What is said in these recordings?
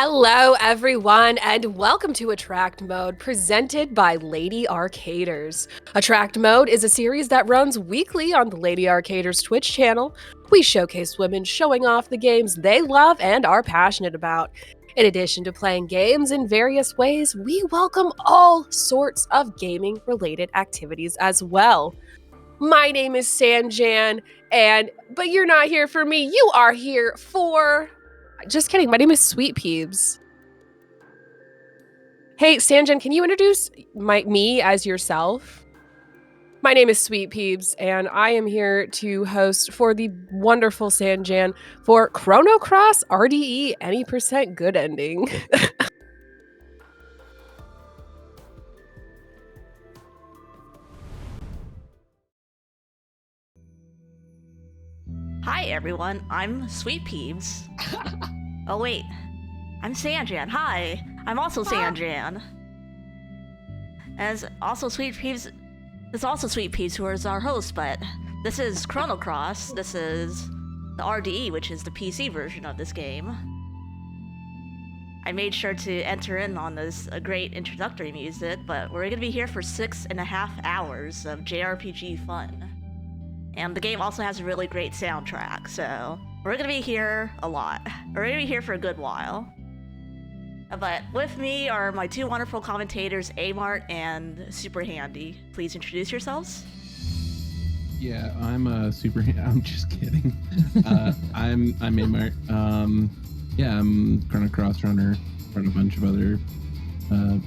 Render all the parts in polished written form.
Hello, everyone, and welcome to Attract Mode, presented by Lady Arcaders. Attract Mode is a series that runs weekly on the Lady Arcaders Twitch channel. We showcase women showing off the games they love and are passionate about. In addition to playing games in various ways, we welcome all sorts of gaming related activities as well. My name is Sanjan, but you're not here for me, you are here for. Just kidding, my name is SweetPeebs. Hey, Sanjan, can you introduce me as yourself? My name is SweetPeebs, and I am here to host for the wonderful Sanjan for Chrono Cross RDE any percent good ending. Hi everyone, I'm SweetPeebs. Oh wait, I'm Sanjan. Hi, I'm also Sanjan. As also SweetPeebs, there's also SweetPeebs who is our host, but this is Chrono Cross. This is the RDE, which is the PC version of this game. I made sure to enter in on this great introductory music, but we're gonna be here for 6.5 hours of JRPG fun. And the game also has a really great soundtrack, so we're gonna be here a lot. We're gonna be here for a good while. But with me are my two wonderful commentators, Ayymart and SuperHandi. Please introduce yourselves. Yeah, I'm super. I'm just kidding. I'm Ayymart. I'm Chrono Cross runner, run a bunch of other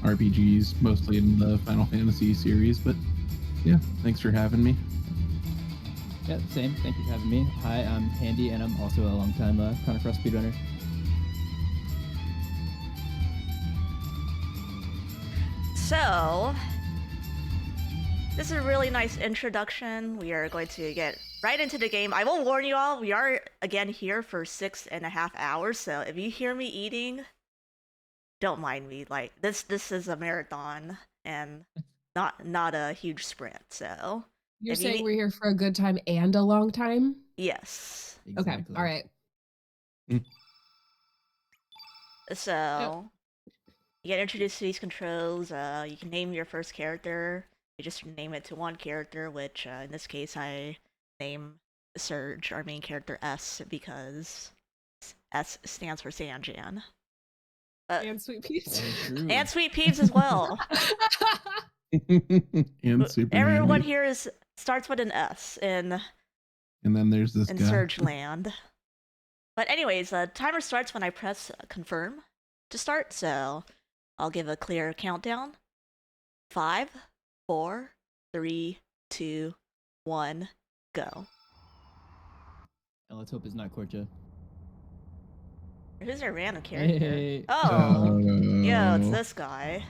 RPGs, mostly in the Final Fantasy series. But yeah, thanks for having me. Yeah, same. Thank you for having me. Hi, I'm Handy, and I'm also a long-time Chrono Cross speedrunner. So, this is a really nice introduction. We are going to get right into the game. I will warn you all, we are again here for 6.5 hours, so if you hear me eating, don't mind me. Like, this is a marathon, and not a huge sprint, so... You're saying we're here for a good time and a long time? Yes. Exactly. Okay, all right. So, you get introduced to these controls. You can name your first character. You just name it to one character, which in this case I name Surge, our main character, S, because S stands for Sanjan. And SweetPeebs. And SweetPeebs as well. And super. Everyone here starts with an S in then there's this guy. Surge Land. But anyways, the timer starts when I press confirm to start, so I'll give a clear countdown. 5, 4, 3, 2, 1, go. And let's hope it's not Korcha. Who's our random character? Hey. Oh, yeah, it's this guy.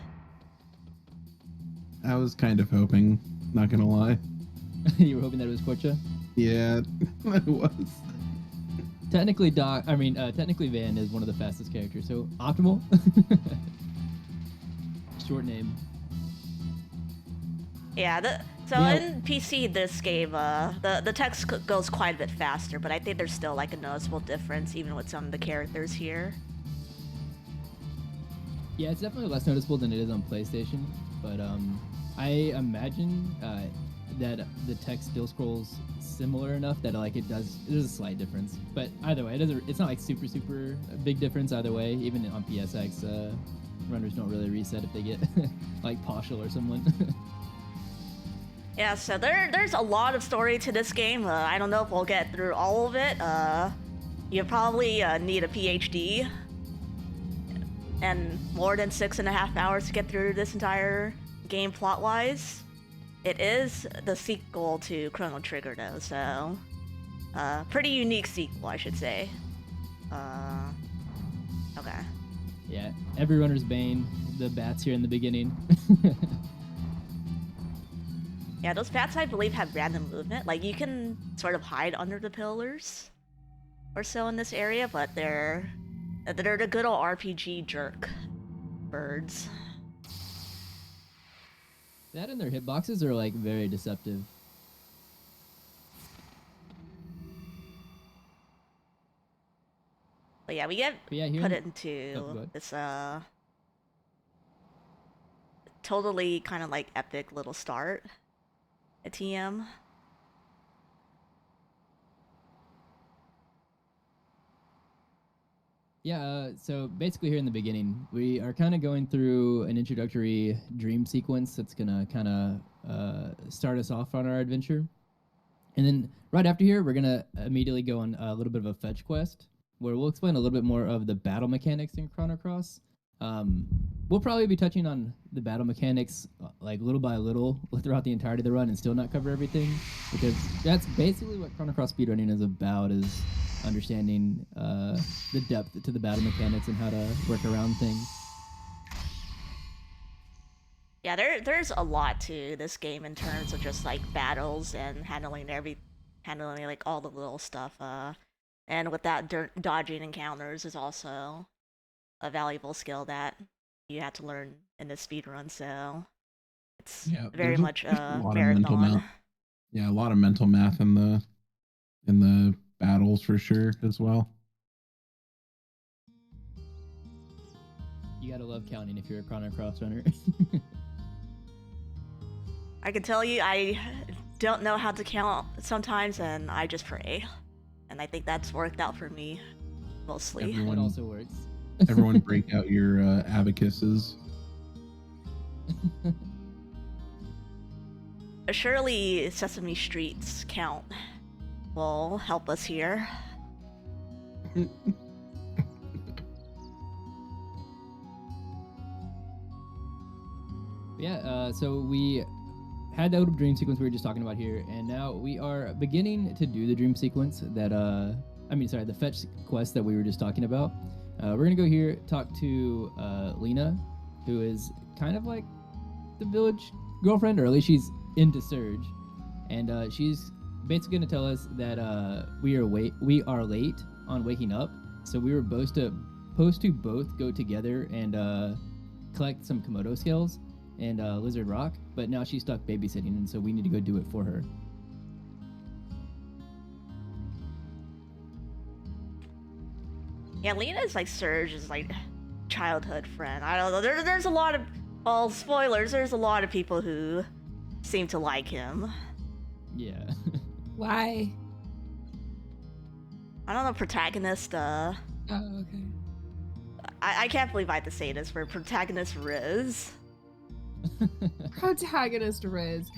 I was kind of hoping, not gonna lie. You were hoping that it was Korcha? Yeah, it was. Technically, technically Van is one of the fastest characters, so optimal. Short name. Yeah, in PC, this game, the text goes quite a bit faster, but I think there's still like a noticeable difference even with some of the characters here. Yeah, it's definitely less noticeable than it is on PlayStation, but I imagine that the text still scrolls similar enough that like there's a slight difference. But either way, it's not like super big difference either way. Even on PSX, runners don't really reset if they get like partial or someone. Yeah, so there's a lot of story to this game. I don't know if we'll get through all of it. You probably need a PhD and more than 6.5 hours to get through this entire game plot-wise. It is the sequel to Chrono Trigger though, so pretty unique sequel, I should say. Okay. Yeah, every runner's bane, the bats here in the beginning. Yeah, those bats I believe have random movement. Like you can sort of hide under the pillars or so in this area, but they're the good old RPG jerk birds. That and their hitboxes are like very deceptive. But yeah, we get But yeah, here put in- into go ahead. this totally kind of like epic little start at TM. Yeah, so basically here in the beginning, we are kind of going through an introductory dream sequence that's gonna kind of start us off on our adventure. And then right after here, we're gonna immediately go on a little bit of a fetch quest where we'll explain a little bit more of the battle mechanics in Chrono Cross. We'll probably be touching on the battle mechanics like little by little throughout the entirety of the run and still not cover everything, because that's basically what Chrono Cross speedrunning is about, is understanding the depth to the battle mechanics and how to work around things. Yeah, there's a lot to this game in terms of just like battles and handling like all the little stuff. And with that, dodging encounters is also a valuable skill that you have to learn in this speedrun. So it's very there's much a a lot of mental marathon. math. Yeah, a lot of mental math in the battles for sure as well. You gotta love counting if you're a Chrono Cross runner. I can tell you, I don't know how to count sometimes, and I just pray. And I think that's worked out for me mostly. That also works. Everyone break out your abacuses. Surely Sesame Street's count will help us here. Yeah, so we had that little dream sequence we were just talking about here, and now we are beginning to do the dream sequence that, the fetch quest that we were just talking about. We're gonna go here, talk to Lena, who is kind of like the village girlfriend, or at least she's into Surge, and she's basically gonna tell us that we are late on waking up, so we were supposed to both go together and collect some Komodo scales and Lizard Rock, but now she's stuck babysitting, and so we need to go do it for her. Yeah, Lena's like Surge's like childhood friend. I don't know. There's a lot of, well, spoilers. There's a lot of people who seem to like him. Yeah. Why? I don't know, protagonist. Oh, okay. I can't believe I had to say this, for protagonist Riz. Protagonist Riz.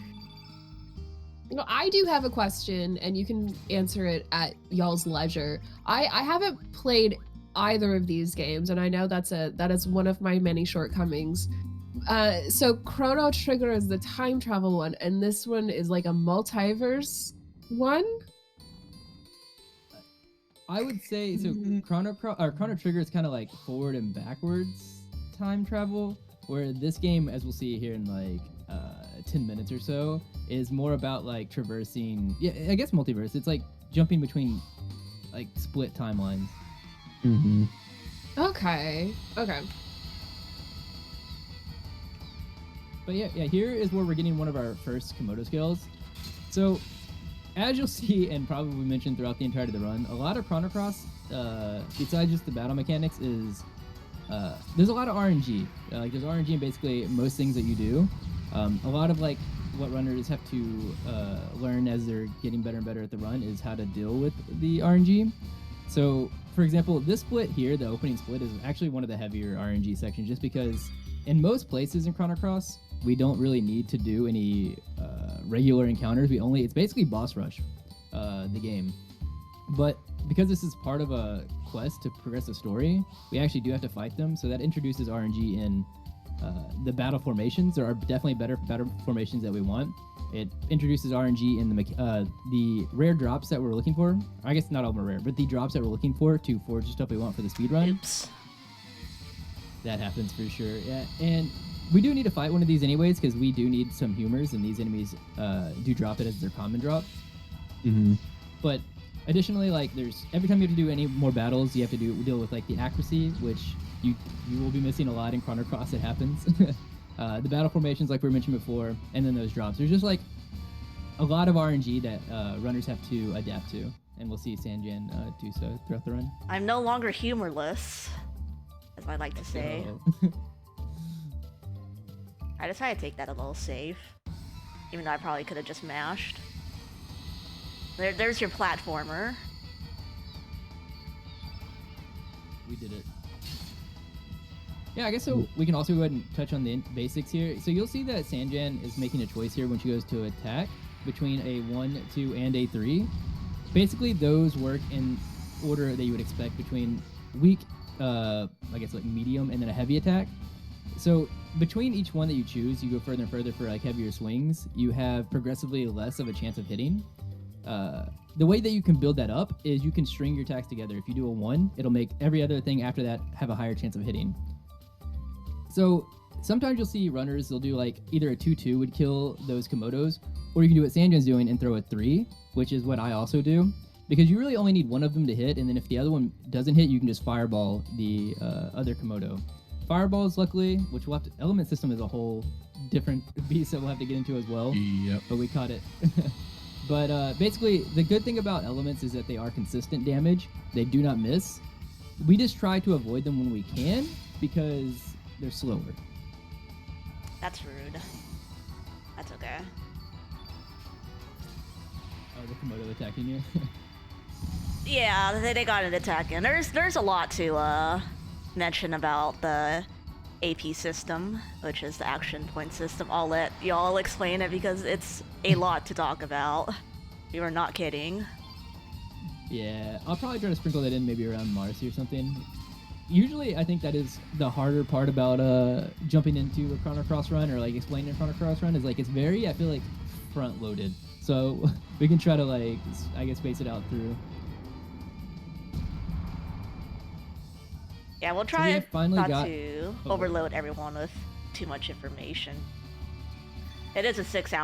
You know, I do have a question, and you can answer it at y'all's leisure. I haven't played either of these games, and I know that is one of my many shortcomings. So Chrono Trigger is the time travel one, and this one is like a multiverse one. I would say so. Chrono Trigger is kind of like forward and backwards time travel, where this game, as we'll see here in like 10 minutes or so, is more about like traversing. Yeah, I guess multiverse. It's like jumping between like split timelines. Mm-hmm. Okay. But yeah, here is where we're getting one of our first Komodo scales. So, as you'll see, and probably mentioned throughout the entirety of the run, a lot of Chrono Cross, besides just the battle mechanics, is there's a lot of RNG. Like there's RNG in basically most things that you do. A lot of like what runners have to learn as they're getting better and better at the run is how to deal with the RNG. So, for example, this split here, the opening split, is actually one of the heavier RNG sections, just because in most places in Chrono Cross, we don't really need to do any regular encounters. It's basically boss rush, the game. But because this is part of a quest to progress the story, we actually do have to fight them. So that introduces RNG in the battle formations. There are definitely better formations that we want. It introduces RNG in the rare drops that we're looking for. I guess not all of them are rare, but the drops that we're looking for to forge the stuff we want for the speedrun. Oops. That happens for sure. Yeah, and we do need to fight one of these anyways, because we do need some humors, and these enemies do drop it as their common drop. Mm-hmm. But additionally, like every time you have to do any more battles, you have to deal with like the accuracy, which you will be missing a lot in Chrono Cross. It happens. The battle formations, like we mentioned before, and then those drops. There's just like a lot of RNG that runners have to adapt to. and we'll see Sanjan do so throughout the run. I'm no longer humorless, as I like to say. So, I decided to take that a little safe, even though I probably could have just mashed. There's your platformer. we did it. Yeah, I guess so. We can also go ahead and touch on the basics here. So you'll see that Sanjan is making a choice here when she goes to attack between a 1, 2, and a 3. Basically, those work in order that you would expect between weak, I guess like medium, and then a heavy attack. So between each one that you choose, you go further and further for like heavier swings. You have progressively less of a chance of hitting. The way that you can build that up is you can string your attacks together. If you do a 1, it'll make every other thing after that have a higher chance of hitting. So sometimes you'll see runners, they'll do like either a 2-2 would kill those Komodos, or you can do what Sanjan's doing and throw a 3, which is what I also do. Because you really only need one of them to hit, and then if the other one doesn't hit, you can just fireball the other Komodo. Fireballs, luckily, which we'll have to, element system is a whole different beast that we'll have to get into as well. Yep. But we caught it. But basically, the good thing about elements is that they are consistent damage. They do not miss. We just try to avoid them when we can because they're slower. That's rude. That's okay. Oh, the Komodo attacking you? Yeah, they got an attack in. There's a lot to mention about the AP system, which is the action point system. I'll let y'all explain it because it's a lot to talk about. We were not kidding. Yeah, I'll probably try to sprinkle that in maybe around Marcy or something. Usually, I think that is the harder part about jumping into a Chrono Cross run or like explaining a Chrono Cross run is like it's very, I feel like, front loaded. So we can try to like, I guess, space it out through. Yeah, we'll try finally not to overload everyone with too much information. It is a 6.5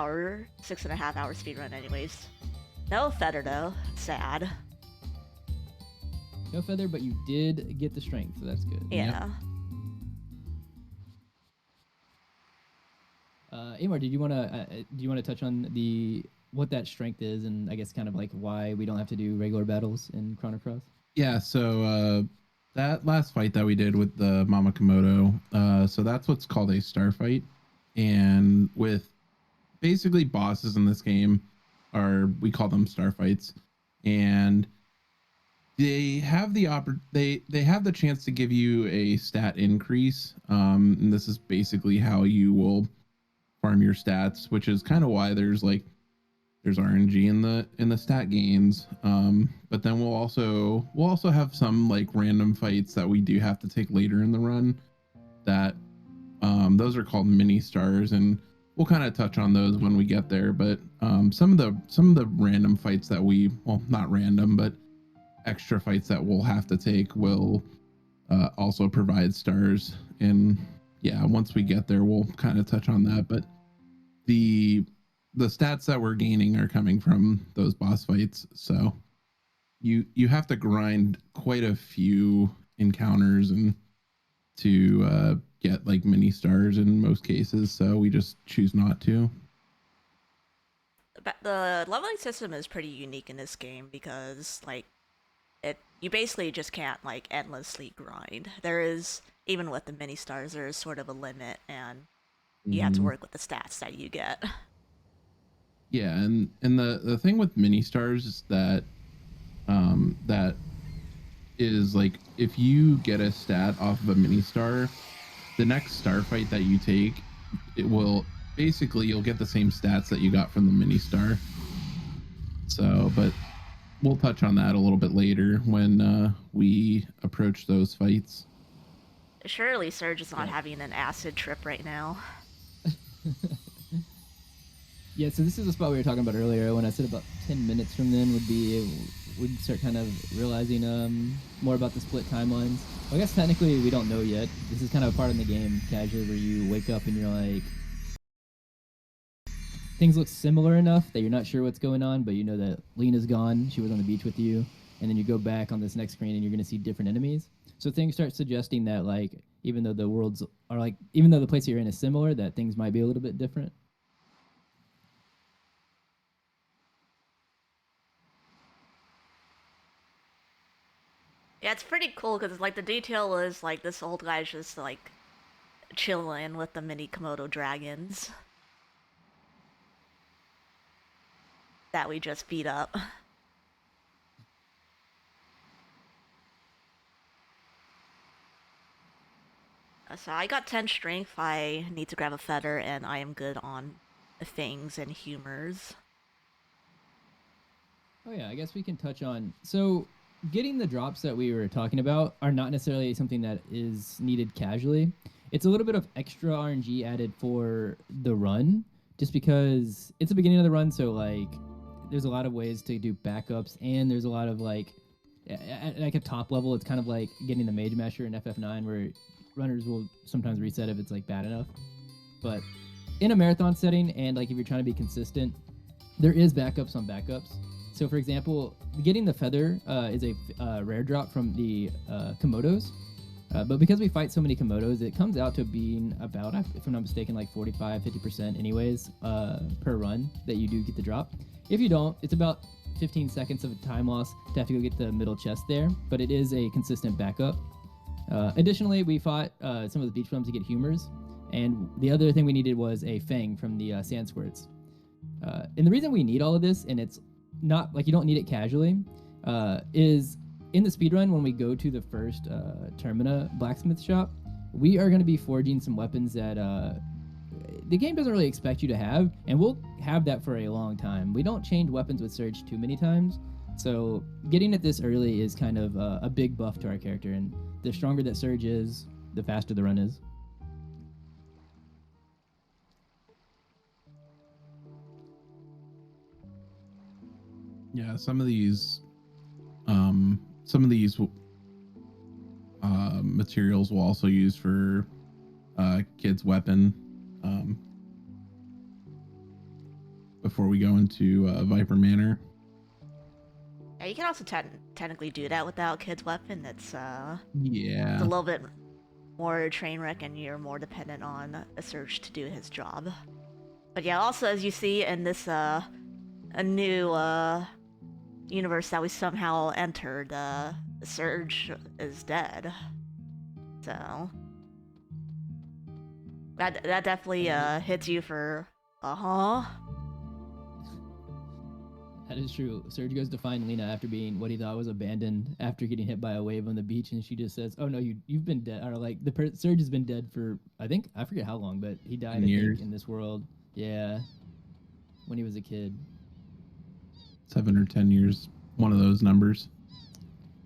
hour speedrun anyways. No feather though. Sad. No feather, but you did get the strength, so that's good. Yeah. Ayymart, do you want to touch on what that strength is, and I guess kind of like why we don't have to do regular battles in Chrono Cross? Yeah, so that last fight that we did with the Mama Komodo, so that's what's called a star fight. And with basically bosses in this game we call them star fights. And they have the they have the chance to give you a stat increase. And this is basically how you will farm your stats, which is kind of why there's RNG in the stat gains. But then we'll also have some like random fights that we do have to take later in the run that those are called mini stars, and we'll kind of touch on those when we get there. But some of the random fights that not random, but extra fights that we'll have to take will also provide stars. And yeah, once we get there, we'll kind of touch on that. But the stats that we're gaining are coming from those boss fights. So you have to grind quite a few encounters and to get like mini stars in most cases. So we just choose not to. The leveling system is pretty unique in this game because like you basically just can't like endlessly grind. There is, even with the mini stars, there is sort of a limit, and you have to work with the stats that you get. Yeah, and the thing with mini stars is that that is like if you get a stat off of a mini star, the next star fight that you take, it will basically you'll get the same stats that you got from the mini star. So, but we'll touch on that a little bit later when we approach those fights. Surely Surge is not having an acid trip right now. Yeah, so this is the spot we were talking about earlier when I said about 10 minutes from then we'd start kind of realizing more about the split timelines. Well, I guess technically we don't know yet. This is kind of a part in the game, casually, where you wake up and you're like, things look similar enough that you're not sure what's going on, but you know that Lena's gone. She was on the beach with you. And then you go back on this next screen and you're going to see different enemies. So things start suggesting that, like, even though the place that you're in is similar, that things might be a little bit different. Yeah, it's pretty cool because like the detail is like this old guy's just like chilling with the mini Komodo dragons that we just beat up. So I got 10 strength. I need to grab a feather, and I am good on things and humors. Oh yeah, I guess we can touch on. So getting the drops that we were talking about are not necessarily something that is needed casually. It's a little bit of extra RNG added for the run, just because it's the beginning of the run. So like, there's a lot of ways to do backups, and there's a lot of like, at like a top level, it's kind of like getting the Mage Masher in FF9, where runners will sometimes reset if it's like bad enough. But in a marathon setting, and like if you're trying to be consistent, there is backups on backups. So, for example, getting the feather is a rare drop from the Komodos. But because we fight so many Komodos, it comes out to being about, if I'm not mistaken, like 45-50% anyways per run that you do get the drop. If you don't, it's about 15 seconds of time loss to have to go get the middle chest there, but it is a consistent backup. Additionally, we fought some of the beach bums to get humors, and the other thing we needed was a fang from the sand squirts. And the reason we need all of this, and it's not like you don't need it casually, is in the speedrun when we go to the first Termina blacksmith shop, we are going to be forging some weapons that the game doesn't really expect you to have, and we'll have that for a long time. We don't change weapons with Surge too many times, so getting it this early is kind of a big buff to our character, and the stronger that Surge is, the faster the run is. Yeah, some of these materials we'll also use for Kid's weapon before we go into Viper Manor. Yeah, you can also technically do that without Kid's weapon. It's Yeah, it's a little bit more train wreck, and you're more dependent on a Surge to do his job. But yeah, also as you see in this a new universe that we somehow entered, Surge is dead. So that definitely hits you for That is true. Surge goes to find Lena after being what he thought was abandoned after getting hit by a wave on the beach, and she just says, "Oh no, you've been dead." Or like Surge has been dead for I forget how long, but he died in this world. Yeah, when he was a kid. 7 or 10 years, one of those numbers.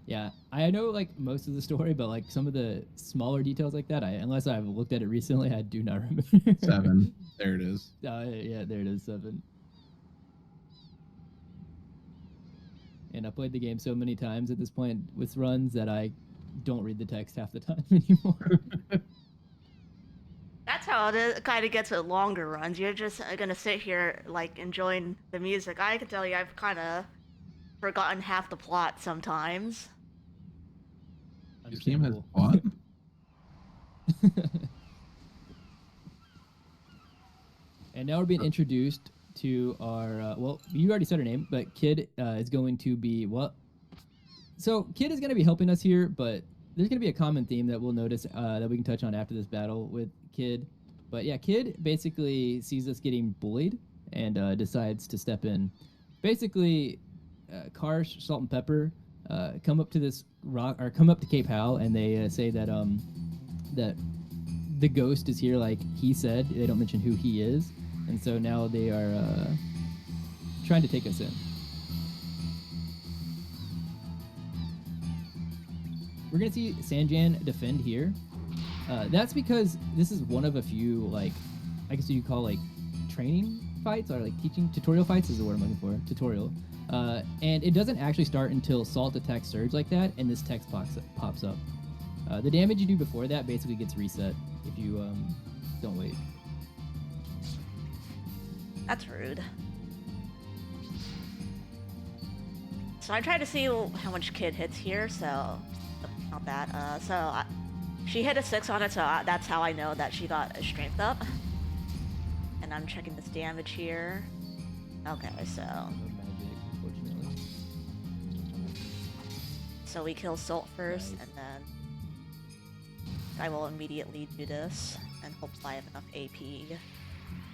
Yeah, I know like most of the story, but like some of the smaller details like that, unless I've looked at it recently, I do not remember. 7. There it is. Yeah, there it is, 7. And I played the game so many times at this point with runs that I don't read the text half the time anymore. That's how it kind of gets with longer runs. You're just gonna sit here like enjoying the music. I can tell you, I've kind of forgotten half the plot sometimes. This game has plot. And now we're being introduced to our well, you already said her name, but Kid is going to be so Kid is going to be helping us here, but there's going to be a common theme that we'll notice that we can touch on after this battle with Kid. But yeah, Kid basically sees us getting bullied and decides to step in. Basically, Karsh, Salt and Pepper come up to this rock, or come up to Cape Hal, and they say that that the ghost is here, like he said. They don't mention who he is, and so now they are trying to take us in. We're gonna see Sanjan defend here. That's because this is one of a few, like, I guess you call like training fights, or like teaching tutorial fights is the word I'm looking for. Tutorial. And it doesn't actually start until Salt attacks Surge like that, and this text pops up. The damage you do before that basically gets reset if you don't wait. That's rude. So I tried to see how much Kid hits here, so not bad. She hit a 6 on it, so that's how I know that she got a strength up. And I'm checking this damage here. Okay, so So we kill Salt first, Nice. and then I will immediately do this, and hopefully I have enough AP.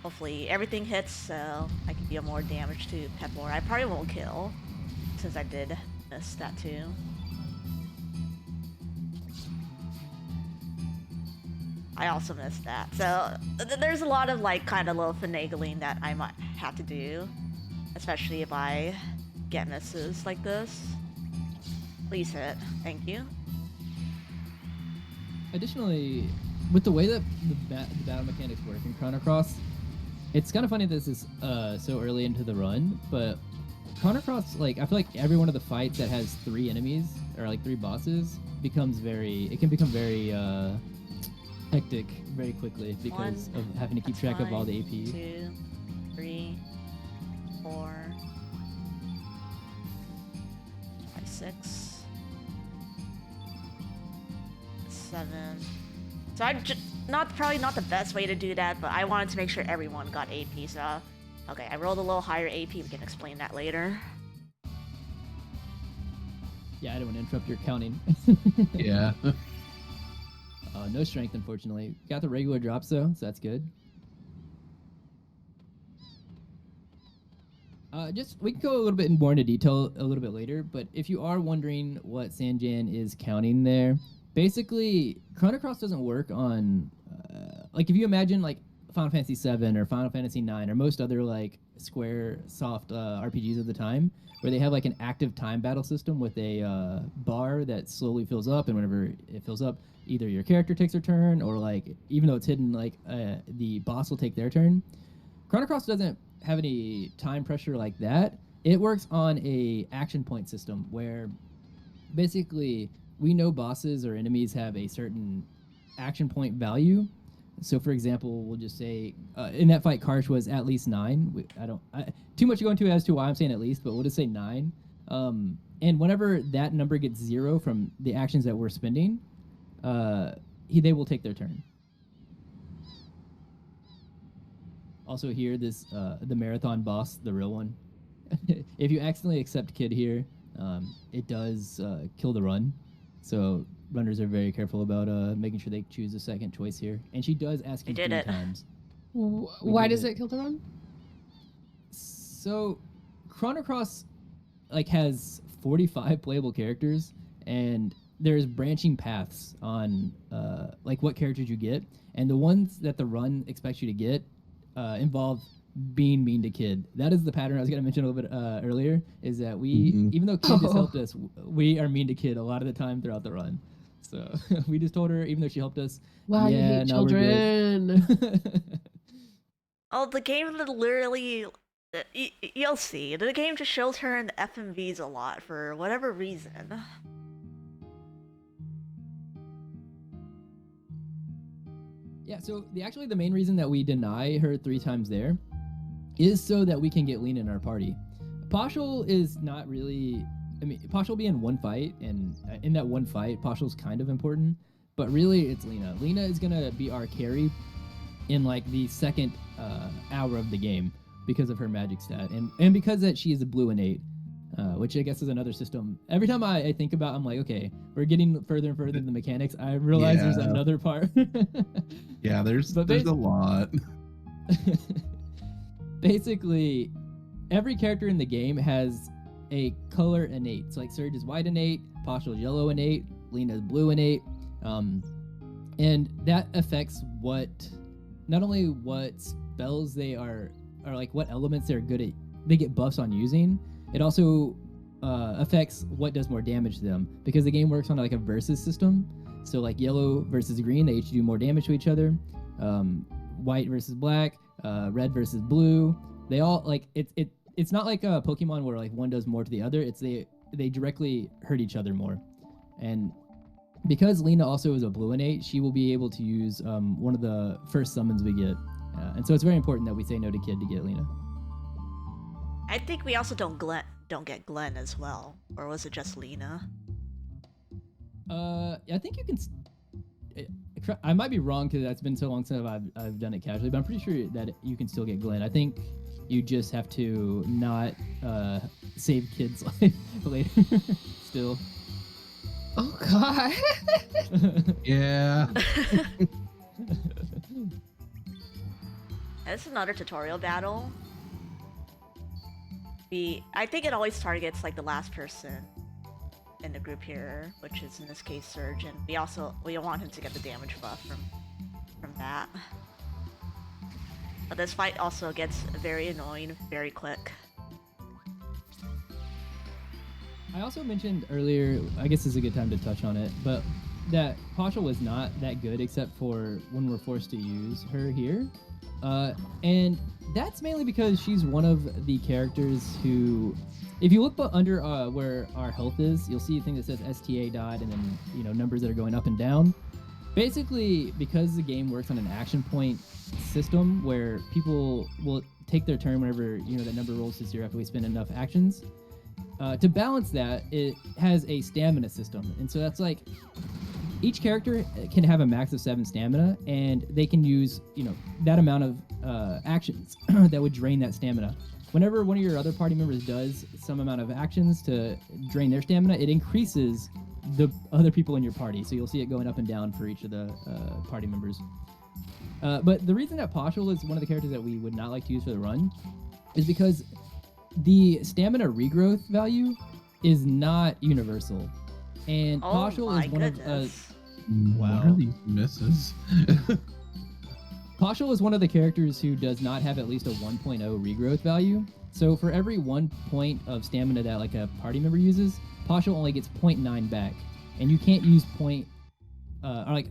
Hopefully everything hits, so I can deal more damage to Pepor. I probably won't kill, since I did miss that too. I also missed that. So there's a lot of like kind of little finagling that I might have to do, especially if I get misses like this. Please hit. Thank you. Additionally, with the way that the battle mechanics work in Chrono Cross, it's kind of funny this is so early into the run, but Chrono Cross, like, I feel like every one of the fights that has 3 enemies or like 3 bosses can become very hectic very quickly because of having to keep track of all the AP. 2, 3, 4, 5, 6, 7. So probably not the best way to do that, but I wanted to make sure everyone got AP. So, okay, I rolled a little higher AP. We can explain that later. Yeah, I don't want to interrupt your counting. Yeah. No strength, unfortunately. Got the regular drops though, so that's good. We can go a little bit more into detail a little bit later, but if you are wondering what Sanjan is counting there, basically Chrono Cross doesn't work on like if you imagine like Final Fantasy VII or Final Fantasy IX or most other like Square soft RPGs of the time, where they have like an active time battle system with a bar that slowly fills up, and whenever it fills up, either your character takes their turn or like even though it's hidden, like the boss will take their turn. Chrono Cross doesn't have any time pressure like that. It works on a action point system where basically we know bosses or enemies have a certain action point value. So, for example, we'll just say in that fight, Karsh was at least 9. Too much to go into as to why I'm saying at least, but we'll just say 9. And whenever that number gets 0 from the actions that we're spending, they will take their turn. Also here, this the marathon boss, the real one. If you accidentally accept Kid here, it does kill the run. So runners are very careful about making sure they choose a second choice here. And she does ask you 3 times. Why does it kill the run? So Chrono Cross like has 45 playable characters, and there's branching paths on like what characters you get, and the ones that the run expects you to get involve being mean to Kid. That is the pattern I was going to mention a little bit earlier, is that we, even though Kid has helped us, we are mean to Kid a lot of the time throughout the run. So we just told her, even though she helped us, Wow, you hate children. Oh, the game literally... You'll see. The game just shows her in the FMVs a lot for whatever reason. Yeah, so actually the main reason that we deny her 3 times there is so that we can get Lena in our party. Pashul is not really... I mean, Pashul will be in one fight, and in that one fight, Pashul's kind of important, but really it's Lena. Lena is going to be our carry in like the second hour of the game because of her magic stat, and because that she is a blue innate, which I guess is another system. Every time I think about, I'm like, okay, we're getting further and further in the mechanics. I realize there's another part. Yeah, there's a lot. Basically, every character in the game has a color innate. So like Surge is white innate, Pashul is yellow innate, Lena is blue innate, and that affects not only what spells they are, or like what elements they're good at. They get buffs on using. It also affects what does more damage to them, because the game works on like a versus system. So like yellow versus green, they each do more damage to each other. White versus black, red versus blue. They all like it's not like a Pokemon where like one does more to the other. It's they directly hurt each other more. And because Lena also is a blue innate, she will be able to use one of the first summons we get. And so it's very important that we say no to Kid to get Lena. I think we also don't get Glenn as well, or was it just Lena? I think you can. I might be wrong because that's been so long since I've done it casually, but I'm pretty sure that you can still get Glenn. I think you just have to not save Kid's life later. Still. Oh god. Yeah. This is another tutorial battle. I think it always targets like the last person in the group here, which is in this case Surge, and we want him to get the damage buff from that. But this fight also gets very annoying very quick. I also mentioned earlier, I guess this is a good time to touch on it, but that Pasha was not that good except for when we're forced to use her here. And that's mainly because she's one of the characters who, if you look under where our health is, you'll see a thing that says STA dot and then, you know, numbers that are going up and down. Basically, because the game works on an action point system where people will take their turn whenever, you know, that number rolls to 0 after we spend enough actions. To balance that, it has a stamina system. And so that's like, each character can have a max of 7 stamina, and they can use, you know, that amount of actions that would drain that stamina. Whenever one of your other party members does some amount of actions to drain their stamina, it increases the other people in your party. So you'll see it going up and down for each of the party members. But the reason that Pashul is one of the characters that we would not like to use for the run is because the stamina regrowth value is not universal. And Pashul is one of... What are these misses? Pashul is one of the characters who does not have at least a 1.0 regrowth value. So for every 1 point of stamina that like a party member uses, Pashul only gets 0.9 back. And you can't use or like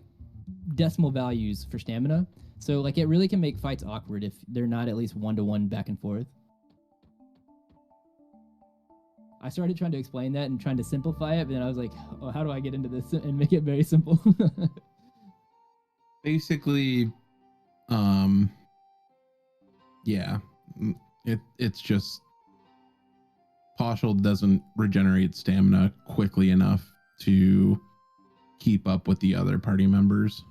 decimal values for stamina. So like it really can make fights awkward if they're not at least 1-to-1 back and forth. I started trying to explain that and trying to simplify it, but then I was like, oh, how do I get into this and make it very simple? Basically, yeah, it's just Pashul doesn't regenerate stamina quickly enough to keep up with the other party members.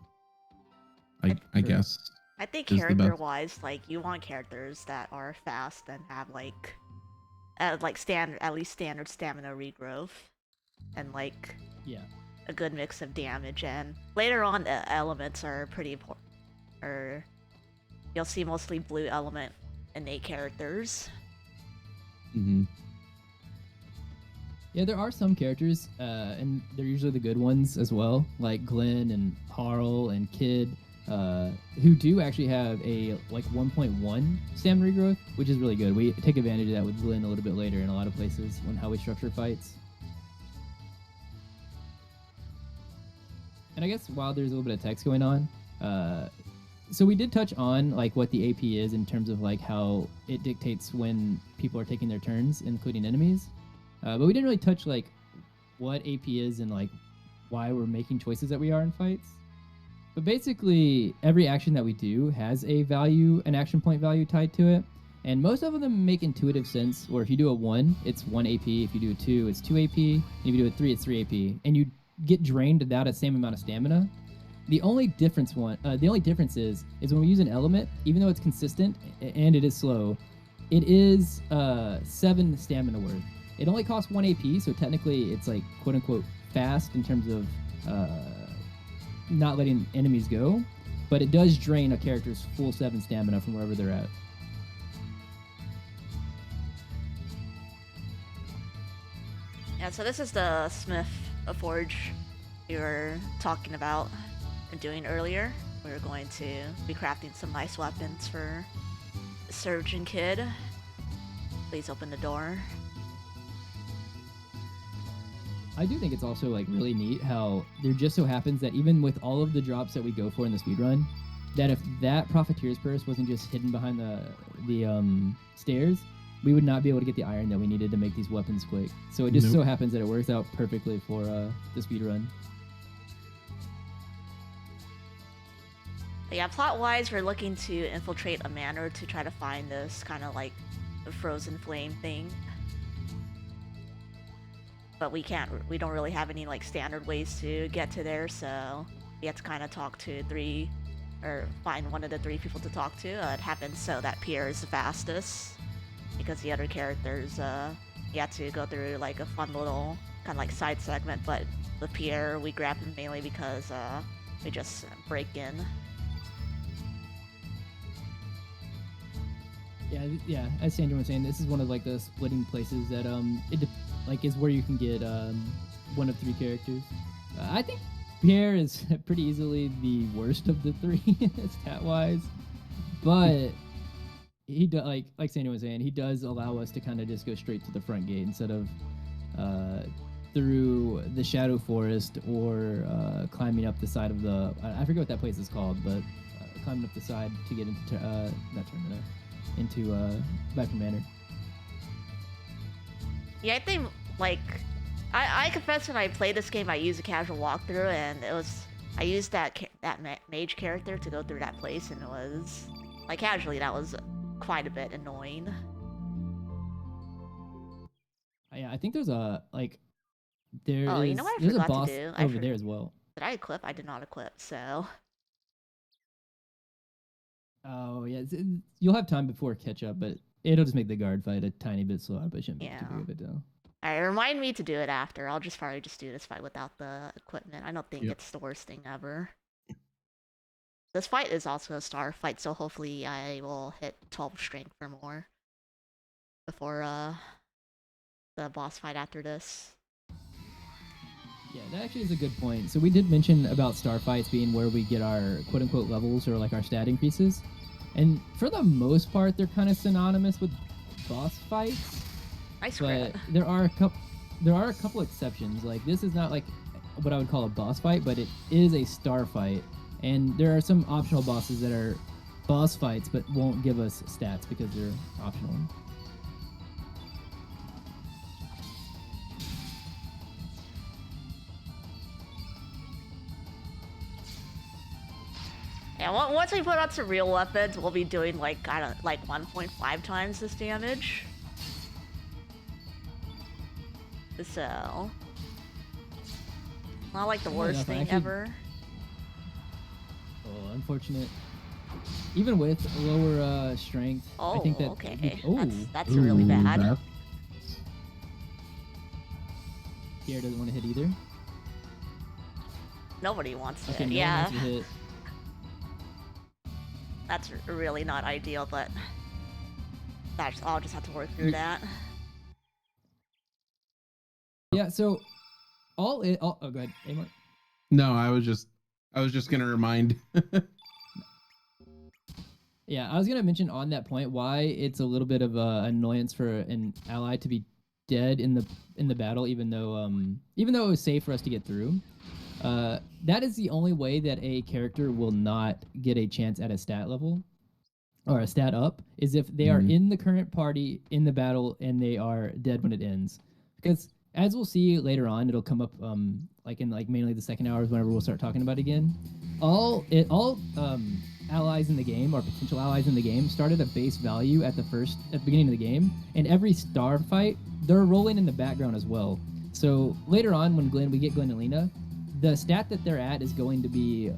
I guess. I think character-wise, like you want characters that are fast and have at least standard stamina regrowth, and like a good mix of damage. And later on, the elements are pretty important. Or you'll see mostly blue element innate characters. Mm-hmm. Yeah, there are some characters, and they're usually the good ones as well, like Glenn and Harl and Kid, who do actually have a like 1.1 stamina regrowth, which is really good. We take advantage of that with Glenn a little bit later in a lot of places when how we structure fights. And I guess while there's a little bit of text going on, so we did touch on like what the AP is in terms of like how it dictates when people are taking their turns, including enemies. But we didn't really touch like what AP is and like why we're making choices that we are in fights. But basically, every action that we do has a value, an action point value tied to it. And most of them make intuitive sense, where if you do a 1, it's 1 AP. If you do a 2, it's 2 AP. And if you do a 3, it's 3 AP. And you get drained without the same amount of stamina. The only difference is when we use an element, even though it's consistent and it is slow, it is 7 stamina worth. It only costs 1 AP, so technically it's like quote unquote fast in terms of not letting enemies go, but it does drain a character's full 7 stamina from wherever they're at. Yeah, so this is the Smith Forge we were talking about and doing earlier. We were going to be crafting some nice weapons for Surge and Kid. Please open the door. I do think it's also like really neat how there just so happens that even with all of the drops that we go for in the speedrun, that if that Profiteer's Purse wasn't just hidden behind the stairs, we would not be able to get the iron that we needed to make these weapons quick. So it just so happens that it works out perfectly for the speedrun. Yeah, plot-wise, we're looking to infiltrate a manor to try to find this kind of like frozen flame thing. But we don't really have any like standard ways to get to there, so we have to kind of talk to find one of the 3 people to talk to. It happens so that Pierre is the fastest, because the other characters, you have to go through like a fun little kind of like side segment, but with Pierre, we grab him mainly because we just break in. Yeah. As Sanjan was saying, this is one of like the splitting places that is where you can get one of 3 characters. I think Pierre is pretty easily the worst of the 3 stat wise, but he does like Sanjan was saying, he does allow us to kind of just go straight to the front gate instead of through the Shadow Forest or climbing up the side of the I forget what that place is called, but climbing up the side to get into not Termina, into Viper Manor. Yeah, I think like I confess when I played this game, I used a casual walkthrough, and I used that mage character to go through that place, and it was like casually that was quite a bit annoying. Yeah, I think there's a there's what I a forgot boss to do? over there as well. Did I equip? I did not equip, so. Oh yeah, you'll have time before catch up, but it'll just make the guard fight a tiny bit slower, but it shouldn't be too big of a deal. Alright, remind me to do it after. I'll probably just do this fight without the equipment. I don't think it's the worst thing ever. This fight is also a star fight, so hopefully I will hit 12 strength or more before the boss fight after this. Yeah, that actually is a good point. So we did mention about star fights being where we get our quote-unquote levels or like our stat increases. And for the most part, they're kind of synonymous with boss fights. I swear. But there are a couple exceptions. Like this is not like what I would call a boss fight, but it is a star fight. And there are some optional bosses that are boss fights but won't give us stats because they're optional. Yeah, once we put out some real weapons, we'll be doing like 1.5 times this damage. So, not like the worst thing ever. Oh, unfortunate. Even with lower strength, I think that. Okay. That's really bad. Pierre doesn't want to hit either. Nobody wants to. Okay, hit. No one wants to hit. That's really not ideal, but I'll just have to work through that. Yeah. So, oh, go ahead, Ayymart. No, I was just gonna remind. Yeah, I was gonna mention on that point why it's a little bit of annoyance for an ally to be dead in the battle, even though it was safe for us to get through. That is the only way that a character will not get a chance at a stat level or a stat up is if they are in the current party in the battle and they are dead when it ends. Because as we'll see later on, it'll come up like in mainly the second hours whenever we'll start talking about it again. All allies in the game or potential allies in the game start at a base value at the beginning of the game, and every star fight they're rolling in the background as well. So later on when we get Glenn and Lena, the stat that they're at is going to be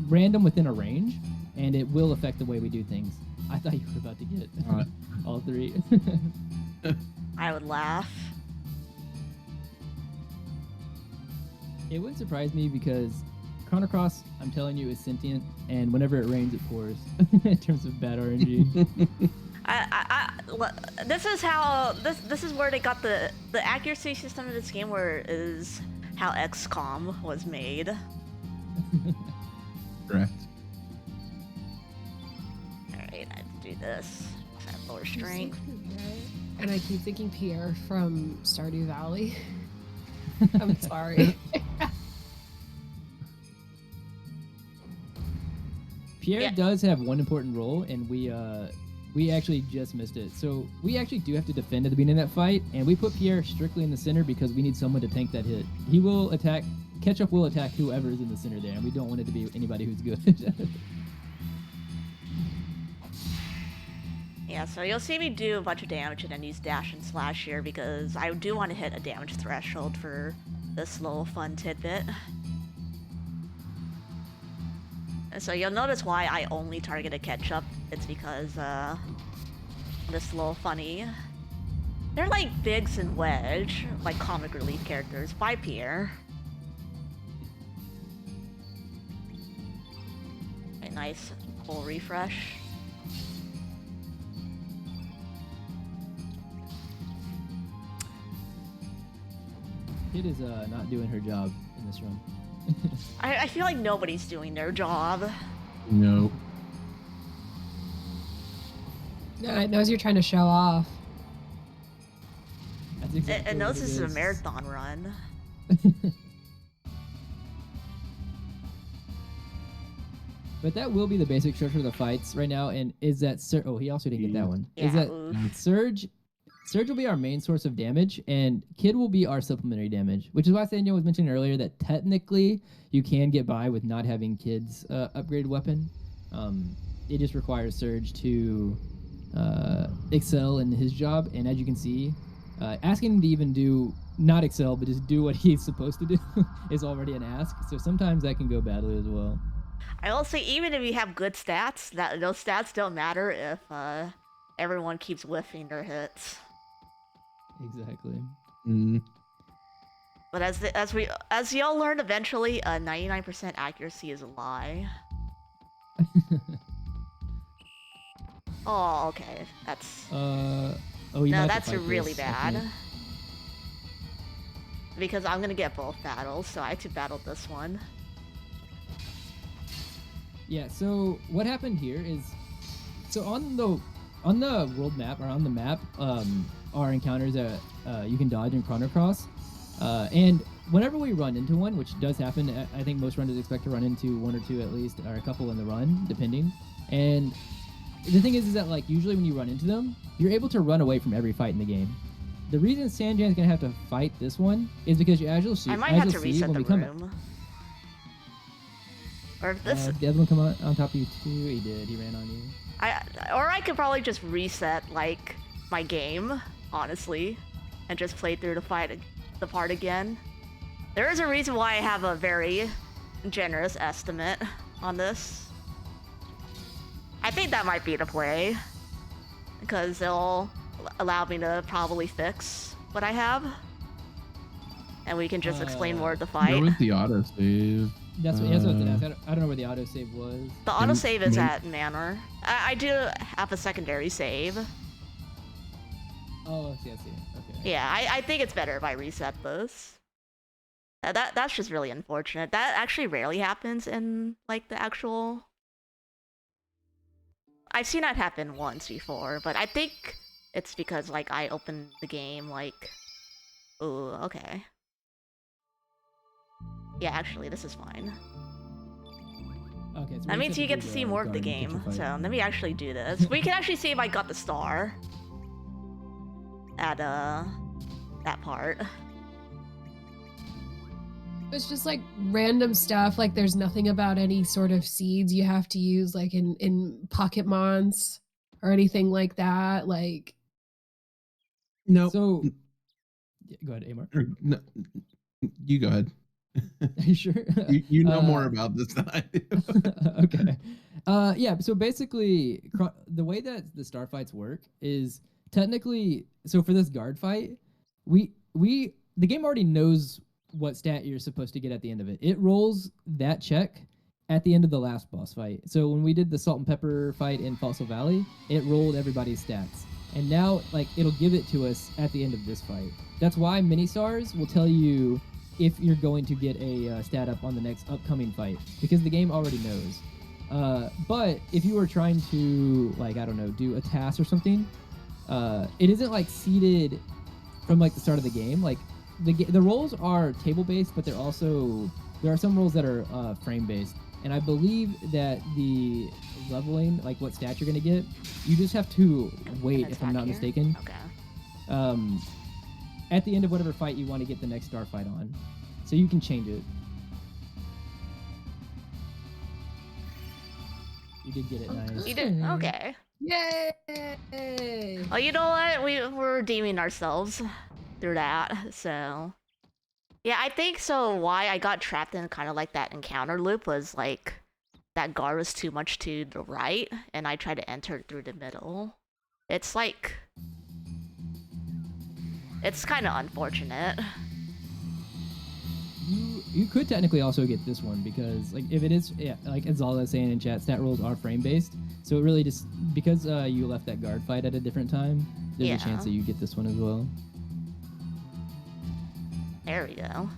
random within a range, and it will affect the way we do things. I thought you were about to get all 3. I would laugh. It wouldn't surprise me because Chrono Cross, I'm telling you, is sentient, and whenever it rains, it pours. In terms of bad RNG. This is where they got the accuracy system of this game, where is how XCOM was made. Correct. Alright, I have to do this. I have lower strength. And I keep thinking Pierre from Stardew Valley. I'm sorry. Pierre does have one important role, and we actually just missed it. So we actually do have to defend at the beginning of that fight, and we put Pierre strictly in the center because we need someone to tank that hit. He will attack, Ketchup will attack whoever is in the center there, and we don't want it to be anybody who's good. Yeah, so you'll see me do a bunch of damage and then use dash and slash here because I do want to hit a damage threshold for this little fun tidbit. And so you'll notice why I only targeted Ketchup. It's because this little funny They're like Biggs and Wedge, like comic relief characters by Pierre. A nice full refresh. Kid is not doing her job in this run. I feel like nobody's doing their job. No. Yeah, it knows you're trying to show off. That's exactly It knows what this is a is. marathon run. But that will be the basic structure of the fights right now, and is that oh, he also didn't get that one. Is Yeah, that oof. Surge will be our main source of damage, and Kid will be our supplementary damage, which is why Sanjan was mentioning earlier that technically you can get by with not having Kid's upgraded weapon. It just requires Surge to excel in his job, and as you can see, asking him to even not excel, but just do what he's supposed to do is already an ask, so sometimes that can go badly as well. I will say, even if you have good stats, those stats don't matter if everyone keeps whiffing their hits. Exactly. Mm. But as y'all learn eventually, 99% accuracy is a lie. Oh, okay. That's Oh, you might no, have to that's fight really this, I bad. think. Because I'm gonna get both battles, so I had to battle this one. Yeah, so what happened here is, so on the world map, or on the map, are encounters that you can dodge in Chrono Cross. And whenever we run into one, which does happen, I think most runners expect to run into one or two at least, or a couple in the run, depending. And the thing is that like usually when you run into them, you're able to run away from every fight in the game. The reason Sanjan's gonna have to fight this one is because as you'll see, I might have to reset the room. Or if this, the other one come on top of you too. He did. He ran on you. or I could probably just reset like my game, honestly, and just play through the part again. There is a reason why I have a very generous estimate on this. I think that might be the play, because it'll allow me to probably fix what I have, and we can just explain more of the Where fight. was the autosave? That's what I was gonna ask. I don't know where the autosave was. The autosave is at Manor. I do have a secondary save. Oh, I see. Okay. Yeah, I think it's better if I reset this. That's just really unfortunate. That actually rarely happens in like the actual. I've seen that happen once before, but I think it's because like I opened the game like, ooh, okay. Yeah, actually, this is fine. Okay. So That means you get to see more of the game. So let me actually do this. We can actually see if I got the star at that part. It's just like random stuff. Like there's nothing about any sort of seeds you have to use, like in Pocket Mons or anything like that. Like No. So, yeah, go ahead, Ayymart. No, you go ahead. Are you sure? You know more about this than I do. Okay. Yeah. So basically, the way that the star fights work is technically. So for this guard fight, the game already knows what stat you're supposed to get at the end of it. It rolls that check at the end of the last boss fight. So when we did the Salt and Pepper fight in Fossil Valley, it rolled everybody's stats. And now, like, it'll give it to us at the end of this fight. That's why mini stars will tell you if you're going to get a stat up on the next upcoming fight, because the game already knows. But if you were trying to, like, I don't know, do a task or something, it isn't like seeded from like the start of the game. Like the rolls are table based, but there are some rolls that are frame based. And I believe that the leveling, like what stat you're gonna get, you just have to wait, if I'm not mistaken. Okay. At the end of whatever fight you want to get the next star fight on, so you can change it. You did get it, nice. You did okay. yay! Oh, you know what? We're redeeming ourselves through that. So yeah, I think so. Why I got trapped in kind of like that encounter loop was like that guard was too much to the right, and I tried to enter through the middle. It's like It's kind of unfortunate. You could technically also get this one because like if it is like as Zala is saying in chat, stat rolls are frame based, so it really just because you left that guard fight at a different time, there's a chance that you get this one as well. There we go.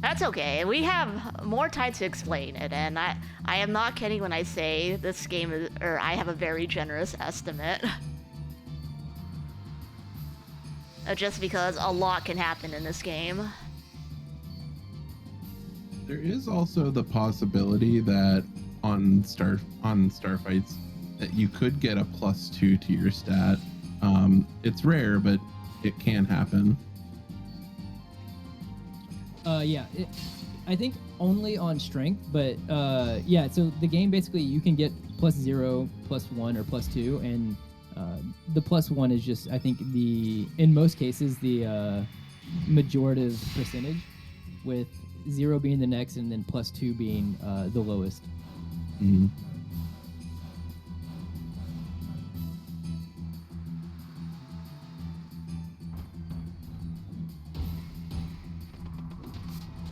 That's okay. We have more time to explain it, and I am not kidding when I say this game is, or I have a very generous estimate. Just because a lot can happen in this game. There is also the possibility that on starfights that you could get a +2 to your stat. It's rare, but it can happen. I think only on strength, but yeah. So the game basically you can get +0, +1, or +2, and the +1 is just I think in most cases the majorative percentage, with 0 being the next and then +2 being the lowest. Mm-hmm.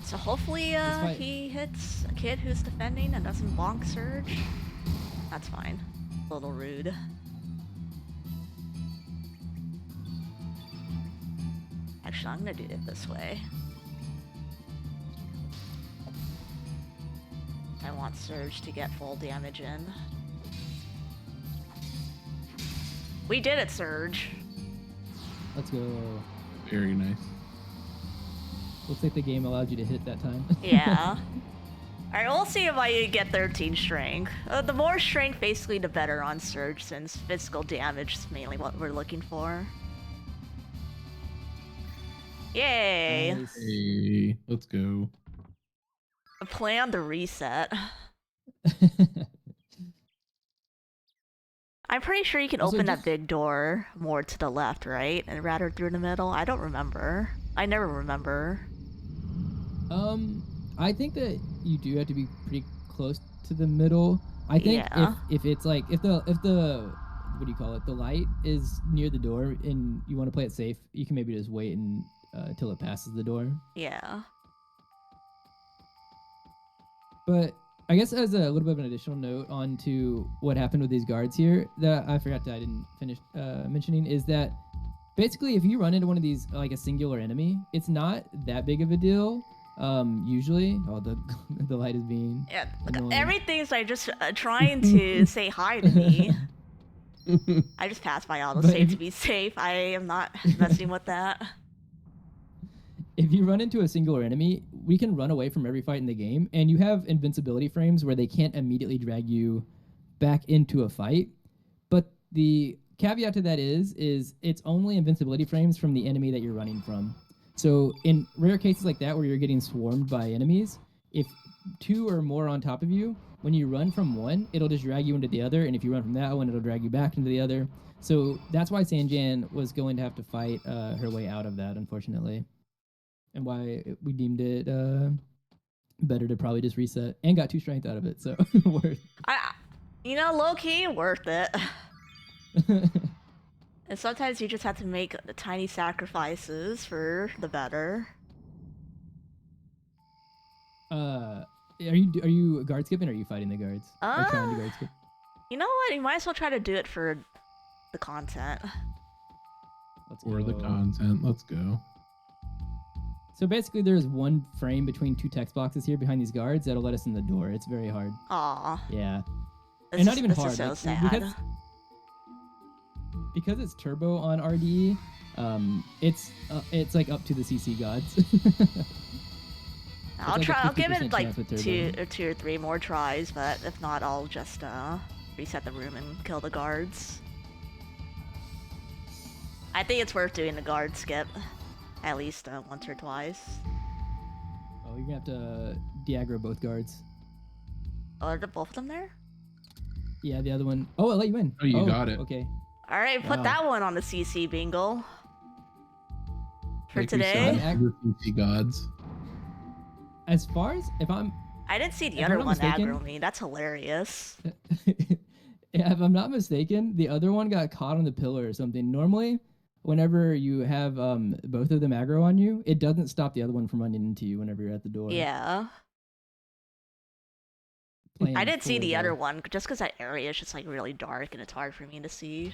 So hopefully he hits a kid who's defending and doesn't bonk Surge. That's fine. A little rude. Actually, I'm gonna do it this way. I want Surge to get full damage in. We did it, Surge. Let's go. Very nice. Looks like the game allowed you to hit that time. Yeah. Alright, we'll see if I get 13 strength. The more strength, basically, the better on Surge, since physical damage is mainly what we're looking for. Yay! Nice. Hey, let's go. Plan the reset. I'm pretty sure you can Also, open that big door more to the left, right? And rather through the middle? I don't remember. I never remember. I think that you do have to be pretty close to the middle. I think if it's like if the what do you call it? The light is near the door and you want to play it safe, you can maybe just wait and till it passes the door. Yeah. But I guess as a little bit of an additional note on to what happened with these guards here that I didn't finish mentioning is that basically if you run into one of these like a singular enemy, it's not that big of a deal. Usually, the light is being annoying. Everything's like just trying to say hi to me. I just passed by all the safe to be safe. I am not messing with that. If you run into a singular enemy, we can run away from every fight in the game, and you have invincibility frames where they can't immediately drag you back into a fight. But the caveat to that is it's only invincibility frames from the enemy that you're running from. So in rare cases like that where you're getting swarmed by enemies, if 2 or more on top of you, when you run from one, it'll just drag you into the other, and if you run from that one, it'll drag you back into the other. So that's why Sanjan was going to have to fight her way out of that, unfortunately. And why we deemed it better to probably just reset, and got 2 strength out of it, so worth. Low-key, worth it. And sometimes you just have to make the tiny sacrifices for the better. Are you guard skipping, or are you fighting the guards? Or trying to guard skip? You know what? You might as well try to do it for the content. For the content, let's go. So basically, there's 1 frame between 2 text boxes here behind these guards that'll let us in the door. It's very hard. Aw. Yeah. This and not even this hard. Is so like, sad. Because it's turbo on RDE, it's like up to the CC gods. I'll try. I'll give it like 2 or 3 more tries, but if not, I'll just reset the room and kill the guards. I think it's worth doing the guard skip, at least once or twice. Oh, you're gonna have to de-aggro both guards. Oh, are both of them there? Yeah, the other one. Oh, I let you in. Oh, you got it. Okay. All right, put that one on the CC bingo for like today. The CC gods. As far as I didn't see the other one aggro me. That's hilarious. Yeah, if I'm not mistaken, the other one got caught on the pillar or something. Normally, whenever you have both of them aggro on you, it doesn't stop the other one from running into you whenever you're at the door. Yeah. I didn't see the other one just because that area is just like really dark and it's hard for me to see.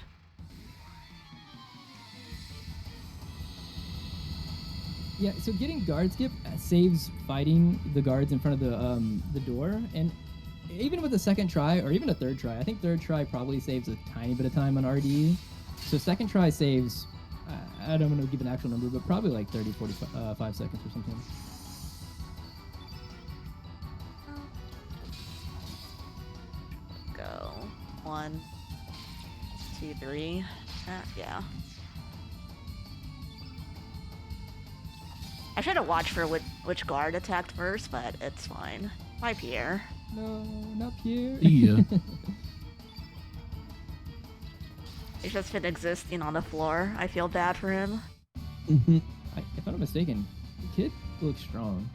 Yeah, so getting guard skip saves fighting the guards in front of the door, and even with a second try or even a third try, I think third try probably saves a tiny bit of time on RDE. So second try saves, I don't want to give an actual number, but probably like 30, 45 seconds or something. Go. 1, 2, 3. Yeah. I should have watched for which guard attacked first, but it's fine. Bye, Pierre. No, not Pierre. Yeah. He's just been existing on the floor. I feel bad for him. Mhm. If I'm not mistaken, the kid looks strong.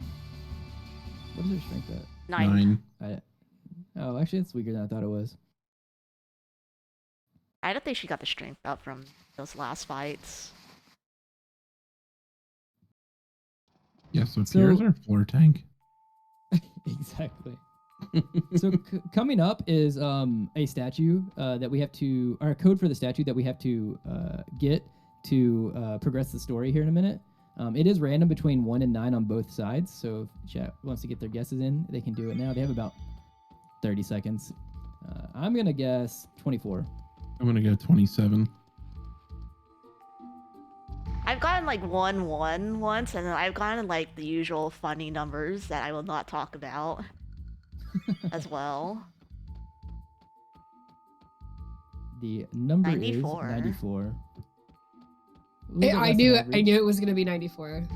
What is her strength at? 9. Oh, actually, it's weaker than I thought it was. I don't think she got the strength up from those last fights. Yeah, so Pierre's our floor tank. Exactly. So coming up is a statue that we have to, or a code for the statue that we have to get to progress the story here in a minute. It is random between 1 and 9 on both sides, so if chat wants to get their guesses in, they can do it now. They have about 30 seconds. I'm going to guess 24. I'm going to go 27. I've gotten like 1-1 once, and then I've gotten like the usual funny numbers that I will not talk about as well. The number 94. is 94. I knew it was gonna be 94.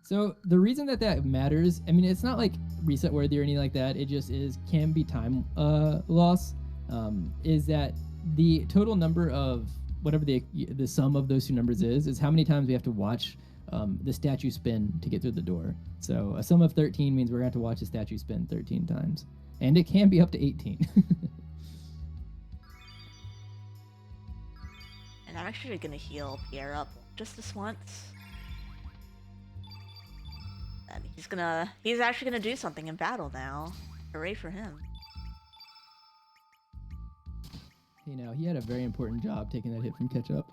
So the reason that matters, I mean, it's not like reset worthy or anything like that. It just can be time loss. Is that the total number of whatever the sum of those two numbers is how many times we have to watch the statue spin to get through the door. So a sum of 13 means we're going to have to watch the statue spin 13 times. And it can be up to 18. And I'm actually gonna heal Pierre up just this once. And he's actually gonna do something in battle now. Hooray for him. You know, he had a very important job taking that hit from catch up.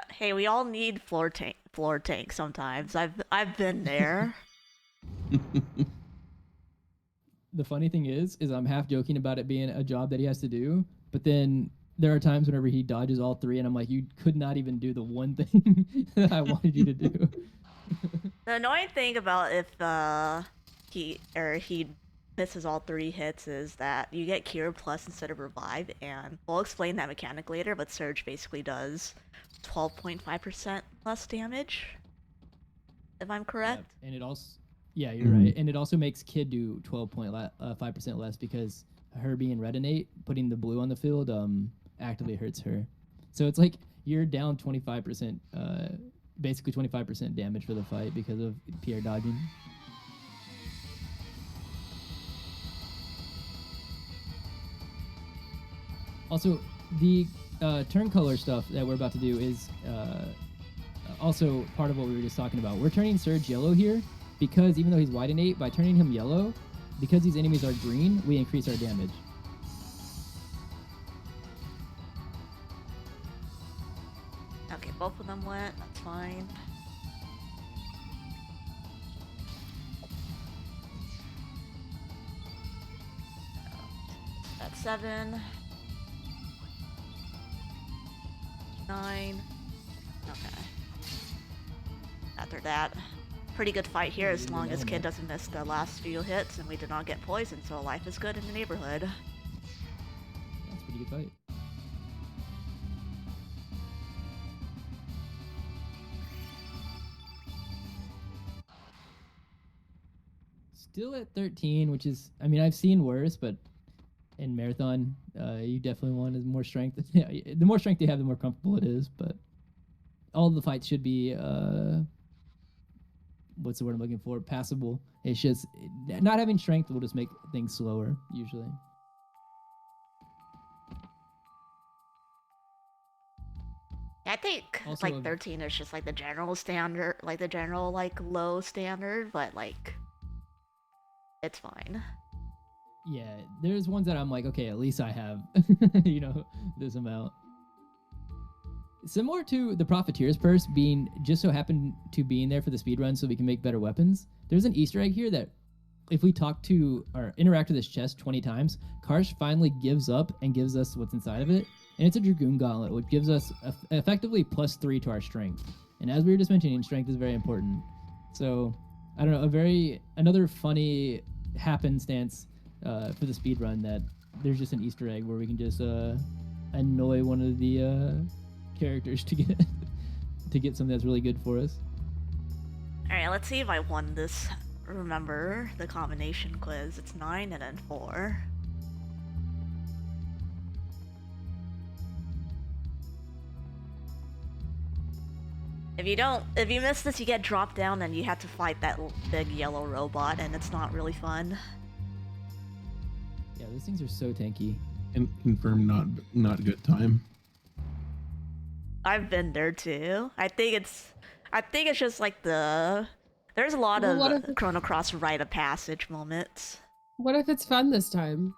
Hey, we all need floor tank sometimes. I've been there. The funny thing is I'm half joking about it being a job that he has to do, but then there are times whenever he dodges all three and I'm like, you could not even do the one thing that I wanted you to do. The annoying thing about if he misses all 3 hits is that you get Cure Plus instead of Revive, and we'll explain that mechanic later, but Surge basically does 12.5% less damage, if I'm correct. Yep. And it also, yeah, you're right. And it also makes Kid do 12.5% less because her being Redinate, putting the blue on the field, actively hurts her. So it's like you're down 25%, basically 25% damage for the fight because of Pierre dodging. Also, the turn color stuff that we're about to do is also part of what we were just talking about. We're turning Surge yellow here because even though he's wide innate, by turning him yellow, because these enemies are green, we increase our damage. Okay, both of them went. That's fine. That's 7. 9. Okay. After that, pretty good fight here as long as Kid doesn't miss the last few hits and we did not get poisoned, so life is good in the neighborhood. That's a pretty good fight. Still at 13, which is, I mean, I've seen worse, but in Marathon, you definitely want more strength. Yeah, the more strength you have, the more comfortable it is, but all the fights should be what's the word I'm looking for? Passable. It's just not having strength will just make things slower usually. I think Also, like 13 is just like the general standard, like the general like low standard, but like it's fine. Yeah, there's ones that I'm like, okay, at least I have, this amount. Similar to the Profiteer's Purse being just so happened to be in there for the speedrun so we can make better weapons, there's an Easter egg here that if we talk to or interact with this chest 20 times, Karsh finally gives up and gives us what's inside of it. And it's a Dragoon Gauntlet, which gives us effectively +3 to our strength. And as we were just mentioning, strength is very important. So, I don't know, another funny happenstance for the speedrun that there's just an Easter egg where we can just annoy one of the characters to get something that's really good for us. Alright, let's see if I won this. Remember the combination quiz. It's 9 and then 4. If you miss this, you get dropped down and you have to fight that big yellow robot, and it's not really fun. Yeah, those things are so tanky. And confirm not good time. I've been there too. I think it's just like there's a lot of Chrono Cross rite of passage moments. What if it's fun this time?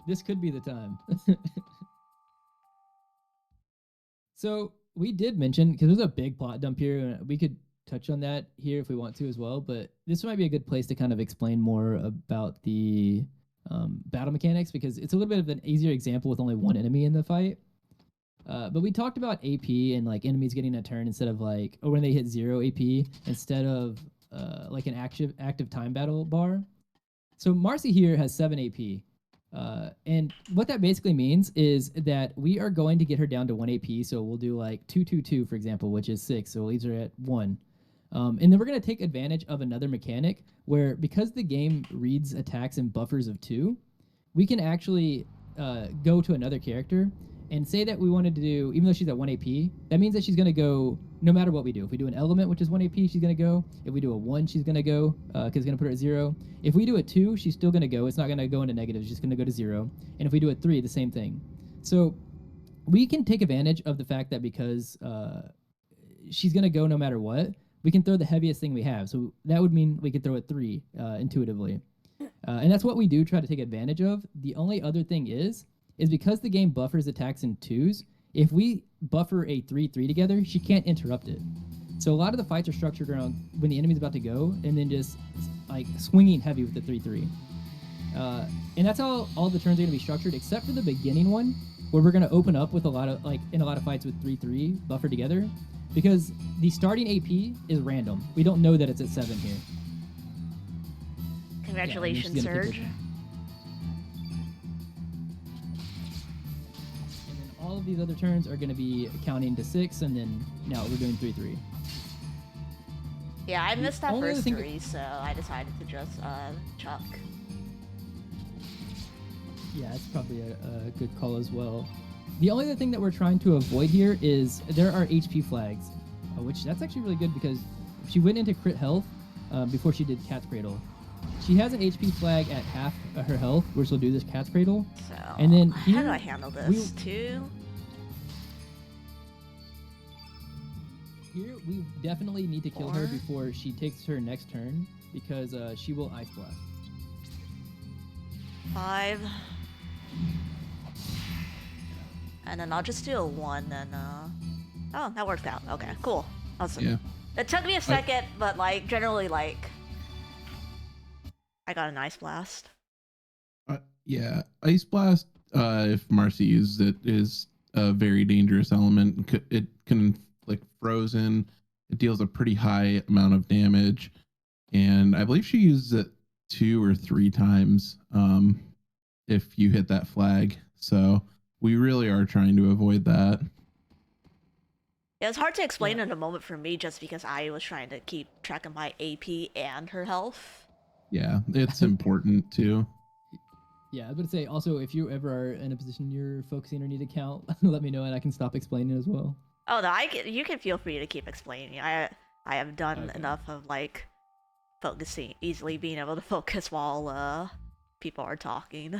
This could be the time. So we did mention, because there's a big plot dump here, and we could touch on that here if we want to as well, but this might be a good place to kind of explain more about the battle mechanics, because it's a little bit of an easier example with only one enemy in the fight. But we talked about AP and like enemies getting a turn instead of like, or when they hit 0 AP instead of like an active time battle bar. So Marcy here has 7 AP. And what that basically means is that we are going to get her down to 1 AP. So we'll do like 222, for example, which is 6. So it leaves her at 1. And then we're going to take advantage of another mechanic where, because the game reads attacks in buffers of 2, we can actually go to another character and say that we wanted to do, even though she's at 1 AP, that means that she's going to go no matter what we do. If we do an element, which is 1 AP, she's going to go. If we do a 1, she's going to go, because it's going to put her at 0. If we do a 2, she's still going to go. It's not going to go into negative. It's just going to go to 0. And if we do a 3, the same thing. So we can take advantage of the fact that because she's going to go no matter what, we can throw the heaviest thing we have. So that would mean we could throw a 3 intuitively. And that's what we do try to take advantage of. The only other thing is because the game buffers attacks in 2s, if we buffer a 3-3 together, she can't interrupt it. So a lot of the fights are structured around when the enemy's about to go and then just like swinging heavy with the 3-3. And that's how all the turns are going to be structured, except for the beginning one, where we're going to open up with a lot of fights with 3-3 buffered together, because the starting AP is random. We don't know that it's at 7 here. Congratulations, Surge. All of these other turns are going to be counting to 6, and then now we're doing 3-3. Yeah, I missed that first 3, so I decided to just chuck. Yeah, it's probably a good call as well. The only other thing that we're trying to avoid here is there are HP flags, which that's actually really good because she went into crit health before she did Cat's Cradle. She has an HP flag at half her health, where she'll do this Cat's Cradle. So, and then how do I handle this? 2? Here, we definitely need to kill her before she takes her next turn, because she will Ice Blast. 5. And then I'll just do a 1, and oh, that worked out. Okay, cool. Awesome. Yeah. It took me a second, but like generally like I got an Ice Blast. Yeah, Ice Blast, if Marcy uses it, is a very dangerous element. It can inflict frozen. It deals a pretty high amount of damage, and I believe she uses it 2 or 3 times if you hit that flag. So we really are trying to avoid that. It was hard to explain in a moment for me, just because I was trying to keep track of my AP and her health. Yeah, it's important too. Yeah, I was going to say, also, if you ever are in a position you're focusing or need to count, let me know and I can stop explaining as well. Oh, no, you can feel free to keep explaining. I I have done enough of like focusing, easily being able to focus while people are talking.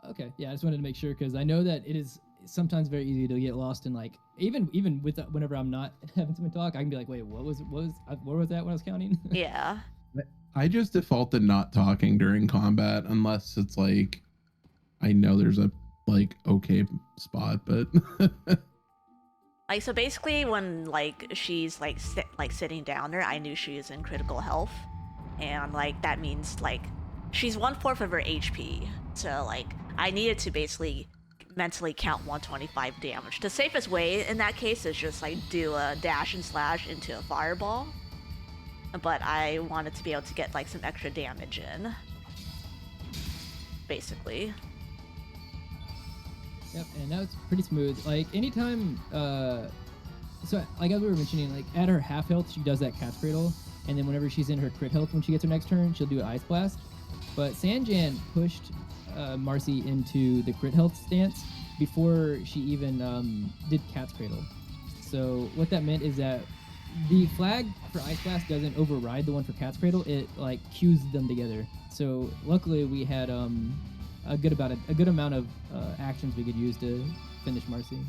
Okay, yeah, I just wanted to make sure because I know that it is sometimes very easy to get lost in like even with whenever I'm not having someone talk, I can be like, wait, what was that when I was counting? Yeah. I just default to not talking during combat unless it's like I know there's a like okay spot, but Like, so basically when like she's like sitting down there, I knew she was in critical health, and like that means like she's 1/4 of her HP, so like I needed to basically mentally count 125 damage. The safest way in that case is just like do a dash and slash into a fireball, but I wanted to be able to get like some extra damage in, basically. Yep, and that was pretty smooth. Like anytime, so like as we were mentioning, like at her half health, she does that cat's cradle, and then whenever she's in her crit health, when she gets her next turn, she'll do an ice blast. But Sanjan pushed Marcy into the crit health stance before she even did cat's cradle. So what that meant is that the flag for ice blast doesn't override the one for cat's cradle. It like cues them together. So luckily we had a good amount of actions we could use to finish Marcy.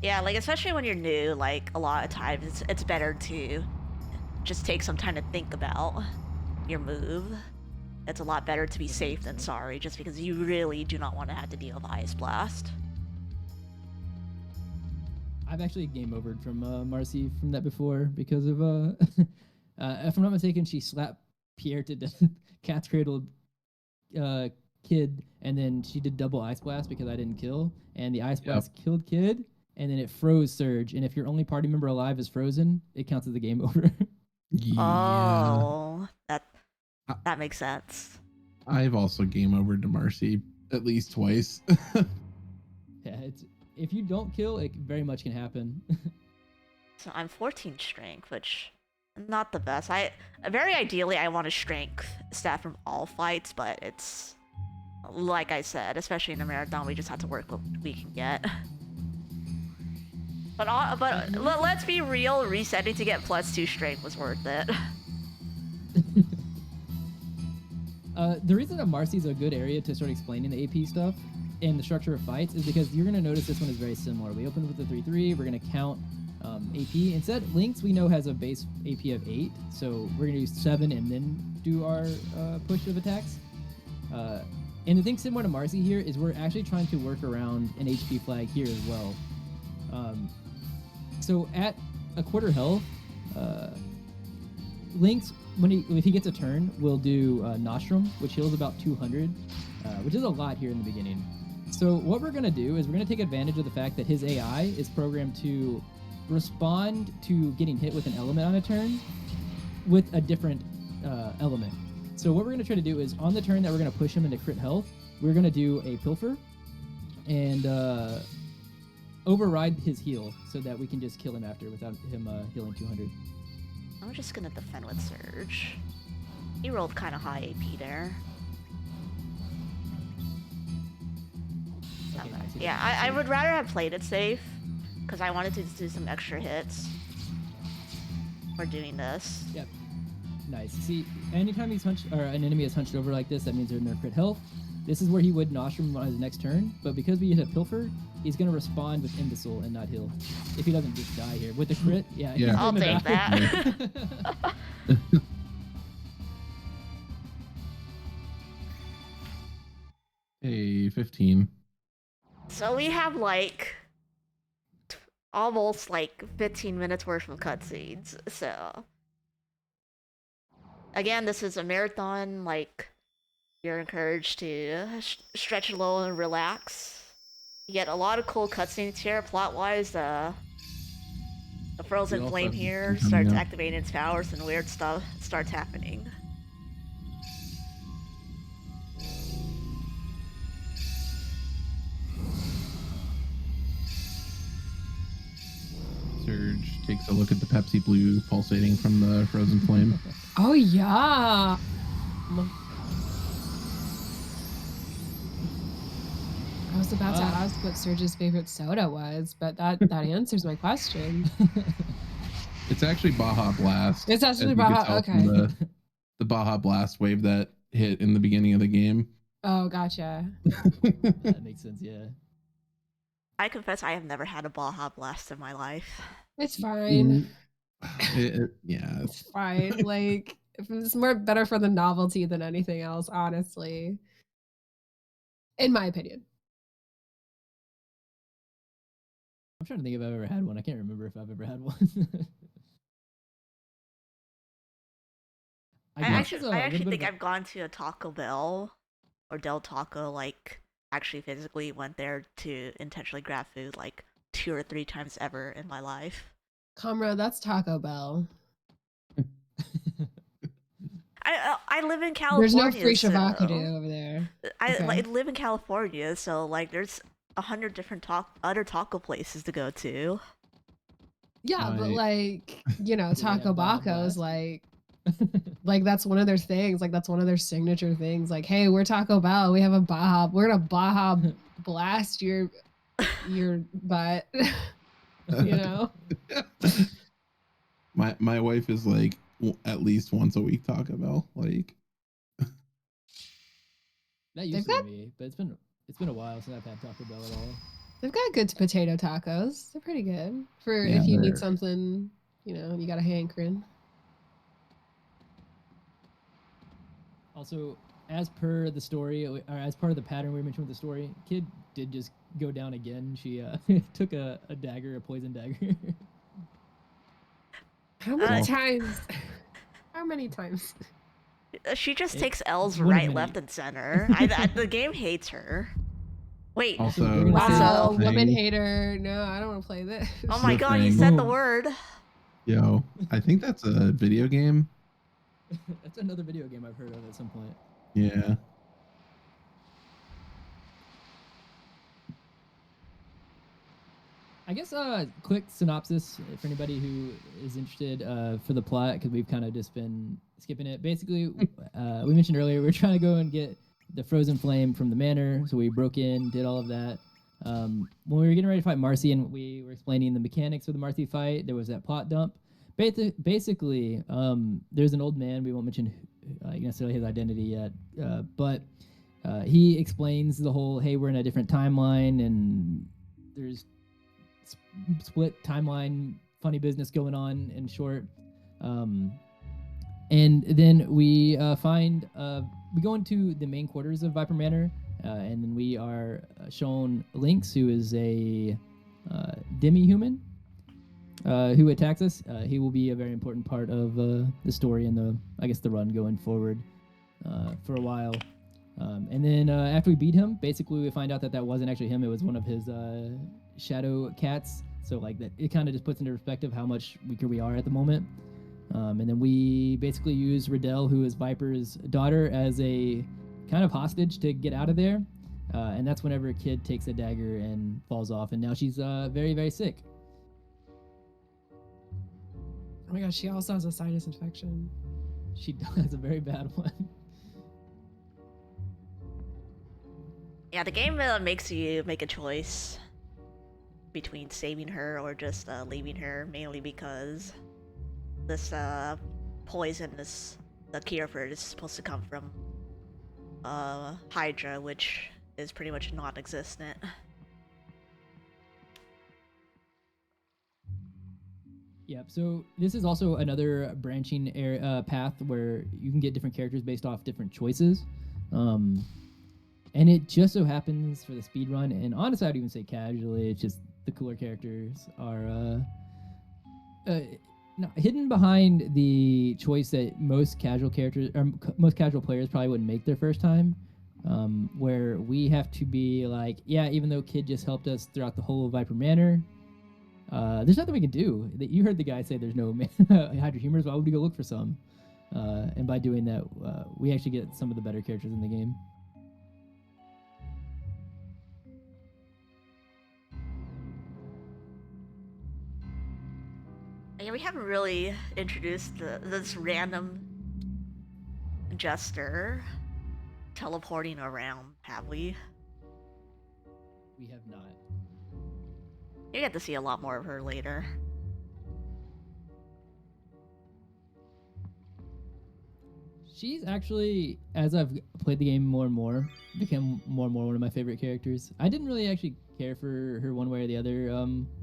Yeah, like especially when you're new, like a lot of times it's better to just take some time to think about your move. It's a lot better to be safe than sorry, just because you really do not want to have to deal with Ice Blast. I've actually game overed from Marcy from that before because of if I'm not mistaken, she slapped Pierre to death, cat's cradled Kid, and then she did double ice blast because I didn't kill, and the ice blast killed Kid, and then it froze Surge, and if your only party member alive is frozen, it counts as the game over. yeah. Oh, that makes sense. I've also game over to Marcy at least twice. Yeah, if you don't kill, it very much can happen. So I'm 14 strength, which not the best. Very ideally I want a strength stat from all fights, but it's like I said, especially in a marathon, we just have to work what we can get. But let's be real, resetting to get +2 strength was worth it. The reason that Marcy's a good area to start explaining the AP stuff and the structure of fights is because you're going to notice this one is very similar. We opened with the 3-3, we're going to count AP. Instead, Lynx we know has a base AP of 8, so we're going to use 7 and then do our push of attacks. And the thing similar to Marcy here is we're actually trying to work around an HP flag here as well. So at a quarter health, Lynx, if he gets a turn, will do Nostrum, which heals about 200, which is a lot here in the beginning. So what we're going to do is we're going to take advantage of the fact that his AI is programmed to respond to getting hit with an element on a turn with a different element. So what we're going to try to do is on the turn that we're going to push him into crit health, we're going to do a Pilfer and override his heal so that we can just kill him after without him healing 200. I'm just gonna defend with Surge. He rolled kind of high AP there. Okay, nice. Yeah, I would rather have played it safe, because I wanted to do some extra hits for doing this. Yep. Nice. See, anytime he's hunched, or an enemy is hunched over like this, that means they're in their crit health. This is where he would Nostrum on his next turn, but because we hit a Pilfer, he's going to respond with Imbecile and not heal. If he doesn't just die here. With the crit, yeah. I'll take that. Hey, 15. So we have like almost like 15 minutes worth of cutscenes. So again, this is a marathon. Like, you're encouraged to stretch a little and relax. You get a lot of cool cutscenes here. Plot-wise, the frozen flame here starts activating its powers and weird stuff starts happening. Surge takes a look at the Pepsi Blue pulsating from the frozen flame. Oh, yeah. I was about to ask what Serge's favorite soda was, but that answers my question. It's actually Baja Blast. It's actually as you could Baja. tell Okay. from the Baja Blast wave that hit in the beginning of the game. Oh, gotcha. That makes sense. Yeah. I confess I have never had a Baja Blast in my life. It's fine. Yeah. It's fine. Like, it's more better for the novelty than anything else, honestly. In my opinion. I'm trying to think if I've ever had one. I can't remember if I've ever had one. I guess actually, it's a I little actually bit think of I've gone to a Taco Bell or Del Taco, like, actually physically went there to intentionally grab food, like, 2 or 3 times ever in my life. Comrade, that's Taco Bell. I live in There's no California, free so shavakadu over there. I Okay. like, live in California, so like there's 100 different other taco places to go to. Yeah, but Right. like, you know, Do they have Taco Baja Baco is Blast? like that's one of their things. Like that's one of their signature things. Like, hey, we're Taco Bell. We have a Baja. We're gonna Baja blast your butt. You know? My wife is like at least once a week Taco Bell. Like, That used to be me, but it's been a while since I've had Taco Bell at all. They've got good potato tacos. They're pretty good for Yeah, if you need they're- something, you know, you got a hankering. Also, as per the story, or as part of the pattern we mentioned with the story, kid did just go down again. She took a dagger, a poison dagger. How many Well- times? How many times? She just It- takes L's it's one of right, many. left, and center. the game hates her. Wait. Also, You're gonna say Wow, the woman thing- hater. No, I don't want to play this. Oh my the god, you thing. said the Boom. word. Yo, I think that's a video game. That's another video game I've heard of at some point. Yeah. I guess quick synopsis for anybody who is interested for the plot, because we've kind of just been skipping it. Basically, we mentioned earlier we're trying to go and get the frozen flame from the manor, so we broke in, did all of that. When we were getting ready to fight Marcy and we were explaining the mechanics of the Marcy fight, there was that plot dump. Basically, there's an old man, we won't mention necessarily his identity yet, but he explains the whole, hey, we're in a different timeline and there's split timeline funny business going on in short. And then we find we go into the main quarters of Viper Manor, and then we are shown Lynx, who is a demi-human who attacks us. He will be a very important part of the story and the run going forward for a while. And then after we beat him, basically we find out that wasn't actually him. It was one of his shadow cats. So like that, it kind of just puts into perspective how much weaker we are at the moment. And then we basically use Riddell, who is Viper's daughter, as a kind of hostage to get out of there. And that's whenever a kid takes a dagger and falls off. And now she's very, very sick. Oh my gosh, she also has a sinus infection. She does a very bad one. Yeah, the game makes you make a choice between saving her or just leaving her, mainly because this poison the cure for it is supposed to come from Hydra, which is pretty much non-existent. Yep. So this is also another branching path where you can get different characters based off different choices. And it just so happens for the speed run, and honestly, I'd even say casually, it's just the cooler characters are hidden behind the choice that most casual characters or most casual players probably wouldn't make their first time. Where we have to be like, yeah, even though Kid just helped us throughout the whole of Viper Manor, there's nothing we can do. You heard the guy say there's no Hydra humors. Why would we go look for some? And by doing that, we actually get some of the better characters in the game. Yeah, we haven't really introduced this random jester teleporting around, have we? We have not. You get to see a lot more of her later. She's actually, as I've played the game more and more, become more and more one of my favorite characters. I didn't really actually care for her one way or the other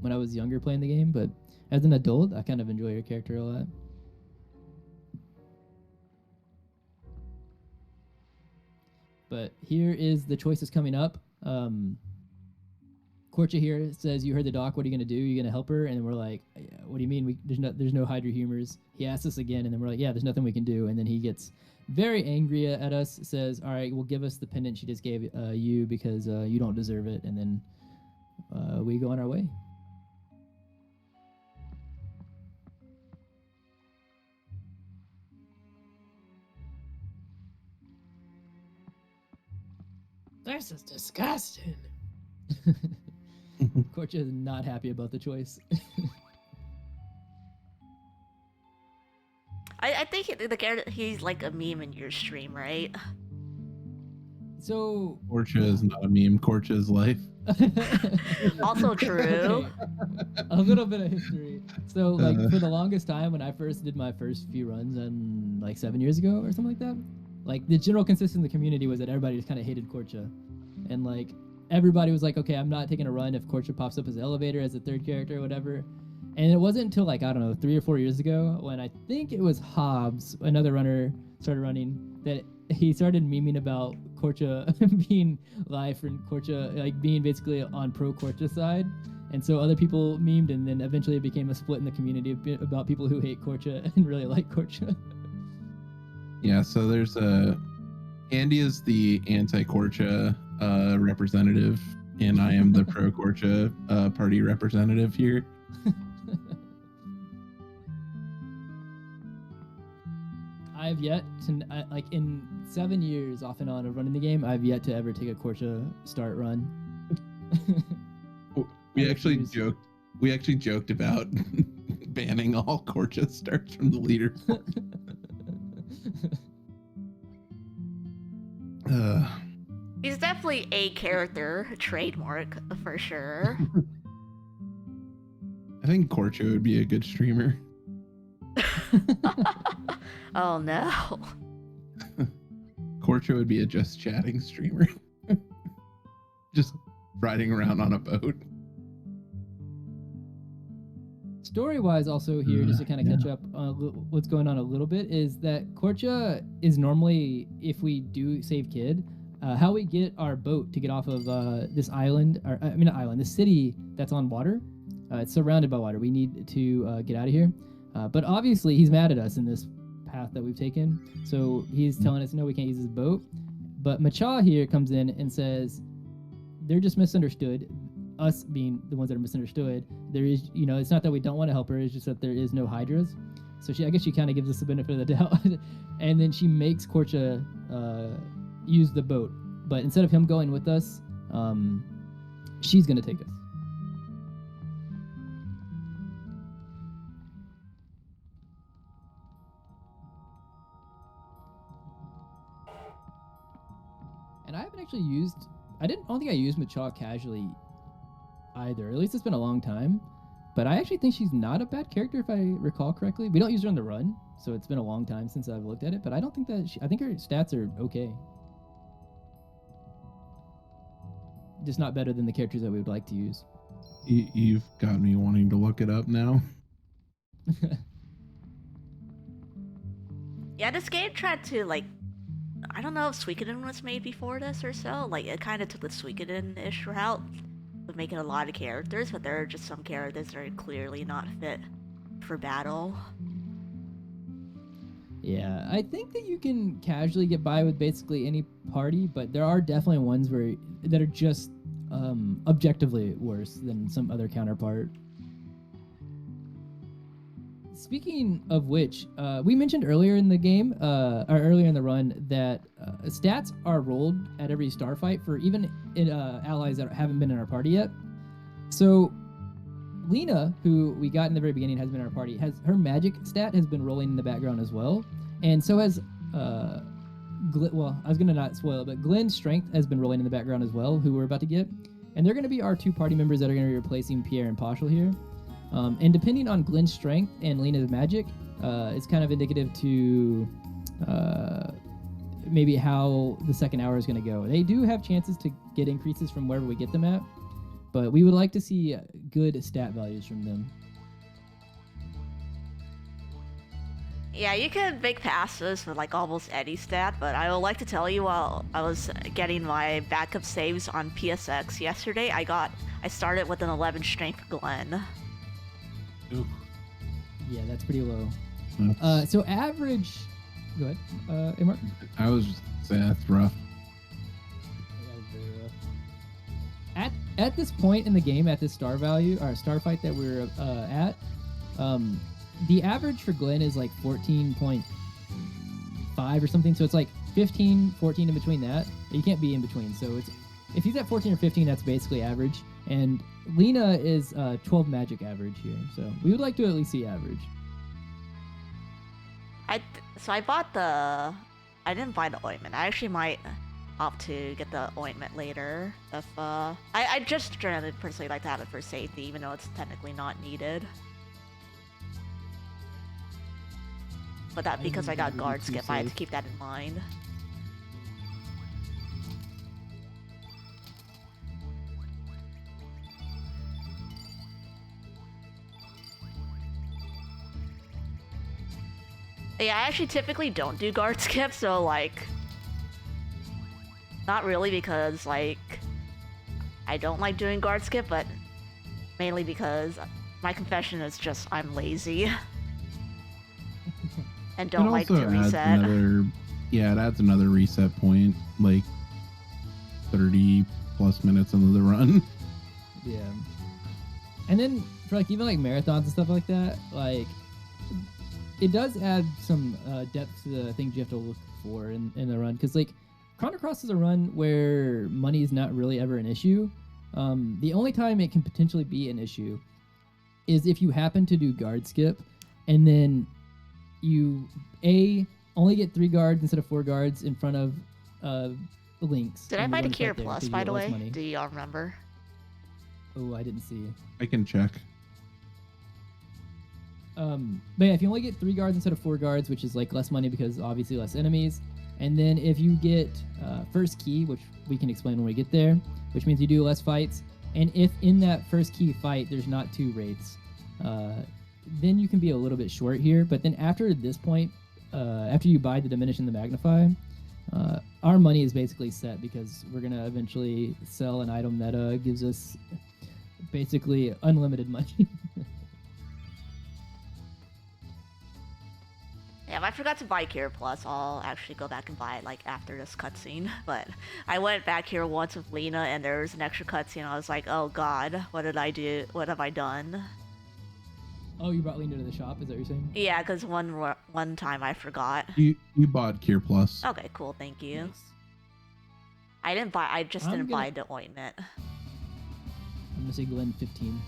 when I was younger playing the game, but as an adult, I kind of enjoy her character a lot. But here is the choices coming up. Korcha here says, "You heard the doc. What are you gonna do? You gonna help her?" And we're like, "Yeah, what do you mean? There's no Hydra humors." He asks us again, and then we're like, "Yeah, there's nothing we can do." And then he gets very angry at us. Says, "All right, well, give us the pendant she just gave you because you don't deserve it." And then we go on our way. This is disgusting. Korcha is not happy about the choice. I think the character, he's like a meme in your stream, right? So Korcha is not a meme. Korcha is life. Also true. Okay. A little bit of history. So, like, for the longest time, when I first did my first few runs, and like 7 years ago or something like that, like the general consensus in the community was that everybody just kind of hated Korcha, and like everybody was like, okay, I'm not taking a run if Korcha pops up as an elevator as a third character or whatever. And it wasn't until like, I don't know, 3 or 4 years ago when I think it was Hobbs, another runner, started running, that he started memeing about Korcha being life and Korcha like being basically on pro Korcha side. And so other people memed, and then eventually it became a split in the community about people who hate Korcha and really like Korcha. Yeah, so there's Andy is the anti-Korcha representative, and I am the pro-Korcha party representative here. I've yet to, like in 7 years off and on of running the game, I've yet to ever take a Korcha start run. We actually joked about banning all Korcha starts from the leaderboard. He's definitely a character trademark for sure. I think Korcha would be a good streamer. Oh no. Korcha would be a just chatting streamer. Just riding around on a boat. Story-wise, also here, just to kind of catch up on what's going on a little bit, is that Korcha is normally, if we do save Kid, how we get our boat to get off of this island, or I mean not island, this city that's on water. It's surrounded by water. We need to get out of here. But obviously, he's mad at us in this path that we've taken. So he's telling us, no, we can't use this boat. But Macha here comes in and says, they're just misunderstood. Us being the ones that are misunderstood. There is, it's not that we don't want to help her. It's just that there is no Hydras. So I guess she kind of gives us the benefit of the doubt. And then she makes Korcha use the boat. But instead of him going with us, she's going to take us. And I haven't actually used, I don't think I used Macha casually either. At least it's been a long time. But I actually think she's not a bad character if I recall correctly. We don't use her on the run, so it's been a long time since I've looked at it. But I don't think that I think her stats are okay. Just not better than the characters that we would like to use. You've got me wanting to look it up now. Yeah, this game tried to, like, I don't know if Suikoden was made before this or so. Like, it kind of took the Suikoden-ish route of making a lot of characters, but there are just some characters that are clearly not fit for battle. Yeah, I think that you can casually get by with basically any party, but there are definitely ones that are just objectively worse than some other counterpart. Speaking of which, we mentioned earlier in the game, or earlier in the run, that stats are rolled at every star fight for even allies that haven't been in our party yet. So Lena, who we got in the very beginning, has been in our party. Her magic stat has been rolling in the background as well, and so has well, I was gonna not spoil it, but Glenn's strength has been rolling in the background as well, who we're about to get. And they're going to be our 2 party members that are going to be replacing Pierre and Poshel here. And depending on Glenn's strength and Lena's magic, it's kind of indicative to maybe how the second hour is going to go. They do have chances to get increases from wherever we get them at, but we would like to see good stat values from them. Yeah, you can make passes with like almost any stat, but I would like to tell you while I was getting my backup saves on PSX yesterday, I started with an 11 strength Glenn. Ooh. Yeah, that's pretty low. That's- So average... Go ahead, Ayymart. I was just saying that's rough. At this point in the game, at this star value or star fight that we're at, the average for Glenn is like 14.5 or something. So it's like 15, 14 in between that. You can't be in between. So it's if he's at 14 or 15, that's basically average. And Lena is 12 magic average here. So we would like to at least see average. I bought the... I didn't buy the ointment. I actually might opt to get the ointment later. If I just generally personally like to have it for safety, even though it's technically not needed. But that because I got guard skip, I had to keep that in mind. Yeah, I actually typically don't do guard skip, so like... Not really because, like... I don't like doing guard skip, but... Mainly because my confession is just I'm lazy. And don't like to reset. It adds another reset point, like 30 plus minutes into the run. Yeah. And then for like even like marathons and stuff like that, like it does add some depth to the things you have to look for in the run. Because like Chrono Cross is a run where money is not really ever an issue. The only time it can potentially be an issue is if you happen to do guard skip and then you only get 3 guards instead of 4 guards in front of links. Did I buy the Cure Plus, by the way? Do y'all remember? Oh, I didn't see. I can check. But yeah, if you only get 3 guards instead of 4 guards, which is like less money because obviously less enemies, and then if you get first key, which we can explain when we get there, which means you do less fights, and if in that first key fight there's not 2 wraiths, then you can be a little bit short here. But then after this point, after you buy the Diminish and the Magnify, our money is basically set because we're going to eventually sell an item that gives us basically unlimited money. Yeah, if I forgot to buy Cure Plus, I'll actually go back and buy it like after this cutscene. But I went back here once with Lena and there was an extra cutscene. I was like, oh god, what did I do? What have I done? Oh, you brought Lena to the shop? Is that what you're saying? Yeah, because one time I forgot. You bought Cure Plus. Okay, cool, thank you. Nice. I didn't buy. I just didn't buy the ointment. I'm gonna say Glenn 15.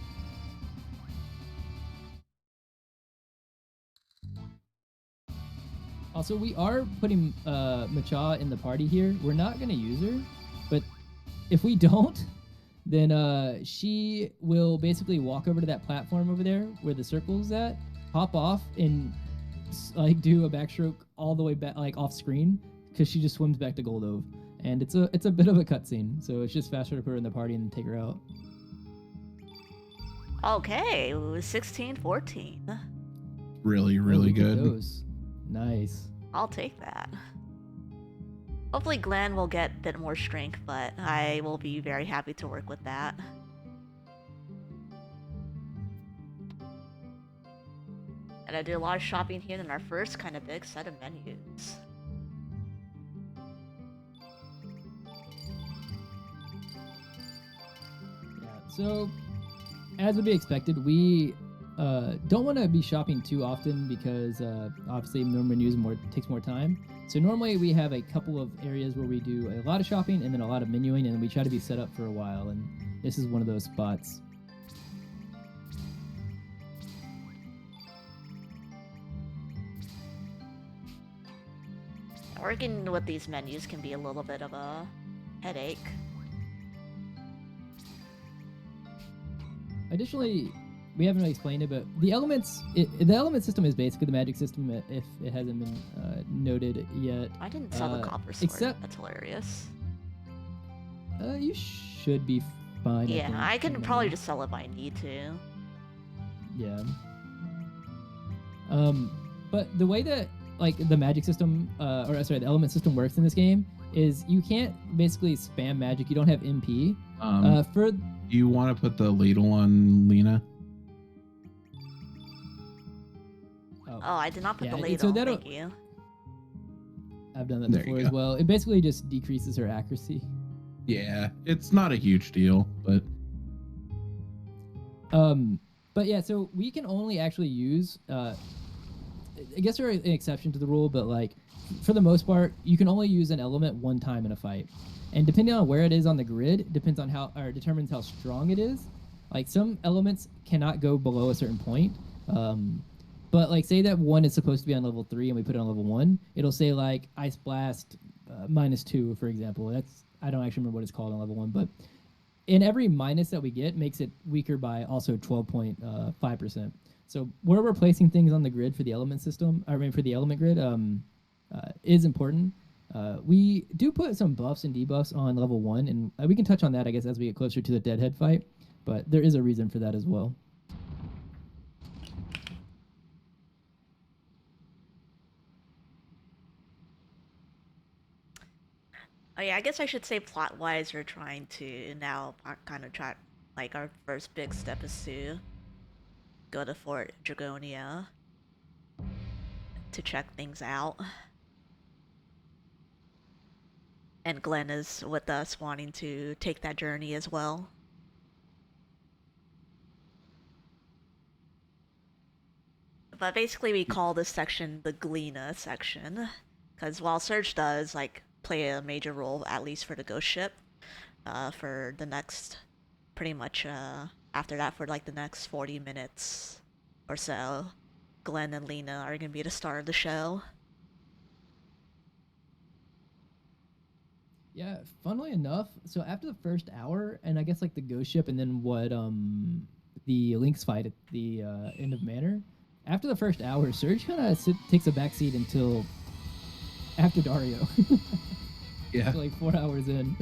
Also, we are putting Macha in the party here. We're not gonna use her, but if we don't, then she will basically walk over to that platform over there where the circle is at, hop off, and like do a backstroke all the way back, like off screen, because she just swims back to Goldove, and it's a bit of a cutscene, so it's just faster to put her in the party and take her out. Okay, it was 16-14. Really, really Look at good. those. Nice. I'll take that. Hopefully Glenn will get a bit more strength, but I will be very happy to work with that. And I did a lot of shopping here in our first kind of big set of menus. Yeah, so as would be expected, we don't want to be shopping too often because obviously more menus takes more time. So normally we have a couple of areas where we do a lot of shopping and then a lot of menuing, and we try to be set up for a while, and this is one of those spots. Working with these menus can be a little bit of a headache. Additionally, we haven't really explained it, but the elements, the element system is basically the magic system if it hasn't been noted yet. I didn't sell the copper sword. Except, That's hilarious. You should be fine. Yeah, I can from probably memory. just sell it if I need to. Yeah. But the way that like the magic system, or sorry, the element system works in this game is you can't basically spam magic. You don't have MP. For Do you want to put the ladle on Lena? Oh, I did not put Yeah, the so ladle. that'll- Thank you. I've done that There you before go. as well. It basically just decreases her accuracy. Yeah, it's not a huge deal, but But yeah, so we can only actually use. I guess there are an exception to the rule, but like for the most part, you can only use an element one time in a fight, and depending on where it is on the grid, depends on how or determines how strong it is. Like some elements cannot go below a certain point. But like say that one is supposed to be on level 3 and we put it on level 1, it'll say like Ice Blast -2, for example. That's I don't actually remember what it's called on level 1, but in every minus that we get makes it weaker by also 12.5%. So where we're placing things on the grid for the element system, I mean for the element grid, is important. We do put some buffs and debuffs on level 1, and we can touch on that, I guess, as we get closer to the Deadhead fight. But there is a reason for that as well. Oh yeah, I guess I should say plot-wise, we're trying to now kind of try, like our first big step is to go to Fort Dragonia to check things out. And Glenn is with us wanting to take that journey as well. But basically we call this section the Gleena section, because while Surge does like play a major role, at least for the ghost ship, for the next, pretty much after that for like the next 40 minutes or so, Glenn and Lena are going to be the star of the show. Yeah, funnily enough, so after the first hour, and I guess like the ghost ship, and then what the Lynx fight at the end of Manor, after the first hour, Surge kind of takes a backseat until after Dario. yeah. So like 4 hours in.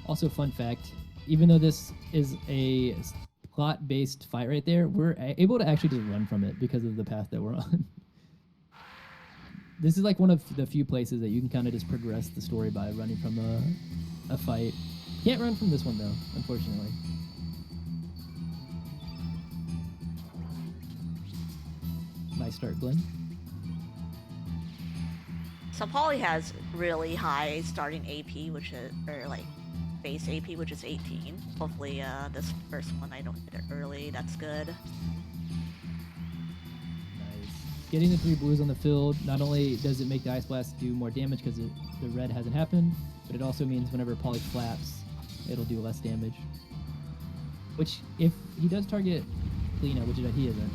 Also, fun fact, even though this is a plot-based fight right there, we're able to actually just run from it because of the path that we're on. This is like one of the few places that you can kind of just progress the story by running from a fight. Can't run from this one though, unfortunately. Nice start, Glenn. So Polly has really high starting AP, which is, or like base AP, which is 18. Hopefully this first one I don't hit it early, that's good. Nice. Getting the 3 blues on the field, not only does it make the Ice Blast do more damage because the red hasn't happened, but it also means whenever Polly flaps, it'll do less damage. Which, if he does target Lena, which he isn't,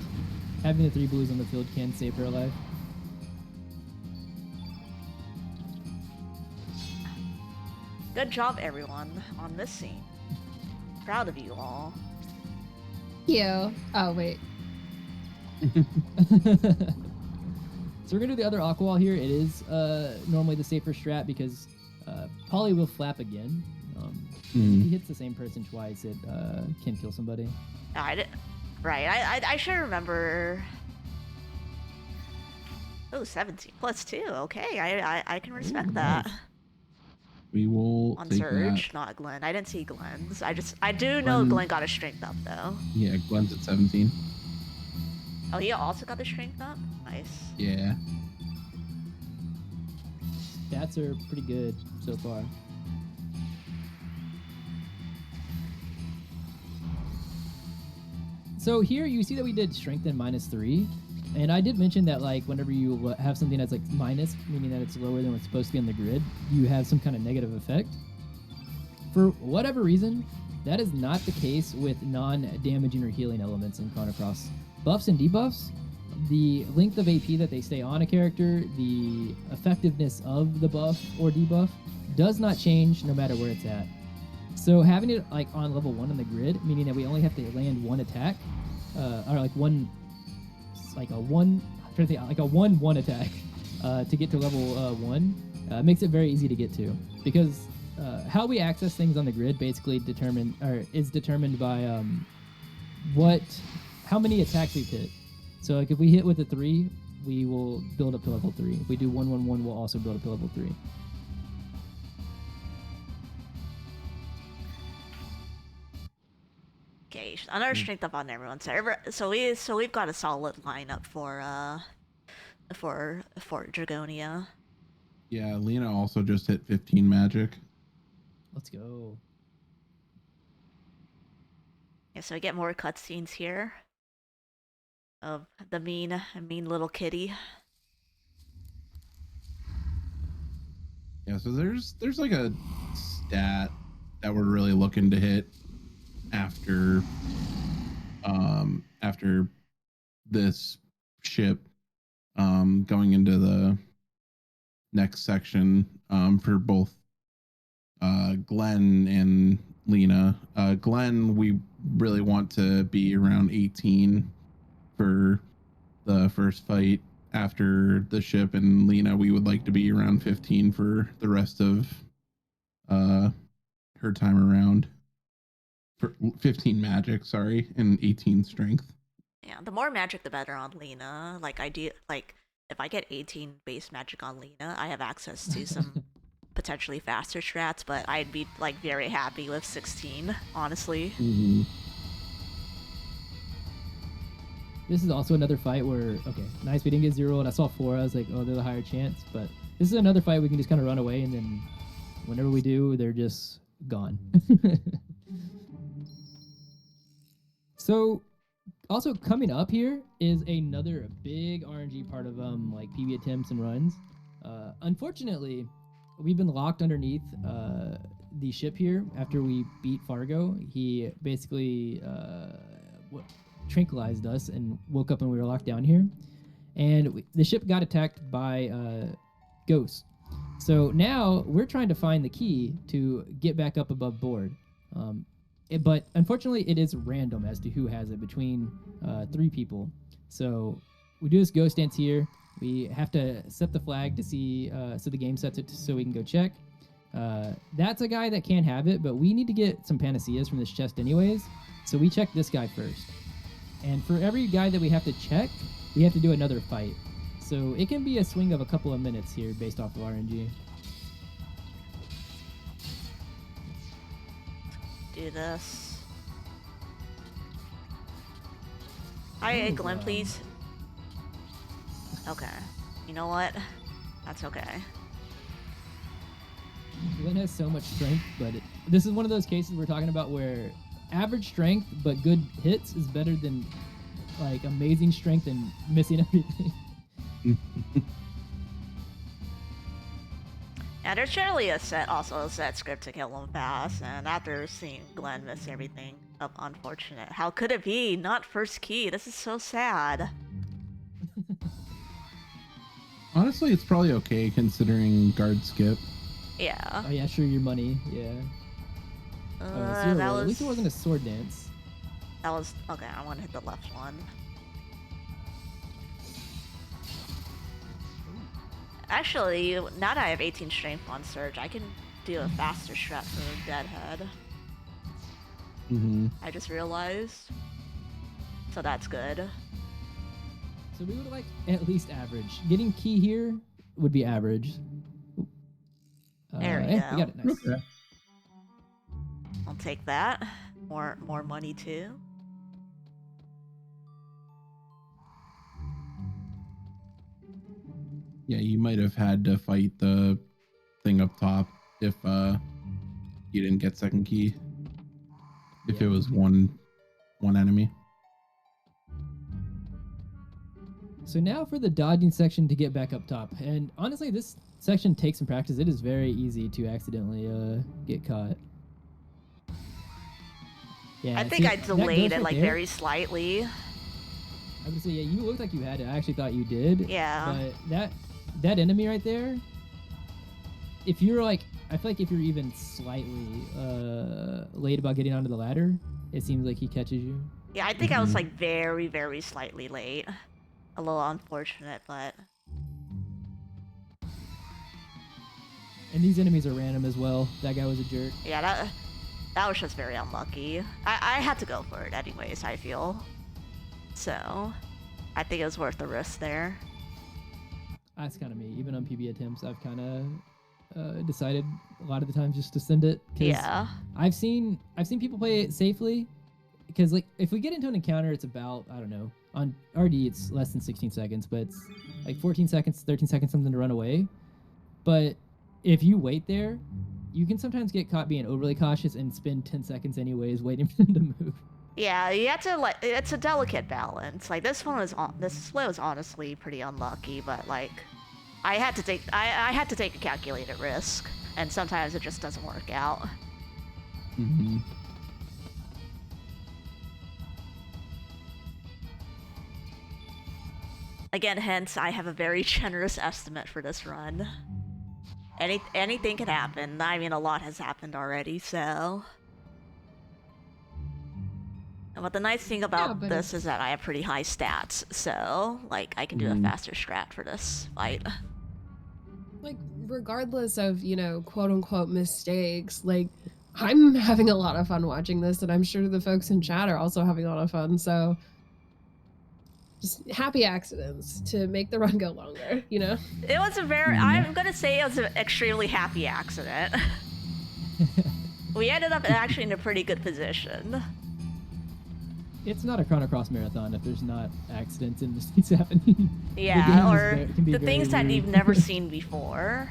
having the 3 blues on the field can save her life. Good job everyone on this scene. Proud of you all. You. Oh, wait. So we're gonna do the other aqua wall here. It is normally the safer strat because Polly will flap again. If he hits the same person twice, it can kill somebody. Right, I should remember. Oh, 17 plus 2. Okay, I can respect that. We will On take Surge, that. not Glenn. I didn't see Glenn's. I do know Glenn got a strength up though. Yeah, Glenn's at 17. Oh, he also got the strength up? Nice. Yeah. Stats are pretty good so far. So here you see that we did strengthen -3, and I did mention that like whenever you have something that's like minus, meaning that it's lower than what's supposed to be on the grid, you have some kind of negative effect. For whatever reason, that is not the case with non-damaging or healing elements in Chrono Cross. Buffs and debuffs, the length of AP that they stay on a character, the effectiveness of the buff or debuff does not change no matter where it's at. So having it like on level 1 on the grid, meaning that we only have to land one attack, or like one, like a one, I'm trying to think, like a 1/1 attack to get to level 1, makes it very easy to get to. Because how we access things on the grid basically is determined by how many attacks we've hit. So like if we hit with a 3, we will build up to level 3. If we do 1/1/1, we'll also build up to level 3. Okay, another strength up on everyone. So we've got a solid lineup for Dragonia. Yeah, Lena also just hit 15 magic. Let's go. Yeah, so we get more cutscenes here of the mean little kitty. Yeah, so there's like a stat that we're really looking to hit after this ship going into the next section for both Glenn and Lena. Glenn, we really want to be around 18 for the first fight after the ship, and Lena, we would like to be around 15 for the rest of her time around. For 15 magic, sorry, and 18 strength. Yeah, the more magic, the better on Lena. Like if I get 18 base magic on Lena, I have access to some potentially faster strats, but I'd be like very happy with 16, honestly. Mm-hmm. This is also another fight where, okay, nice, we didn't get 0, and I saw 4, I was like, oh, there's a higher chance, but this is another fight we can just kind of run away, and then whenever we do, they're just gone. So, also coming up here is another big RNG part of like PB attempts and runs. Unfortunately, we've been locked underneath the ship here after we beat Fargo. He basically tranquilized us and woke up and we were locked down here. And the ship got attacked by ghosts. So now we're trying to find the key to get back up above board. But unfortunately, it is random as to who has it between 3 people. So we do this ghost dance here. We have to set the flag to see, so the game sets it so we can go check. That's a guy that can have it, but we need to get some panaceas from this chest anyways. So we check this guy first. And for every guy that we have to check, we have to do another fight. So it can be a swing of a couple of minutes here based off of RNG. Do this. Hi, Glenn, please. Okay. You know what? That's okay. Glenn has so much strength, but this is one of those cases we're talking about where average strength but good hits is better than like amazing strength and missing everything. Yeah, there's generally a set script to kill him fast, and after seeing Glenn miss everything, unfortunate. How could it be? Not first key. This is so sad. Honestly, it's probably okay considering guard skip. Yeah. Oh yeah, sure, your money. Yeah. That was... At least it wasn't a sword dance. That was... Okay, I want to hit the left one. Actually, now that I have 18 strength on Surge, I can do a faster strat for Deadhead. Mm-hmm. I just realized. So that's good. So we would like at least average. Getting key here would be average. There we go. We got it, nice. Okay. I'll take that. More money too. Yeah, you might have had to fight the thing up top if you didn't get second key. If it was one enemy. So now for the dodging section to get back up top. And honestly, this section takes some practice. It is very easy to accidentally get caught. Yeah, I think I delayed it like very slightly. I would say, yeah, you looked like you had it. I actually thought you did. Yeah. But that enemy right there, if you're like, I feel like if you're even slightly late about getting onto the ladder, it seems like he catches you. Yeah, I think I was like very, very slightly late. A little unfortunate, but And these enemies are random as well. That guy was a jerk. yeah, that was just very unlucky. I had to go for it anyways, I feel. So, I think it was worth the risk there. That's kind of me. Even on PB attempts, I've kind of decided a lot of the time just to send it. Yeah. I've seen people play it safely. Because like if we get into an encounter, it's about, I don't know, on RDE it's less than 16 seconds, but it's like 14 seconds, 13 seconds something to run away. But if you wait there, you can sometimes get caught being overly cautious and spend 10 seconds anyways waiting for them to move. Yeah, you have to like. It's a delicate balance. Like this split was honestly pretty unlucky, but like, I had to take a calculated risk, and sometimes it just doesn't work out. Mm-hmm. Again, hence I have a very generous estimate for this run. Anything can happen. I mean, a lot has happened already, so. But the nice thing about this is that I have pretty high stats, so like I can do a faster strat for this fight. Like regardless of, quote unquote mistakes, like I'm having a lot of fun watching this, and I'm sure the folks in chat are also having a lot of fun. So just happy accidents to make the run go longer, It was a very, I'm gonna say it was an extremely happy accident. We ended up actually in a pretty good position. It's not a Chrono Cross marathon if there's not accidents and mistakes happening. Yeah, or the things that you've never seen before.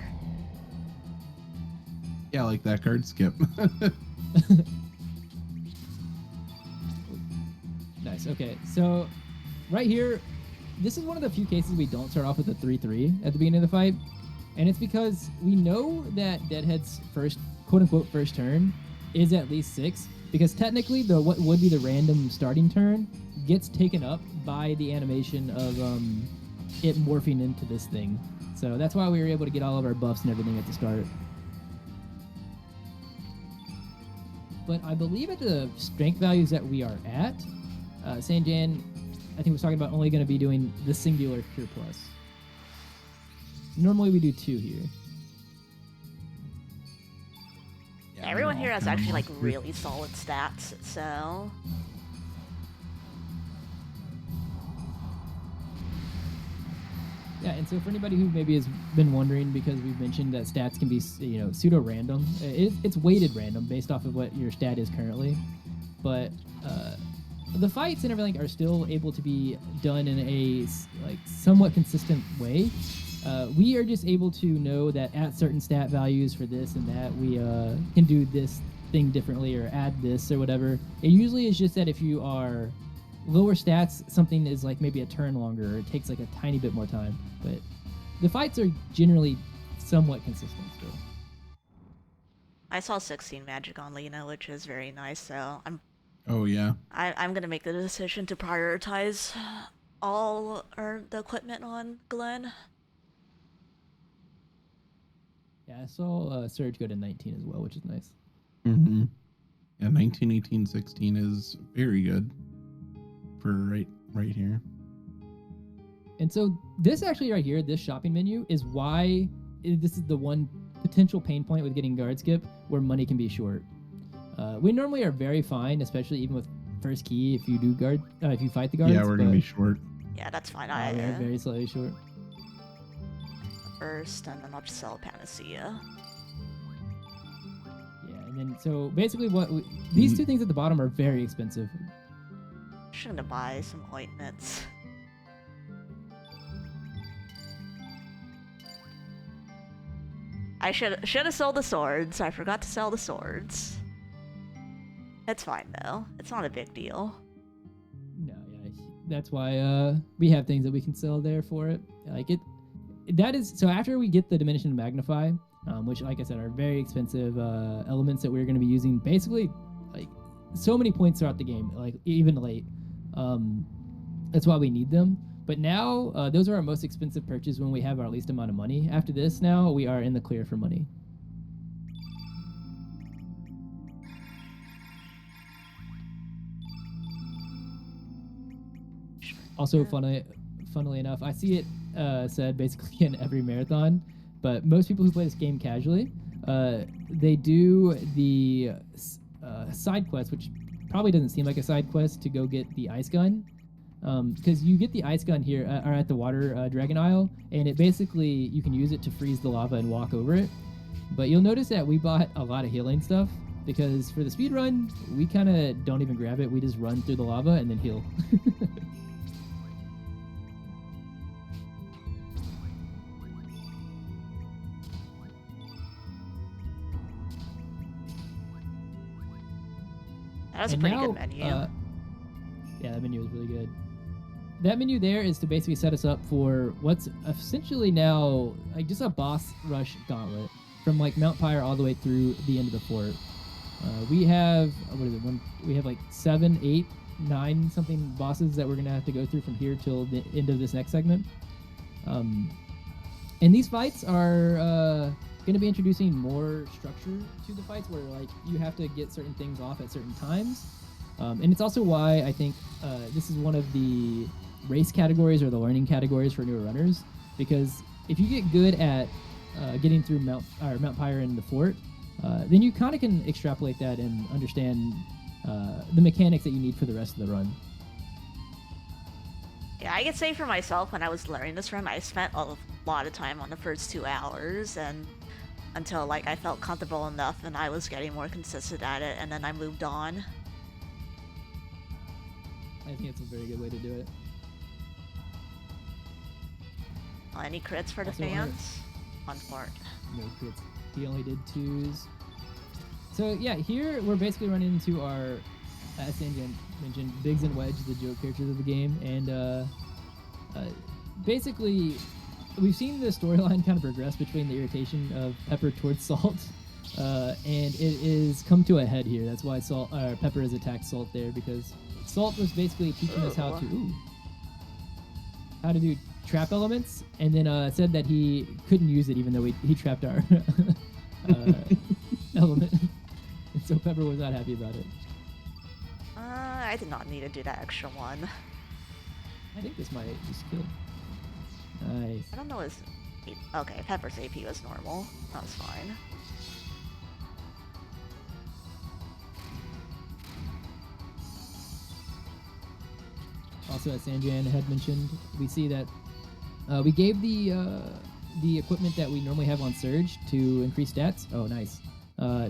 Yeah, like that card skip. Nice. Okay, so right here, this is one of the few cases we don't start off with a 3-3 at the beginning of the fight, and it's because we know that Deadhead's first, quote-unquote, first turn is at least 6, because technically what would be the random starting turn gets taken up by the animation of it morphing into this thing. So that's why we were able to get all of our buffs and everything at the start. But I believe at the strength values that we are at, Sanjan, I think was talking about only going to be doing the singular Cure Plus. Normally we do 2 here. Yeah, Everyone here has actually like really solid stats, so. Yeah, and so for anybody who maybe has been wondering, because we've mentioned that stats can be, pseudo-random, it's weighted random based off of what your stat is currently. But the fights and everything are still able to be done in a somewhat consistent way. We are just able to know that at certain stat values for this and that, we can do this thing differently or add this or whatever. It usually is just that if you are lower stats, something is like maybe a turn longer, or it takes like a tiny bit more time. But the fights are generally somewhat consistent still. I saw 16 magic on Lena, which is very nice, so Oh yeah. I'm gonna make the decision to prioritize all the equipment on Glenn. Yeah, I saw Surge go to 19 as well, which is nice. Mm-hmm. Yeah, 19, 18, 16 is very good for right here. And so this actually right here, this shopping menu, is why this is the one potential pain point with getting guard skip where money can be short. We normally are very fine, especially even with first key if you do guard, if you fight the guards. Yeah, we're gonna be short. Yeah, that's fine. We are very slightly short. First, and then I'll just sell Panacea. Yeah, and then so basically these two things at the bottom are very expensive. Shouldn't buy some ointments. I should have sold the swords. I forgot to sell the swords. It's fine though. It's not a big deal. No, yeah, that's why we have things that we can sell there for it. Like it. That is so. After we get the diminish and magnify, which, like I said, are very expensive elements that we're going to be using, basically, like so many points throughout the game, like even late. That's why we need them. But now, those are our most expensive purchase when we have our least amount of money. After this, now we are in the clear for money. Also, funnily enough, I see it said basically in every marathon, but most people who play this game casually, they do the side quest, which probably doesn't seem like a side quest, to go get the ice gun. Because you get the ice gun here, or at the water dragon isle, and it basically, you can use it to freeze the lava and walk over it. But you'll notice that we bought a lot of healing stuff, because for the speed run, we kind of don't even grab it. We just run through the lava and then heal. That was a pretty good menu. Yeah, that menu is really good. That menu there is to basically set us up for what's essentially now like just a boss rush gauntlet from like Mount Pyre all the way through the end of the fort. We have we have like 7, 8, 9 something bosses that we're gonna have to go through from here till the end of this next segment. And these fights are going to be introducing more structure to the fights, where like you have to get certain things off at certain times. And it's also why I think this is one of the race categories or the learning categories for newer runners, because if you get good at getting through Mount Pyre and the fort, then you kind of can extrapolate that and understand the mechanics that you need for the rest of the run. Yeah, I can say for myself, when I was learning this run, I spent a lot of time on the first 2 hours, and until like I felt comfortable enough and I was getting more consistent at it, and then I moved on. I think it's a very good way to do it. Any crits for the Also, fans? Fun part. No crits. He only did 2s. So yeah, here we're basically running into our, as Sanjan mentioned, Biggs and Wedge, the joke characters of the game, and basically we've seen the storyline kind of progress between the irritation of Pepper towards Salt, and it is come to a head here. That's why Pepper has attacked Salt there, because Salt was basically teaching us how to do trap elements, and then said that he couldn't use it even though he trapped our element. And so Pepper was not happy about it. I did not need to do that extra one. I think this might just kill. Nice. I don't know his... Okay, Pepper's AP was normal. That was fine. Also, as Sanjan had mentioned, we see that we gave the equipment that we normally have on Surge to increase stats. Oh, nice.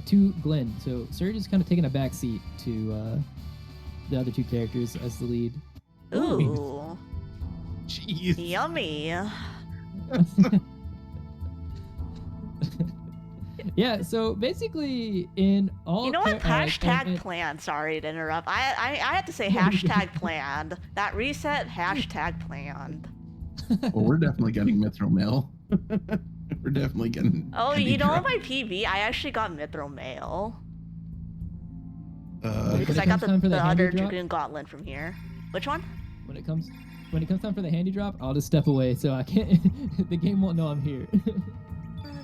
To Glenn. So Surge is kind of taking a back seat to the other 2 characters as the lead. Ooh. Jeez. Yummy. Yeah, so basically in all... You know what? Hashtag planned. Sorry to interrupt. I have to say hashtag planned. That reset, hashtag planned. Well, we're definitely getting Mithril Mail. We're definitely getting... Oh, Candy you know, on Drop. my PB, I actually got Mithril Mail. Uh, Because I got the other Dragoon Gauntlet from here. Which one? When it comes time for the handy drop, I'll just step away so I can't... the game won't know I'm here.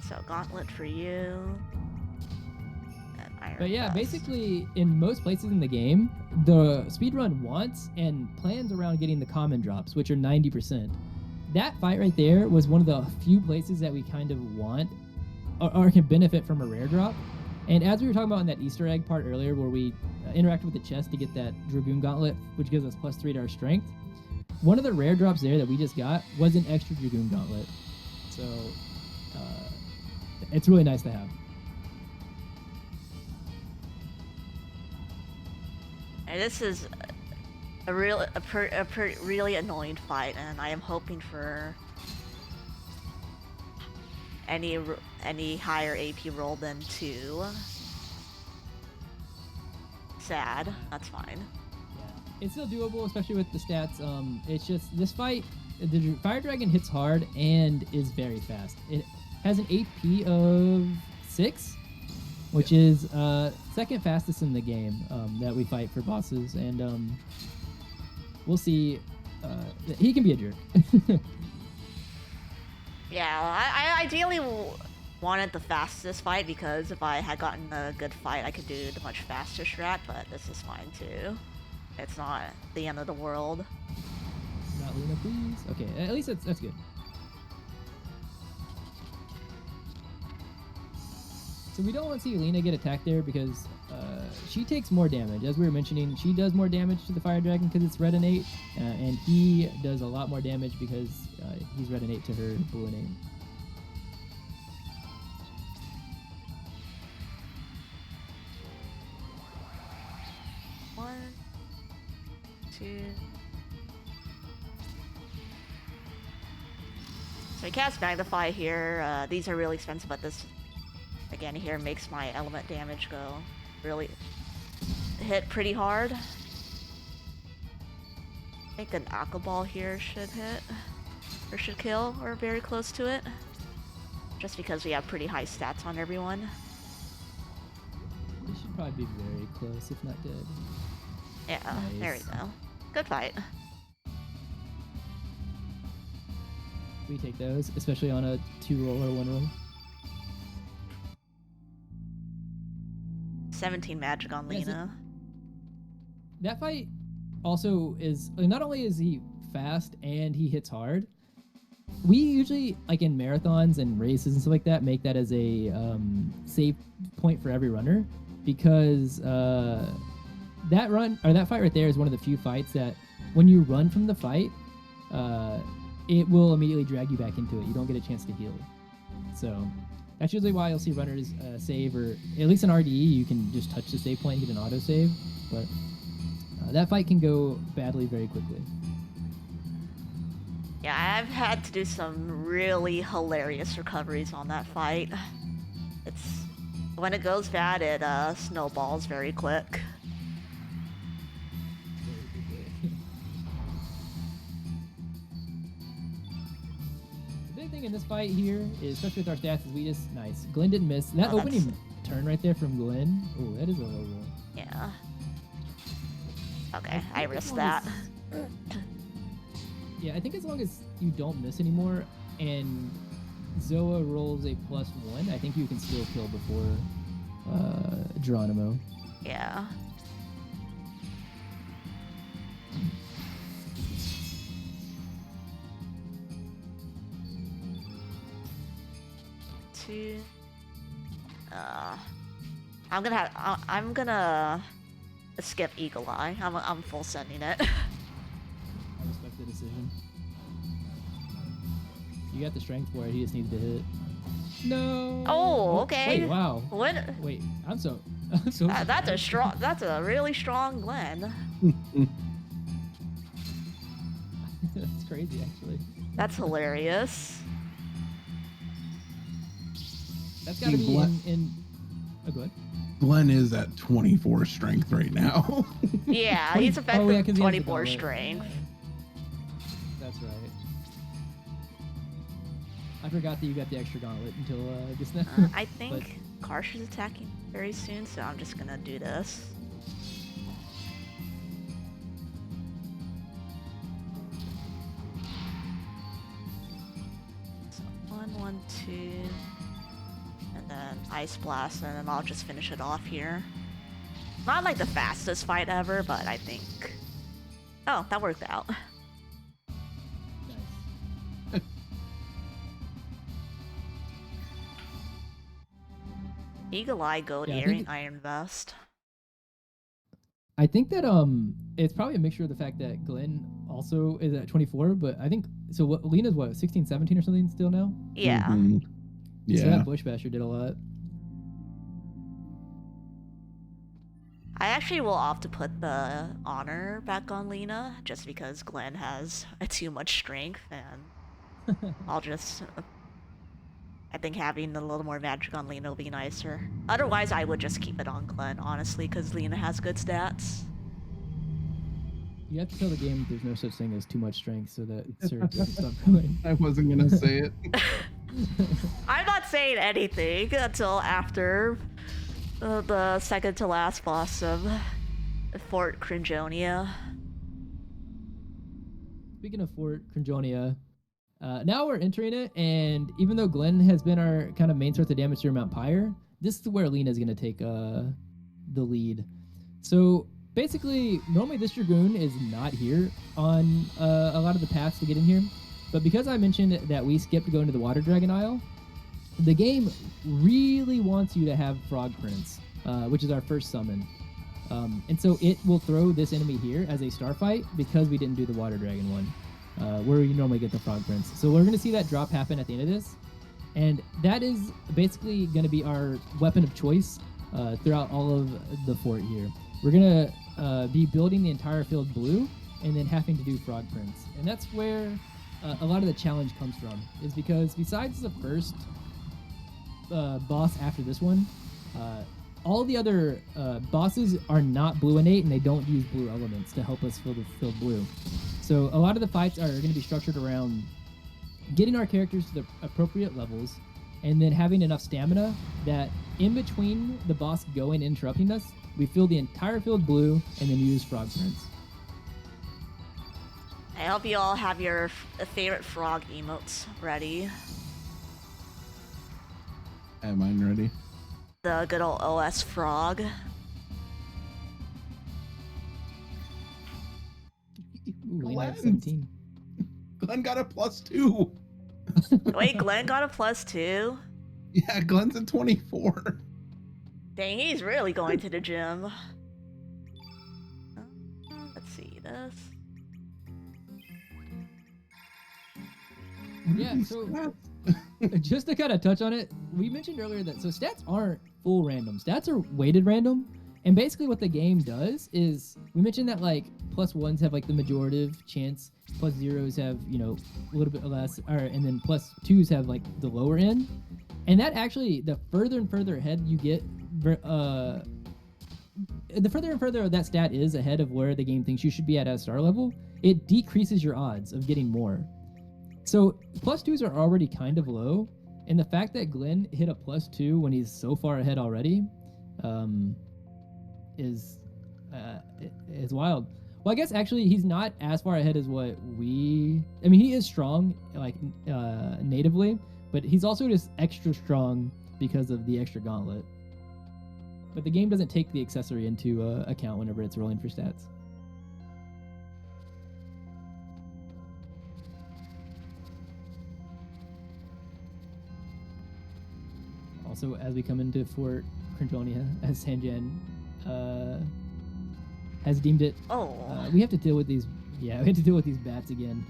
So Gauntlet for you. And Iron But yeah, Dust. basically in most places in the game, the speedrun wants and plans around getting the common drops, which are 90%. That fight right there was one of the few places that we kind of want or can benefit from a rare drop. And as we were talking about in that Easter egg part earlier, where we interacted with the chest to get that Dragoon Gauntlet, which gives us +3 to our strength, one of the rare drops there that we just got was an extra Dragoon Gauntlet. So it's really nice to have. And this is a really annoying fight, and I am hoping for any higher AP roll than 2. Sad. That's fine. Yeah, it's still doable, especially with the stats. It's just this fight, the Fire Dragon hits hard and is very fast. It has an AP of 6, which is second fastest in the game that we fight for bosses, and we'll see. He can be a jerk. Yeah, I ideally wanted the fastest fight, because if I had gotten a good fight, I could do the much faster strat, but this is fine too. It's not the end of the world. Lena, please. Okay, at least that's good. So we don't want to see Lena get attacked there because she takes more damage. As we were mentioning, she does more damage to the Fire Dragon because it's red innate, and he does a lot more damage because he's red innate to her blue innate. One, two. So I cast Magnify here. These are really expensive, but this again here makes my element damage go really hit pretty hard. I think an Aqua Ball here should hit, or should kill, or very close to it. Just because we have pretty high stats on everyone. They should probably be very close, if not dead. Yeah, Nice. there we go. Good fight. We take those, especially on a 2-roll or 1-roll. 17 magic on Yes, Lena. That fight also is, not only is he fast and he hits hard, we usually, like in marathons and races and stuff like that, make that as a save point for every runner, because that fight right there is one of the few fights that when you run from the fight, it will immediately drag you back into it. You don't get a chance to heal. So that's usually why you'll see runners save, or at least in RDE, you can just touch the save point and get an auto save. But that fight can go badly very quickly. Yeah, I've had to do some really hilarious recoveries on that fight. It's when it goes bad, it snowballs very quick. The big thing in this fight here, is, especially with our stats, is we just nice. Glenn didn't miss that Oh, opening turn right there from Glenn. Oh, that is a low roll. Yeah. Okay, I think risked as that. long Yeah, I think as long as you don't miss anymore and Zoa rolls a +1, I think you can still kill before Geronimo. Yeah. Two. I'm gonna skip Eagle Eye. I'm full sending it. I respect the decision. You got the strength for it, he just needs to hit. No! Oh, okay. Wait, wow. What? Wait, I'm so That's a surprised. strong. That's a really strong Glen. That's crazy, actually. That's hilarious. That's gotta be Glenn- in oh, go ahead. Glenn is at 24 strength right now. Yeah, he's 'cause effective he has the 24 gauntlet. strength. That's right. I forgot that you got the extra gauntlet until just now. I think Karsh is attacking very soon, so I'm just gonna do this. So 1, 1, 2, and then Ice Blast, and then I'll just finish it off here. Not like the fastest fight ever, but I think. Oh, that worked out. Nice. Eagle Eye, Gold Yeah, I Earring, think- Iron Vest. I think that it's probably a mixture of the fact that Glenn also is at 24, but I think so. What Lena's 16, 17 or something still now. Yeah. Mhm. So Yeah. that Bush Basher did a lot. I actually will opt to put the honor back on Lena, just because Glenn has too much strength, and I'll just... I think having a little more magic on Lena will be nicer. Otherwise, I would just keep it on Glenn, honestly, because Lena has good stats. You have to tell the game there's no such thing as too much strength, so that Sir doesn't stop going. I wasn't gonna say it. I'm not saying anything until after the second to last boss of Fort Cringonia. Speaking of Fort Cringonia, now we're entering it, and even though Glenn has been our kind of main source of damage through Mount Pyre, this is where Lena's going to take the lead. So basically, normally this Dragoon is not here on a lot of the paths to get in here. But because I mentioned that we skipped going to the Water Dragon Isle, the game really wants you to have Frog Prince, which is our first summon. And so it will throw this enemy here as a star fight because we didn't do the Water Dragon one, where you normally get the Frog Prince. So we're going to see that drop happen at the end of this. And that is basically going to be our weapon of choice throughout all of the fort here. We're going to be building the entire field blue and then having to do Frog Prince. And that's where a lot of the challenge comes from, is because besides the first boss after this one, all the other bosses are not blue innate, and they don't use blue elements to help us fill the field blue. So a lot of the fights are going to be structured around getting our characters to the appropriate levels, and then having enough stamina that in between the boss going and interrupting us, we fill the entire field blue and then use Frog Prince. I hope you all have your favorite frog emotes ready. I have mine ready. The good old OS frog. Ooh, Lena at 17. Glenn got a +2. Wait, Glenn got a +2? Yeah, Glenn's at 24. Dang, he's really going to the gym. Let's see this. Yeah, so just to kind of touch on it, we mentioned earlier that so stats aren't full random. Stats are weighted random. And basically what the game does is, we mentioned that like +1s have like the majorative chance, +0s have, you know, a little bit less, and then +2s have like the lower end. And that actually, the further and further ahead you get, the further and further that stat is ahead of where the game thinks you should be at a star level, it decreases your odds of getting more. So +2s are already kind of low, and the fact that Glenn hit a +2 when he's so far ahead already, is wild. Well, I guess actually he's not as far ahead as what we. I mean, he is strong, like natively, but he's also just extra strong because of the extra gauntlet. But the game doesn't take the accessory into account whenever it's rolling for stats. Also, as we come into Fort Crintonia, as Sanjan has deemed it, we have to deal with these. Yeah, we have to deal with these bats again.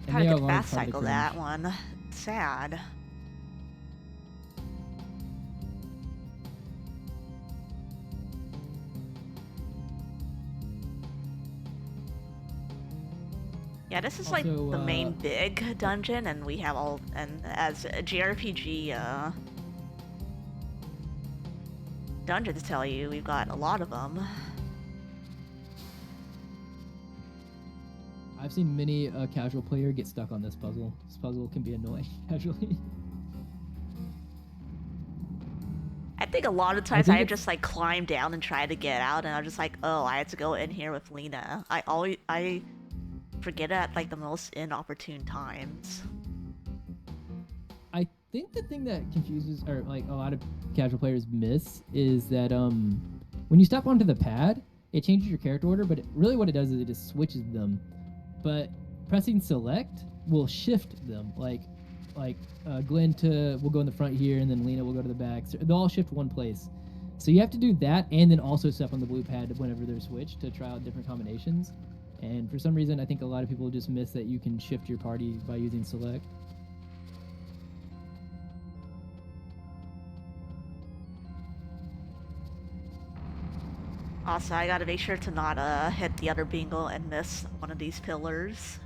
How to get fast cycle that one. Sad. Yeah, this is like Also, the main big dungeon, and we have all, and as a JRPG dungeons tell you, we've got a lot of them. I've seen many a casual player get stuck on this puzzle. This puzzle can be annoying casually. I think a lot of times I just like climb down and try to get out, and I'm just like, oh, I had to go in here with Lena. I forget it at like the most inopportune times. I think the thing that confuses, or like a lot of casual players miss, is that when you step onto the pad, it changes your character order, but really what it does is it just switches them. But pressing select will shift them. Like Glenn will go in the front here, and then Lena will go to the back. So they'll all shift one place. So you have to do that, and then also step on the blue pad whenever they're switched to try out different combinations. And for some reason, I think a lot of people just miss that you can shift your party by using select. Also, I gotta make sure to not hit the other bingo and miss one of these pillars.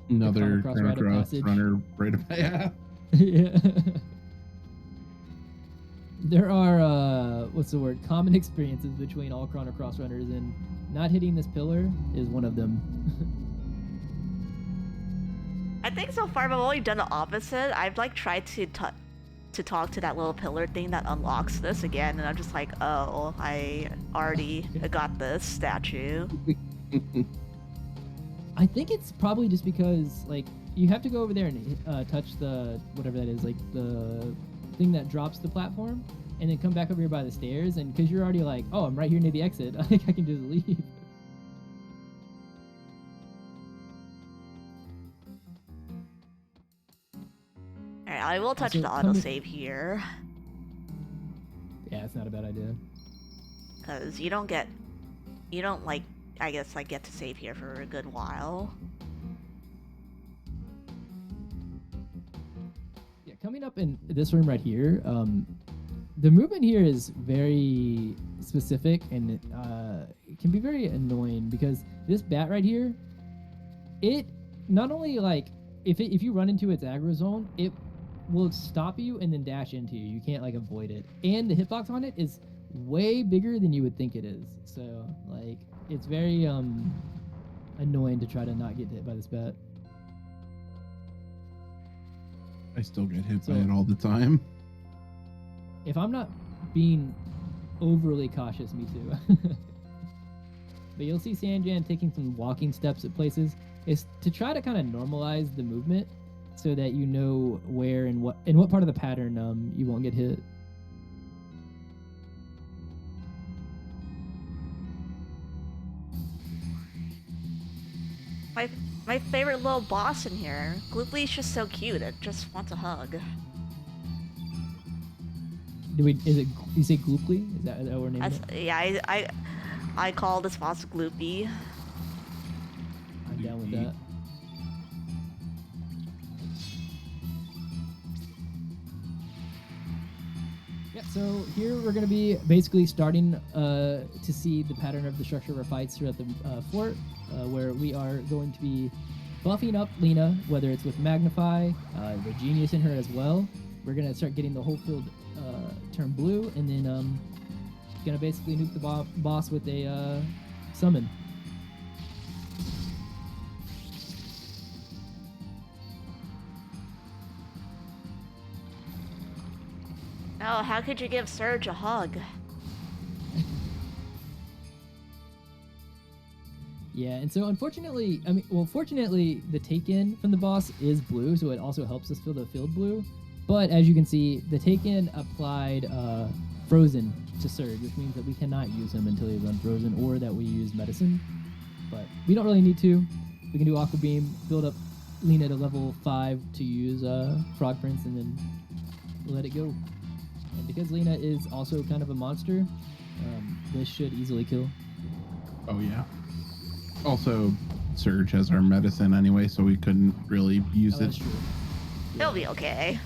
Another Chrono Cross runner right about. Yeah. Yeah. There are common experiences between all Chrono Cross runners, and not hitting this pillar is one of them. I think so far I've only done the opposite. I've like tried to talk to that little pillar thing that unlocks this again, and I'm just like, oh, I already got this statue. I think it's probably just because like you have to go over there and touch the whatever that is, like the thing that drops the platform, and then come back over here by the stairs, and because you're already like, oh, I'm right here near the exit, I think I can just leave. Alright, I will touch Also, the autosave here. Yeah, it's not a bad idea. Because you don't, like, I guess, like, get to save here for a good while. Yeah, coming up in this room right here, the movement here is very specific, and it can be very annoying because this bat right here, it not only like if you run into its aggro zone, it will stop you and then dash into you. You can't like avoid it, and the hitbox on it is way bigger than you would think it is. So like it's very annoying to try to not get hit by this bat. I still get hit So- by it all the time. If I'm not being overly cautious, me too. But you'll see Sanjan taking some walking steps at places. Is to try to kind of normalize the movement so that you know where and what part of the pattern you won't get hit. My favorite little boss in here. Glooply's just so cute. It just wants a hug. Is it you say Glooply? Is that what we're naming it? Yeah, I call this boss Gloopy. I'm down with that. Yeah, so here we're going to be basically starting to see the pattern of the structure of our fights throughout the fort, where we are going to be buffing up Lena, whether it's with Magnify, the Genius in her as well. We're going to start getting the whole field turn blue, and then going to basically nuke the boss with a summon. Oh, how could you give Surge a hug? Yeah, and so unfortunately, fortunately, the take-in from the boss is blue, so it also helps us fill the field blue. But as you can see, the take-in applied Frozen to Surge, which means that we cannot use him until he runs Frozen, or that we use Medicine. But we don't really need to. We can do Aqua Beam, build up Lena to level 5 to use Frog Prince, and then let it go. And because Lena is also kind of a monster, this should easily kill. Oh yeah. Also, Surge has our medicine anyway, so we couldn't really use Oh, it. that's true. It'll be okay.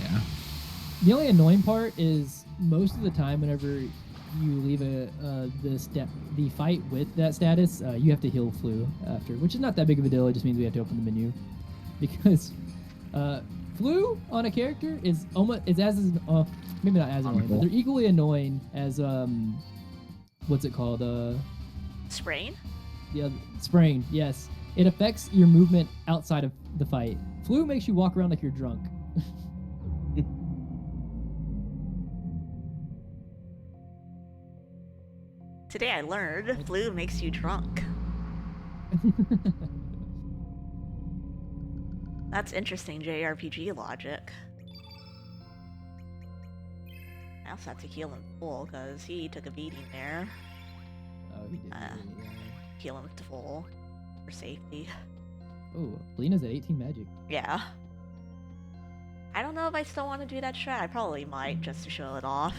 Yeah. The only annoying part is most of the time whenever you leave the fight with that status, you have to heal Flu after, which is not that big of a deal. It just means we have to open the menu because Flu on a character is almost maybe not as annoying, but they're equally annoying as what's it called? Sprain? The Sprain. Yes, it affects your movement outside of the fight. Flu makes you walk around like you're drunk. Today I learned Blue makes you drunk. That's interesting JRPG logic. I also had to heal him full because he took a beating there. Oh, he did. Yeah. Heal him to full for safety. Oh, Lena's at 18 magic. Yeah. I don't know if I still want to do that strat. I probably might just to show it off.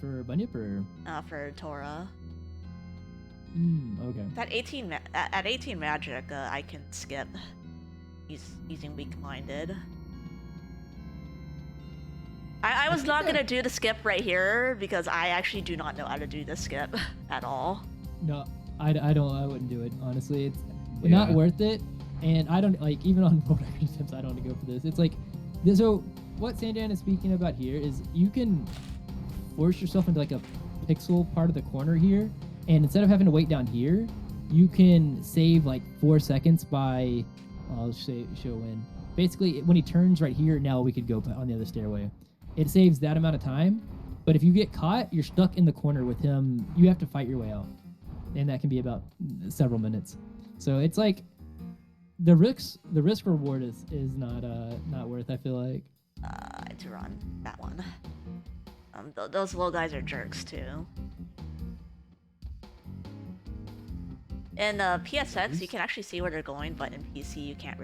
For Bunyip or? For Tora. Okay. At 18 magic, I can skip. Using weak-minded. I was not gonna do the skip right here because I actually do not know how to do the skip at all. No, I wouldn't do it, honestly. It's not worth it. And I don't, like, even on World Record Attempts, I don't want to go for this. It's like, so what Sanjan is speaking about here is you can force yourself into like a pixel part of the corner here, and instead of having to wait down here, you can save like 4 seconds by, I'll show when. Basically, when he turns right here, now we could go on the other stairway. It saves that amount of time, but if you get caught, you're stuck in the corner with him. You have to fight your way out, and that can be about several minutes. So it's like, the risk reward is not worth. I feel like. I had to run that one. Those little guys are jerks too. In PSX, you can actually see where they're going, but in PC, you can't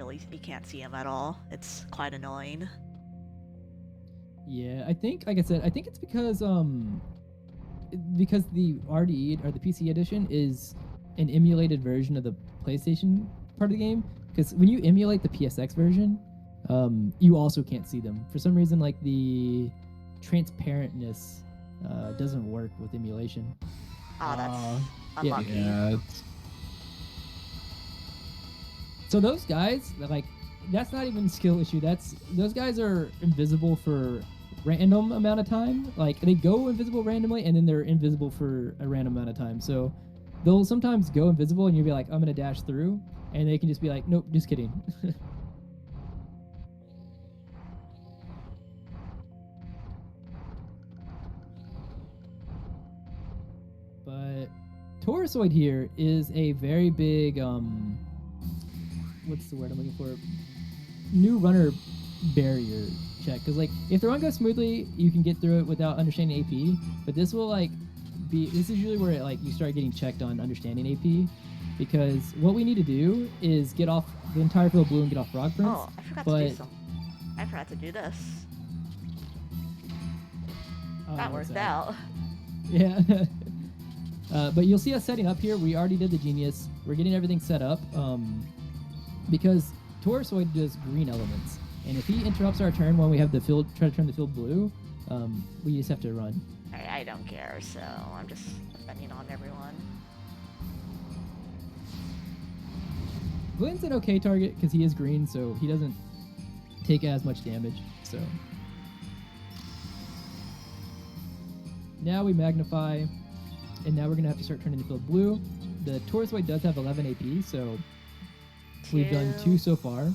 see them at all. It's quite annoying. Yeah, I think, like I said, I think it's because the RDE or the PC edition is an emulated version of the PlayStation part of the game. Because when you emulate the PSX version, you also can't see them. For some reason, like the transparentness doesn't work with emulation. Oh, that's unlucky. Yeah. So those guys, like, that's not even a skill issue. Those guys are invisible for random amount of time. Like, they go invisible randomly, and then they're invisible for a random amount of time. So they'll sometimes go invisible, and you'll be like, I'm gonna dash through, and they can just be like, nope, just kidding. But Taurusoid here is a very big what's the word I'm looking for? New runner barrier check. Because like if the run goes smoothly, you can get through it without understanding AP. But this will this is usually where you start getting checked on understanding AP. Because what we need to do is get off the entire field blue and get off Frog Prince. Oh, I forgot to do something. I forgot to do this. That worked out. Yeah. But you'll see us setting up here. We already did the Genius. We're getting everything set up. Because Taurusoid does green elements. And if he interrupts our turn when we have the field, try to turn the field blue, we just have to run. I don't care, so I'm just defending on everyone. Glenn's an okay target because he is green, so he doesn't take as much damage. So now we magnify, and now we're gonna have to start turning the field blue. The Taurusoid does have 11 AP, so we've done 2 so far.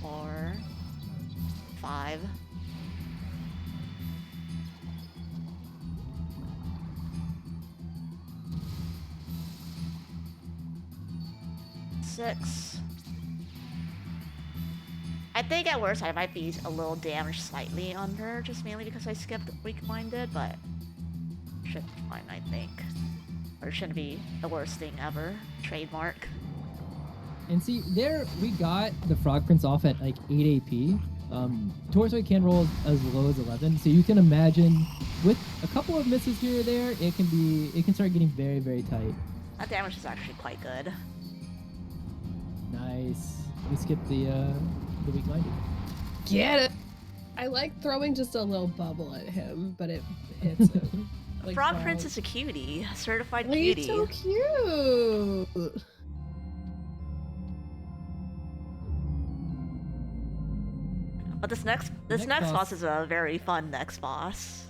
4, 5. 6. I think at worst I might be a little damaged slightly under, just mainly because I skipped weak-minded, but should be fine, I think. Or shouldn't be the worst thing ever. Trademark. And see, there we got the Frog Prince off at like 8 AP. Taurusoid can roll as low as 11, so you can imagine with a couple of misses here or there, it can start getting very, very tight. That damage is actually quite good. Nice. We skipped the weak-minded. Get it. I like throwing just a little bubble at him, but it hits him. Like Frog Prince is a cutie, a certified He's cutie. so cute. But this next boss is a very fun next boss.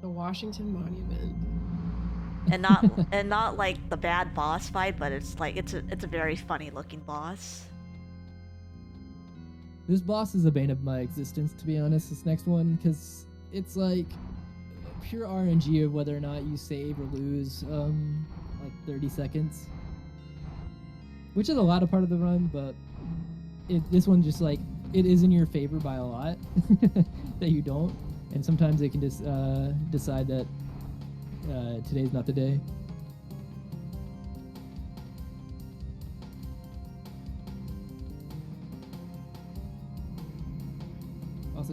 The Washington Monument. And not like the bad boss fight, but it's a very funny looking boss. This boss is a bane of my existence, to be honest, this next one, because it's like pure RNG of whether or not you save or lose like 30 seconds. Which is a lot of part of the run, but this one just like, it is in your favor by a lot that you don't. And sometimes they can just decide that today's not the day.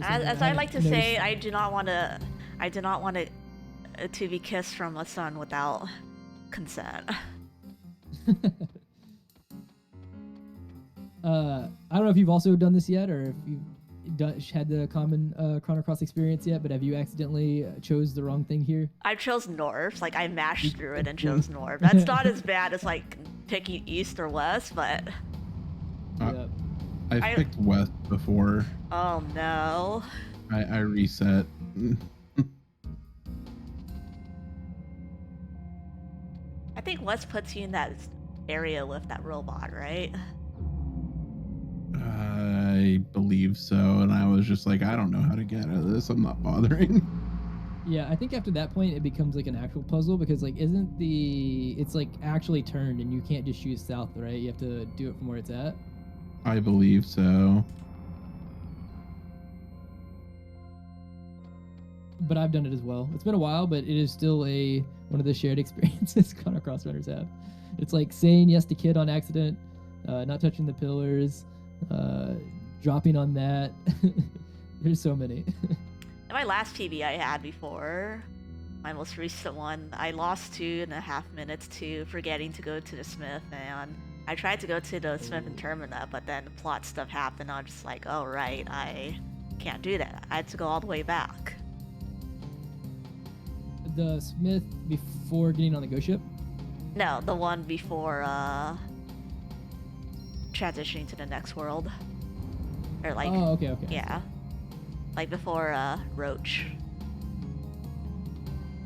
As I like to say, I do not want to be kissed from a son without consent. I don't know if you've also done this yet, or if you've had the common Chrono Cross experience yet, but have you accidentally chose the wrong thing here? I chose north, like I mashed through it and chose north. That's not as bad as like picking east or west, but... I've picked west before. Oh no. I reset. I think west puts you in that area with that robot, right? I believe so, and I was just like, I don't know how to get out of this. I'm not bothering. Yeah, I think after that point it becomes like an actual puzzle because like it's like actually turned and you can't just choose south, right? You have to do it from where it's at. I believe so. But I've done it as well. It's been a while, but it is still one of the shared experiences Chrono Cross runners have. It's like saying yes to Kid on accident, not touching the pillars, dropping on that. There's so many. In my last PB I had before, my most recent one, I lost 2.5 minutes to forgetting to go to the Smith, and I tried to go to the Smith and Termina, but then plot stuff happened. I'm just like, oh right, I can't do that. I had to go all the way back. The Smith before getting on the ghost ship? No, the one before transitioning to the next world. Or like, oh, okay. Yeah. Like before Roach.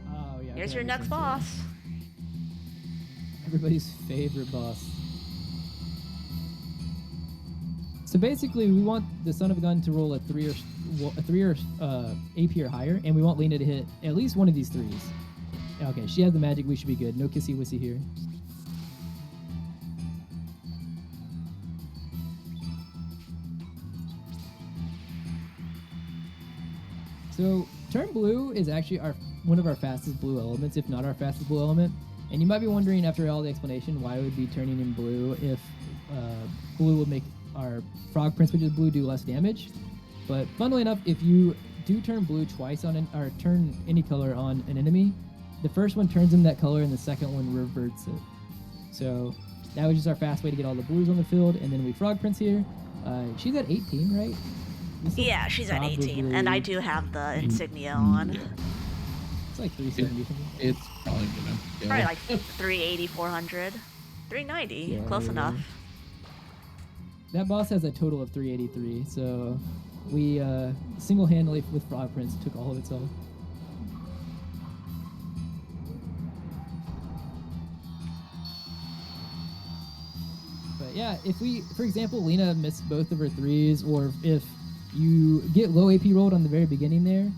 Oh, yeah. Here's okay, your that next makes sense, boss. yeah. Everybody's favorite boss. So basically, we want the Son of a Gun to roll a 3 or AP or higher, and we want Lena to hit at least one of these 3s. Okay, she has the magic. We should be good. No kissy wissy here. So turn blue is actually one of our fastest blue elements, if not our fastest blue element. And you might be wondering, after all the explanation, why it would be turning in blue if blue would make our Frog Prince, which is blue, do less damage. But funnily enough, if you do turn blue twice or turn any color on an enemy, the first one turns in that color and the second one reverts it. So that was just our fast way to get all the blues on the field. And then we Frog Prince here. She's at 18, right? Yeah, she's at 18, and I do have the insignia on. Yeah. It's like 370 something. It's probably gonna kill. Probably like 380, 400. 390, Yeah, close yeah. enough. That boss has a total of 383, so we single-handedly with Frog Prince took all of its health. But yeah, if we, for example, Lena missed both of her 3s, or if you get low AP rolled on the very beginning there,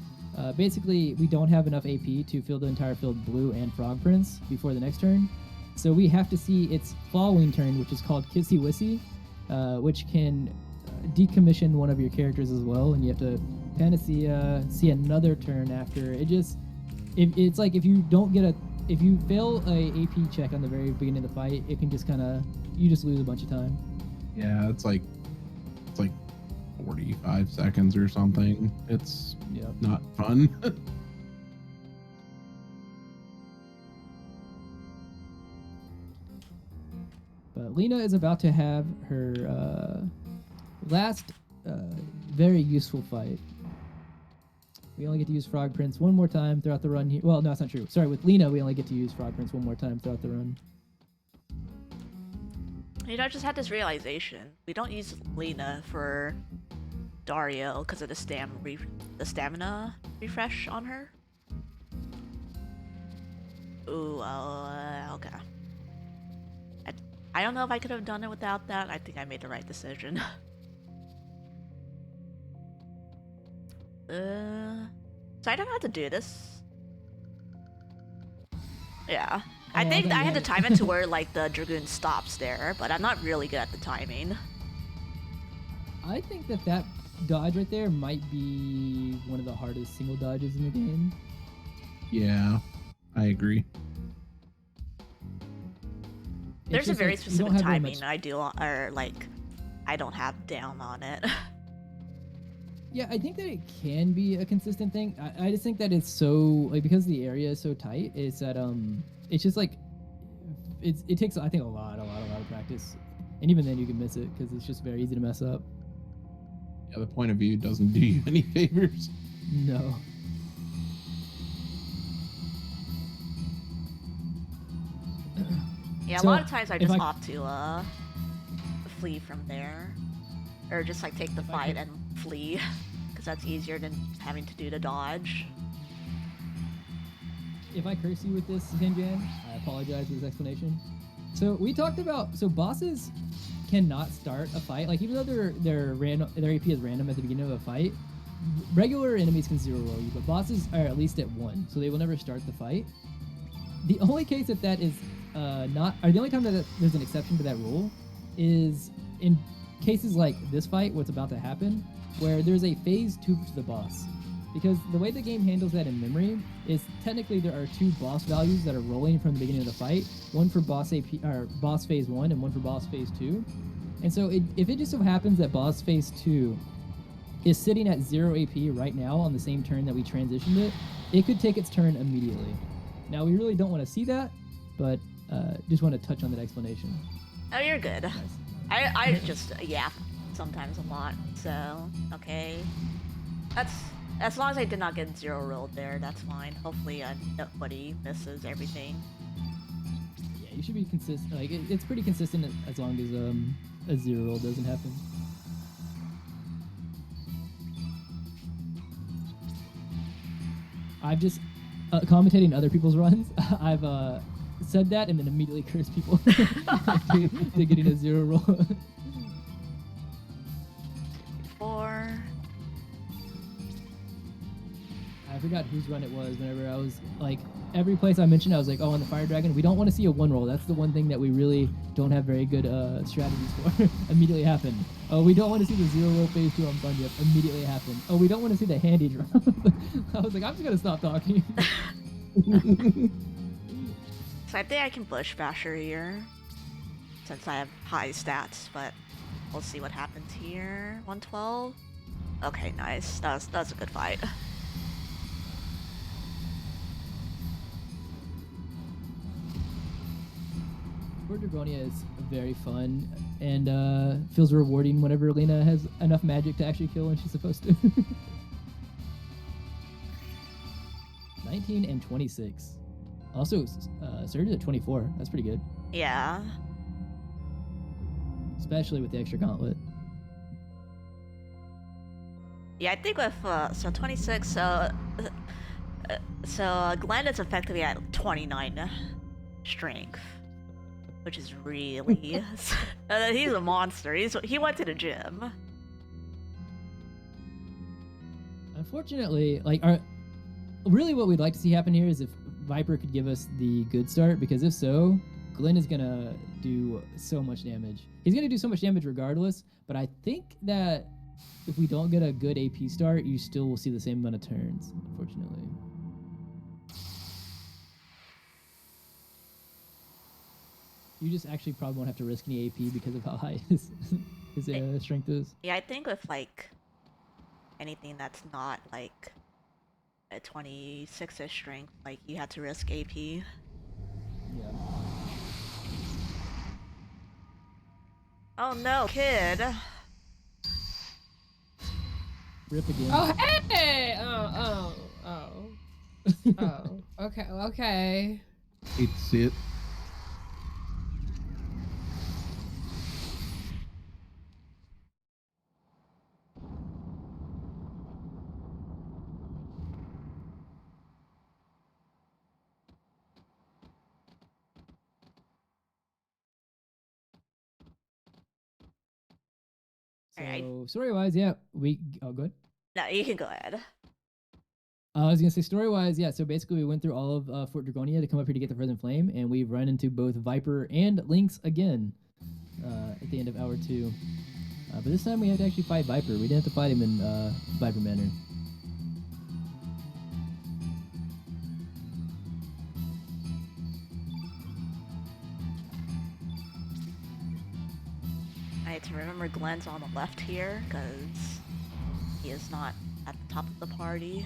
basically we don't have enough AP to fill the entire field blue and Frog Prince before the next turn. So we have to see its following turn, which is called Kissy Wissy, which can decommission one of your characters as well, and you have to Panacea see another turn after. It's like if you fail a AP check on the very beginning of the fight, it can just you just lose a bunch of time. Yeah, it's like 45 seconds or something. It's not fun. But Lena is about to have her last very useful fight. We only get to use Frog Prince one more time throughout the run here. Well, no, that's not true. Sorry, with Lena, we only get to use Frog Prince one more time throughout the run. You know, I just had this realization. We don't use Lena for Dario because of the stamina refresh on her. Ooh, okay. I don't know if I could have done it without that. I think I made the right decision. So I don't know how to do this. Yeah. I think I had to time it to where like the Dragoon stops there, but I'm not really good at the timing. I think that dodge right there might be one of the hardest single dodges in the game. Yeah, I agree. There's a very like, specific timing I don't have down on it. Yeah, I think that it can be a consistent thing. I just think that it's so because the area is so tight. It's that it's just like it takes I think a lot of practice, and even then you can miss it because it's just very easy to mess up. Yeah, the point of view doesn't do you any favors. No. Yeah, So, a lot of times I just if opt to flee from there, or just like take the fight and flee, because that's easier than having to do the dodge. If I curse you with this, Sanjan, I apologize for this explanation. So we talked about bosses cannot start a fight, like even though their AP is random at the beginning of a fight, regular enemies can zero roll you, but bosses are at least at 1, so they will never start the fight. The only case that is not, or the only time that there's an exception to that rule is in cases like this fight, what's about to happen, where there's a phase 2 to the boss. Because the way the game handles that in memory is technically there are 2 boss values that are rolling from the beginning of the fight, one for boss AP or boss phase 1 and one for boss phase 2. And so if it just so happens that boss phase 2 is sitting at 0 AP right now on the same turn that we transitioned it, it could take its turn immediately. Now, we really don't want to see that, but just want to touch on that explanation. Oh, you're good. Nice. I just yap sometimes a lot, so okay. That's as long as I did not get 0 rolled there, that's fine. Hopefully, nobody misses everything. Yeah, you should be consistent. Like it's pretty consistent as long as a 0 roll doesn't happen. I've just commentating other people's runs. I've said that and then immediately cursed people to getting a 0 roll. 4. I forgot whose run it was. Whenever I was like, every place I mentioned, I was like, oh, on the Fire Dragon, we don't want to see a 1 roll. That's the one thing that we really don't have very good strategies for. Immediately happened. Oh, we don't want to see the 0 roll phase 2 on Bunyip. Immediately happened. Oh, we don't want to see the handy drop. I was like, I'm just gonna stop talking. So I think I can Bush Basher here, since I have high stats, but we'll see what happens here. 112? Okay, nice. That was a good fight. Fort Dragonia is very fun and feels rewarding whenever Lena has enough magic to actually kill when she's supposed to. 19 and 26. Also, Surge at 24. That's pretty good. Yeah. Especially with the extra gauntlet. Yeah, I think with so 26. So Glenn is effectively at 29 strength, which is really he's a monster. He went to the gym. Unfortunately, like really what we'd like to see happen here is if Viper could give us the good start, because if so, Glenn is gonna do so much damage. He's gonna do so much damage regardless, but I think that if we don't get a good AP start, you still will see the same amount of turns, unfortunately. You just actually probably won't have to risk any AP because of how high his strength is. Yeah, I think with like anything that's not like a 26ish strength, like you have to risk AP. Yeah. Oh no, kid. Rip again. Oh, hey! Oh. Okay. Hate to see it. So story-wise, yeah, oh, good. No, you can go ahead. I was gonna say story-wise, yeah. So basically, we went through all of Fort Dragonia to come up here to get the Frozen Flame, and we've run into both Viper and Lynx again at the end of hour 2. But this time we had to actually fight Viper. We didn't have to fight him in Viper manner. I had to remember Glenn's on the left here, because he is not at the top of the party.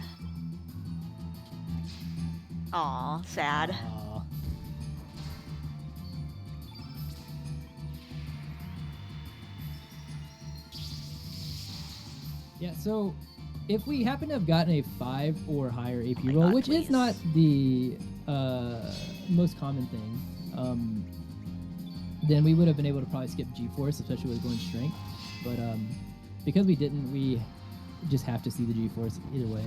Aw, sad. Yeah, so if we happen to have gotten a 5 or higher AP roll, God, which please. is not the most common thing, then we would have been able to probably skip G-Force, especially with going strength. But because we didn't, we just have to see the G-Force either way.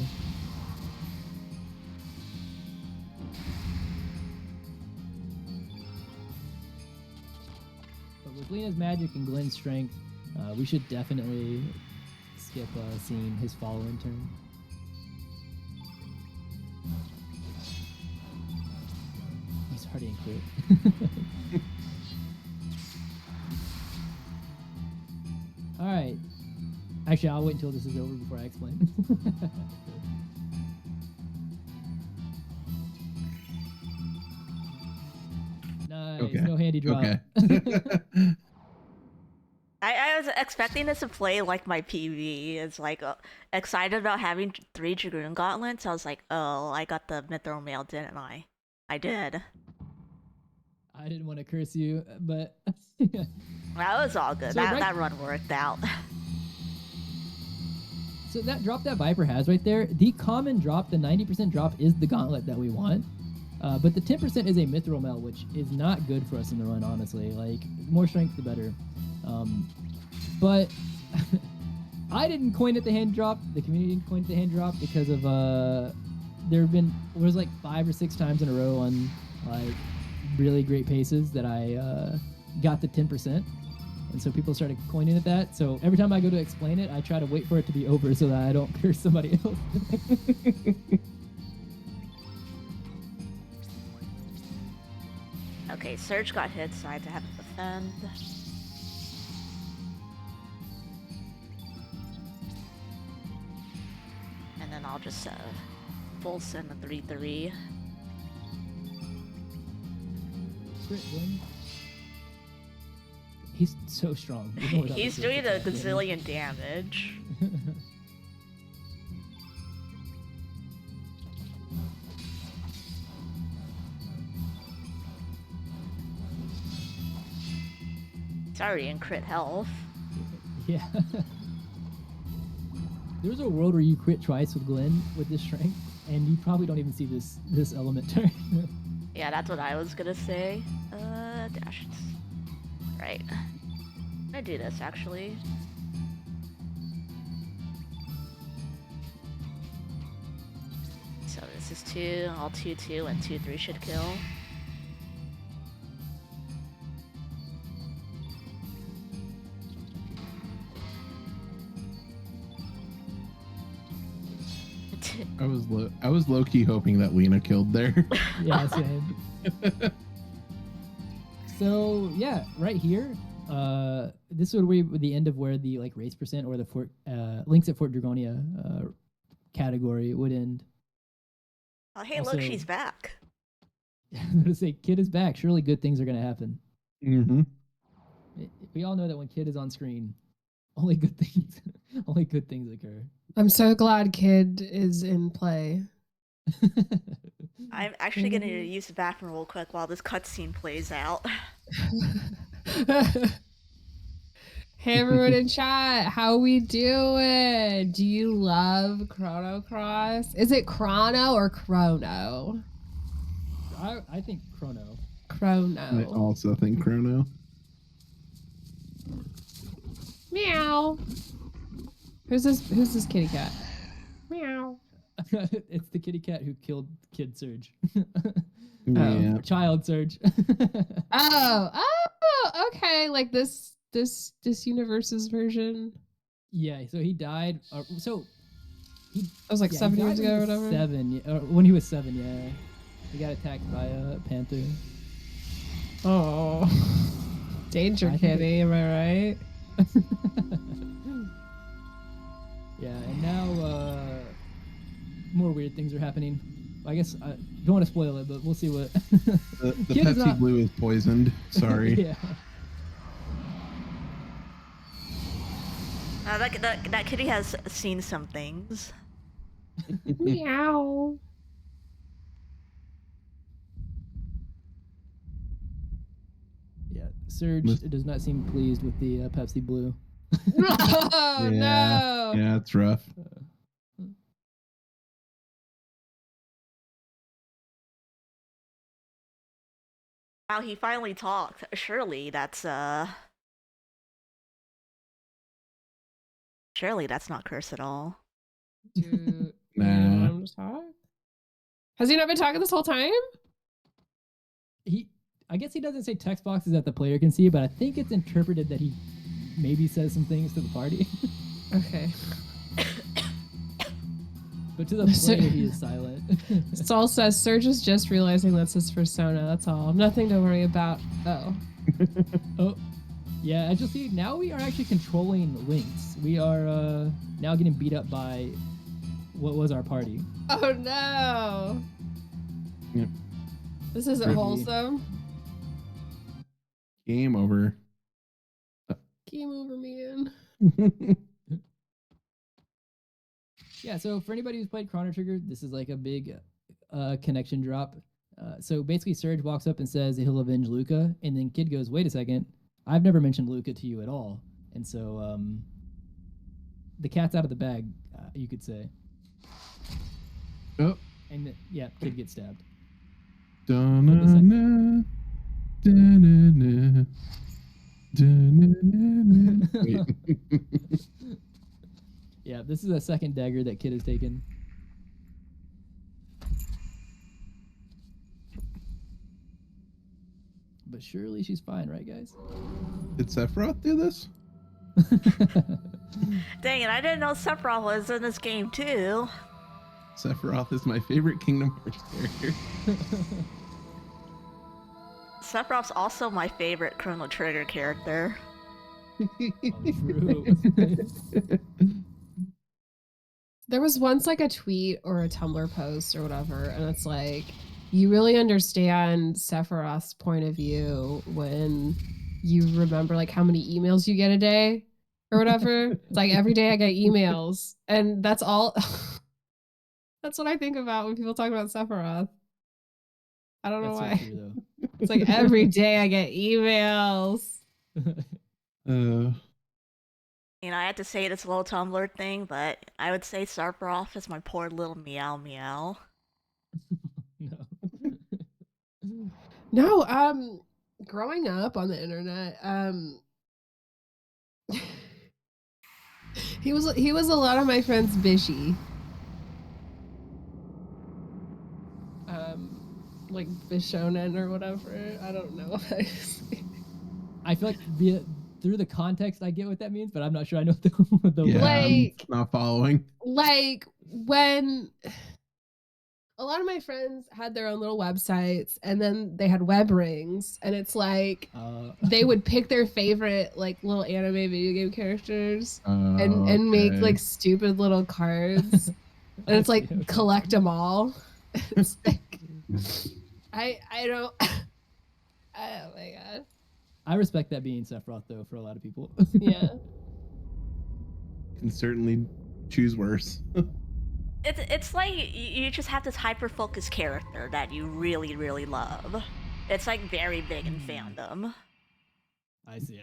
But with Lena's magic and Glenn's strength, we should definitely skip seeing his follow-in turn. He's already in crit. All right. Actually, I'll wait until this is over before I explain. Nice. Okay. No handy drop. Okay. I was expecting this to play like my PV. It's like excited about having 3 Dragoon Gauntlets. I was like, oh, I got the Mithril Mail, didn't I? I did. I didn't want to curse you, but That was all good. So That run worked out. So that drop that Viper has right there, the common drop, the 90% drop is the gauntlet that we want. But the 10% is a Mithril Mail, which is not good for us in the run, honestly. Like, more strength, the better. But I didn't coin it the hand drop. The community didn't coin it the hand drop because of, there was like 5 or 6 times in a row on, like, really great paces that I got the 10%. And so people started coining at that. So every time I go to explain it, I try to wait for it to be over so that I don't curse somebody else. Okay, Surge got hit, so I had to have to defend. And then I'll just full send a 3/3. He's so strong. He's doing a gazillion damage. It's already in crit health. Yeah. There's a world where you crit twice with Glenn with this strength, and you probably don't even see this element turn. Yeah, that's what I was gonna say. Dash. Right. I do this actually. So this is 2, all 2/2, and 2/3 should kill. I was low key hoping that Lena killed there. Yeah, same. So yeah, right here, this would be the end of where the like race percent or the Fort links at Fort Dragonia category would end. Oh hey, Also, look, she's back. I'm gonna say Kid is back. Surely good things are gonna happen. Mm-hmm. We all know that when Kid is on screen, only good things occur. I'm so glad Kid is in play. I'm actually gonna use the bathroom real quick while this cutscene plays out. Hey everyone in chat, how we doing? Do you love Chrono Cross? Is it Chrono or Chrono? I think Chrono. Chrono. I also think Chrono. Meow. Who's this kitty cat? Meow. It's the kitty cat who killed Kid Surge. Yeah. Child Surge. Oh, okay. Like this universe's version. Yeah, so he died. So he. That was like 7 years ago or whatever. 7. When he was 7, yeah. He got attacked by a panther. Oh, danger kitty. Am I right? Yeah, and now more weird things are happening. I guess I don't want to spoil it, but we'll see what. The Pepsi Blue is poisoned. Sorry. Yeah. That kitty has seen some things. Meow. Yeah, Surge does not seem pleased with the Pepsi Blue. Oh, no. Yeah, it's rough. Wow, he finally talked. Surely that's not curse at all. Nah. Has he not been talking this whole time? I guess he doesn't say text boxes that the player can see, but I think it's interpreted that he maybe says some things to the party. Okay. But to the player, he is silent. Saul says Surge is just realizing that's his persona. That's all. Nothing to worry about. Oh. Oh. Yeah, as you'll see, now we are actually controlling Lynx. We are now getting beat up by what was our party. Oh no. Yep. This isn't Pretty- wholesome. Game over. Game over, man. Yeah, so for anybody who's played Chrono Trigger, this is like a big connection drop. So basically, Surge walks up and says he'll avenge Luca, and then Kid goes, "Wait a second, I've never mentioned Luca to you at all." And so the cat's out of the bag, you could say. Oh. And yeah, Kid gets stabbed. Da-na-na, da-na-na, da-na-na-na. Wait. Yeah, this is a second dagger that Kid has taken. But surely she's fine, right, guys? Did Sephiroth do this? Dang it, I didn't know Sephiroth was in this game too. Sephiroth is my favorite Kingdom Hearts character. Sephiroth's also my favorite Chrono Trigger character. True. There was once like a tweet or a Tumblr post or whatever, and it's like, you really understand Sephiroth's point of view when you remember like how many emails you get a day or whatever. It's like every day I get emails, and that's all. That's what I think about when people talk about Sephiroth. I don't know That's why. so true, though. It's like every day I get emails. You know, I had to say this little Tumblr thing, but I would say Sephiroth is my poor little meow meow. No, growing up on the internet, he was a lot of my friends' Bishy. Like Bishonen or whatever. I don't know. I feel like through the context I get what that means, but I'm not sure I know what the Yeah, Like- I'm not following. Like when a lot of my friends had their own little websites, and then they had web rings, and it's like they would pick their favorite like little anime video game characters and make like stupid little cards, and it's like Okay. collect them all. It's like I don't. Oh my god. I respect that being Sephiroth though for a lot of people. Yeah. Can certainly choose worse. It's like you just have this hyper-focused character that you really, really love. It's like very big in fandom. I see.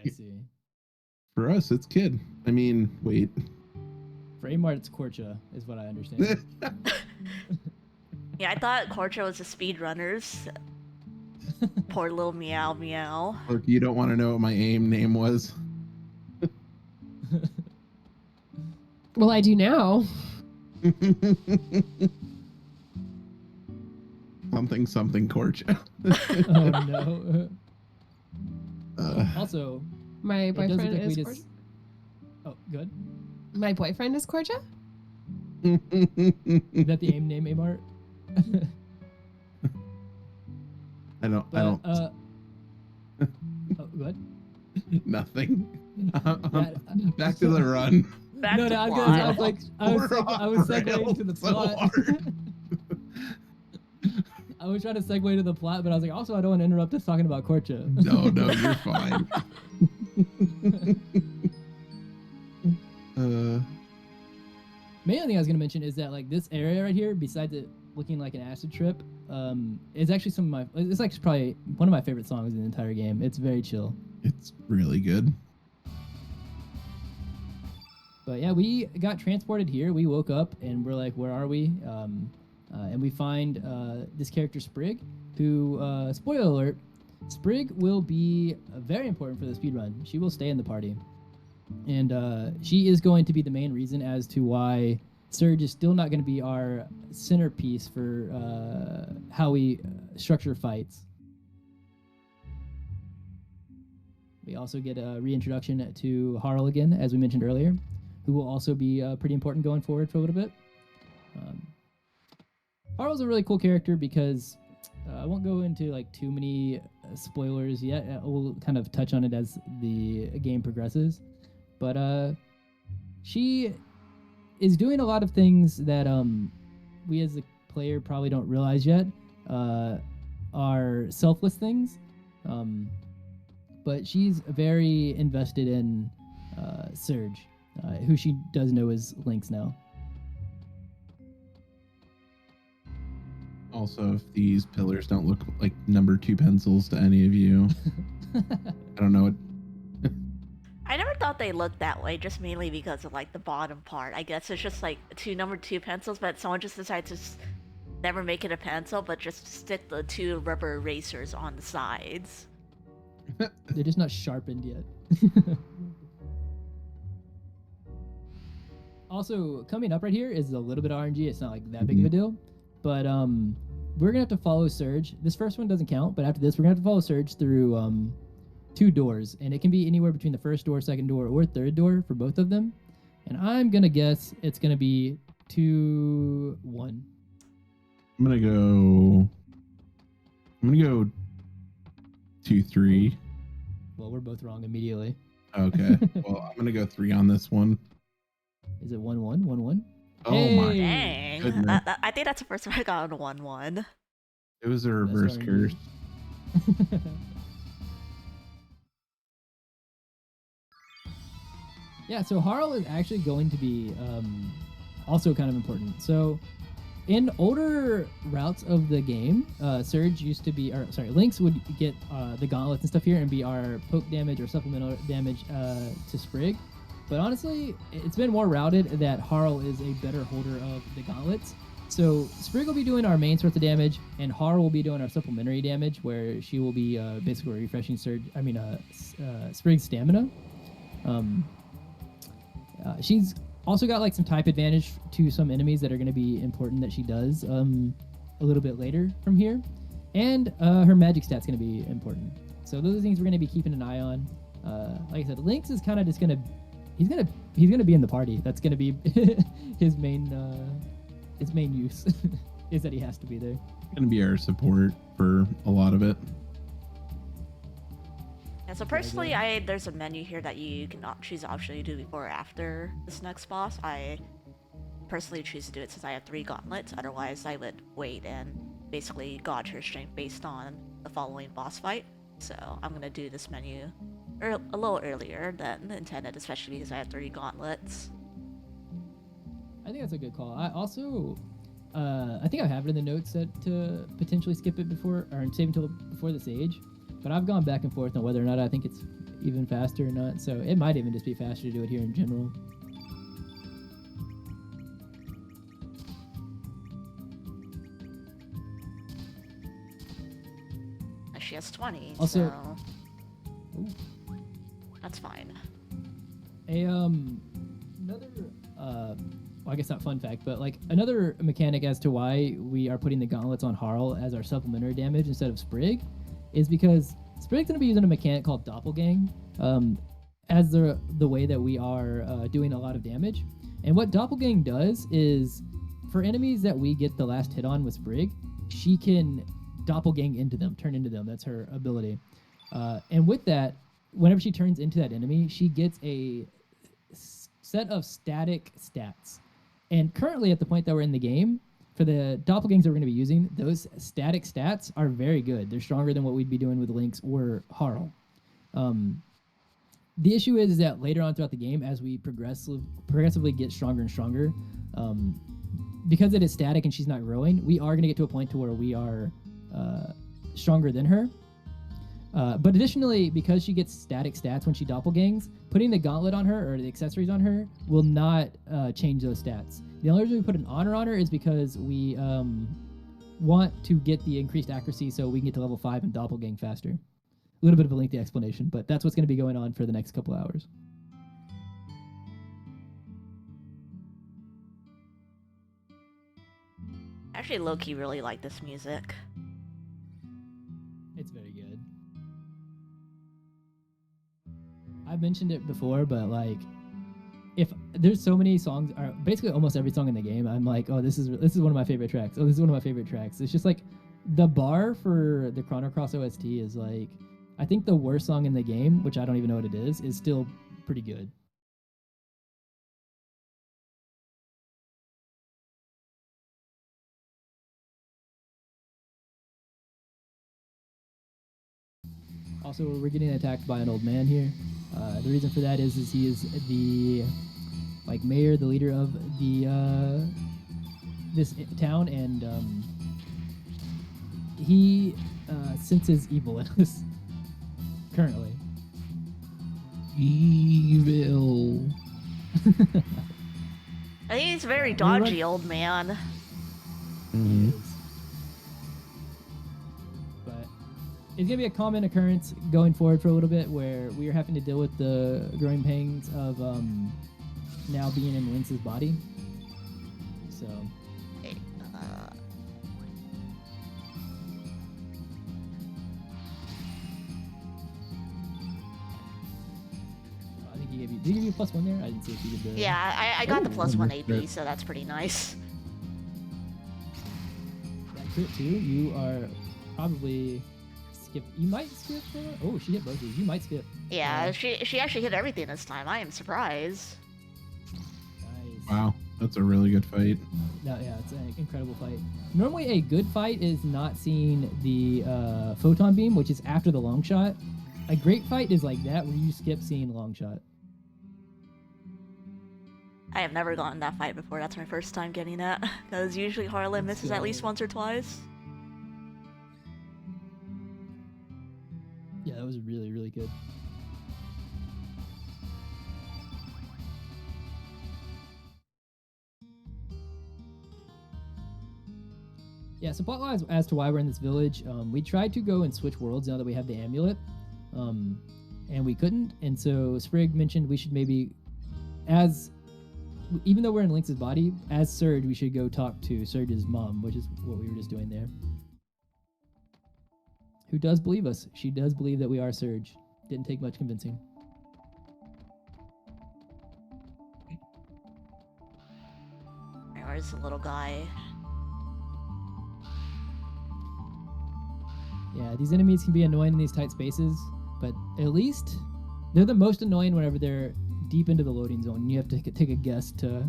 For us, it's Kid. I mean, wait. For Ayymart, it's Korcha, is what I understand. Yeah, I thought Korcha was the speedrunners. Poor little meow meow. Look, you don't want to know what my AIM name was. Well, I do now. something Korcha. Oh no. Also, My it doesn't boyfriend think we is just. Korcha. Oh, good. My boyfriend is Korcha? Is that the AIM name, Aymart? I don't. Oh, what? Nothing. Yeah, Back to the run. Back no, to no, plot. I was segueing to the So plot. hard. I was trying to segue to the plot, but I was like, also, I don't want to interrupt us talking about Korcha. No, you're fine. Main thing I was gonna mention is that like this area right here, besides it looking like an acid trip, is actually it's like probably one of my favorite songs in the entire game. It's very chill. It's really good. But yeah, we got transported here. We woke up and we're like, where are we? And we find this character Sprig, who, spoiler alert, Sprig will be very important for the speedrun. She will stay in the party. And she is going to be the main reason as to why Surge is still not going to be our centerpiece for how we structure fights. We also get a reintroduction to Harl again, as we mentioned earlier, who will also be pretty important going forward for a little bit. Harl's a really cool character because I won't go into like too many spoilers yet. We'll kind of touch on it as the game progresses. But she is doing a lot of things that we as a player probably don't realize yet are selfless things. But she's very invested in Surge, who she does know is Lynx now. Also, if these pillars don't look like number 2 pencils to any of you, I don't know what. I never thought they looked that way, just mainly because of like the bottom part. I guess it's just like number 2 pencils, but someone just decides to never make it a pencil, but just stick the 2 rubber erasers on the sides. They're just not sharpened yet. Also, coming up right here is a little bit of RNG. It's not like that big of a deal, but we're gonna have to follow Surge. This first one doesn't count, but after this, we're gonna have to follow Surge through 2 doors, and it can be anywhere between the first door, second door, or third door for both of them. And I'm gonna guess it's gonna be 2, 1. I'm gonna go 2, 3. Well, we're both wrong immediately. Okay. Well, I'm gonna go 3 on this one. Is it 1, 1, 1, 1? Oh my Dang. goodness. I think that's the first time I got a 1-1. It was a reverse That's curse. Yeah, so Harl is actually going to be also kind of important. So in older routes of the game, Surge used to be, Lynx would get the gauntlets and stuff here and be our poke damage or supplemental damage to Sprig. But honestly, it's been more routed that Harl is a better holder of the gauntlets. So Sprig will be doing our main source of damage, and Harl will be doing our supplementary damage, where she will be basically refreshing Sprig's stamina. She's also got like some type advantage to some enemies that are going to be important that she does a little bit later from here, and her magic stat's going to be important. So those are things we're going to be keeping an eye on. Like I said, Lynx is kind of just going to he's gonna be in the party. That's gonna be his main use is that he has to be there. Gonna be our support for a lot of it. Yeah, so personally, there's a menu here that you can choose to optionally do before or after this next boss. I personally choose to do it since I have 3 gauntlets. Otherwise, I would wait and basically gauge her strength based on the following boss fight. So I'm gonna do this menu a little earlier than intended, especially because I have 3 gauntlets. I think that's a good call. I also, I think I have it in the notes that to potentially skip it before or save until before this age, but I've gone back and forth on whether or not I think it's even faster or not. So it might even just be faster to do it here in general. She has 20, also, so that's fine. Another well, I guess not fun fact, but like another mechanic as to why we are putting the gauntlets on Harl as our supplementary damage instead of Sprig is because Sprig's gonna be using a mechanic called Doppelgang as the way that we are doing a lot of damage. And what Doppelgang does is for enemies that we get the last hit on with Sprig, she can doppelgang into them, turn into them. That's her ability. And with that, whenever she turns into that enemy, she gets a set of static stats. And currently, at the point that we're in the game, for the doppelgangs that we're going to be using, those static stats are very good. They're stronger than what we'd be doing with Lynx or Harl. The issue is that later on throughout the game, as we progressively get stronger and stronger, because it is static and she's not growing, we are going to get to a point to where we are stronger than her. But additionally, because she gets static stats when she doppelgangs, putting the gauntlet on her or the accessories on her will not change those stats. The only reason we put an honor on her is because we want to get the increased accuracy so we can get to level 5 and doppelgang faster. A little bit of a lengthy explanation, but that's what's going to be going on for the next couple hours. I actually low-key really like this music. It's very good. I've mentioned it before, but like if there's so many songs, or basically almost every song in the game, I'm like, oh, this is one of my favorite tracks. Oh, this is one of my favorite tracks. It's just like the bar for the Chrono Cross OST is like, I think the worst song in the game, which I don't even know what it is still pretty good. Also, we're getting attacked by an old man here. The reason for that is he is the like mayor, the leader of the this town, and he senses evil in us currently. Evil. I think he's a very dodgy old man. Mhm. But it's gonna be a common occurrence going forward for a little bit, where we are having to deal with the growing pangs of now being in Lynx's body. So I think he gave you. Did he give you +1 there? I didn't see if he did the. Yeah, I got the Oh, +1 that's AP, good. so that's pretty nice. That crit too. You are probably skip. You might skip. Oh, she hit both of you. You might skip. Yeah, she actually hit everything this time. I am surprised. Nice. Wow, that's a really good fight. No, yeah, it's an incredible fight. Normally, a good fight is not seeing the photon beam, which is after the long shot. A great fight is like that, where you skip seeing long shot. I have never gotten that fight before. That's my first time getting that. Because usually Harlan misses at least once or twice. Yeah, that was really, really good. Yeah, so plot-wise, as to why we're in this village, we tried to go and switch worlds now that we have the amulet, and we couldn't. And so Sprig mentioned we should maybe, even though we're in Lynx's body, as Surge, we should go talk to Surge's mom, which is what we were just doing there. Who does believe us. She does believe that we are Surge. Didn't take much convincing. Where's the little guy? Yeah, these enemies can be annoying in these tight spaces, but at least they're the most annoying whenever they're deep into the loading zone. You have to take a guess to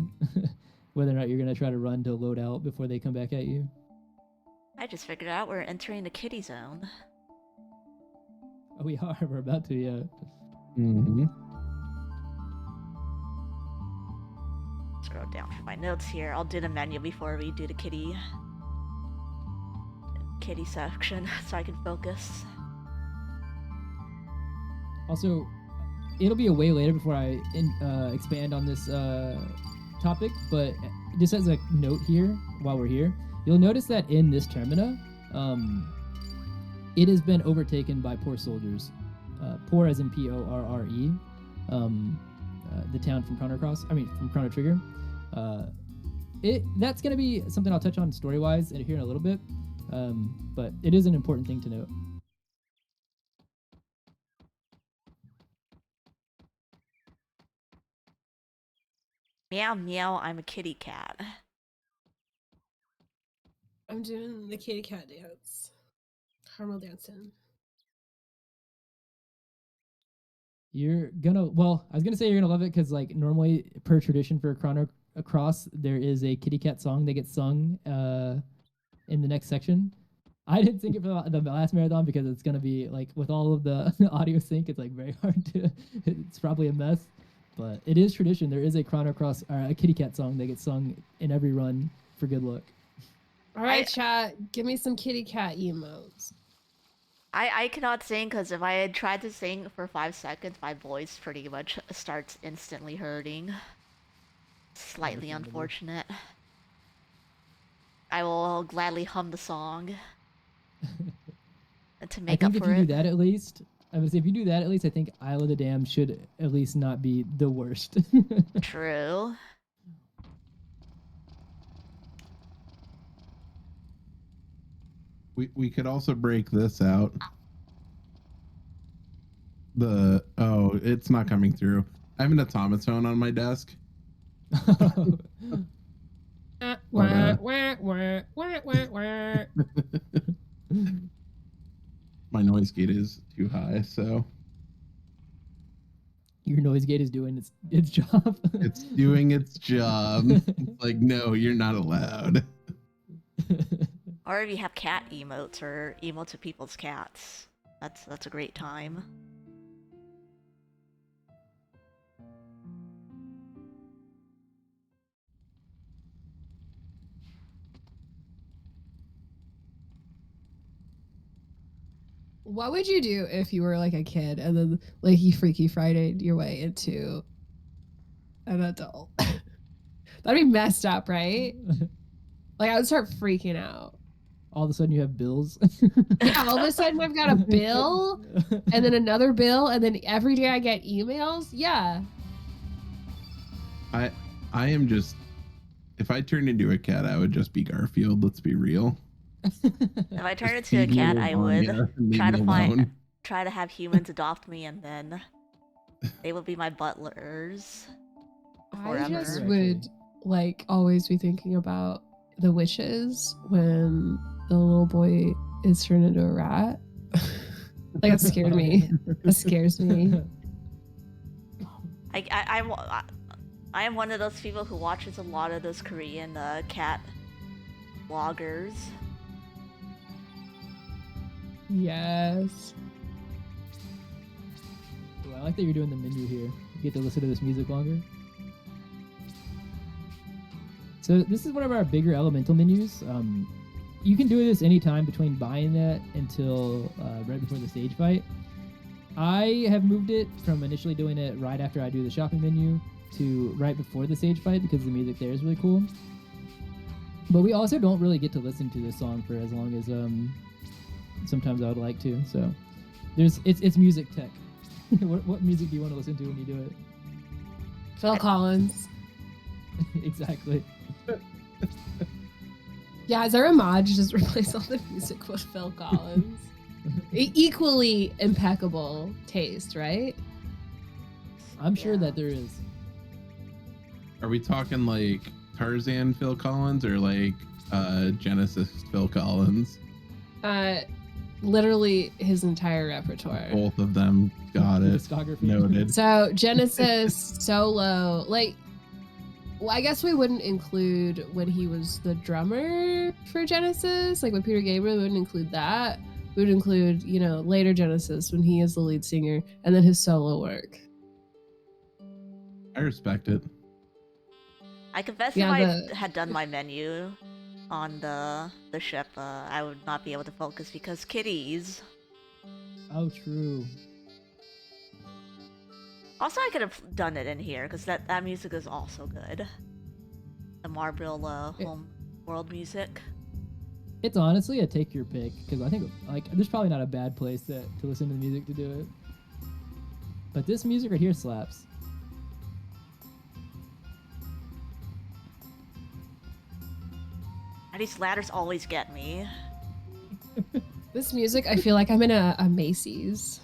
whether or not you're going to try to run to load out before they come back at you. I just figured out we're entering the kitty zone. Oh, we are. We're about to, yeah. Mm-hmm. Scroll down for my notes here. I'll do the menu before we do the kitty section so I can focus. Also, it'll be a way later before I expand on this topic, but just as a note here, while we're here, you'll notice that in this Termina, it has been overtaken by poor soldiers. Poor as in Porre, the town from from Chrono Trigger. That's going to be something I'll touch on story-wise here in a little bit, but it is an important thing to note. Meow meow, I'm a kitty cat. I'm doing the kitty cat dance. Caramel dancing. You're gonna, well, I was gonna say you're gonna love it because, like, normally per tradition for Chrono Cross, there is a kitty cat song that gets sung in the next section. I didn't sing it for the last marathon because it's gonna be like, with all of the audio sync, it's like very hard to. It's probably a mess, but it is tradition. There is a Chrono Cross, a kitty cat song that gets sung in every run for good luck. All right, chat, give me some kitty cat emotes. I cannot sing because if I had tried to sing for 5 seconds, my voice pretty much starts instantly hurting. Slightly unfortunate. I will gladly hum the song to make up for it. I think if you do that at least, I would say if you do that at least, I think Isle of the Damned should at least not be the worst. True. We could also break this out. It's not coming through. I have an automaton on my desk, My noise gate is too high, so Your noise gate is doing its job. it's doing its job. Like, no, you're not allowed. Or if you have cat emotes or emotes to people's cats, that's a great time. What would you do if you were like a kid and then like you Freaky Friday'd your way into an adult? That'd be messed up, right? Like I would start freaking out. All of a sudden you have bills. Yeah, all of a sudden I've got a bill and then another bill and then every day I get emails. Yeah. I am just, if I turned into a cat, I would just be Garfield. Let's be real. If I turned Just into a feed me cat, I would lasagna and leave try me to alone. try to have humans adopt me, and then they would be my butlers I just forever. would like always be thinking about the wishes when the little boy is turned into a rat. Like that scared me. That scares me. I am one of those people who watches a lot of those Korean cat vloggers. Yes. Well, I like that you're doing the menu here. You get to listen to this music longer. So this is one of our bigger elemental menus. You can do this anytime between buying that until right before the stage fight. I have moved it from initially doing it right after I do the shopping menu to right before the stage fight because the music there is really cool. But we also don't really get to listen to this song for as long as sometimes I would like to. So it's music tech. what music do you want to listen to when you do it? Phil Collins. Exactly. Yeah, is there a mod to just replace all the music with Phil Collins? Equally impeccable taste, right? I'm sure Yeah. that there is. Are we talking like Tarzan Phil Collins or like Genesis Phil Collins? Literally his entire repertoire. Both of them. Got it. Discography. Noted. So Genesis solo, like, well, I guess we wouldn't include when he was the drummer for Genesis, like with Peter Gabriel. We wouldn't include that. We would include, later Genesis when he is the lead singer, and then his solo work. I respect it. I confess Yeah, if I had done my menu on the ship, I would not be able to focus because kitties. Oh, true. Also, I could have done it in here because that music is also good. The Marbril home world music. It's honestly a take your pick because I think like there's probably not a bad place to listen to the music to do it. But this music right here slaps. And these ladders always get me. This music, I feel like I'm in a Macy's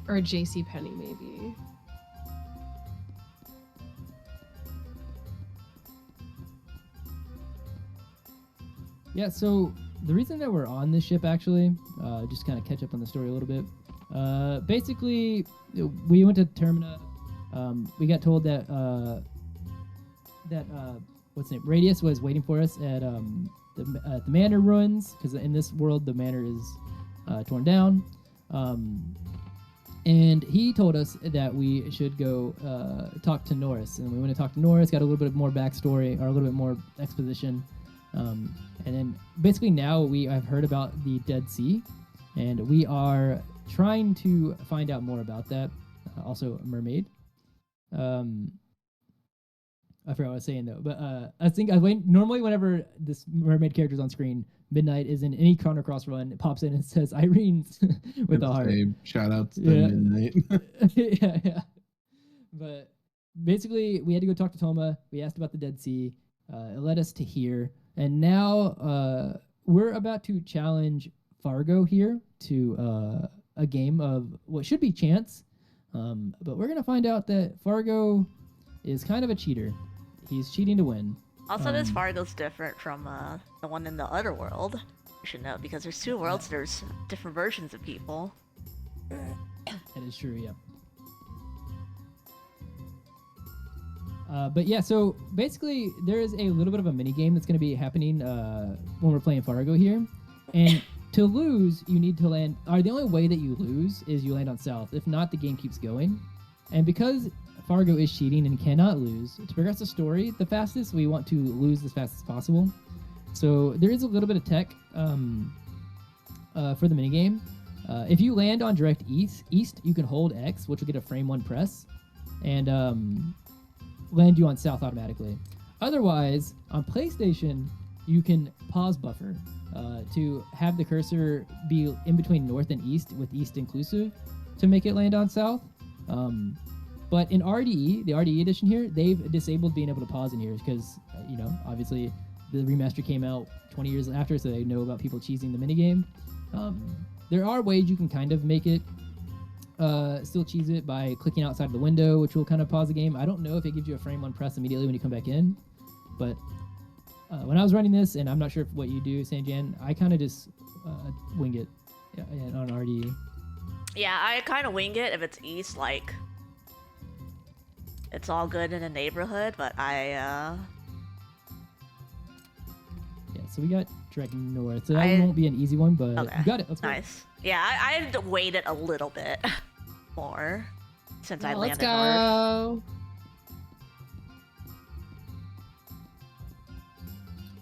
or a J.C. Penney, maybe. Yeah, so the reason that we're on this ship actually, just kind of catch up on the story a little bit. Basically, we went to Termina. We got told that what's the name? Radius was waiting for us at the manor ruins because in this world the manor is torn down. And he told us that we should go talk to Norris, and we went to talk to Norris. Got a little bit more backstory or a little bit more exposition. And then basically now we have heard about the Dead Sea, and we are trying to find out more about that. Also, a mermaid. I forgot what I was saying though, but I think normally whenever this mermaid character is on screen, Midnight is in any Chrono Cross run. It pops in and says Irene's with a heart. Shout out to Yeah. Midnight. yeah. But basically, we had to go talk to Toma. We asked about the Dead Sea. It led us to here. And now we're about to challenge Fargo here to a game of what should be chance. But we're gonna find out that Fargo is kind of a cheater. He's cheating to win. Also, this Fargo's different from the one in the other world. You should know, because there's two worlds, there's different versions of people. That is true, yeah. But yeah, so basically there is a little bit of a mini game that's going to be happening when we're playing Fargo here. And to lose, you need to land, or the only way that you lose is you land on south. If not, the game keeps going. And because Fargo is cheating and cannot lose, to progress the story the fastest, we want to lose as fast as possible. So there is a little bit of tech for the minigame. If you land on direct east, you can hold X, which will get a frame 1 press, and land you on south automatically. Otherwise, on PlayStation, you can pause buffer to have the cursor be in between north and east with east inclusive to make it land on south. But in RDE, the RDE edition here, they've disabled being able to pause in here because, obviously the remaster came out 20 years after, so they know about people cheesing the minigame. There are ways you can kind of make it still cheese it by clicking outside of the window, which will kind of pause the game. I don't know if it gives you a frame 1 press immediately when you come back in, but when I was running this, and I'm not sure what you do, Sanjan, I kind of just wing it on RDE. Yeah, I kind of wing it if it's east, like it's all good in the neighborhood, but Yeah, so we got direct north, so that won't be an easy one, but okay. You got it. Let's go. Nice. Yeah, I'd waited a little bit more since I Let's landed north. go.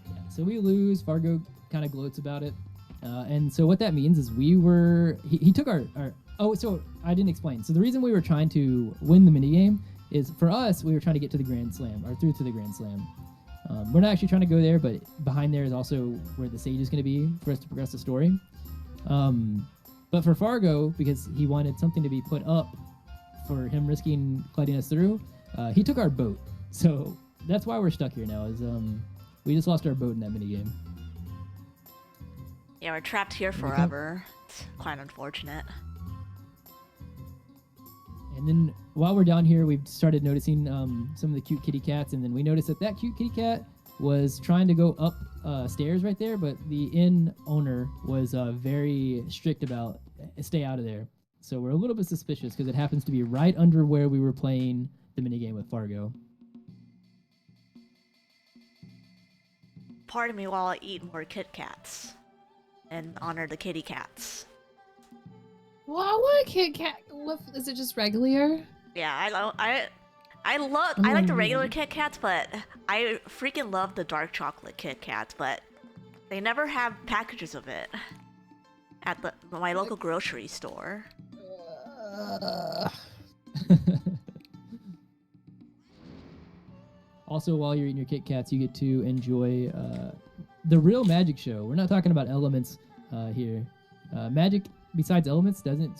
Yeah, so we lose. Fargo kind of gloats about it. And so what that means is he took our oh, so I didn't explain. So the reason we were trying to win the minigame is, for us, we were trying to get to the Grand Slam, or through to the Grand Slam. We're not actually trying to go there, but behind there is also where the stage is going to be for us to progress the story. But for Fargo, because he wanted something to be put up for him risking letting us through, he took our boat. So that's why we're stuck here now, is we just lost our boat in that minigame. Yeah, we're trapped here forever. It's quite unfortunate. And then while we're down here, we've started noticing some of the cute kitty cats, and then we noticed that cute kitty cat was trying to go up stairs right there, but the inn owner was very strict about stay out of there. So we're a little bit suspicious because it happens to be right under where we were playing the minigame with Fargo. Pardon me while I eat more Kit Kats and honor the kitty cats. Well, I want a Kit Kat. Is it just regular? Yeah, I like the regular Kit Kats, but I freaking love the dark chocolate Kit Kats, but they never have packages of it at my local grocery store. Also, while you're eating your Kit Kats, you get to enjoy the real magic show. We're not talking about elements here. Magic, besides elements, doesn't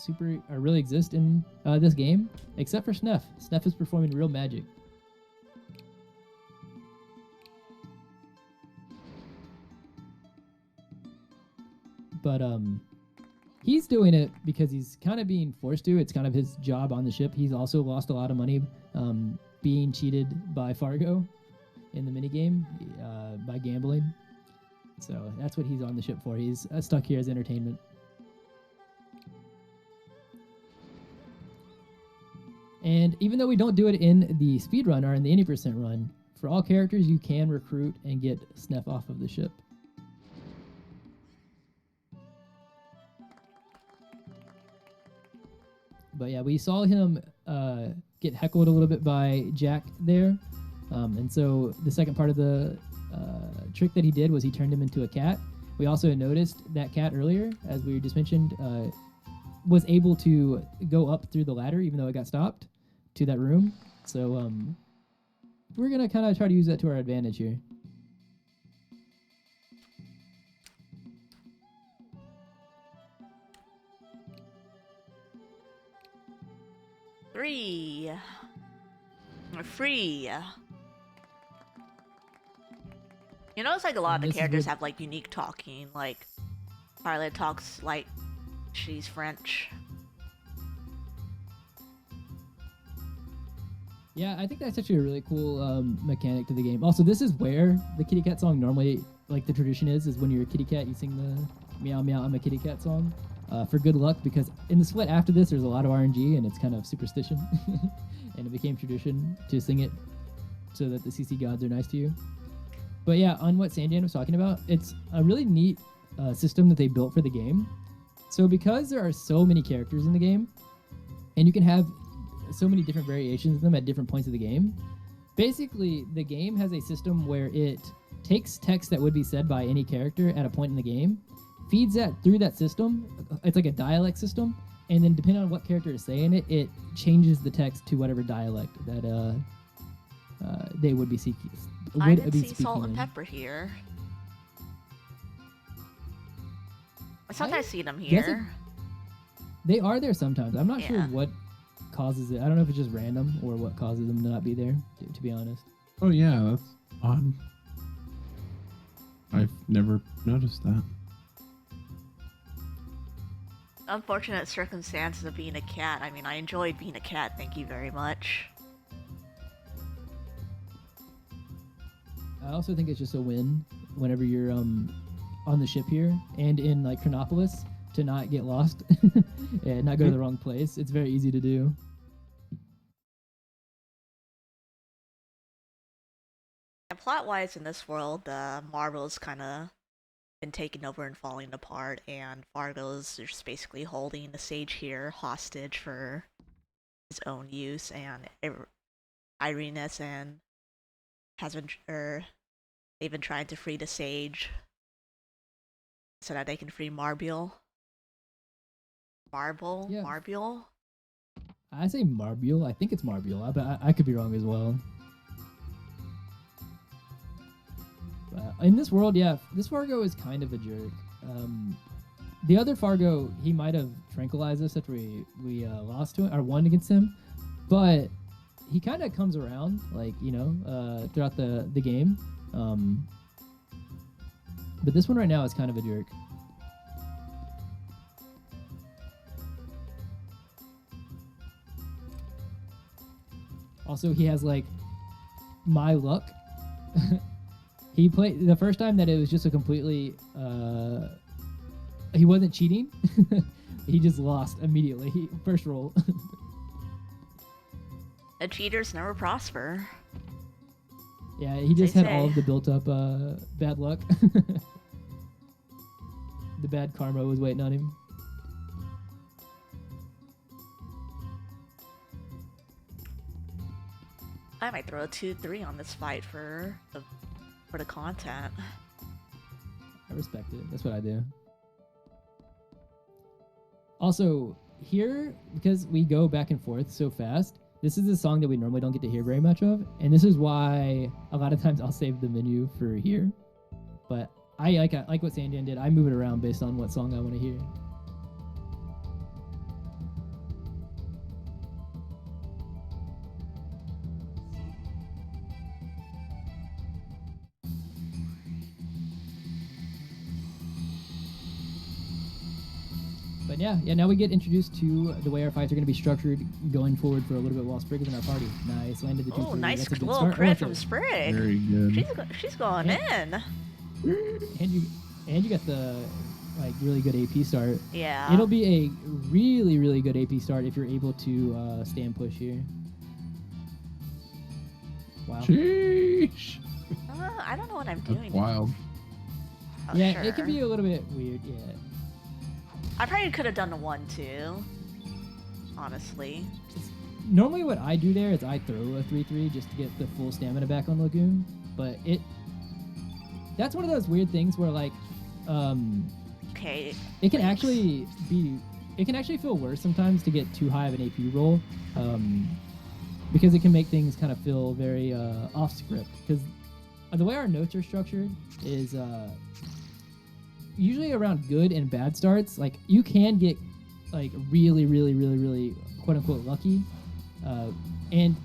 really exist in this game, except for Sneff. Sneff is performing real magic. But he's doing it because he's kind of being forced to. It's kind of his job on the ship. He's also lost a lot of money being cheated by Fargo in the minigame by gambling. So that's what he's on the ship for. He's stuck here as entertainment. And even though we don't do it in the speed run or in the 80% run, for all characters you can recruit and get Sneff off of the ship. But yeah, we saw him get heckled a little bit by Jack there. And so the second part of the trick that he did was he turned him into a cat. We also noticed that cat earlier, as we just mentioned, was able to go up through the ladder even though it got stopped to that room. So we're going to kind of try to use that to our advantage here. Free. We're free. You notice like a lot of the characters have like unique talking, like Violet talks like she's French. Yeah, I think that's actually a really cool mechanic to the game. Also, this is where the kitty cat song normally, like the tradition is when you're a kitty cat, you sing the meow meow I'm a kitty cat song for good luck, because in the split after this, there's a lot of RNG and it's kind of superstition. And it became tradition to sing it so that the CC gods are nice to you. But yeah, on what Sanjan was talking about, it's a really neat system that they built for the game. So because there are so many characters in the game, and you can have so many different variations of them at different points of the game, basically the game has a system where it takes text that would be said by any character at a point in the game, feeds that through that system. It's like a dialect system, and then depending on what character is saying it, it changes the text to whatever dialect that they would be seeking. I didn't see salt and pepper here. I sometimes see them here. They are there sometimes. I'm not sure Yeah. what causes it. I don't know if it's just random or what causes them to not be there, to be honest. Oh yeah, that's odd. I've never noticed that. Unfortunate circumstances of being a cat. I mean, I enjoyed being a cat, thank you very much. I also think it's just a win whenever you're on the ship here and in like Chronopolis to not get lost and not go to the wrong place. It's very easy to do. And plot-wise in this world, Marvel's kind of been taken over and falling apart, and Fargo's just basically holding the sage here hostage for his own use, and Irena's and they've been trying to free the sage so that they can free Marble. Yeah. Marble? I say Marbule. I think it's Marbule, but I could be wrong as well. In this world, yeah, this Fargo is kind of a jerk. The other Fargo, he might have tranquilized us after we lost to him or won against him, but he kind of comes around, like, you know, throughout the game. But this one right now is kind of a jerk. Also, he has like my luck. He played the first time that it was just a completely he wasn't cheating. He just lost immediately. First roll. The cheaters never prosper. Yeah, he just They had all say. of the built up bad luck. The bad karma was waiting on him. I might throw a 2-3 on this fight for the content. I respect it. That's what I do. Also, here, because we go back and forth so fast, this is a song that we normally don't get to hear very much of, and this is why a lot of times I'll save the menu for here. But I like what Sanjan did. I move it around based on what song I want to hear. But yeah, now we get introduced to the way our fights are going to be structured going forward for a little bit while Sprig is in our party. Nice, landed the 2-3. Oh, nice That's a good little start. crit that's from Sprig. Very good. She's going in. And you got the like really good AP start. Yeah. It'll be a really, really good AP start if you're able to stand push here. Wow. Sheesh. I don't know what I'm That's doing. wild. Oh, Yeah, sure. it can be a little bit weird. Yeah. I probably could have done a 1-2. Honestly. Normally, what I do there is I throw a 3-3 just to get the full stamina back on Lagoon. But that's one of those weird things where like, Okay. it can thanks. actually be. It can actually feel worse sometimes to get too high of an AP roll, because it can make things kind of feel very off script. Because the way our notes are structured is usually around good and bad starts. Like you can get like really, really, really, really quote unquote lucky, and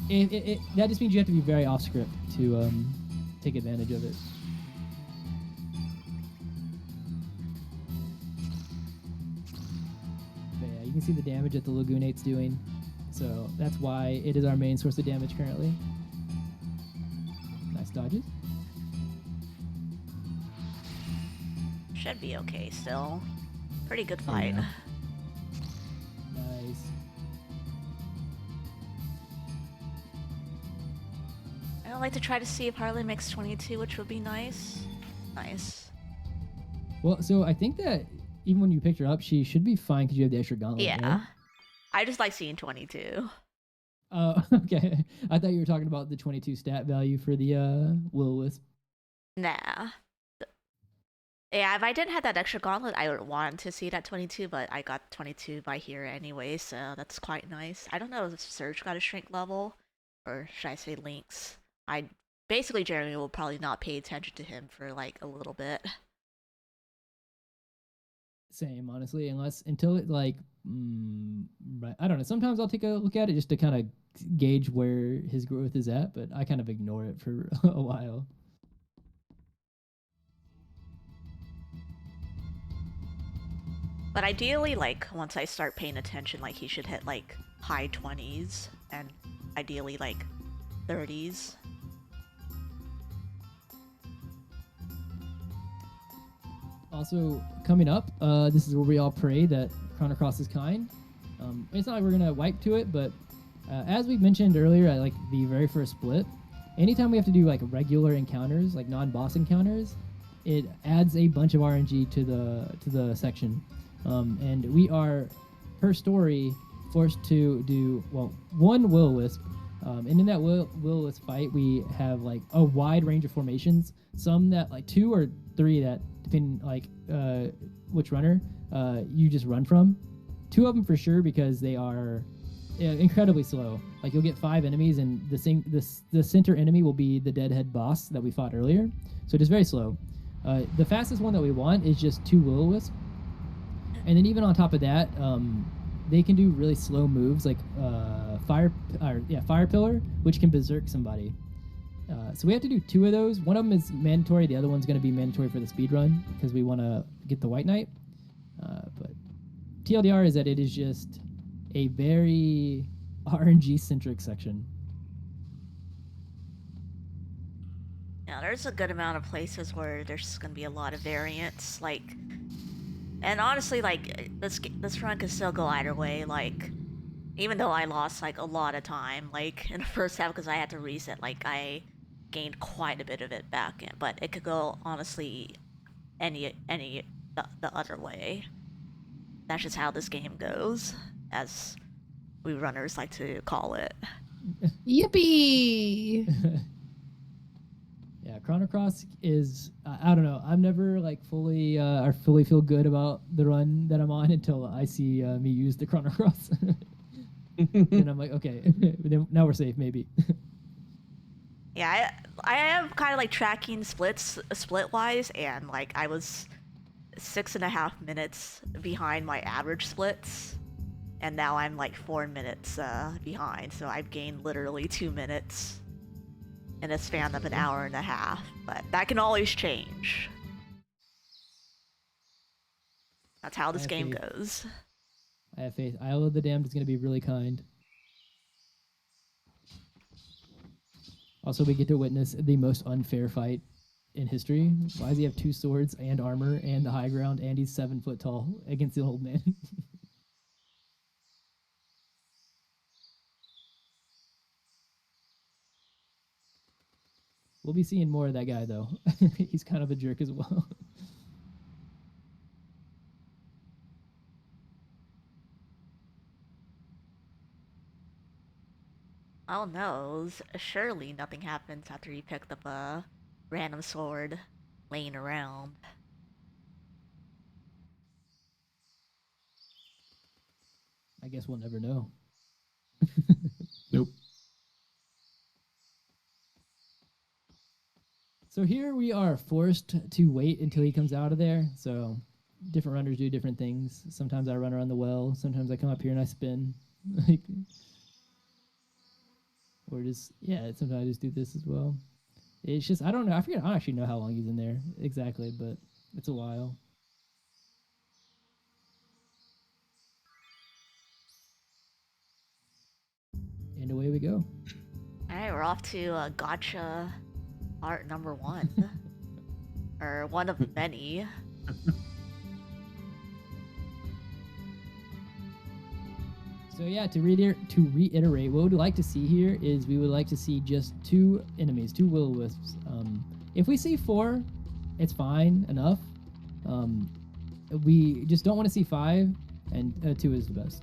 that just means you have to be very off script to take advantage of it. But yeah, you can see the damage that the Lagoon 8's doing. So that's why it is our main source of damage currently. Nice dodges. Should be okay still. Pretty good Oh, fight. yeah. Nice. I'd like to try to see if Harley makes 22, which would be nice. Nice. Well, so I think that even when you picked her up, she should be fine because you have the extra gauntlet. Yeah. Right? I just like seeing 22. Oh, okay. I thought you were talking about the 22 stat value for the Will-O-Wisp. Nah. Yeah, if I didn't have that extra gauntlet, I would want to see that 22, but I got 22 by here anyway, so that's quite nice. I don't know if Surge got a shrink level, or should I say Lynx. I basically generally will probably not pay attention to him for like a little bit. Same, honestly, until it like, right. I don't know. Sometimes I'll take a look at it just to kind of gauge where his growth is at, but I kind of ignore it for a while. But ideally, like, once I start paying attention, like, he should hit, like, high 20s, and ideally, like, 30s. Also, coming up, this is where we all pray that Chrono Cross is kind. It's not like we're gonna wipe to it, but as we mentioned earlier at like the very first split, anytime we have to do like regular encounters, like non-boss encounters, it adds a bunch of RNG to the section, and we are, per story, forced to do one Will-O-Wisp. And in that Will-O-Wisp fight, we have like a wide range of formations. Some that like 2 or 3 that depending like which runner you just run from. 2 of them for sure because they are incredibly slow. Like you'll get 5 enemies, and the center enemy will be the deadhead boss that we fought earlier. So it is very slow. The fastest one that we want is just 2 Will-O-Wisp, and then even on top of that, they can do really slow moves like fire pillar, which can berserk somebody. So we have to do 2 of those. One of them is mandatory. The other one's going to be mandatory for the speed run because we want to get the White Knight. But TLDR is that it is just a very RNG centric section. Yeah, there's a good amount of places where there's gonna be a lot of variants, like, and honestly, like, this run could still go either way, like, even though I lost, like, a lot of time, like, in the first half because I had to reset, like, I gained quite a bit of it back in, but it could go, honestly, the other way. That's just how this game goes, as we runners like to call it. Yippee! Yeah, Chrono Cross is I don't know. I'm never like fully feel good about the run that I'm on until I see me use the Chrono Cross. And I'm like, okay, now we're safe, maybe. Yeah, I am kind of like tracking split wise, and like I was 6.5 minutes behind my average splits, and now I'm like 4 minutes behind. So I've gained literally 2 minutes in a span of an hour and a half. But that can always change. That's how this game goes. I have faith. Isle of the Damned is going to be really kind. Also, we get to witness the most unfair fight in history. Why does he have 2 swords and armor and the high ground, and he's 7 foot tall against the old man? We'll be seeing more of that guy, though. He's kind of a jerk as well. Oh no, surely nothing happens after you picked up a random sword laying around. I guess we'll never know. Nope. So here we are forced to wait until he comes out of there. So different runners do different things. Sometimes I run around the well. Sometimes I come up here and I spin. Like, or just, yeah, sometimes I just do this as well. It's just, I don't know. I forget. I don't actually know how long he's in there exactly, but it's a while. And away we go. Alright, we're off to gotcha art number 1. Or one of many. So yeah, to reiterate, what we'd like to see here is we would like to see just 2 enemies, 2 will-o-wisps. If we see 4, it's fine enough. We just don't want to see 5, and 2 is the best.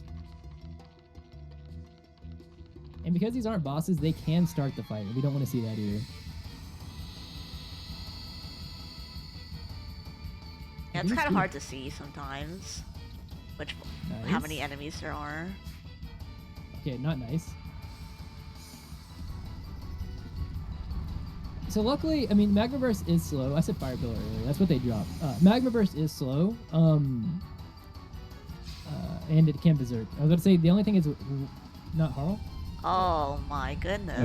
And because these aren't bosses, they can start the fight. We don't want to see that either. Yeah, it's kind of hard to see sometimes how many enemies there are. Okay, not nice. So luckily, I mean, Magma Burst is slow. I said Fire Pillar earlier. That's what they dropped. Magma Burst is slow. And it can Berserk. I was about to say, the only thing is not Harl. Oh my goodness.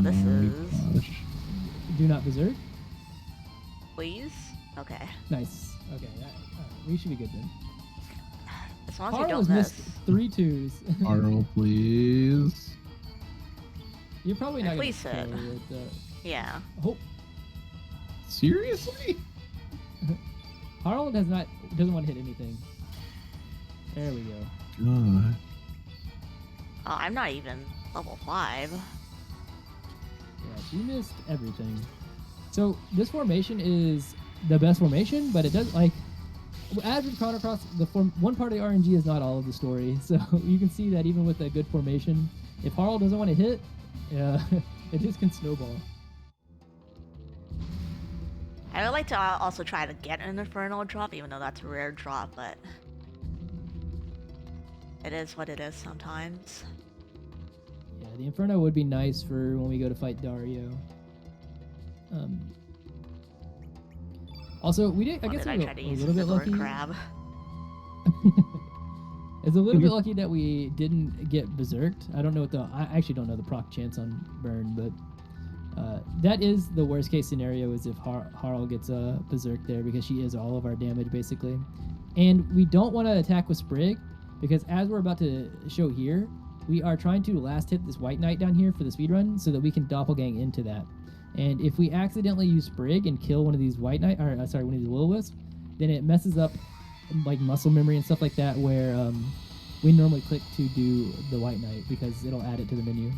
This is... Gosh. Do not Berserk. Please? Okay. Nice. Okay, we should be good then. As long as you Harl don't has miss. missed 3 2s. Arnold, please. You're probably not going Please to hit. kill with the... Yeah. Oh, Seriously? Harl doesn't want to hit anything. There we go. God. Oh, I'm not even level 5. Yeah, she missed everything. So this formation is the best formation, but it does like as with Chrono Cross, one part of the RNG is not all of the story. So you can see that even with a good formation, if Harl doesn't want to hit, it just can snowball. I would like to also try to get an Infernal drop, even though that's a rare drop, but it is what it is sometimes. Yeah, the Inferno would be nice for when we go to fight Dario. Also, we did. I guess I we tried to were a use little the bit lucky. crab. It's a little bit lucky that we didn't get berserked. I don't know what I actually don't know the proc chance on burn, but that is the worst case scenario is if Harl gets berserked there because she is all of our damage basically. And we don't want to attack with Sprig because as we're about to show here, we are trying to last hit this White Knight down here for the speedrun so that we can doppelgang into that. And if we accidentally use Sprig and kill one of these one of these will-o-wisps, then it messes up like muscle memory and stuff like that where we normally click to do the White Knight because it'll add it to the menu.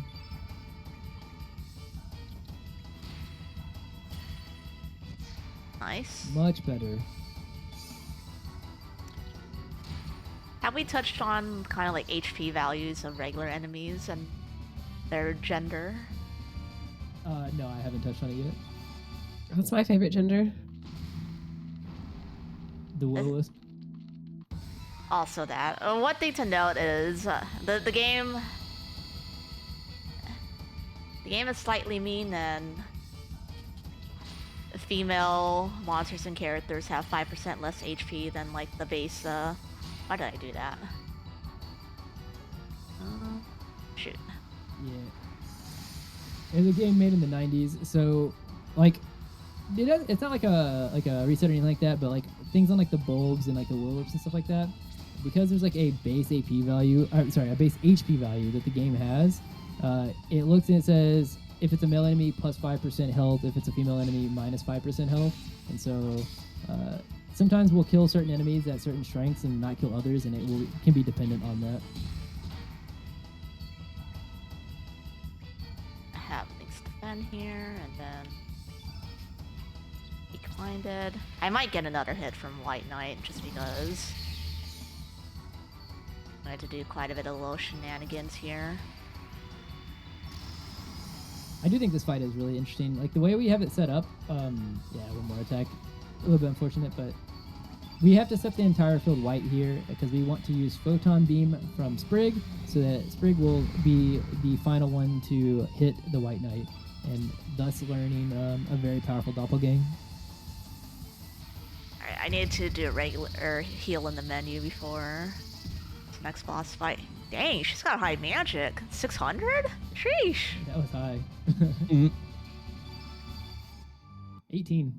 Nice. Much better. Have we touched on kind of like HP values of regular enemies and their gender? No, I haven't touched on it yet. What's my favorite gender? The will-o-wisp. Also that. One thing to note is the game is slightly mean and female monsters and characters have 5% less HP than like the base. Why did I do that? Shoot. Yeah. It was a game made in the 90s, so like it's not like a reset or anything like that, but like things on like the bulbs and like the will-o-wisps and stuff like that, because there's like a base AP value, a base HP value that the game has. It looks and it says if it's a male enemy plus 5% health, if it's a female enemy minus 5% health, and so sometimes we'll kill certain enemies at certain strengths and not kill others, and it can be dependent on that. I have things to defend here, and then Weak Minded. I might get another hit from White Knight just because I had to do quite a bit of little shenanigans here. I do think this fight is really interesting. Like the way we have it set up, one more attack. A little bit unfortunate, but we have to set the entire field white here because we want to use Photon Beam from Sprig so that Sprig will be the final one to hit the White Knight and thus learning a very powerful doppelgang. Alright, I need to do a regular heal in the menu before this next boss fight. Dang, she's got high magic. 600? Sheesh. That was high. Mhm. 18.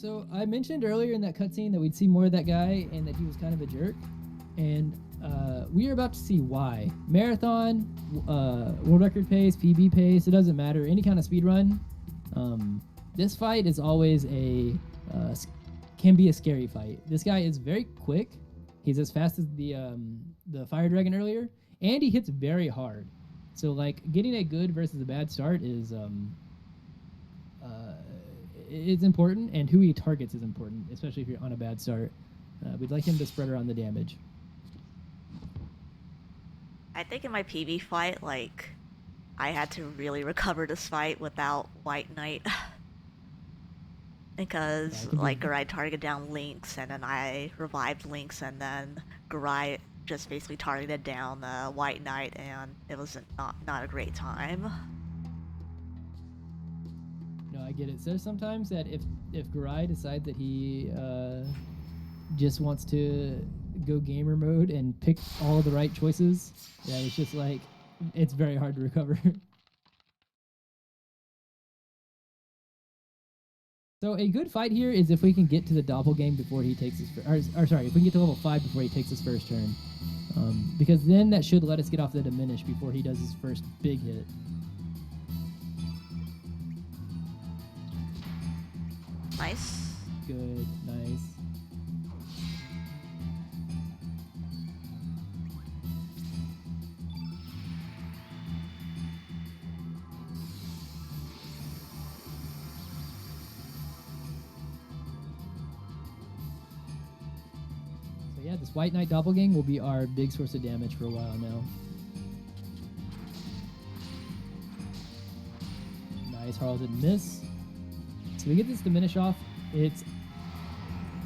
So I mentioned earlier in that cutscene that we'd see more of that guy and that he was kind of a jerk, and we are about to see why. Marathon, world record pace, PB pace, it doesn't matter. Any kind of speed run. This fight is always can be a scary fight. This guy is very quick. He's as fast as the fire dragon earlier, and he hits very hard. So like getting a good versus a bad start is it's important, and who he targets is important, especially if you're on a bad start. We'd like him to spread around the damage. I think in my PB fight, like, I had to really recover this fight without White Knight. Because, like, Garai targeted down Lynx, and then I revived Lynx, and then Garai just basically targeted down White Knight, and it was not a great time. No, I get it. So sometimes that if Garai decides that he just wants to go gamer mode and pick all the right choices, yeah, it's just like it's very hard to recover. So a good fight here is if we can get to the doppelgang before he takes his or sorry, if we can get to level 5 before he takes his first turn, because then that should let us get off the diminish before he does his first big hit. Nice. Good, nice. So yeah, this White Knight Doppelgang will be our big source of damage for a while now. Nice, Harl didn't miss. So we get this diminish off. It's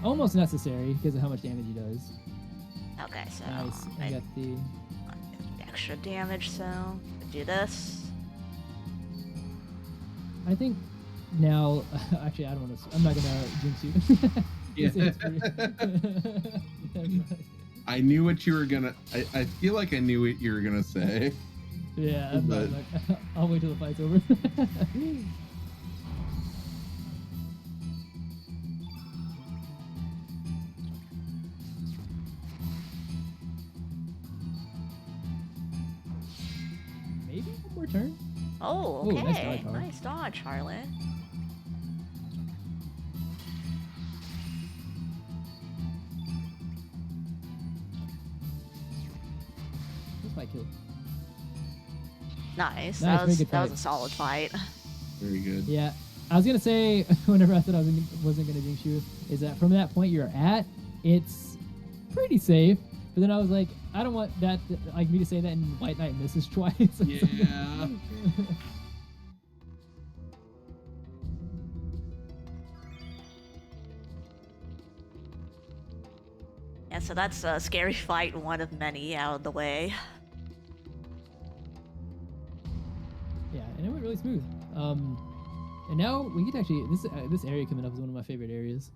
almost necessary because of how much damage he does. Okay, so Nice. I I got the extra damage, so do this. I think now, actually, I don't want to. I'm not gonna jinx you. Yeah. I knew what you were gonna. I feel like I knew what you were gonna say. Yeah, I'm But- not, I'll wait till the fight's over. Maybe one more turn. Oh, Ooh, okay. nice dodge, Harl. Nice dodge, Harlan. This might kill. Nice. Nice, very That was good that was fight. a solid fight. Very good. Yeah, I was gonna say whenever I said I wasn't gonna jinx you, is that from that point you're at, it's pretty safe. But then I was like, I don't want that like me to say that and White Knight misses twice. Yeah. Yeah, so that's a scary fight, one of many out of the way. Yeah, and it went really smooth. And now we get to actually this area coming up is one of my favorite areas.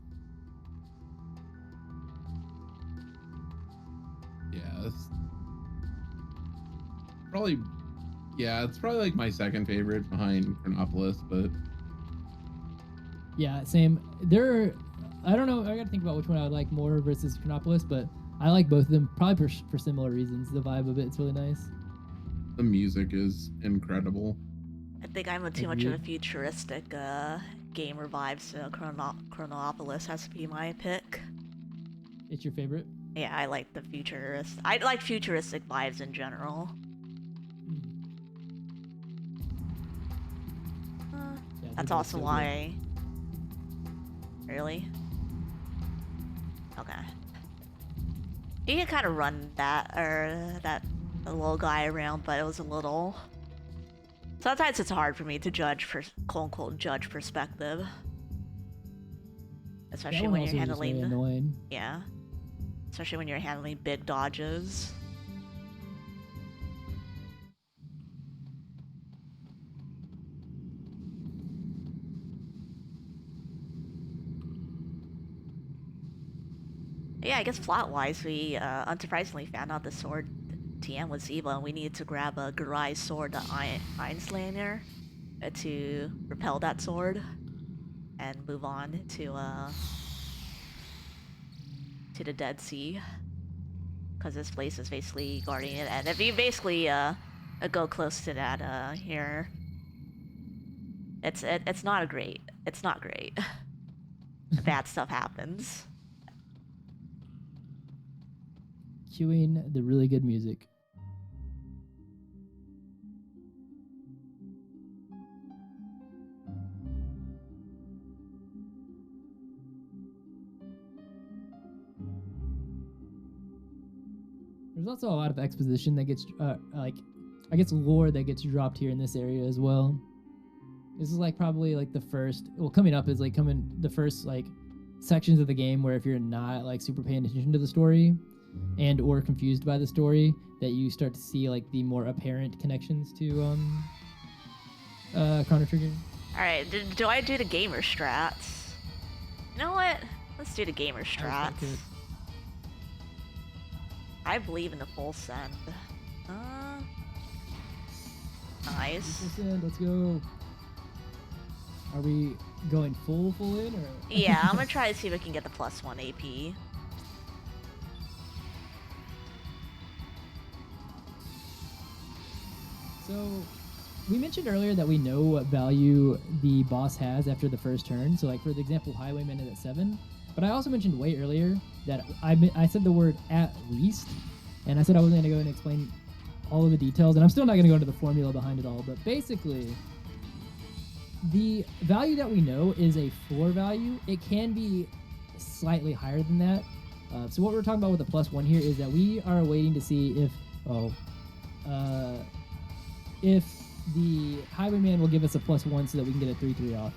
Yeah. Probably. Yeah, it's probably like my second favorite behind Chronopolis, but Yeah, same. I don't know. I gotta think about which one I would like more versus Chronopolis, but I like both of them probably for similar reasons. The vibe of it's really nice. the music is incredible. I think I'm too much of a Agreed. futuristic gamer vibe, so Chronopolis has to be my pick. It's your favorite. Yeah, I like the futurist. I like futuristic vibes in general. Yeah, That's they're both also so good. why. Really? Okay. You can kind of run that little guy around, but it was a little. Sometimes it's hard for me to judge for quote unquote judge perspective, That especially one when also you're was just very handling. annoying. Yeah. Especially when you're handling big dodges. Yeah, I guess plot-wise, we unsurprisingly found out the sword TM was evil, and we needed to grab a Garai's sword, the Einslayer, to repel that sword. and move on to the Dead Sea, because this place is basically guarding it. And if you basically go close to that here, it's not great. It's not great. Bad stuff happens. Cueing the really good music. There's also a lot of exposition that gets, I guess lore that gets dropped here in this area as well. This is like probably like the first, well, coming up is like the first like sections of the game where if you're not like super paying attention to the story and or confused by the story, that you start to see like the more apparent connections to Chrono Trigger. All right, do I do the gamer strats? You know what? Let's do the gamer strats. I believe in the full send. Nice. Let's go. Are we going full in or? Yeah, I'm gonna try to see if I can get the +1 AP. So, we mentioned earlier that we know what value the boss has after the first turn. So, like for the example, Highwayman is at 7. But I also mentioned way earlier that I said the word "at least," and I said I wasn't going to go and explain all of the details, and I'm still not going to go into the formula behind it all. But basically, the value that we know is a floor value. It can be slightly higher than that. So what we're talking about with the +1 here is that we are waiting to see if the Highwayman will give us a +1 so that we can get a 3/3 off.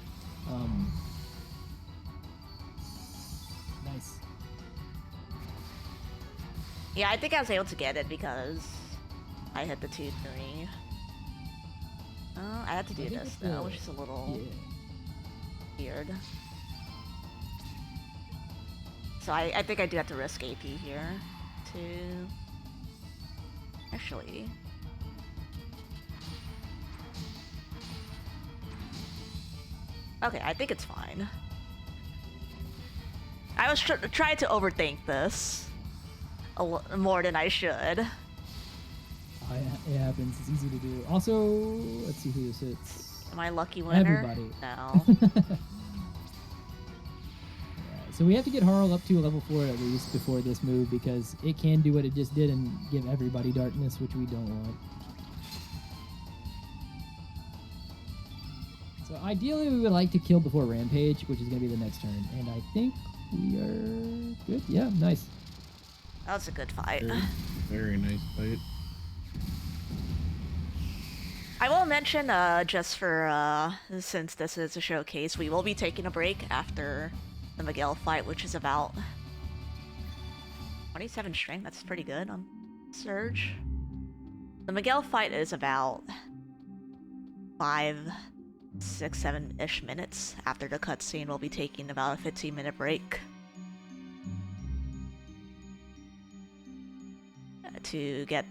Nice. Yeah, I think I was able to get it because I hit the 2/3. I had to do this though, which is a little weird. So I think I do have to risk AP here to actually. Okay, I think it's fine. I was trying to overthink this more than I should. It happens. It's easy to do. Also, let's see who this hits. Am I lucky winner? Everybody. No. So we have to get Harl up to level 4 at least before this move because it can do what it just did and give everybody darkness, which we don't want. So ideally we would like to kill before Rampage, which is going to be the next turn. And I think we are good. Yeah, nice. That was a good fight. Very nice fight. I will mention, just for, since this is a showcase, we will be taking a break after the Miguel fight, which is about 27 strength. That's pretty good on Surge. The Miguel fight is about 5, 6, 7-ish minutes. After the cutscene, we'll be taking about a 15-minute break to get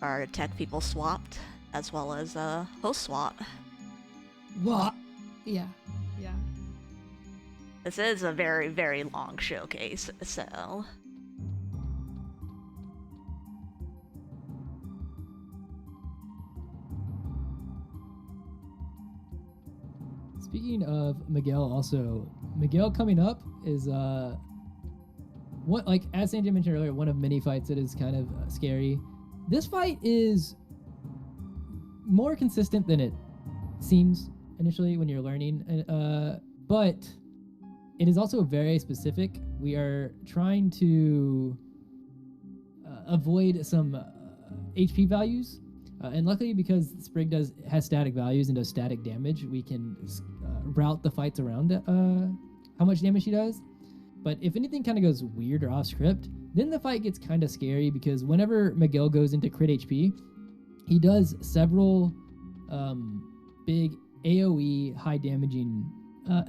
our tech people swapped, as well as a host swap. What? Yeah. This is a very, very long showcase, so... Speaking of Miguel, also, Miguel coming up is, what, like, as Sanjan mentioned earlier, one of many fights that is kind of scary. This fight is more consistent than it seems initially when you're learning, but it is also very specific. We are trying to avoid some HP values, and luckily because Sprig has static values and does static damage, we can route the fights around how much damage she does. But if anything kind of goes weird or off script, then the fight gets kind of scary because whenever Miguel goes into crit HP, he does several big AoE high damaging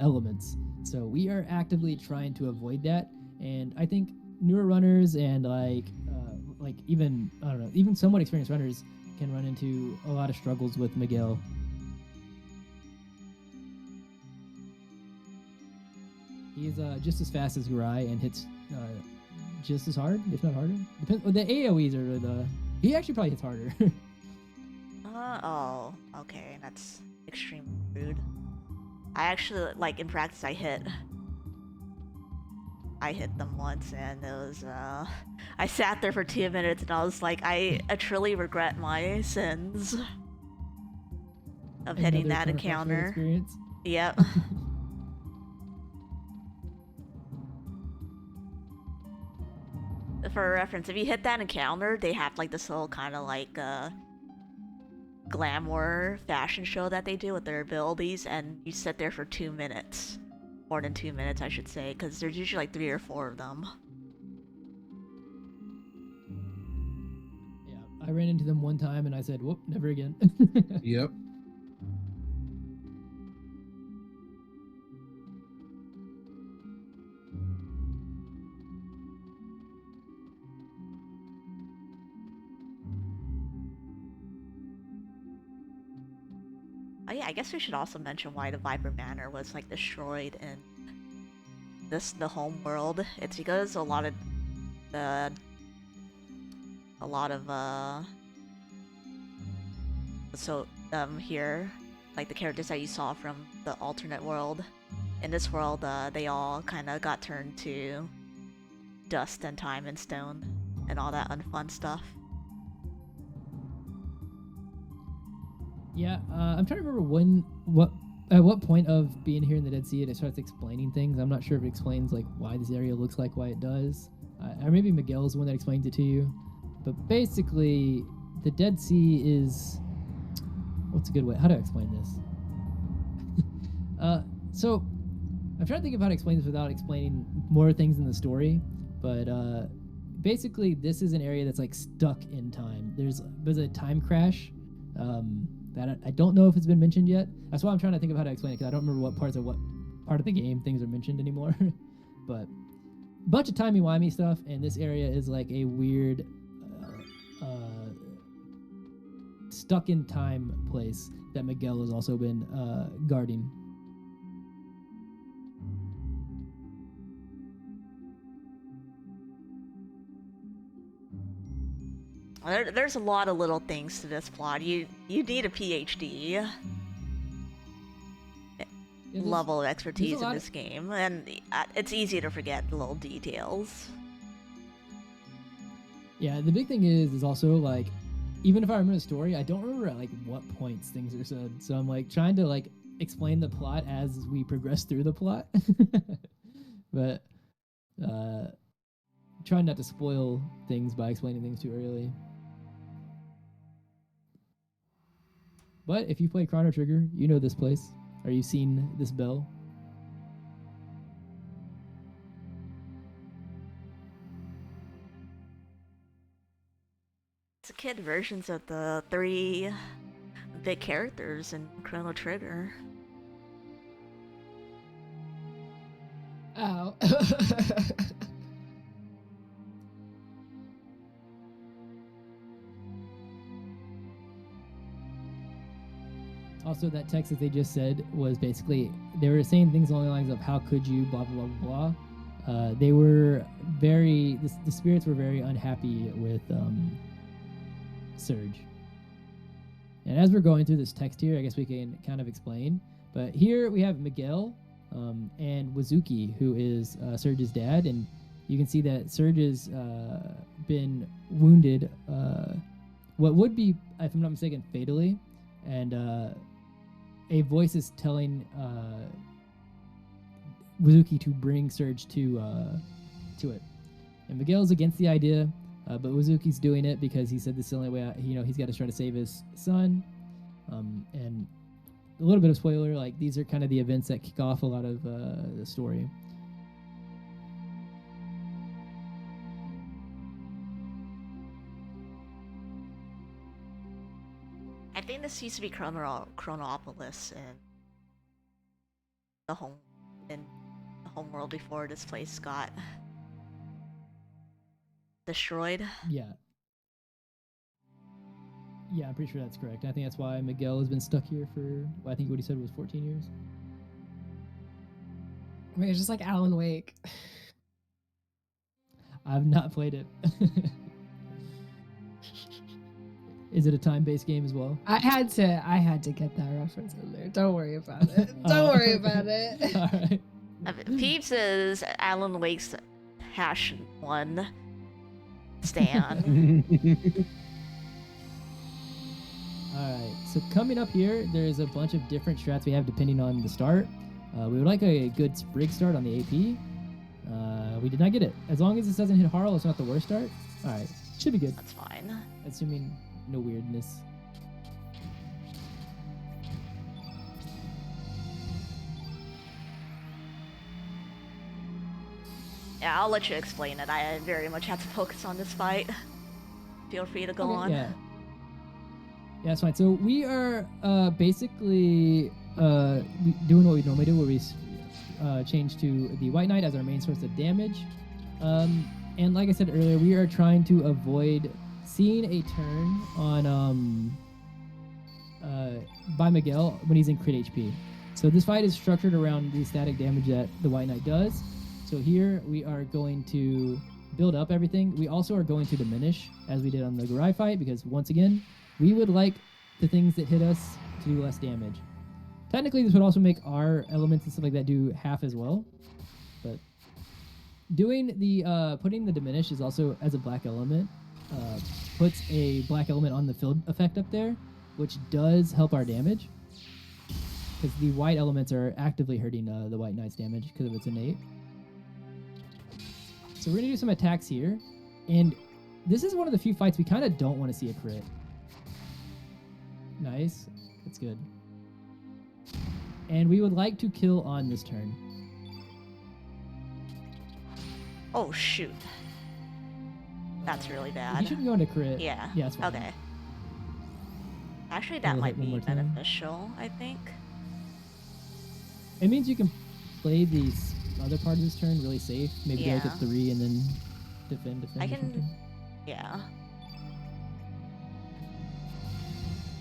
elements. So we are actively trying to avoid that, and I think newer runners and even I don't know, even somewhat experienced runners can run into a lot of struggles with Miguel. He's just as fast as Gurai and hits just as hard, if not harder. Depends. The AoEs are the. He actually probably hits harder. Oh, okay, that's extremely rude. I actually, like, in practice, I hit them once, and it was, I sat there for 2 minutes, and I was like, I truly regret my sins of hitting that Another Chrono Cross encounter. experience. Yep. For reference, if you hit that encounter, they have, like, this little kind of, like, glamour fashion show that they do with their abilities, and you sit there for 2 minutes. More than 2 minutes, I should say, because there's usually like 3 or 4 of them. Yeah, I ran into them one time and I said, whoop, never again. Yep. Oh yeah, I guess we should also mention why the Viper Manor was like destroyed in the home world. It's because a lot of here, like the characters that you saw from the alternate world, in this world, they all kind of got turned to dust and time and stone and all that unfun stuff. Yeah, I'm trying to remember at what point of being here in the Dead Sea it starts explaining things. I'm not sure if it explains like why this area looks like why it does. Or maybe Miguel's the one that explains it to you. But basically, the Dead Sea is... What's a good way? How do I explain this? So, I'm trying to think of how to explain this without explaining more things in the story. But basically, this is an area that's like stuck in time. There's a time crash. That I don't know if it's been mentioned yet. That's why I'm trying to think of how to explain it, because I don't remember what part of the game things are mentioned anymore. But a bunch of timey-wimey stuff, and this area is like a weird stuck in time place that Miguel has also been guarding. There's a lot of little things to this plot. You need a PhD level of expertise in this game, and it's easy to forget the little details. Yeah, the big thing is also like, even if I remember the story, I don't remember at like what points things are said. So I'm like trying to like explain the plot as we progress through the plot. But trying not to spoil things by explaining things too early. But if you play Chrono Trigger, you know this place. Are you seen this bell? It's a kid versions of the 3 big characters in Chrono Trigger. Ow. Also, that text that they just said was basically, they were saying things along the lines of, how could you, blah, blah, blah, blah. They were very, the spirits were very unhappy with Surge. And as we're going through this text here, I guess we can kind of explain. But here we have Miguel and Wazuki, who is Surge's dad. And you can see that Surge has been wounded, what would be, if I'm not mistaken, fatally. And a voice is telling Wazuki to bring Surge to it. And Miguel's against the idea, but Wazuki's doing it because he said this is the only way. He's got to try to save his son. And a little bit of spoiler, like these are kind of the events that kick off a lot of the story. I think this used to be Chronopolis in the home world before this place got destroyed. Yeah, I'm pretty sure that's correct. I think that's why Miguel has been stuck here for, I think what he said was 14 years. Wait, it's just like Alan Wake. I've not played it. Is it a time-based game as well? I had to get that reference in there. Don't worry about it. Don't worry about it. All right. Peeps is Alan Wake's #1 stan. Alright, so coming up here, there's a bunch of different strats we have depending on the start. We would like a good sprig start on the AP. We did not get it. As long as this doesn't hit Harl, it's not the worst start. Alright, should be good. That's fine. Assuming no weirdness. Yeah, I'll let you explain it. I very much have to focus on this fight. Feel free to go on. Yeah. Yeah, that's fine. So we are basically doing what we normally do, where we change to the White Knight as our main source of damage. And like I said earlier, we are trying to avoid seeing a turn on by Miguel when he's in crit HP. So this fight is structured around the static damage that the White Knight does. So here we are going to build up everything. We also are going to diminish, as we did on the Garai fight, because once again, we would like the things that hit us to do less damage. Technically, this would also make our elements and stuff like that do half as well. But doing the putting the diminish is also as a black element, puts a black element on the field effect up there, which does help our damage. Because the white elements are actively hurting the White Knight's damage because of its innate. So we're going to do some attacks here. And this is one of the few fights we kind of don't want to see a crit. Nice. That's good. And we would like to kill on this turn. Oh, shoot. That's really You bad. shouldn't go into crit. Yeah. Yeah, that's fine. Okay. Actually, that Wanna might hit one be more time? beneficial, I think. It means you can play the other part of this turn really safe. Maybe go Yeah. to 3 and then defend I or can- something. Yeah.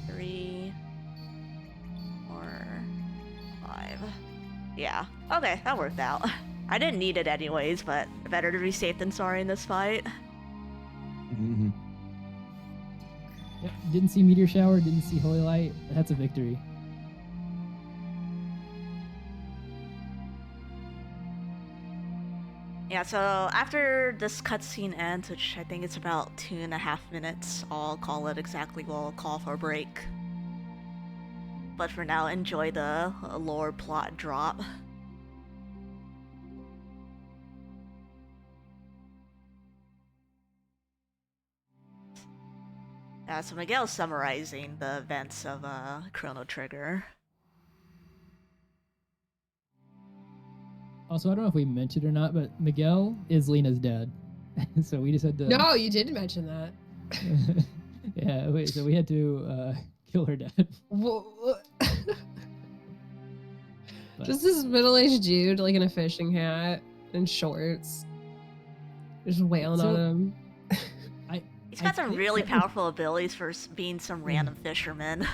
3, 4, 5. Yeah. Okay, that worked out. I didn't need it anyways, but better to be safe than sorry in this fight. Mhm. Yep. Didn't see Meteor Shower, didn't see Holy Light. That's a victory. Yeah, so after this cutscene ends, which I think it's about 2.5 minutes, I'll call it exactly. We'll call for a break. But for now, enjoy the lore plot drop. So Miguel's summarizing the events of Chrono Trigger. Also, I don't know if we mentioned it or not, but Miguel is Lena's dad. So we just had to... No, you didn't mention that. Yeah, wait, so we had to kill her dad. Just this middle-aged dude, like in a fishing hat and shorts, just wailing on him. He's got some think really that was- powerful abilities for being some random fisherman.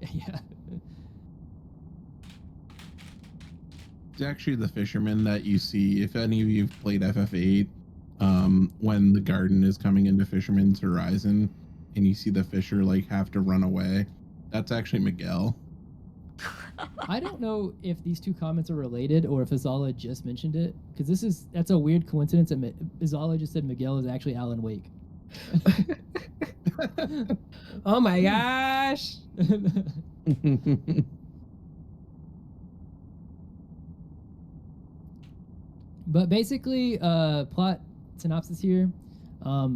Yeah. It's actually the fisherman that you see, if any of you've played FF8, when the garden is coming into Fisherman's Horizon and you see the fisher like have to run away. That's actually Miguel. I don't know if these two comments are related or if Azala just mentioned it, because that's a weird coincidence that Azala just said Miguel is actually Alan Wake. Oh my gosh. But basically, plot synopsis here. I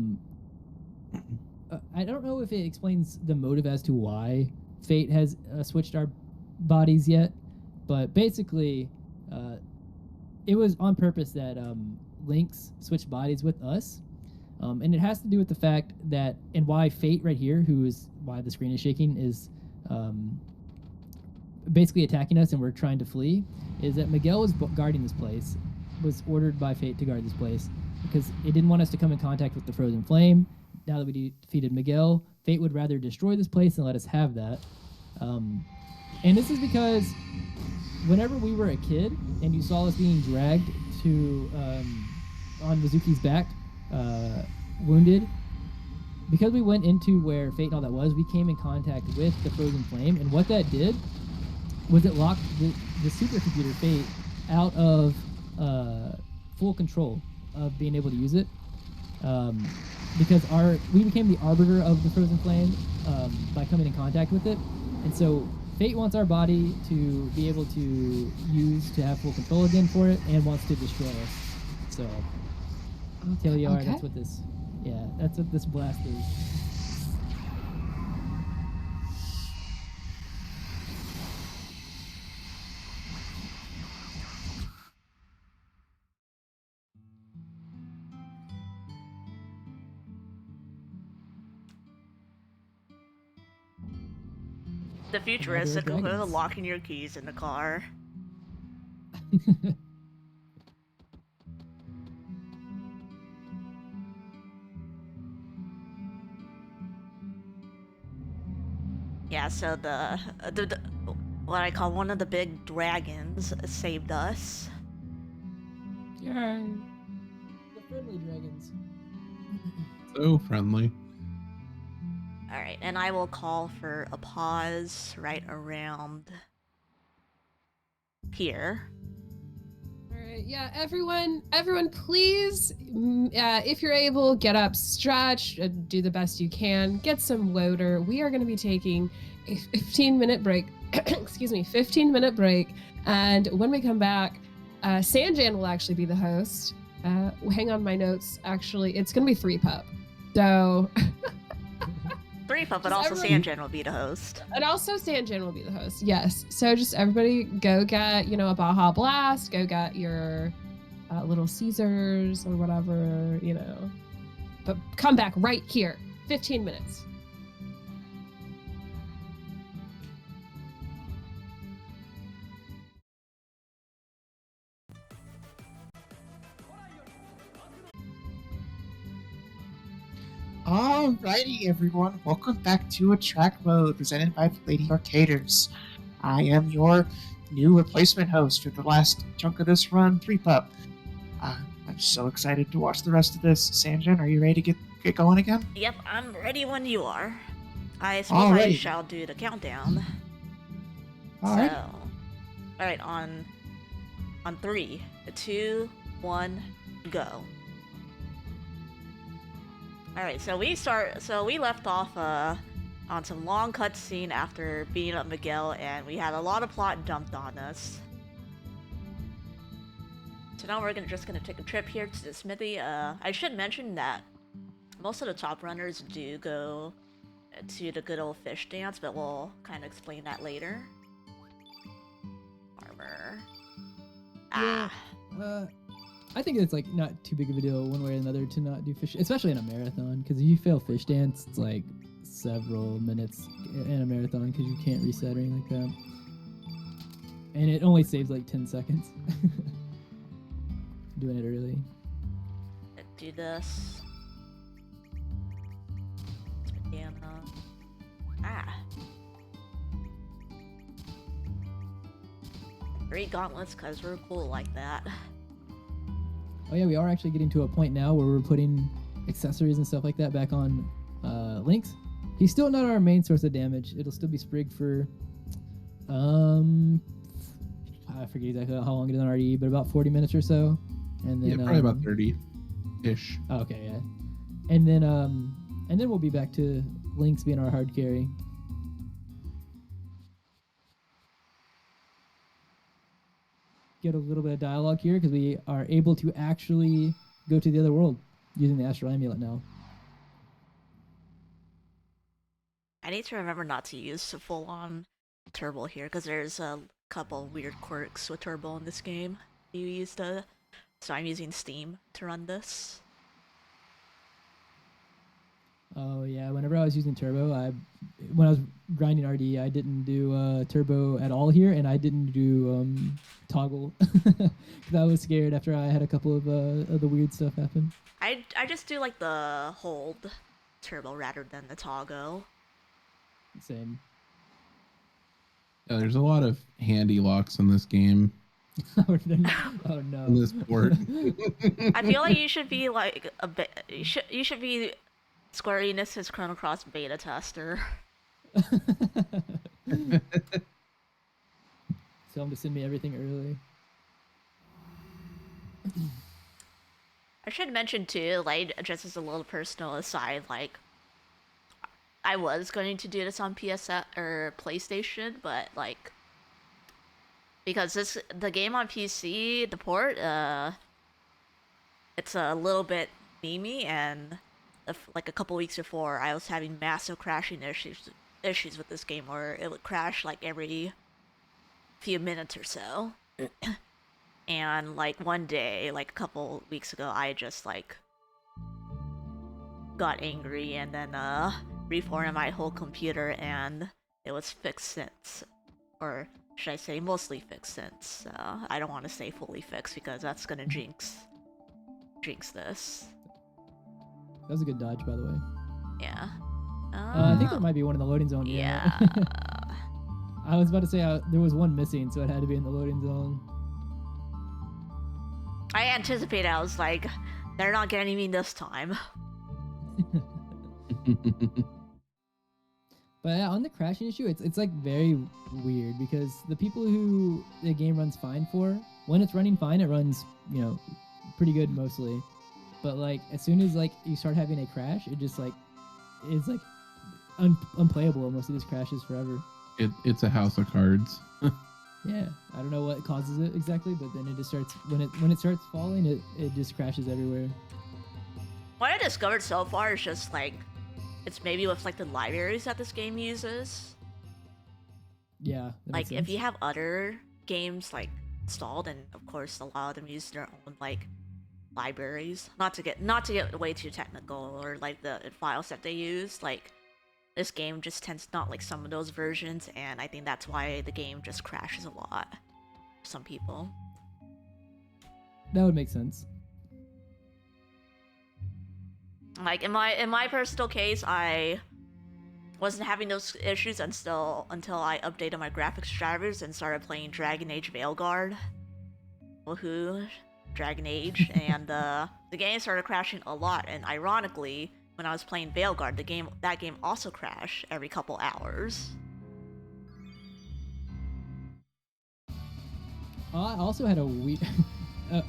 don't know if it explains the motive as to why Fate has switched our bodies yet, but basically, it was on purpose that Lynx switched bodies with us, and it has to do with the fact that, and why Fate right here, who is why the screen is shaking, is basically attacking us, and we're trying to flee. Is that Miguel was guarding this place, was ordered by Fate to guard this place because it didn't want us to come in contact with the frozen flame. Now that we defeated Miguel, Fate would rather destroy this place than let us have that. And this is because whenever we were a kid and you saw us being dragged to on Mizuki's back, wounded, because we went into where Fate and all that was, we came in contact with the frozen flame, and what that did was it locked the supercomputer Fate out of full control of being able to use it, because we became the arbiter of the frozen flame by coming in contact with it, and so Fate wants our body to be able to use to have full control again for it, and wants to destroy us. So, TLDR, Okay. that's what this blast is. The futuristic Mother of with dragons. locking your keys in the car. Yeah, so the what I call one of the big dragons saved us. Yay! The friendly dragons. So friendly. Alright, and I will call for a pause right around here. All right, yeah, everyone, please, if you're able, get up, stretch, do the best you can, get some water. We are going to be taking a 15-minute break. Excuse me, 15-minute break, and when we come back, Sanjan will actually be the host. Hang on my notes. Actually, it's going to be threepup. So. threepup, but Just also everyone- Sanjan will be the host. And also Sanjan will be the host. Yes. So just everybody go get, a Baja Blast, go get your Little Caesars or whatever, But come back right here. 15 minutes. Alrighty, everyone. Welcome back to Attract Mode, presented by the Lady Arcaders. I am your new replacement host for the last chunk of this run, threepup. I'm so excited to watch the rest of this. Sanjan, are you ready to get going again? Yep, I'm ready when you are. I suppose I Alrighty. shall do the countdown. Alright. So, alright, on 3, 2, 1, go. Alright, so we left off on some long cutscene after beating up Miguel, and we had a lot of plot dumped on us. So now we're just gonna take a trip here to the smithy. I should mention that most of the top runners do go to the good old fish dance, but we'll kind of explain that later. Armor. Ah. I think it's like not too big of a deal one way or another to not do fish, especially in a marathon, because if you fail fish dance, it's like several minutes in a marathon because you can't reset or anything like that. And it only saves like 10 seconds. Doing it early. Let's do this. Banana. Ah. 3 gauntlets because we're cool like that. Oh yeah, we are actually getting to a point now where we're putting accessories and stuff like that back on Lynx. He's still not our main source of damage. It'll still be Sprig for I forget exactly how long it is on RDE, but about 40 minutes or so. And then Probably about 30-ish. Oh, okay, yeah. And then we'll be back to Lynx being our hard carry. Get a little bit of dialogue here because we are able to actually go to the other world using the Astral Amulet now. I need to remember not to use full-on turbo here because there's a couple weird quirks with turbo in this game. So I'm using Steam to run this. Oh yeah, whenever I was using turbo, when I was grinding RD, I didn't do turbo at all here, and I didn't do toggle because I was scared after I had a couple of the weird stuff happen. I just do like the hold turbo rather than the toggle. Same. There's a lot of handy locks in this game. Oh no. In this port. I feel like you should be like a bit. You should be Square Enix's Chrono Cross beta tester. Tell him to send me everything early. I should mention too, like just as a little personal aside, like I was going to do this on PS or PlayStation, but like because the game on PC, the port, it's a little bit memey, and like a couple weeks before, I was having massive crashing issues with this game, where it would crash like every few minutes or so. And like one day, like a couple weeks ago, I just like got angry and then reformatted my whole computer, and it was fixed since, or should I say mostly fixed since. I don't want to say fully fixed because that's gonna jinx this. That was a good dodge, by the way. Yeah. I think there might be one in the loading zone. Yeah. I was about to say there was one missing, so it had to be in the loading zone. I anticipated. I was like, they're not getting me this time. But yeah, on the crashing issue, it's like very weird because the people who the game runs fine for, when it's running fine, it runs, you know, pretty good mostly. But like as soon as like you start having a crash, it just like is like unplayable almost. It just crashes forever. It's a house of cards. Yeah, I don't know what causes it exactly, but then it just starts when it starts falling, it just crashes everywhere. What I discovered so far is just like it's maybe with like the libraries that this game uses. Yeah. Like if you have other games like installed, and of course a lot of them use their own like libraries. Not to get way too technical, or like the files that they use, like this game just tends not like some of those versions, and I think that's why the game just crashes a lot for some people. That would make sense. Like in my personal case, I wasn't having those issues until I updated my graphics drivers and started playing Dragon Age Veilguard. Woohoo, Dragon Age, and the game started crashing a lot. And ironically, when I was playing Veilguard, that game also crashed every couple hours. I also had a weird.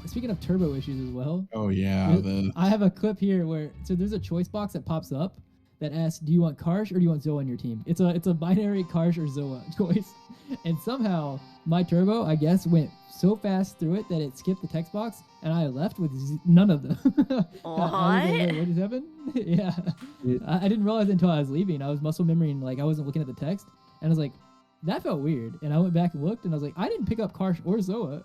Speaking of turbo issues as well. Oh yeah. I have a clip here where there's a choice box that pops up that asks, "Do you want Karsh or do you want Zoa on your team?" It's a binary Karsh or Zoa choice, and somehow my turbo, I guess, went so fast through it that it skipped the text box, and I left with none of them. What? What just happened? Yeah, I didn't realize it until I was leaving. I was muscle memorying, like I wasn't looking at the text, and I was like, that felt weird. And I went back and looked, and I was like, I didn't pick up Karsh or Zoa.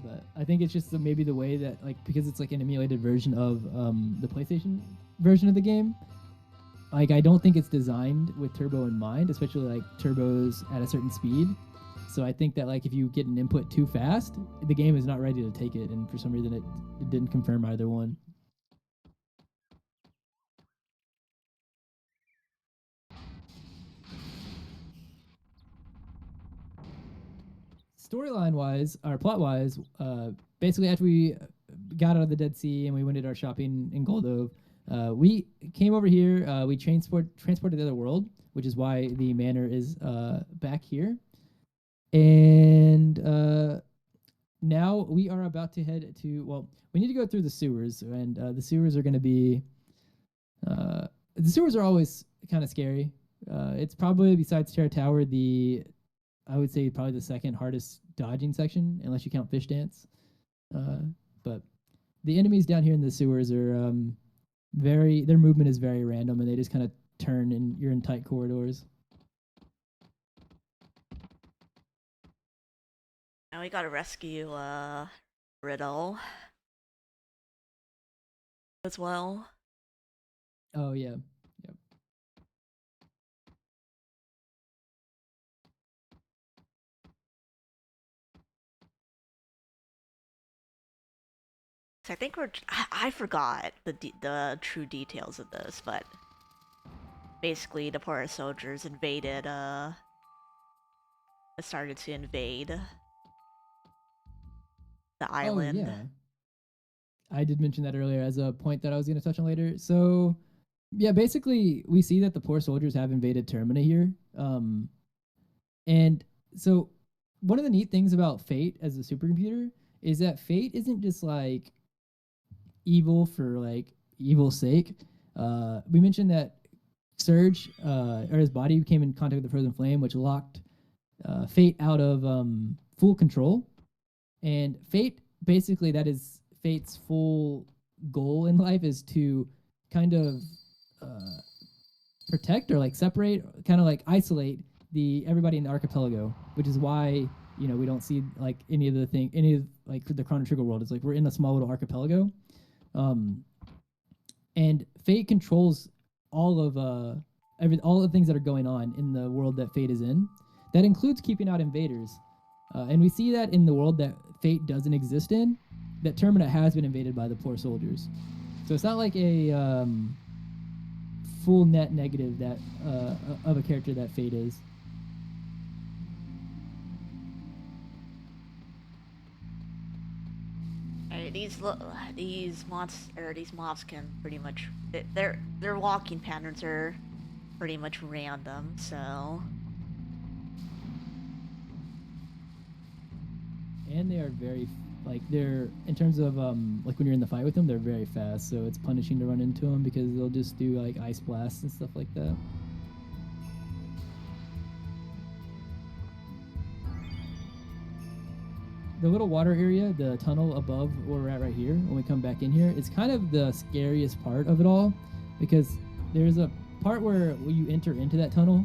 But I think it's just maybe the way that, like, because it's like an emulated version of the PlayStation version of the game. Like, I don't think it's designed with turbo in mind, especially like turbos at a certain speed. So I think that like if you get an input too fast, the game is not ready to take it, and for some reason it didn't confirm either one. Storyline wise, or plot wise, basically after we got out of the Dead Sea and we went to our shopping in Goldove, we came over here. We transported to the other world, which is why the manor is back here. And now we are about to head to. Well, we need to go through the sewers, and the sewers are going to be. The sewers are always kind of scary. It's probably, besides Terra Tower, I would say probably the second hardest dodging section, unless you count Fish Dance. But the enemies down here in the sewers are their movement is very random, and they just kind of turn, and you're in tight corridors. Now we gotta rescue Riddle as well. Oh yeah. Yep. So I think I forgot the true details of this, but basically the poor soldiers started to invade the island. Oh yeah, I did mention that earlier as a point that I was going to touch on later. So yeah, basically we see that the poor soldiers have invaded Termina here, and so one of the neat things about Fate as a supercomputer is that Fate isn't just like evil for like evil's sake. We mentioned that Surge, or his body came in contact with the frozen flame, which locked Fate out of full control. And Fate, basically, that is Fate's full goal in life is to kind of protect or like separate, kind of like isolate everybody in the archipelago, which is why we don't see like any of like the Chrono Trigger world. It's like we're in a small little archipelago, and Fate controls all of all the things that are going on in the world that Fate is in. That includes keeping out invaders, and we see that in the world that Fate doesn't exist in, that Termina has been invaded by the poor soldiers. So it's not like a full net negative that of a character that Fate is. These mobs can pretty much their walking patterns are pretty much random, so. And they are very they're in terms of like when you're in the fight with them, they're very fast, so it's punishing to run into them because they'll just do like ice blasts and stuff like that. The little water area, the tunnel above where we're at right here, when we come back in here, it's kind of the scariest part of it all, because there's a part where you enter into that tunnel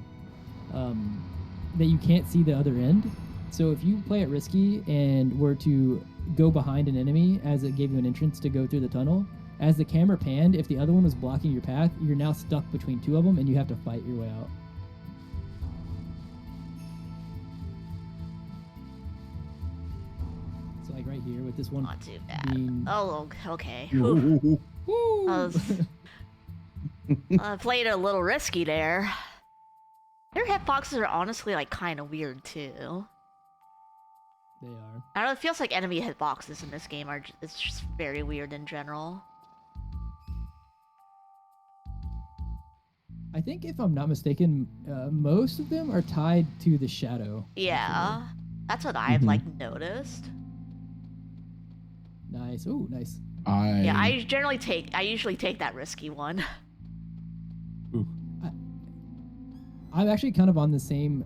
that you can't see the other end. So if you play it risky and were to go behind an enemy as it gave you an entrance to go through the tunnel, as the camera panned, if the other one was blocking your path, you're now stuck between two of them and you have to fight your way out. So like right here with this one. Not too bad. Oh, okay. I played a little risky there. Their hitboxes are honestly like kind of weird too. They are. I don't know, it feels like enemy hitboxes in this game it's just very weird in general. I think if I'm not mistaken, most of them are tied to the shadow. Yeah, that's what I've like noticed. Nice. Ooh, nice. Yeah, I usually take that risky one. Ooh. I'm actually kind of on the same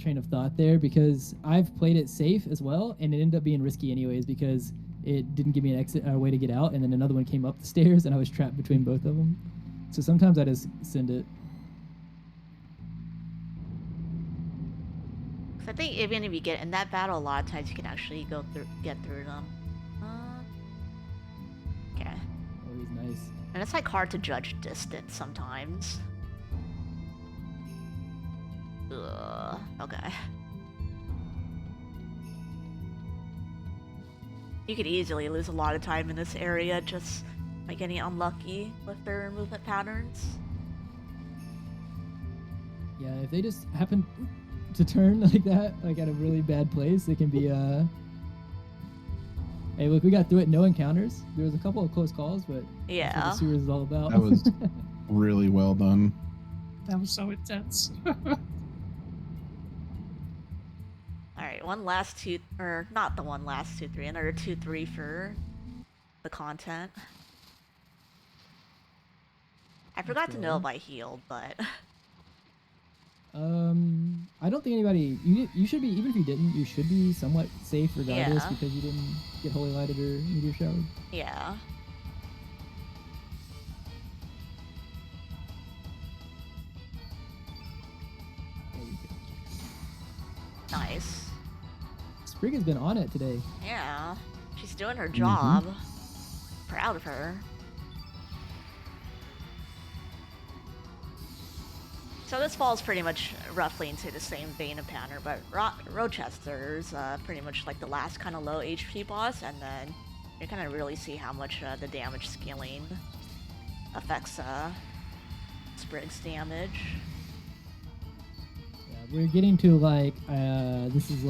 train of thought there, because I've played it safe as well, and it ended up being risky anyways because it didn't give me an exit way to get out, and then another one came up the stairs and I was trapped between both of them. So sometimes I just send it. I think even if you get in that battle, a lot of times you can actually get through them. Okay. Oh, he's nice. And it's like hard to judge distance sometimes. Ugh, okay. You could easily lose a lot of time in this area just by getting unlucky with their movement patterns. Yeah, if they just happen to turn like that, like at a really bad place, it can be Hey, look, we got through it, no encounters. There was a couple of close calls, but yeah, that's what the series is all about. That was really well done. That was so intense. Alright, another 2-3 for the content. I forgot to know if I healed, but I don't think anybody. You should be, even if you didn't, you should be somewhat safe regardless, Yeah. because you didn't get holy lighted or meteor showered. yeah. Nice. Sprig has been on it today. Yeah, she's doing her job. Proud of her. So this falls pretty much roughly into the same vein of pattern, but Rochester's pretty much like the last kind of low HP boss, and then you kind of really see how much the damage scaling affects Sprig's damage. Yeah, we're getting to like this is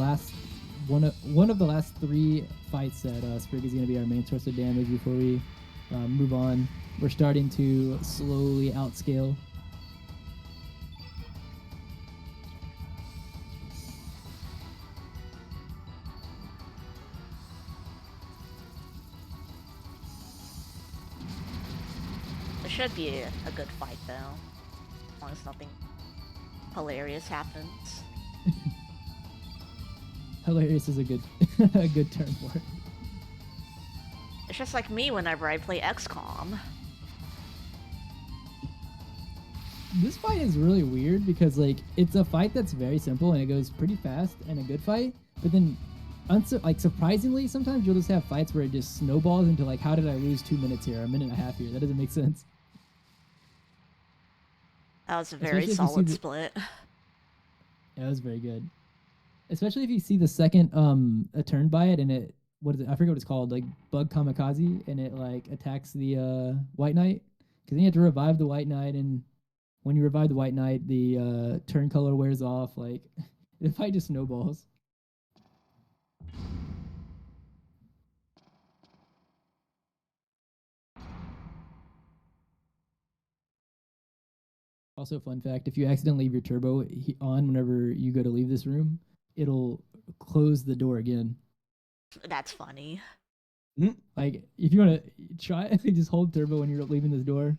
one of the last 3 fights that Sprig is going to be our main source of damage before we move on. We're starting to slowly outscale. It should be a good fight though, as long as nothing hilarious happens. Hilarious is a good a good term for it. It's just like me whenever I play XCOM. This fight is really weird because like it's a fight that's very simple and it goes pretty fast and a good fight, but then like surprisingly sometimes you'll just have fights where it just snowballs into like, how did I lose 2 minutes here, a minute and a half here? That doesn't make sense. That was a very solid split. Yeah, it was very good. Especially if you see the second a turn by it and it, what is it? I forget what it's called, like bug kamikaze, and it like attacks the white knight. Because then you have to revive the white knight, and when you revive the white knight, the turn color wears off. Like the fight just snowballs. Also, fun fact: if you accidentally leave your turbo on whenever you go to leave this room, it'll close the door again. That's funny. Like, if you want to try it, just hold turbo when you're leaving this door.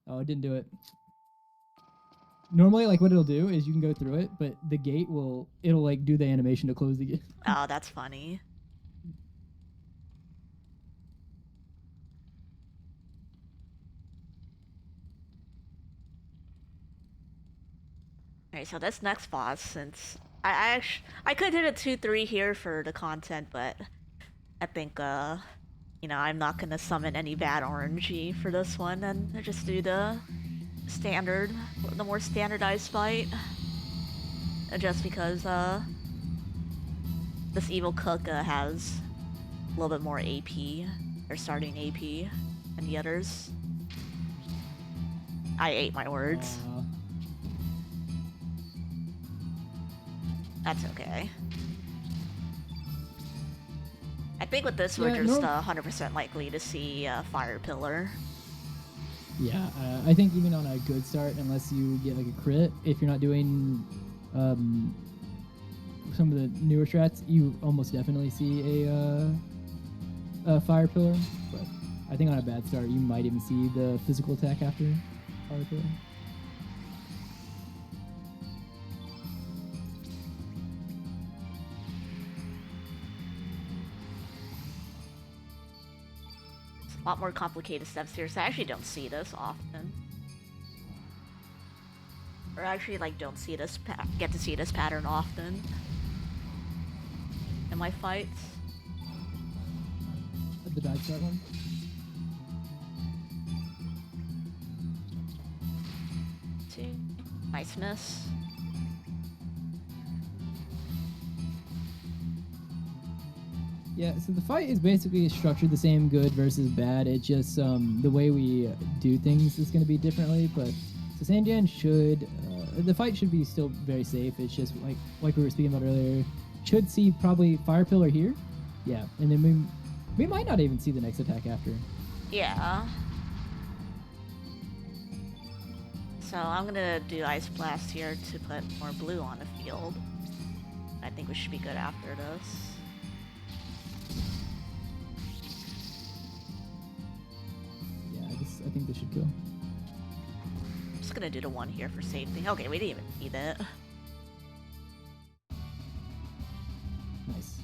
Oh, it didn't do it. Normally, like, what it'll do is you can go through it, but the gate it'll like do the animation to close the gate. Oh, that's funny. Alright, so this next boss, since I could hit a 2-3 here for the content, but I think you know, I'm not gonna summon any bad RNG for this one, and just do the more standardized fight. Just because this evil cook has a little bit more AP, or starting AP, than the others. I ate my words. That's okay. I think with this, we're just 100% likely to see Fire Pillar. Yeah, I think even on a good start, unless you get like a crit, if you're not doing some of the newer strats, you almost definitely see a Fire Pillar. But I think on a bad start, you might even see the physical attack after Fire Pillar. A lot more complicated steps here, so I actually don't see this often. Or actually, like, don't see this get to see this pattern often in my fights. The bad start one? Two. Nice miss. Yeah, so the fight is basically structured the same, good versus bad. It just the way we do things is going to be differently. But so Sanjan should the fight should be still very safe. It's just like we were speaking about earlier. Should see probably Fire Pillar here, yeah, and then we might not even see the next attack after. Yeah. So I'm gonna do Ice Blast here to put more blue on the field. I think we should be good after this. I think this should kill. I'm just gonna do the one here for safety. Okay, we didn't even need it. Nice.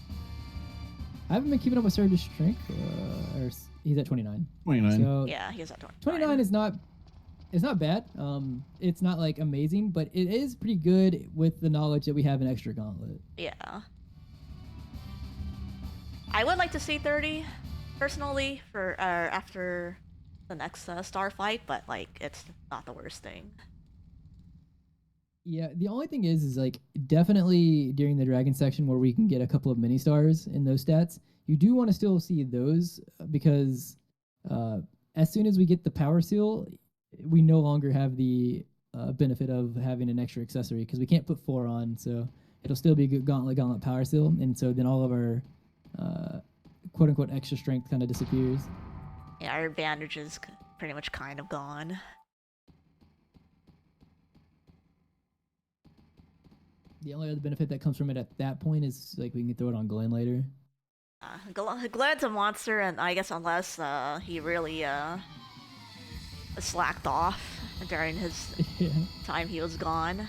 I haven't been keeping up with Surge's strength. Or he's at 29. 29. So Yeah, he's at 29. 29 is not. It's not bad. It's not like amazing, but it is pretty good with the knowledge that we have an extra gauntlet. Yeah. I would like to see 30, personally, for after the next star fight, but like it's not the worst thing. Yeah, the only thing is like definitely during the dragon section where we can get a couple of mini stars in those stats, you do want to still see those because As soon as we get the power seal, we no longer have the benefit of having an extra accessory because we can't put 4 on. So it'll still be a good gauntlet power seal, and so then all of our quote unquote extra strength kind of disappears. Yeah, our advantage is pretty much kind of gone. The only other benefit that comes from it at that point is like we can throw it on Glenn later. Glad's a monster, and I guess unless he really slacked off during his Yeah. time he was gone.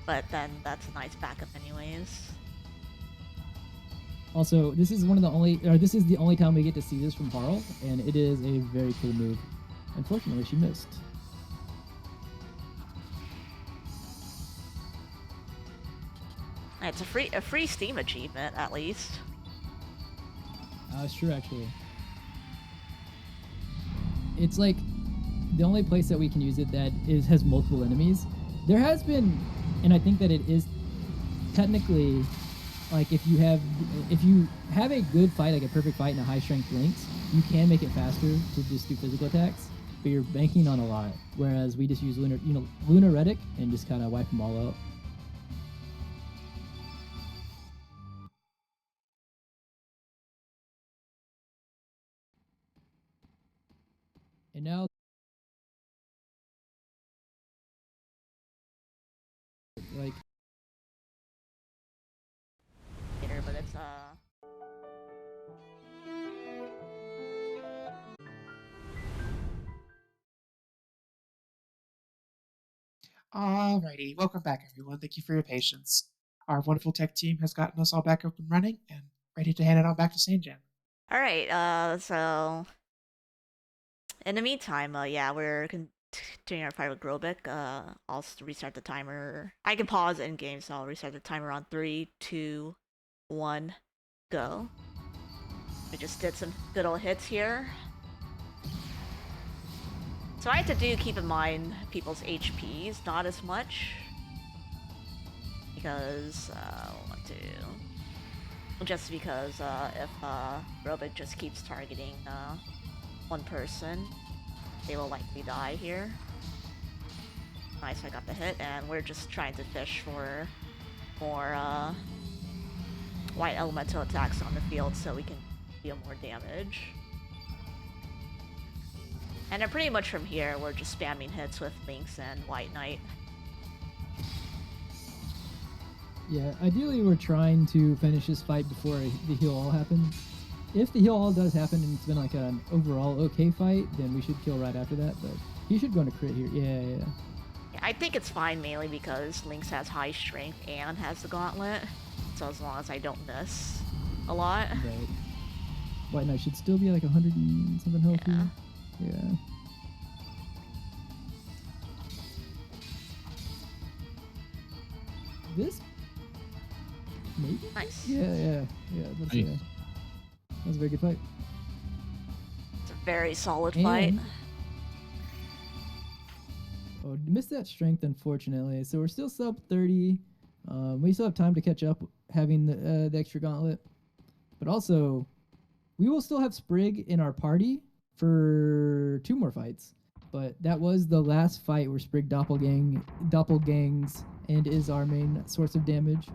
But then that's a nice backup anyways. Also, this is this is the only time we get to see this from Harl, and it is a very cool move. Unfortunately, she missed. It's a free Steam achievement, at least. It's true, actually. It's like the only place that we can use it that has multiple enemies. There has been, and I think that it is technically like if you have a good fight, like a perfect fight in a high strength Lynx, you can make it faster to just do physical attacks, but you're banking on a lot. Whereas we just use Luna Reddick and just kind of wipe them all out. And now, like, But it's Alrighty, welcome back, everyone. Thank you for your patience. Our wonderful tech team has gotten us all back up and running and ready to hand it on back to Sanjan. Alright, so in the meantime, yeah, we're continuing our fight with Grobik. I'll restart the timer. I can pause in game, so I'll restart the timer on 3, 2, 1, go. We just did some good old hits here. So I have to keep in mind people's HPs, not as much. Because, just because if Grobik just keeps targeting one person, they will likely die here. Nice, I got the hit, and we're just trying to fish for more white elemental attacks on the field so we can deal more damage. And then pretty much from here, we're just spamming hits with Lynx and White Knight. yeah, ideally we're trying to finish this fight before the heal all happens. If the heal all does happen and it's been like an overall okay fight, then we should kill right after that, but he should go into crit here. Yeah. I think it's fine mainly because Lynx has high strength and has the gauntlet, so as long as I don't miss a lot. Right. White Knight should still be like 100 and something health here. Yeah. This? Maybe? Nice. Yeah. That's, Nice. that was a very good fight. It's a very solid fight. And- Oh, missed that strength, unfortunately. So we're still sub 30. We still have time to catch up having the extra gauntlet. But also, we will still have Sprig in our party for 2 more fights. But that was the last fight where Sprig doppelgangs and is our main source of damage.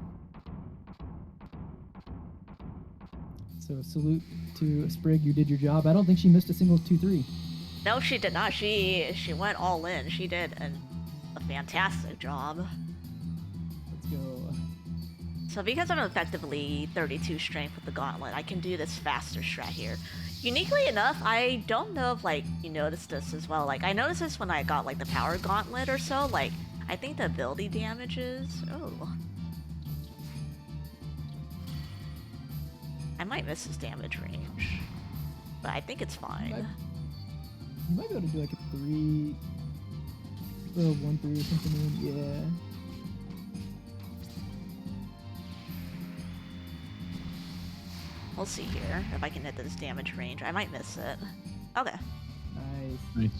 So salute to Sprig, you did your job. I don't think she missed a single 2-3. No, she did not. She went all in. She did a fantastic job. Let's go. So because I'm effectively 32 strength with the gauntlet, I can do this faster strat here. Uniquely enough, I don't know if like you noticed this as well. Like I noticed this when I got like the power gauntlet or so. Like I think the ability damages. Oh, I might miss his damage range, but I think it's fine. You might be able to do like a 3, 1-3 or something. Yeah. We'll see here if I can hit this damage range. I might miss it. Okay. Nice.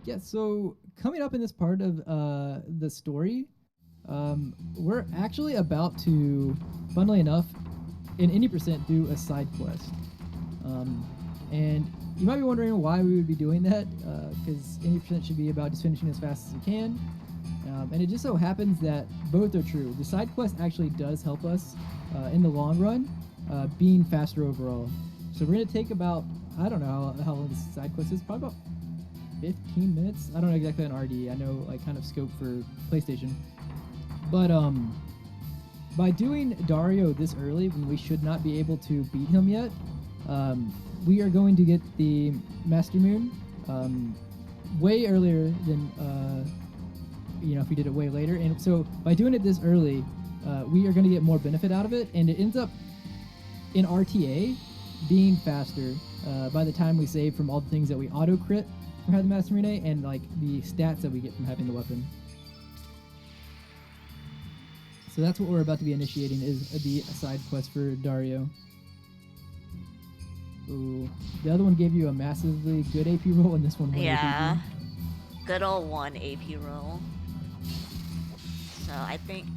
Yeah, so coming up in this part of the story, We're actually about to, funnily enough, in any percent, do a side quest. And you might be wondering why we would be doing that, because any percent should be about just finishing as fast as we can. And it just so happens that both are true. The side quest actually does help us in the long run, being faster overall. So we're going to take about, I don't know how long this side quest is, probably about 15 minutes. I don't know exactly on RDE. I know like kind of scope for PlayStation. But by doing Dario this early, when we should not be able to beat him yet, we are going to get the Master Moon way earlier than if we did it way later. And so by doing it this early, we are going to get more benefit out of it, and it ends up in RTA being faster by the time we save from all the things that we auto crit from having the Master Moon and like the stats that we get from having the weapon. So that's what we're about to be initiating, is the side quest for Dario. Ooh, the other one gave you a massively good AP roll, and this one went Yeah. AP. Good old 1 AP roll. So I think...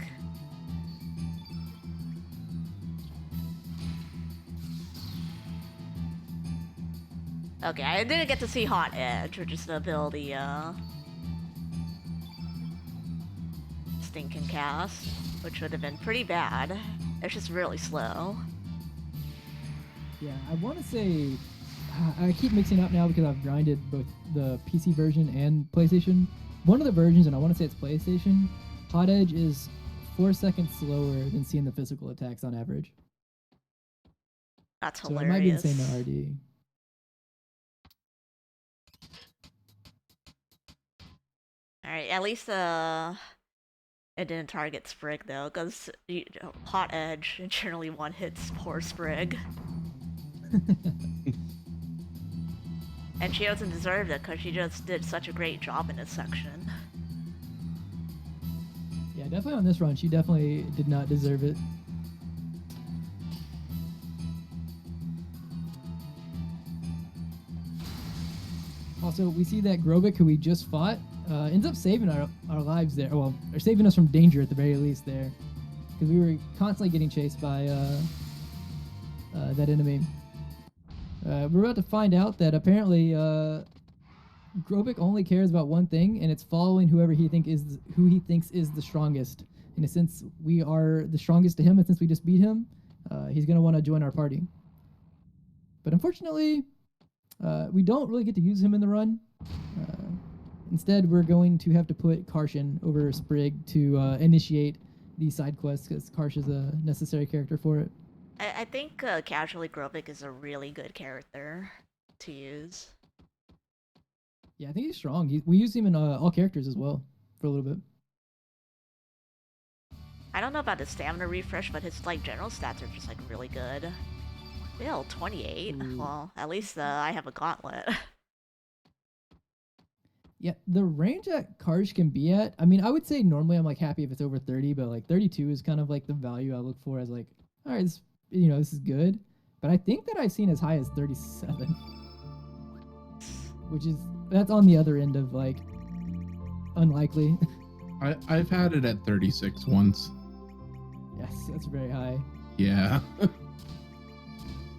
Okay, I didn't get to see Hot Edge, which is the ability, Stinking Cast, which would have been pretty bad. It's just really slow. Yeah, I want to say... I keep mixing up now because I've grinded both the PC version and PlayStation. One of the versions, and I want to say it's PlayStation, Hot Edge is 4 seconds slower than seeing the physical attacks on average. That's So hilarious. it might be the same in RD. Alright, at least, it didn't target Sprig, though, because Hot Edge generally one-hits poor Sprig. And she doesn't deserve it, because she just did such a great job in this section. Yeah, definitely on this run, she definitely did not deserve it. Also, we see that Grobik, who we just fought, ends up saving our lives there. Well, or saving us from danger at the very least there. Because we were constantly getting chased by that enemy. We're about to find out that apparently Grobik only cares about one thing, and it's following who he thinks is the strongest. And since we are the strongest to him, and since we just beat him, he's going to want to join our party. But unfortunately, we don't really get to use him in the run. Instead, we're going to have to put Karshan over Sprig to initiate the side quests, because Karsh is a necessary character for it. I think casually Grobik is a really good character to use. Yeah, I think he's strong. We use him in all characters as well for a little bit. I don't know about his stamina refresh, but his like general stats are just like really good. Still 28. Ooh. Well, at least I have a gauntlet. Yeah, the range that Karsh can be at, I mean, I would say normally I'm like happy if it's over 30, but like 32 is kind of like the value I look for as like, all right, this is good. But I think that I've seen as high as 37, which is, that's on the other end of like unlikely. I've had it at 36 once. Yes, that's very high. Yeah.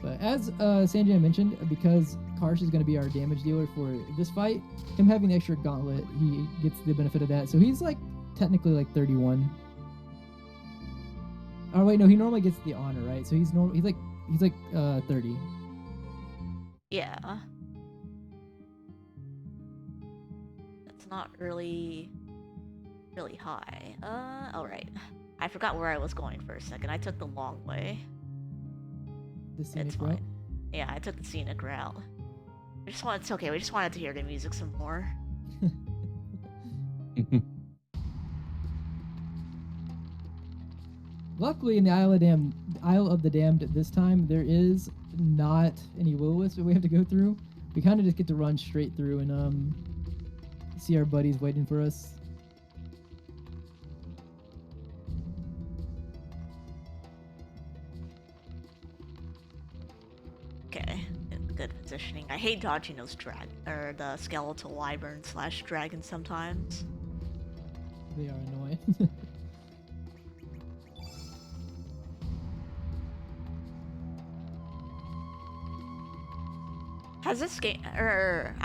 But as Sanjan mentioned, because Karsh is going to be our damage dealer for this fight, him having the extra gauntlet, he gets the benefit of that. So he's like technically like 31. Oh wait, no, he normally gets the honor, right? So he's like 30. Yeah. That's not really high. Alright. I forgot where I was going for a second. I took the long way. The scenic It's route. fine. Yeah, I took the scenic route. It's okay, we just wanted to hear the music some more. Luckily, in the Isle of the Damned this time, there is not any will-o-wisps that we have to go through. We kind of just get to run straight through and see our buddies waiting for us. Okay, good positioning. I hate dodging those the skeletal wyvern / dragon sometimes. They are annoying. Has this game, or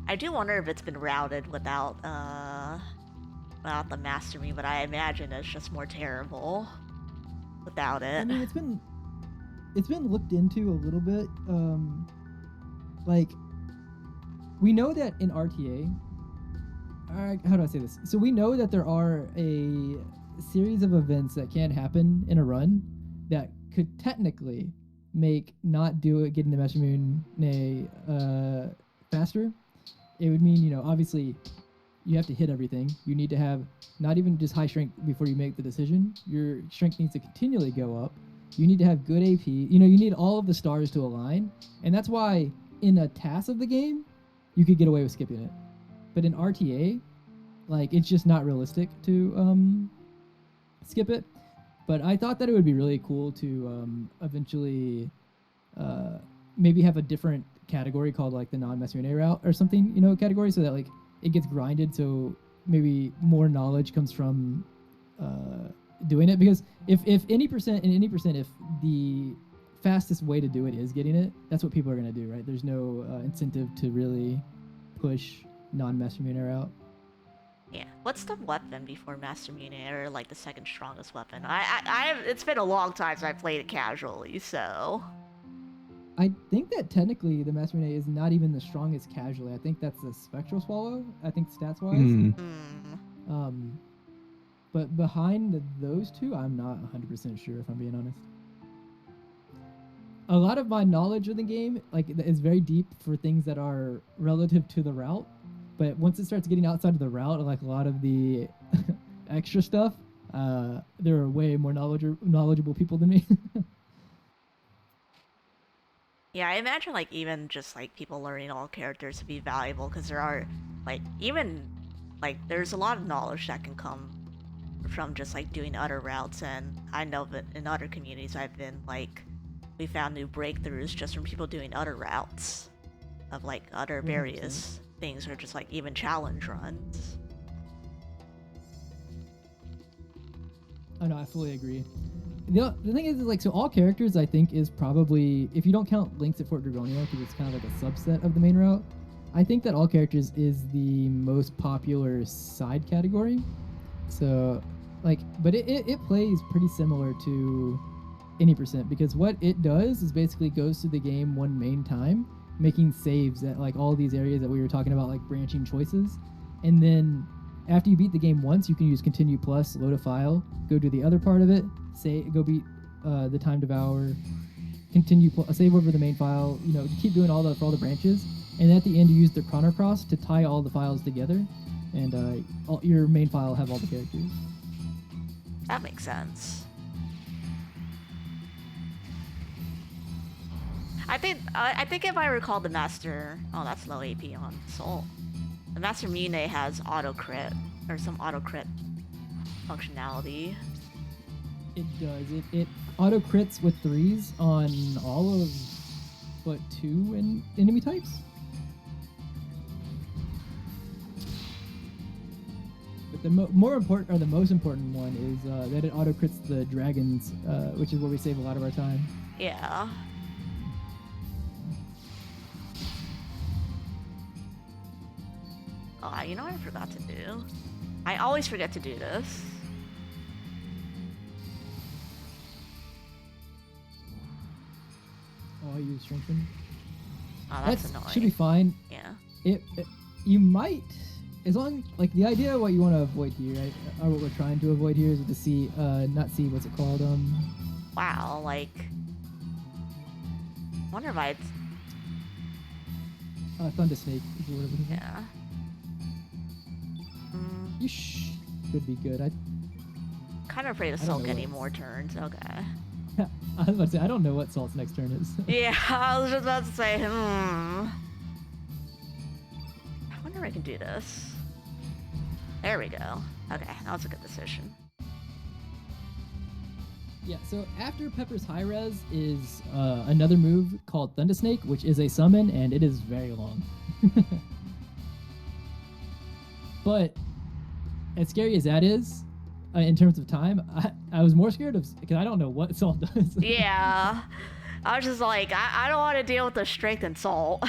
I do wonder if it's been routed without the Master Me, but I imagine it's just more terrible without it. I mean, it's been looked into a little bit. Like, we know that in RTA, how do I say this? So we know that there are a series of events that can happen in a run that could technically make not getting the Master Moon faster. It would mean, obviously you have to hit everything. You need to have not even just high strength before you make the decision. Your strength needs to continually go up. You need to have good AP. You need all of the stars to align. And that's why in a task of the game, you could get away with skipping it. But in RTA, like, it's just not realistic to skip it. But I thought that it would be really cool to eventually maybe have a different category called like the non-Master Moon route or something, category, so that like it gets grinded, so maybe more knowledge comes from doing it. Because if any percent, if the fastest way to do it is getting it, that's what people are going to do, right? There's no incentive to really push non-Master Moon out. Yeah. What's the weapon before Master Mune, or like the second strongest weapon? I it's been a long time since I played it casually, so. I think that technically the Master Mune is not even the strongest casually. I think that's the Spectral Swallow, I think stats wise. But behind those two, I'm not 100% sure, if I'm being honest. A lot of my knowledge of the game is very deep for things that are relative to the route. But once it starts getting outside of the route, like a lot of the extra stuff, there are way more knowledgeable people than me. Yeah, I imagine like even just like people learning all characters to be valuable, because there are like there's a lot of knowledge that can come from just like doing other routes, and I know that in other communities I've been like, we found new breakthroughs just from people doing other routes of like other various things, or just like even challenge runs. Oh no, I fully agree. The thing is like, so all characters I think is probably, if you don't count Links at Fort Dragonia, because it's kind of like a subset of the main route, I think that all characters is the most popular side category. So like, but it plays pretty similar to any percent, because what it does is basically goes through the game one main time, making saves at like all these areas that we were talking about, like branching choices, and then after you beat the game once, you can use continue plus, load a file, go do the other part of it, go beat the time devour, continue save over the main file, keep doing for all the branches, and at the end you use the Chrono Cross to tie all the files together, and your main file will have all the characters. That makes sense. I think if I recall the Master, that's low AP on Soul. The Master Mune has auto crit, or some auto crit functionality. It does. It auto crits with 3s on all of 2 enemy types. But the most important one is that it auto crits the dragons, which is where we save a lot of our time. Yeah. Oh, you know what I forgot to do? I always forget to do this. Oh, you strengthen? Oh, that's annoying. Should be fine. Yeah. You might, as long, like, the idea of what you want to avoid here, right, or what we're trying to avoid here, is to what's it called? Wow, like, I wonder if I'd... Thunder Snake is the word. Yeah. You should be good. Kind of afraid of Salt getting more turns. Okay. I was about to say, I don't know what Salt's next turn is. Yeah, I was just about to say, I wonder if I can do this. There we go. Okay, that was a good decision. Yeah, so after Pepper's High Res is another move called Thunder Snake, which is a summon, and it is very long. But as scary as that is, in terms of time, I was more scared of, because I don't know what Salt does. Yeah, I was just like, I don't want to deal with the strength and Salt.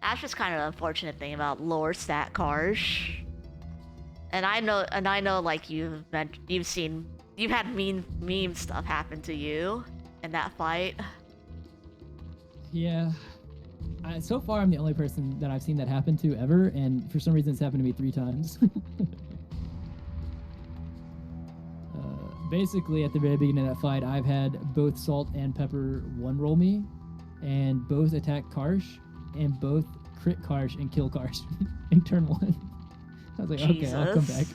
That's just kind of the unfortunate thing about lower stat cars. And I know, like you've had meme stuff happen to you in that fight. Yeah. So far, I'm the only person that I've seen that happen to ever, and for some reason, it's happened to me 3 times. Basically, at the very beginning of that fight, I've had both Salt and Pepper one-roll me, and both attack Karsh, and both crit Karsh and kill Karsh in turn 1. I was like, okay, I'll come back.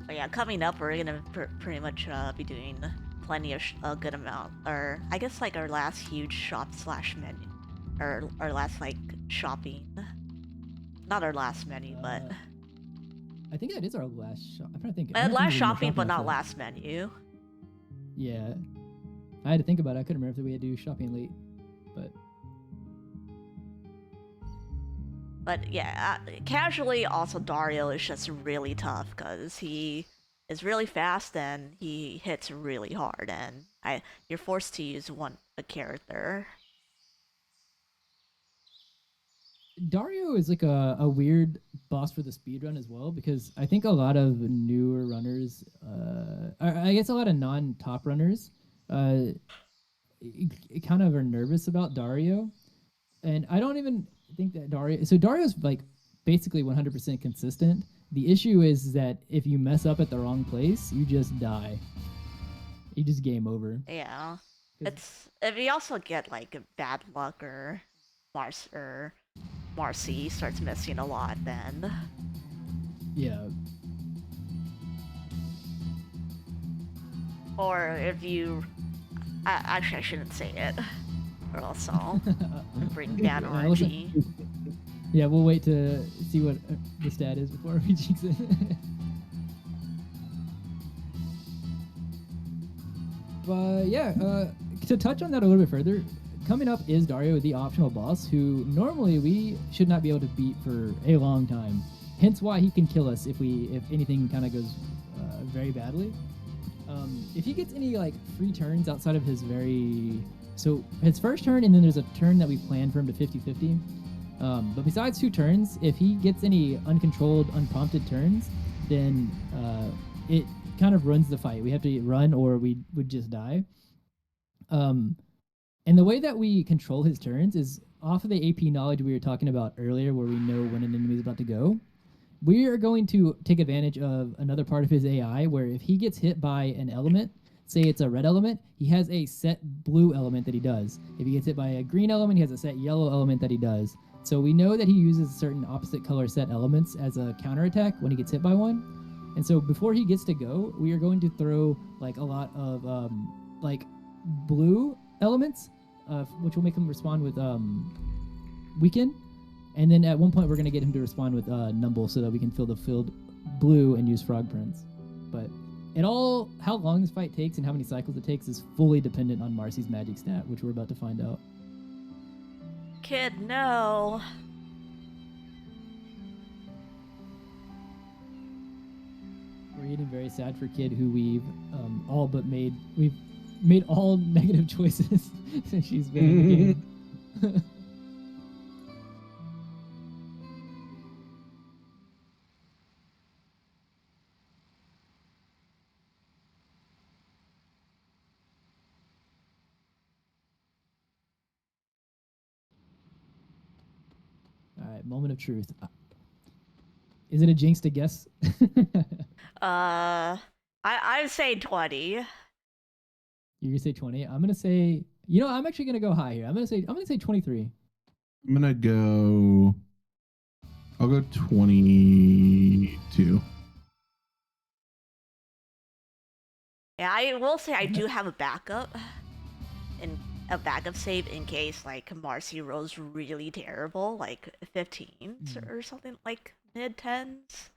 But yeah, coming up, we're gonna pretty much be doing plenty of a good amount, or I guess like our last huge shop/menu, or our last like shopping. Not our last menu, but I think that is our last shop. I'm trying to think. last shopping, but not last menu. Yeah, I had to think about it. I couldn't remember if we had to do shopping late, But yeah, casually also Dario is just really tough because he is really fast and he hits really hard, and you're forced to use a character. Dario is like a weird boss for the speedrun as well, because I think a lot of newer runners, I guess a lot of non-top runners, kind of are nervous about Dario. And I don't even think that Dario's like basically 100% consistent. The issue is that if you mess up at the wrong place, you just die. You just game over. Yeah. It's if you also get like bad luck or Marcy starts missing a lot, then yeah. Or if you actually I shouldn't say it, or else I'll bring down RNG. Yeah, we'll wait to see what the stat is before we jinx it. But yeah, to touch on that a little bit further, coming up is Dario, the optional boss, who normally we should not be able to beat for a long time. Hence why he can kill us if anything kind of goes very badly. If he gets any like free turns outside of his his first turn, and then there's a turn that we planned for him to 50-50. But besides 2 turns, if he gets any uncontrolled, unprompted turns, then it kind of runs the fight. We have to run or we would just die. And the way that we control his turns is off of the AP knowledge we were talking about earlier, where we know when an enemy is about to go. We are going to take advantage of another part of his AI, where if he gets hit by an element, say it's a red element, he has a set blue element that he does. If he gets hit by a green element, he has a set yellow element that he does. So we know that he uses certain opposite color set elements as a counterattack when he gets hit by one. And so before he gets to go, we are going to throw like a lot of like blue elements, which will make him respond with Weaken. And then at one point, we're going to get him to respond with Numble so that we can fill the field blue and use Frog Prince. But how long this fight takes and how many cycles it takes is fully dependent on Marcy's magic stat, which we're about to find out. Kid, no. We're getting very sad for Kid, who we've made all negative choices since she's been in the game. All right, moment of truth. Is it a jinx to guess? I'd say 20. You're gonna say 20. I'm gonna say, I'm actually gonna go high here. I'm gonna say 23. I'll go 22. Yeah, I will say I do have a backup save in case like Marcy rolls really terrible, like 15s or something, like mid 10s.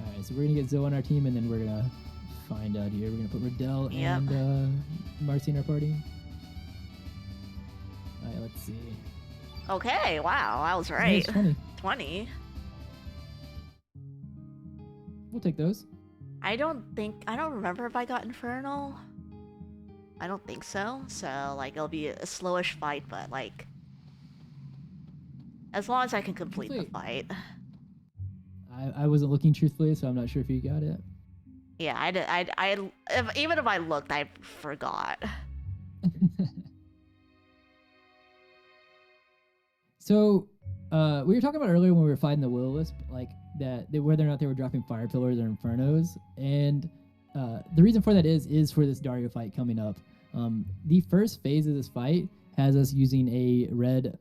Alright, so we're gonna get Zoe on our team, and then we're gonna find out here. We're gonna put Riddell and Marcy in our party. Alright, let's see. Okay, wow, I was right. Nice, 20. 20. We'll take those. I don't remember if I got Infernal. I don't think so. So, like, it'll be a slowish fight, but, like, as long as I can complete the fight. I wasn't looking truthfully, so I'm not sure if you got it. Yeah, even if I looked, I forgot. So, we were talking about earlier when we were fighting the Will-O-Wisp, like whether or not they were dropping fire pillars or infernos, and the reason for that is for this Dario fight coming up. The first phase of this fight has us using a red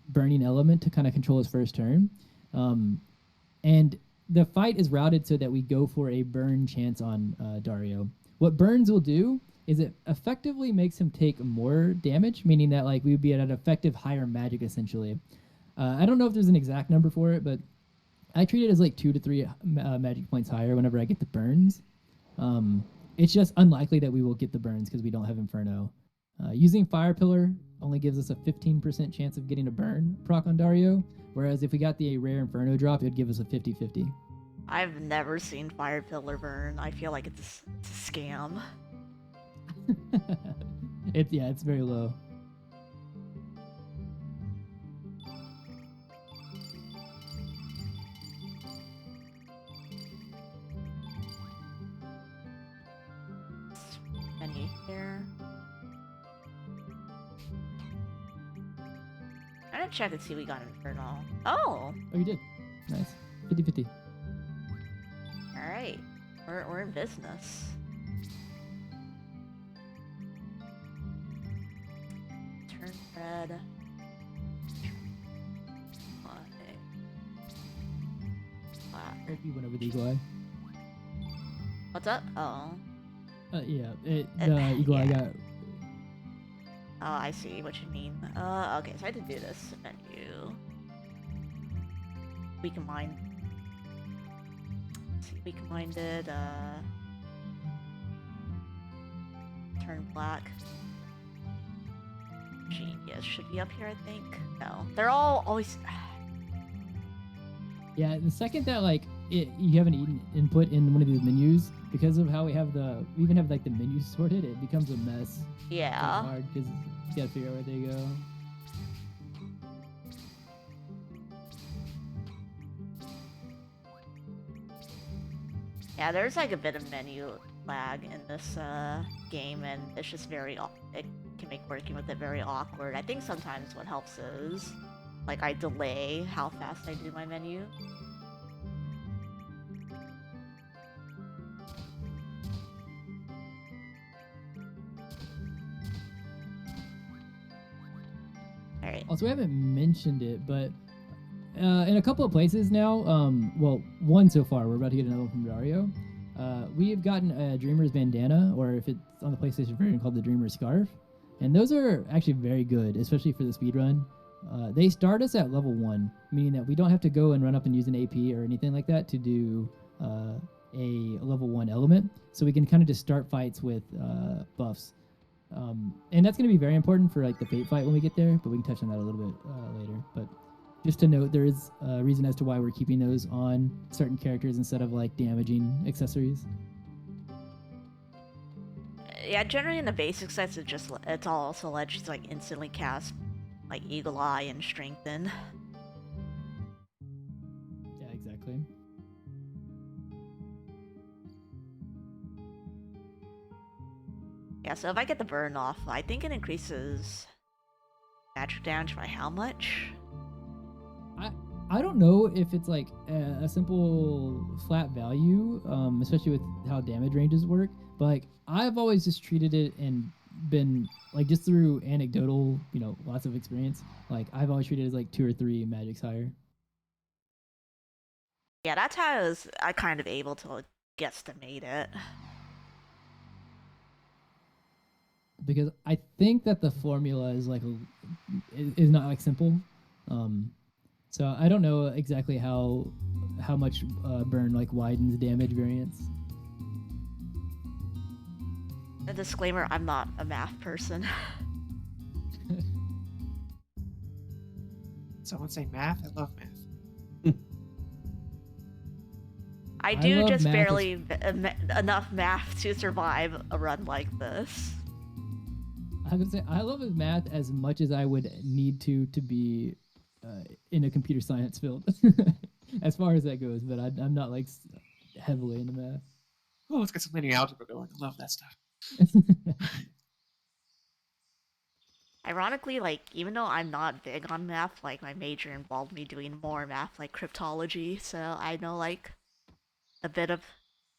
burning element to kind of control his first turn, and the fight is routed so that we go for a burn chance on Dario. What burns will do is it effectively makes him take more damage, meaning that like we would be at an effective higher magic essentially. I don't know if there's an exact number for it, but I treat it as like 2 to 3 magic points higher whenever I get the burns. It's just unlikely that we will get the burns because we don't have Inferno. Using Fire Pillar only gives us a 15% chance of getting a burn proc on Dario, whereas if we got the rare Inferno drop, it would give us a 50-50. I've never seen Fire Pillar burn. I feel like it's a scam. It's very low. Any here? I'm gonna check and see if we got Infernal. Oh! Oh, you did. Nice. 50-50. Alright. We're in business. Turn red. Black. If you went over the Eagle Eye. What's up? Oh. Yeah, the Eagle Eye yeah. got... Oh, I see what you mean. Okay, so I had to do this menu. Weaken Mind. Let's see, Weaken Minded, turn black. Genius should be up here, I think. No, they're all always. Yeah, the second that like you have an input in one of these menus, because of how we even have like the menus sorted, it becomes a mess. Yeah. It's hard because you gotta figure out where they go. Yeah, there's like a bit of menu lag in this game, and it's just it can make working with it very awkward. I think sometimes what helps is like I delay how fast I do my menu. Alright. Also, we haven't mentioned it, but in a couple of places now, well, one so far, we're about to get another one from Dario. We have gotten a Dreamer's Bandana, or if it's on the PlayStation version called the Dreamer's Scarf. And those are actually very good, especially for the speedrun. They start us at level 1, meaning that we don't have to go and run up and use an AP or anything like that to do a level 1 element. So we can kind of just start fights with buffs. And that's going to be very important for like the Fate fight when we get there, but we can touch on that a little bit later. But just to note, there is a reason as to why we're keeping those on certain characters instead of like damaging accessories. Yeah, generally in the basic sets, it's also alleged to like instantly cast like Eagle Eye and Strengthen. Yeah, exactly. Yeah, so if I get the burn off, I think it increases magic damage by how much? I don't know if it's like a simple flat value, especially with how damage ranges work, but like I've always just treated it and been like just through anecdotal, lots of experience, like I've always treated it as like 2 or 3 magics higher. Yeah, that's how I kind of able to guesstimate it. Because I think that the formula is like is not like simple. So I don't know exactly how much burn like widens damage variance. A disclaimer, I'm not a math person. Someone say math? I love math. I I do love just math barely enough math to survive a run like this. I would say I love math as much as I would need to be in a computer science field, as far as that goes. But I'm not like heavily into math. Oh, let's get some linear algebra going. I love that stuff. Ironically, like, even though I'm not big on math, like, my major involved me doing more math, like cryptology, so I know, like, a bit of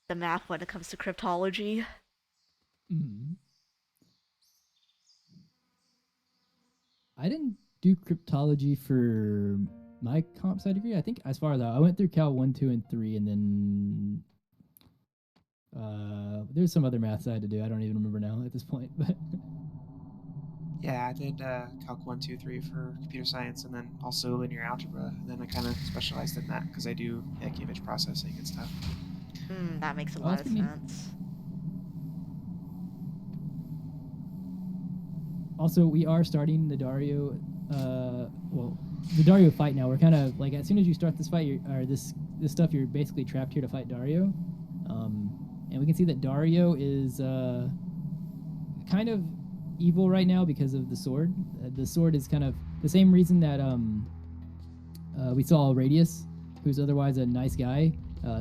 the math when it comes to cryptology. Mhm. I didn't do cryptology for my comp sci degree. I think as far as I went through Cal 1, 2, and 3, and then there's some other math I had to do. I don't even remember now at this point. But Yeah, I did Calc 1, 2, 3 for computer science, and then also linear algebra. And then I kind of specialized in that because I do like image processing and stuff. That makes a Oh, lot that's of pretty neat. sense. Also, we are starting the Dario. The Dario fight now. We're kind of like as soon as you start this fight, this stuff, you're basically trapped here to fight Dario. And we can see that Dario is kind of evil right now because of the sword. The sword is kind of the same reason that we saw Radius, who's otherwise a nice guy,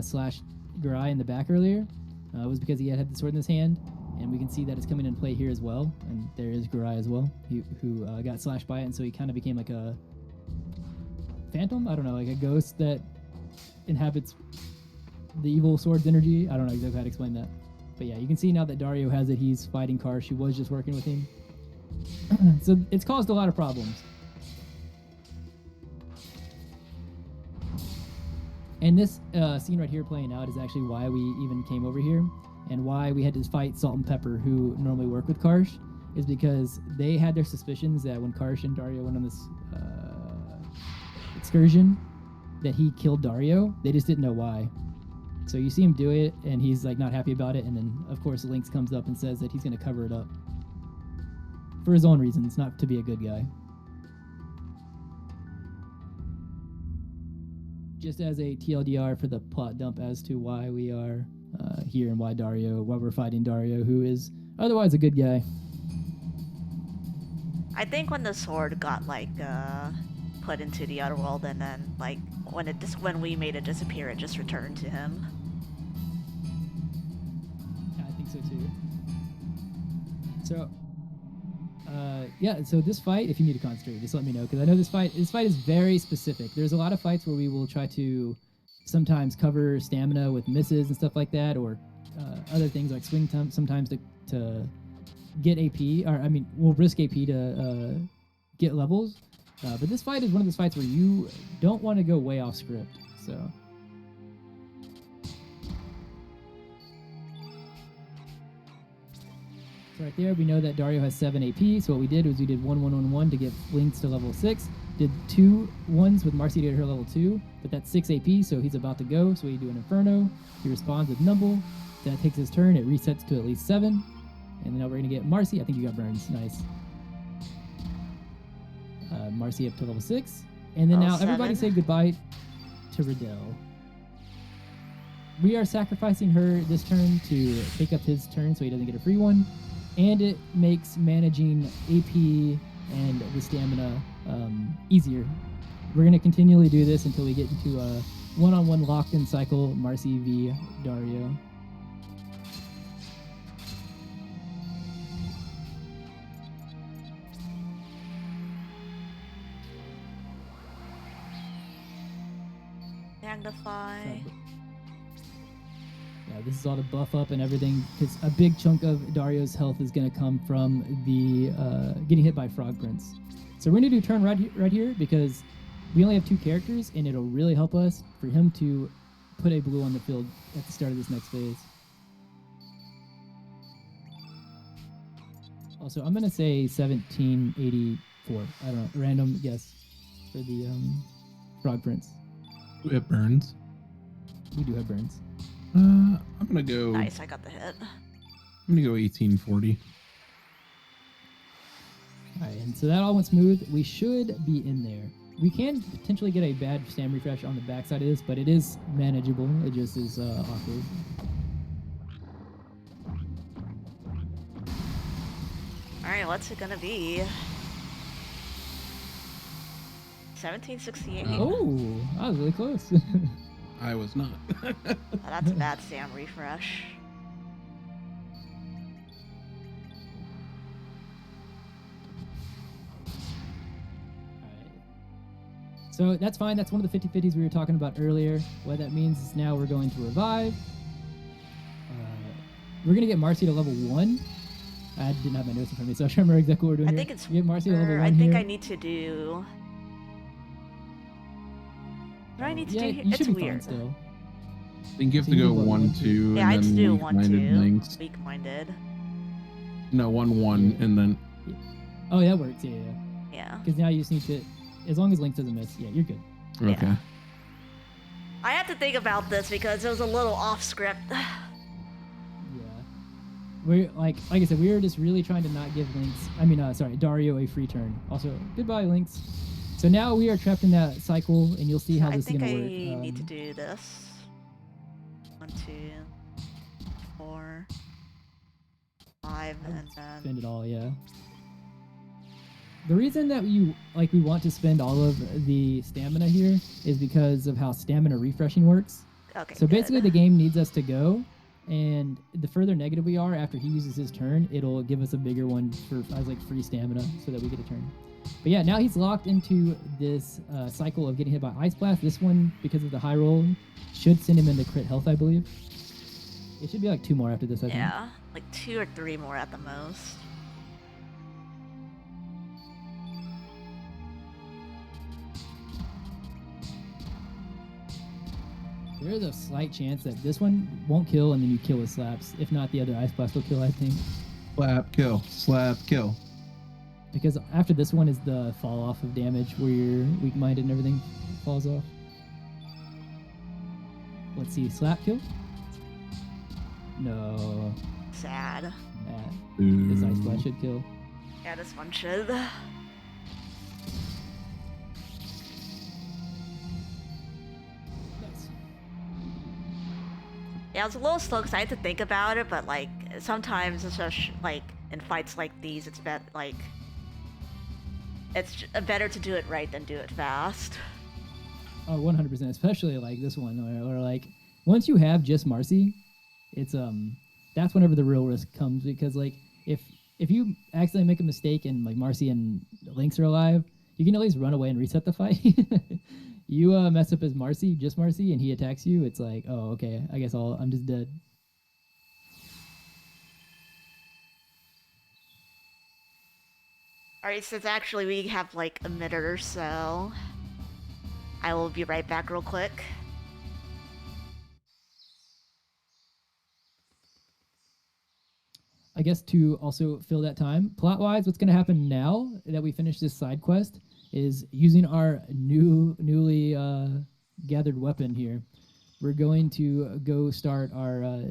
slash Garai in the back earlier, was because he had the sword in his hand. And we can see that it's coming into play here as well. And there is Garai as well, who got slashed by it, and so he kind of became like a phantom? I don't know, like a ghost that inhabits the evil sword's energy. I don't know exactly how to explain that. But yeah, you can see now that Dario has it. He's fighting Karsh. She was just working with him. So it's caused a lot of problems. And this scene right here playing out is actually why we even came over here and why we had to fight Salt and Pepper, who normally work with Karsh, is because they had their suspicions that when Karsh and Dario went on this excursion, that he killed Dario. They just didn't know why. So you see him do it, and he's like not happy about it, and then of course Lynx comes up and says that he's going to cover it up for his own reasons, not to be a good guy. Just as a TLDR for the plot dump as to why we are here and why we're fighting Dario, who is otherwise a good guy. I think when the sword got, like, put into the other world, and then, like, when we made it disappear, it just returned to him. I think so too. So, yeah. So this fight, if you need to concentrate, just let me know, because I know this fight is very specific. There's a lot of fights where we will try to sometimes cover stamina with misses and stuff like that, or other things like swing time sometimes to get AP, or I mean, we'll risk AP to get levels. But this fight is one of those fights where you don't want to go way off script. So right there, we know that Dario has 7 AP. So what we did was we did 1, 1, 1, 1 to get Lynx to level 6. Did 2 1s with Marcy to get her level 2. But that's 6 AP, so he's about to go. So we do an Inferno. He responds with Numble. That takes his turn. It resets to at least 7. And then now we're going to get Marcy. I think you got Burns. Nice. Marcy up to level 6. And then now everybody say goodbye to Riddell. We are sacrificing her this turn to take up his turn so he doesn't get a free one. And it makes managing AP and the stamina easier. We're going to continually do this until we get into a one-on-one locked-in cycle, Marcy v. Dario. Magnify. Yeah, this is all the buff up and everything, because a big chunk of Dario's health is going to come from the getting hit by Frog Prince. So we're going to do turn right here because we only have 2 characters, and it'll really help us for him to put a blue on the field at the start of this next phase. Also, I'm going to say 1784. I don't know, random guess for the Frog Prince. We have Burns. We do have Burns. I'm gonna go. Nice, I got the hit. I'm gonna go 1840. All right, and so that all went smooth. We should be in there. we can potentially get a bad stam refresh on the backside of this, but it is manageable. It just is awkward. Alright, what's it gonna be? 1768. Oh, I was really close. I was not. Oh, that's a bad stam refresh. So that's fine. That's one of the 50-50s we were talking about earlier. What that means is now we're going to revive. We're going to get Marcy to level 1. I didn't have my notes in front of me, so I should remember exactly what we're doing I here. think it's. We get Marcy to level 1 I think here. I need to do. What do I need to yeah, do here? you It's should be weird. fine still. I think you have So to you go do what, 1, 1, 2, Yeah, I and have to then do 1, weak-minded 2. links. Weak-minded. No, 1, 1, and then Oh, that works. Yeah. Yeah. Because now you just need to, as long as Link doesn't miss, yeah, you're good. okay. Yeah. I had to think about this because it was a little off script. Yeah. We're like I said, we were just really trying to not give Dario a free turn. Also, goodbye, Lynx. So now we are trapped in that cycle, and you'll see how I this is think gonna I work. need to do this. 1, 2, 4, 5, and then. Spend it all, yeah. The reason that we want to spend all of the stamina here is because of how stamina refreshing works. Okay. So good. basically, the game needs us to go, and the further negative we are after he uses his turn, it'll give us a bigger one as free stamina, so that we get a turn. But yeah, now he's locked into this cycle of getting hit by Ice Blast. This one, because of the high roll, should send him into crit health, I believe. It should be like 2 more after this, I think. Yeah, like 2 or 3 more at the most. There is a slight chance that this one won't kill, and then you kill with slaps. If not, the other Ice Blast will kill, I think. Slap, kill. Slap, kill. Because after this one is the fall off of damage, where you're weak-minded and everything falls off. Let's see, slap kill? No. Sad. Nah. This Ice Blast should kill. Yeah, this one should. Nice. Yeah, I was a little slow because I had to think about it, but like sometimes, especially like in fights like these, it's better to do it right than do it fast. Oh, 100%. Especially like this one, or like once you have just Marcy, it's that's whenever the real risk comes, because like if you accidentally make a mistake and like Marcy and Lynx are alive, you can at least run away and reset the fight. You mess up as just Marcy, and he attacks you. It's like, oh, okay, I guess I'm just dead. Alright, since actually we have like a minute or so, I will be right back real quick. I guess to also fill that time, plot-wise, what's going to happen now that we finish this side quest is using our newly gathered weapon here. We're going to go start our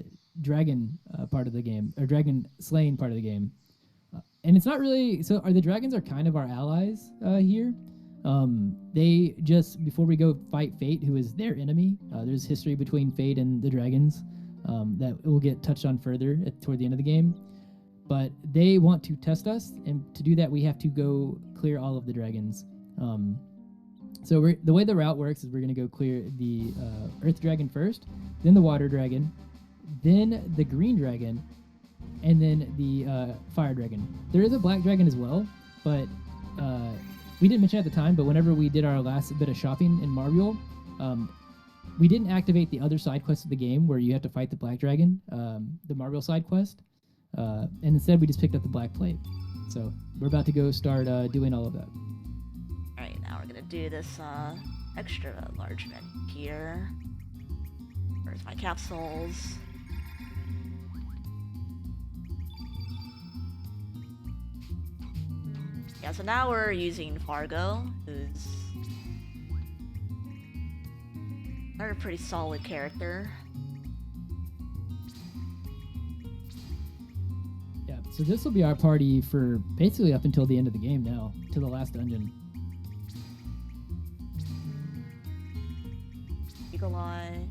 dragon part of the game, or dragon slaying part of the game. And it's not really so. The dragons are kind of our allies here. They just before we go fight Fate, who is their enemy. There's history between Fate and the dragons that will get touched on further toward the end of the game. But they want to test us, and to do that, we have to go clear all of the dragons. So the way the route works is we're going to go clear the Earth Dragon first, then the Water Dragon, then the Green Dragon, and then the Fire Dragon. There is a Black Dragon as well, but we didn't mention it at the time, but whenever we did our last bit of shopping in Marbiel, we didn't activate the other side quest of the game where you have to fight the Black Dragon, the Marbiel side quest. And instead we just picked up the Black Plate. So we're about to go start doing all of that. Alright, now we're gonna do this extra large event here. Where's my capsules? Yeah, so now we're using Fargo, who's another pretty solid character. Yeah, so this will be our party for basically up until the end of the game now, to the last dungeon. Eagle Eye.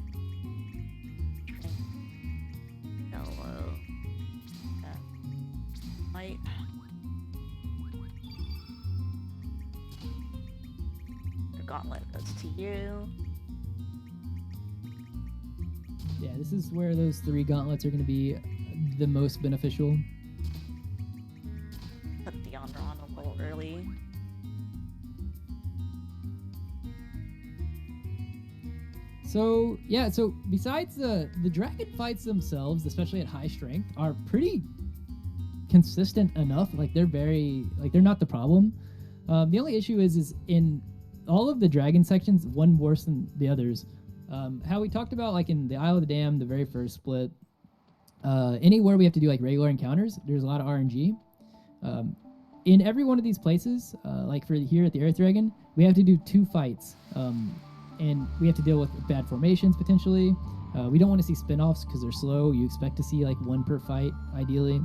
Yellow. Yeah. White. The gauntlet goes to you. Yeah, this is where those 3 gauntlets are going to be the most beneficial. Put the honor on a little early. So yeah, so besides the dragon fights themselves, especially at high strength, are pretty consistent enough. Like they're not the problem. The only issue is in all of the dragon sections, one worse than the others. How we talked about like in the Isle of the Damned, the very first split, anywhere we have to do like regular encounters, there's a lot of RNG. In every one of these places, like for here at the Earth Dragon, we have to do 2 fights. And we have to deal with bad formations potentially. We don't want to see spin-offs because they're slow. You expect to see like 1 per fight, ideally.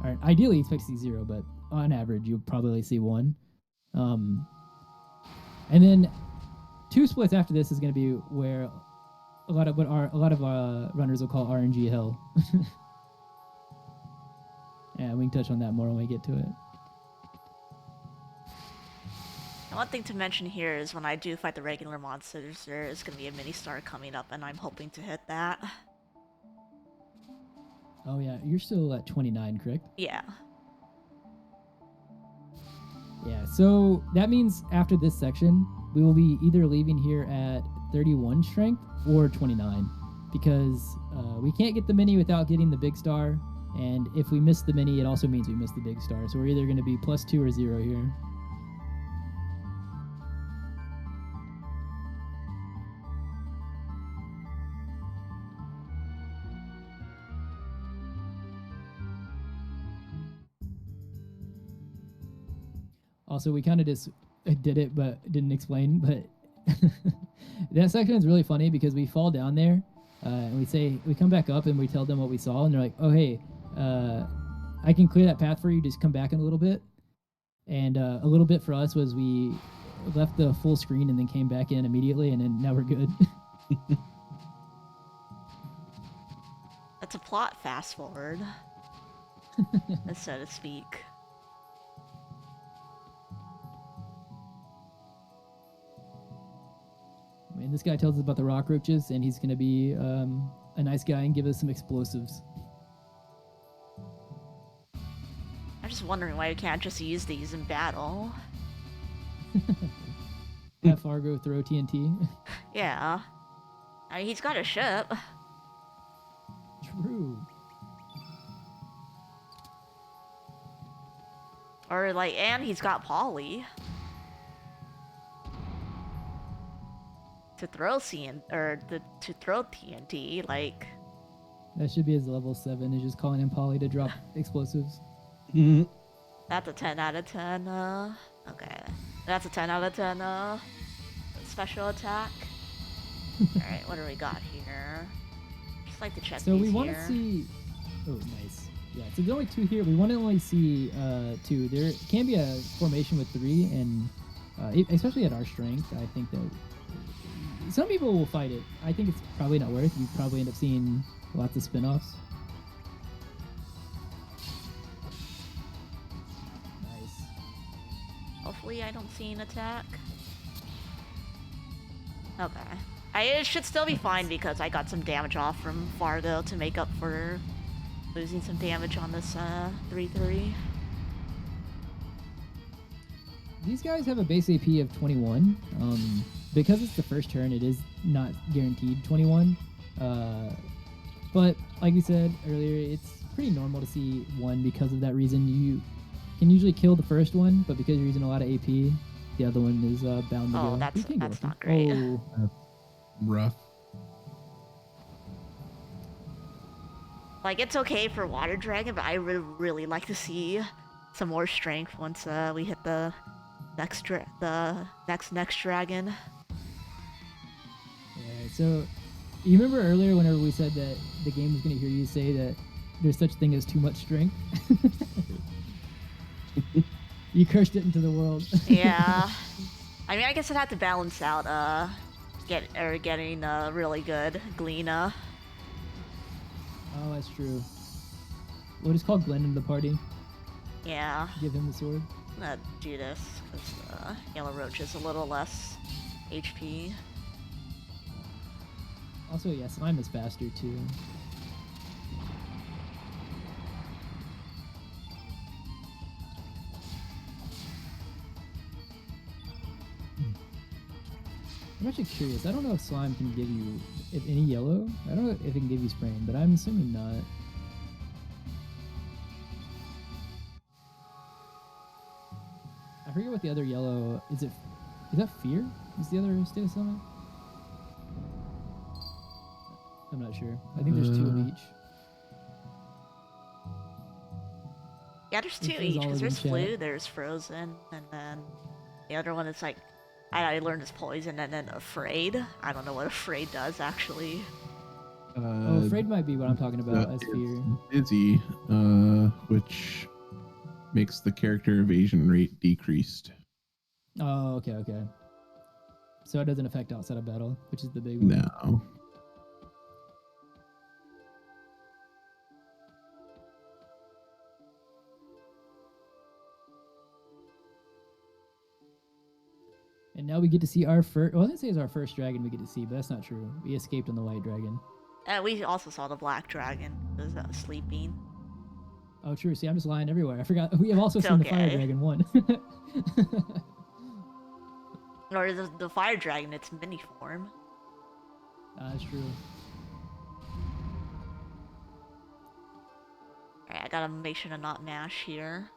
Or ideally, you expect to see 0, but on average, you'll probably see 1. And then 2 splits after this is going to be where a lot of runners will call RNG hell. Yeah, we can touch on that more when we get to it. And one thing to mention here is when I do fight the regular monsters, there is going to be a mini star coming up, and I'm hoping to hit that. Oh yeah, you're still at 29, correct? Yeah. Yeah, so that means after this section, we will be either leaving here at 31 strength or 29, because we can't get the mini without getting the big star, and if we miss the mini, it also means we miss the big star, so we're either going to be +2 or 0 here. Also, we kind of just did it, but didn't explain. But that section is really funny because we fall down there, and we come back up, and we tell them what we saw, and they're like, "Oh, hey, I can clear that path for you. Just come back in a little bit." And a little bit for us was we left the full screen and then came back in immediately, and then now we're good. That's a plot fast forward, so to speak. And this guy tells us about the rock roaches, and he's going to be a nice guy and give us some explosives. I'm just wondering why we can't just use these in battle. Have Fargo throw TNT. Yeah. I mean, he's got a ship. True. Or, like, and he's got Polly. To throw to throw TNT, like... That should be his level 7, is just calling in Polly to drop explosives. That's a 10 out of 10, okay. That's a 10 out of 10, special attack. Alright, what do we got here? Just like to check so these we want here. to see... Oh, nice. Yeah, so there's only 2 here. We want to only see 2. There can be a formation with 3, and especially at our strength, I think that some people will fight it. I think it's probably not worth. You probably end up seeing lots of spin-offs. Nice. Hopefully I don't see an attack. Okay. It should still be fine because I got some damage off from Fargo to make up for losing some damage on this 3-3. These guys have a base AP of 21. Because it's the first turn, it is not guaranteed 21. But like we said earlier, it's pretty normal to see 1 because of that reason. You can usually kill the first one, but because you're using a lot of AP, the other one is bound to go. Oh, that's not great. Oh. Rough. Like, it's okay for Water Dragon, but I would really like to see some more strength once we hit the next dragon. Yeah, so you remember earlier whenever we said that the game was going to hear you say that there's such thing as too much strength? You cursed it into the world. Yeah. I mean, I guess it had to balance out getting really good Gleena. Oh, that's true. We'll just call Glenn in the party. Yeah, Give him the sword. I'm gonna do this because Yellow Roach is a little less HP. Also, yeah, Slime is faster too. I'm actually curious. I don't know if Slime can give you if any yellow. I don't know if it can give you spraying, but I'm assuming not. I forget what the other yellow is. Is that Fear? Is the other status element? I'm not sure. I think there's 2 of each. Yeah, there's 2 It says each all because of there's them, chat. Flu, there's Frozen, and then the other one is like I learned is Poison, and then Afraid. I don't know what Afraid does actually. Oh, Afraid might be what I'm talking about as it's Fear. Dizzy, which makes the character evasion rate decreased. Oh, okay. So it doesn't affect outside of battle, which is the big one. No. And now we get to see our first. Well, I was gonna say it's our first dragon we get to see, but that's not true. We escaped on the white dragon. We also saw the Black Dragon was sleeping. Oh, true. See, I'm just lying everywhere. I forgot. We have also It's seen the fire okay. dragon one. Or the Fire Dragon, its mini form. That's true. Alright, I gotta make sure to not mash here.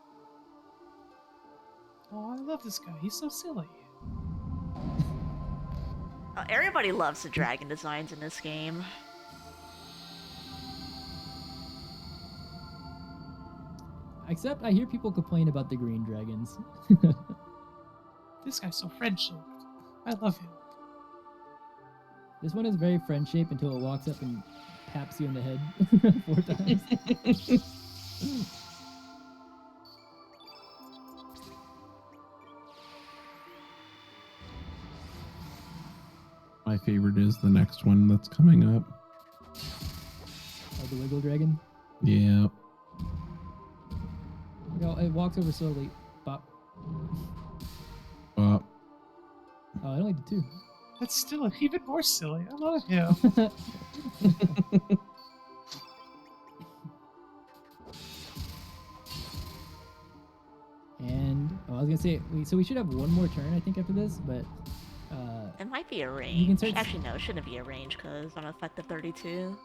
Oh, I love this guy. He's so silly. Everybody loves the dragon designs in this game. Except I hear people complain about the green dragons. This guy's so friend-shaped. I love him. This one is very friend shaped until it walks up and taps you in the head 4 times. My favorite is the next one that's coming up. Oh, the wiggle dragon. Yeah. It walks over slowly. Bop. Uh, Oh, I only did 2. That's still even more silly. I love him. And I was gonna say, so we should have one more turn, I think, after this. But It might be a You can range. start- Actually, no, it shouldn't be a range because I'm effective 32.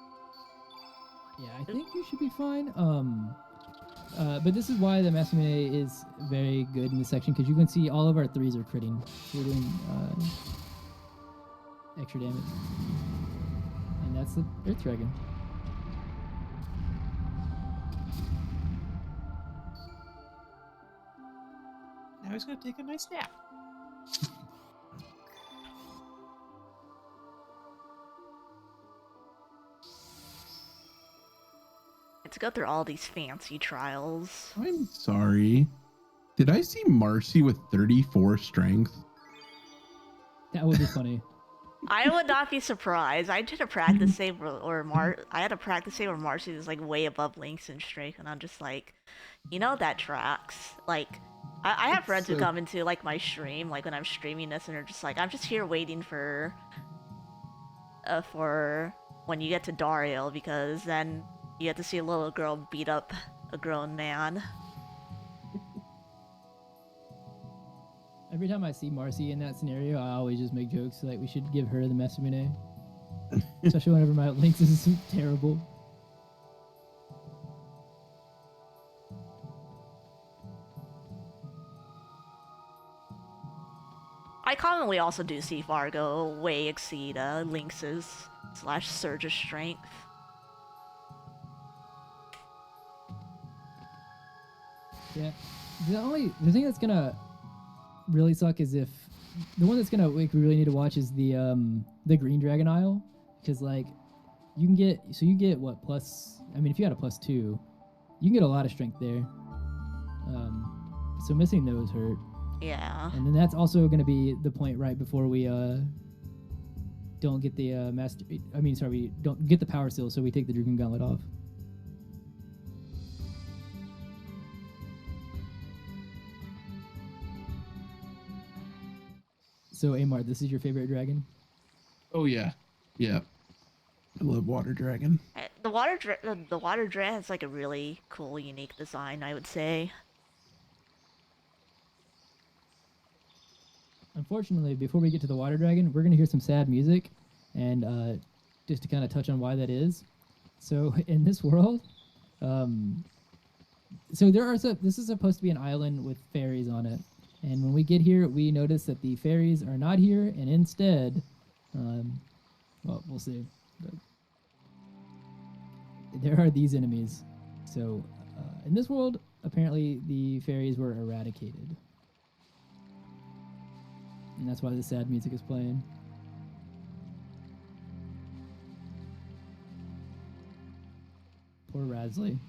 yeah, I think you should be fine. But this is why the Masamune is very good in this section, because you can see all of our 3s are critting. We're doing extra damage, and that's the Earth Dragon. Now he's gonna take a nice nap. To go through all these fancy trials. I'm sorry. Did I see Marcy with 34 strength? That would be funny. I would not be surprised. I did a practice save I had a practice save where Marcy was like way above Lynx in strength, and I'm just like, that tracks. Like, I have friends who come into like my stream, like when I'm streaming this, and they're just like, I'm just here waiting for when you get to Dario, because then you get to see a little girl beat up a grown man. Every time I see Marcy in that scenario, I always just make jokes like we should give her the Masamune. Especially whenever my Lynx is terrible. I commonly also do see Fargo way exceed Lynx's / Surge's strength. Yeah. The thing that's gonna really suck is if the one that's gonna like we really need to watch is the green dragon isle, because like you get what plus, I mean, if you had a +2 you can get a lot of strength there, so missing those hurt. Yeah. And then that's also gonna be the point right before we don't get the master. I mean, sorry, we don't get the power seal, so we take the Dragoon Gauntlet off. So, Ayymart, this is your favorite dragon? Oh yeah, yeah. I love Water Dragon. The water dragon has like a really cool, unique design, I would say. Unfortunately, before we get to the water dragon, we're gonna hear some sad music, and just to kind of touch on why that is. So in this world, so this is supposed to be an island with fairies on it, and when we get here, we notice that the fairies are not here, and instead, well, we'll see. But there are these enemies. So in this world, apparently the fairies were eradicated. And that's why the sad music is playing. Poor Rasley.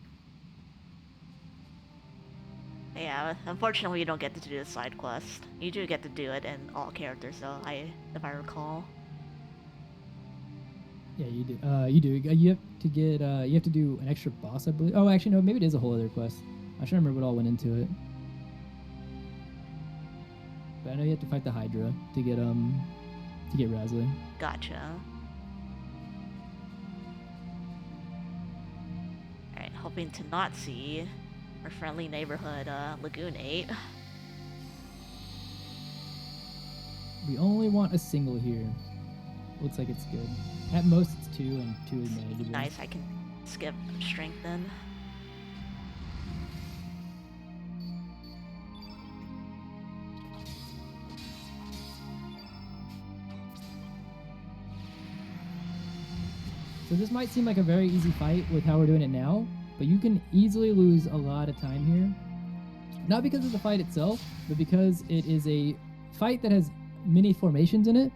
Yeah, unfortunately you don't get to do the side quest. You do get to do it in all characters though, if I recall. Yeah, you do. You do. You have to get. You have to do an extra boss, I believe. Oh, actually, no. Maybe it is a whole other quest. I should remember what all went into it. But I know you have to fight the Hydra to get Rasley. Gotcha. Alright, hoping to not see our friendly neighborhood Lagoon 8. We only want a single here. Looks like it's good. At most, it's 2, and 2 is manageable. Nice, I can skip strength then. So this might seem like a very easy fight with how we're doing it now, but you can easily lose a lot of time here. Not because of the fight itself, but because it is a fight that has many formations in it.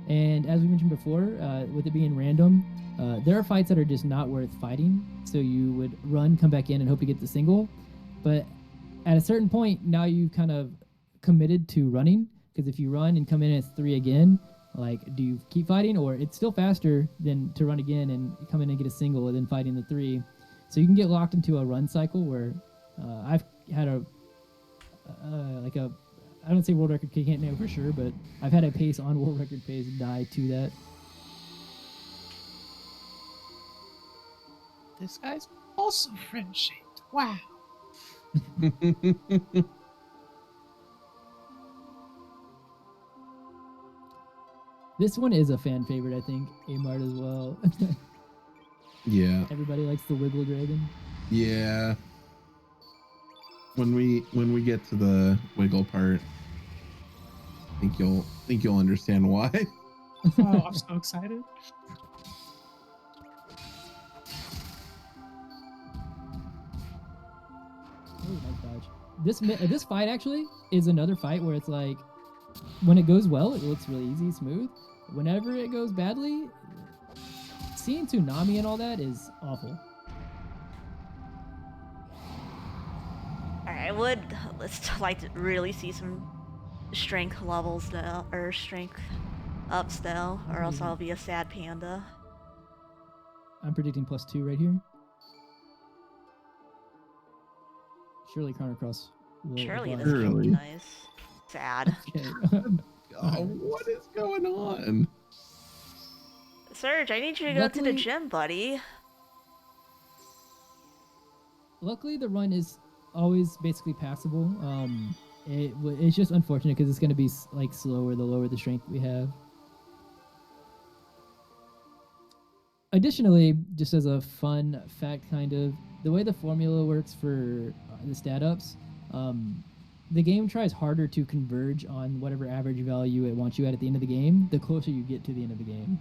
And as we mentioned before, with it being random, there are fights that are just not worth fighting. So you would run, come back in, and hope to get the single. But at a certain point, now you've kind of committed to running. Because if you run and come in and it's 3 again, like, do you keep fighting? Or it's still faster than to run again and come in and get a single and then fighting the 3. So you can get locked into a run cycle where I've had I don't say world record, can't know for sure, but I've had a pace on world record pace die to that. This guy's also friend-shaped. Wow. This one is a fan favorite, I think. Ayymart as well. Yeah. Everybody likes the Wiggle Dragon. Yeah. When we get to the wiggle part, I think you'll understand why. Oh, I'm so excited. Oh, nice dodge. This fight actually is another fight where it's like, when it goes well, it looks really easy, smooth. Whenever it goes badly, seeing Tsunami and all that is awful. Alright, I would like to really see some strength levels now, or strength ups now, or else I'll be a sad panda. I'm predicting +2 right here. Surely Chrono Cross will Surely apply. this Really? would be nice. Sad. Okay. Oh, what is going on? Surge, I need you to go to the Luckily- gym, buddy. Luckily, the run is always basically passable. It's just unfortunate because it's going to be like slower the lower the strength we have. Additionally, just as a fun fact, kind of, the way the formula works for the stat ups, the game tries harder to converge on whatever average value it wants you at the end of the game, the closer you get to the end of the game.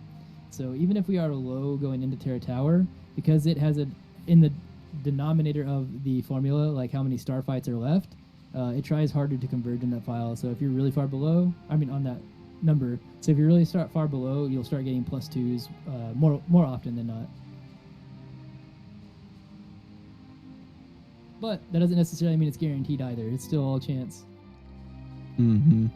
So even if we are low going into Terra Tower, because it has in the denominator of the formula, like how many star fights are left, it tries harder to converge in that file. So if you're really far below, on that number, so if you really start far below, you'll start getting +2s more often than not. But that doesn't necessarily mean it's guaranteed either. It's still all chance. Mm-hmm.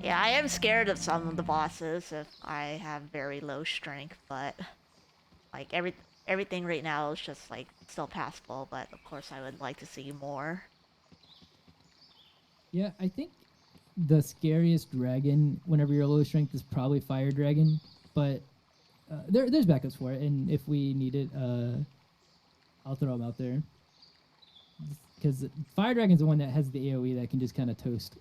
Yeah, I am scared of some of the bosses if I have very low strength, but like everything right now is just like still passable, but of course I would like to see more. Yeah, I think the scariest dragon whenever you're low strength is probably fire dragon, but there's backups for it, and if we need it, I'll throw them out there. Because fire dragon's the one that has the AOE that can just kind of toast.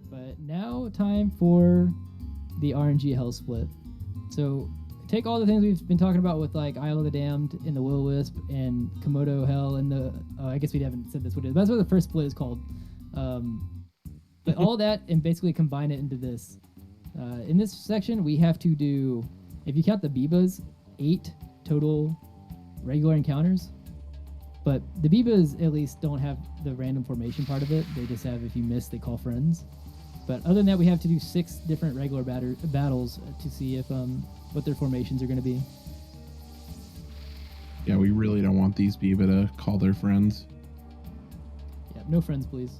But now time for the RNG hell split. So take all the things we've been talking about with like Isle of the Damned and the Will-O-Wisp and Komodo Hell and the I guess we haven't said this what it is. That's what the first split is called. But all that and basically combine it into this. In this section we have to do, if you count the Bibas, 8 total regular encounters. But the Bibas at least don't have the random formation part of it. They just have, if you miss, they call friends. But other than that, we have to do 6 different regular battles to see if what their formations are going to be. Yeah, we really don't want these Biba to call their friends. Yeah, no friends, please.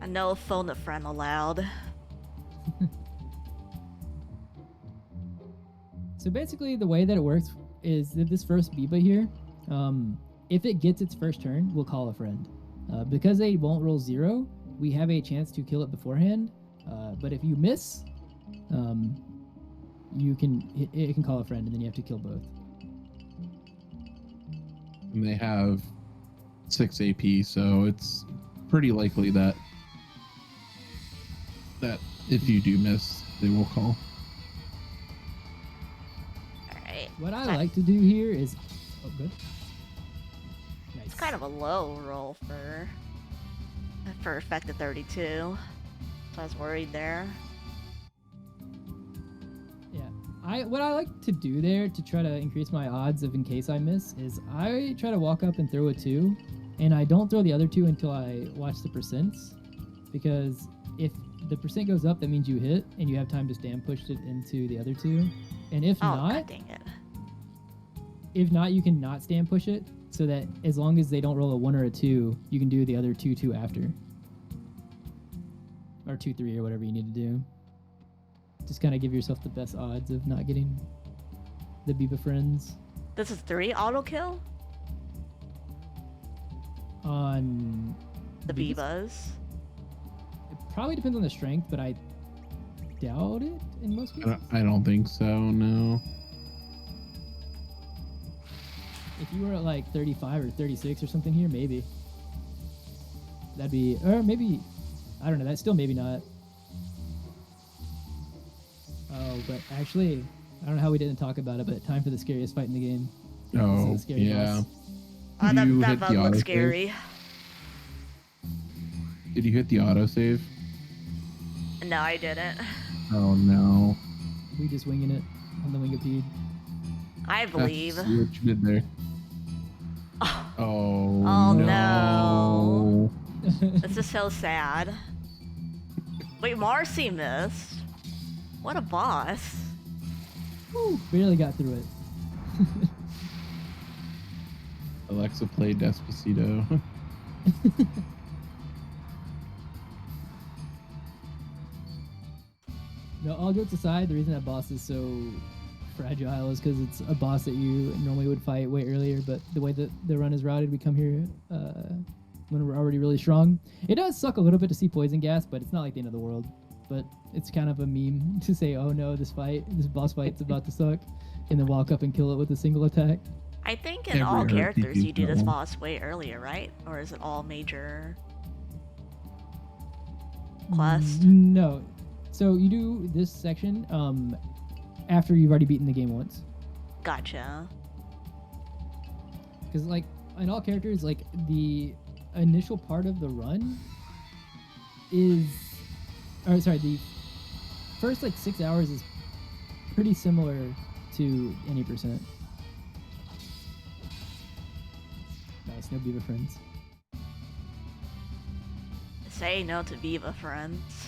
And no phone a friend allowed. So basically, the way that it works is that this first Biba here, if it gets its first turn, we'll call a friend. Because they won't roll 0, we have a chance to kill it beforehand. But if you miss, it can call a friend, and then you have to kill both. And they have 6 AP, so it's pretty likely that if you do miss, they will call. Alright. What I like to do here is... Oh, good. Nice. It's kind of a low roll for effective 32. So I was worried there. Yeah. What I like to do there to try to increase my odds of in case I miss is I try to walk up and throw a 2, and I don't throw the other 2 until I watch the percents, because if the percent goes up, that means you hit and you have time to stand push it into the other 2. And if not, God dang it. If not, you can not stand push it, so that as long as they don't roll a 1 or a 2, you can do the other 2 after. Or 2-3 or whatever you need to do. Just kind of give yourself the best odds of not getting the Biba friends. This is 3 auto kill? On The Bibas. It probably depends on the strength, but I doubt it in most cases. I don't think so, no. If you were at like 35 or 36 or something here, maybe. That'd be, or maybe, I don't know, that's still maybe not. Oh, but actually, I don't know how we didn't talk about it, but time for the scariest fight in the game. Oh, This is a scary yeah. boss. That hit bug the looks autosave? scary. Did you hit the autosave? No, I didn't. Oh, no. We just winging it on the Wingipede. I believe. See what you did there. Oh, Oh, Oh, no. this is so sad. Wait, Marcy missed. What a boss. Woo, barely got through it. Alexa, play Despacito. No, all jokes aside, the reason that boss is so fragile is because it's a boss that you normally would fight way earlier, but the way that the run is routed, we come here when we're already really strong. It does suck a little bit to see poison gas, but it's not like the end of the world. But it's kind of a meme to say, oh no, this boss fight's about to suck, and then walk up and kill it with a single attack. I think in Every all RPG characters you do this film. boss way earlier, right? Or is it all major quest? No. So you do this section after you've already beaten the game once. Gotcha. Because like in all characters, like the initial part of the run is, or sorry, the first like 6 hours is pretty similar to any percent. Nice, no Beaver friends. Say no to Viva friends.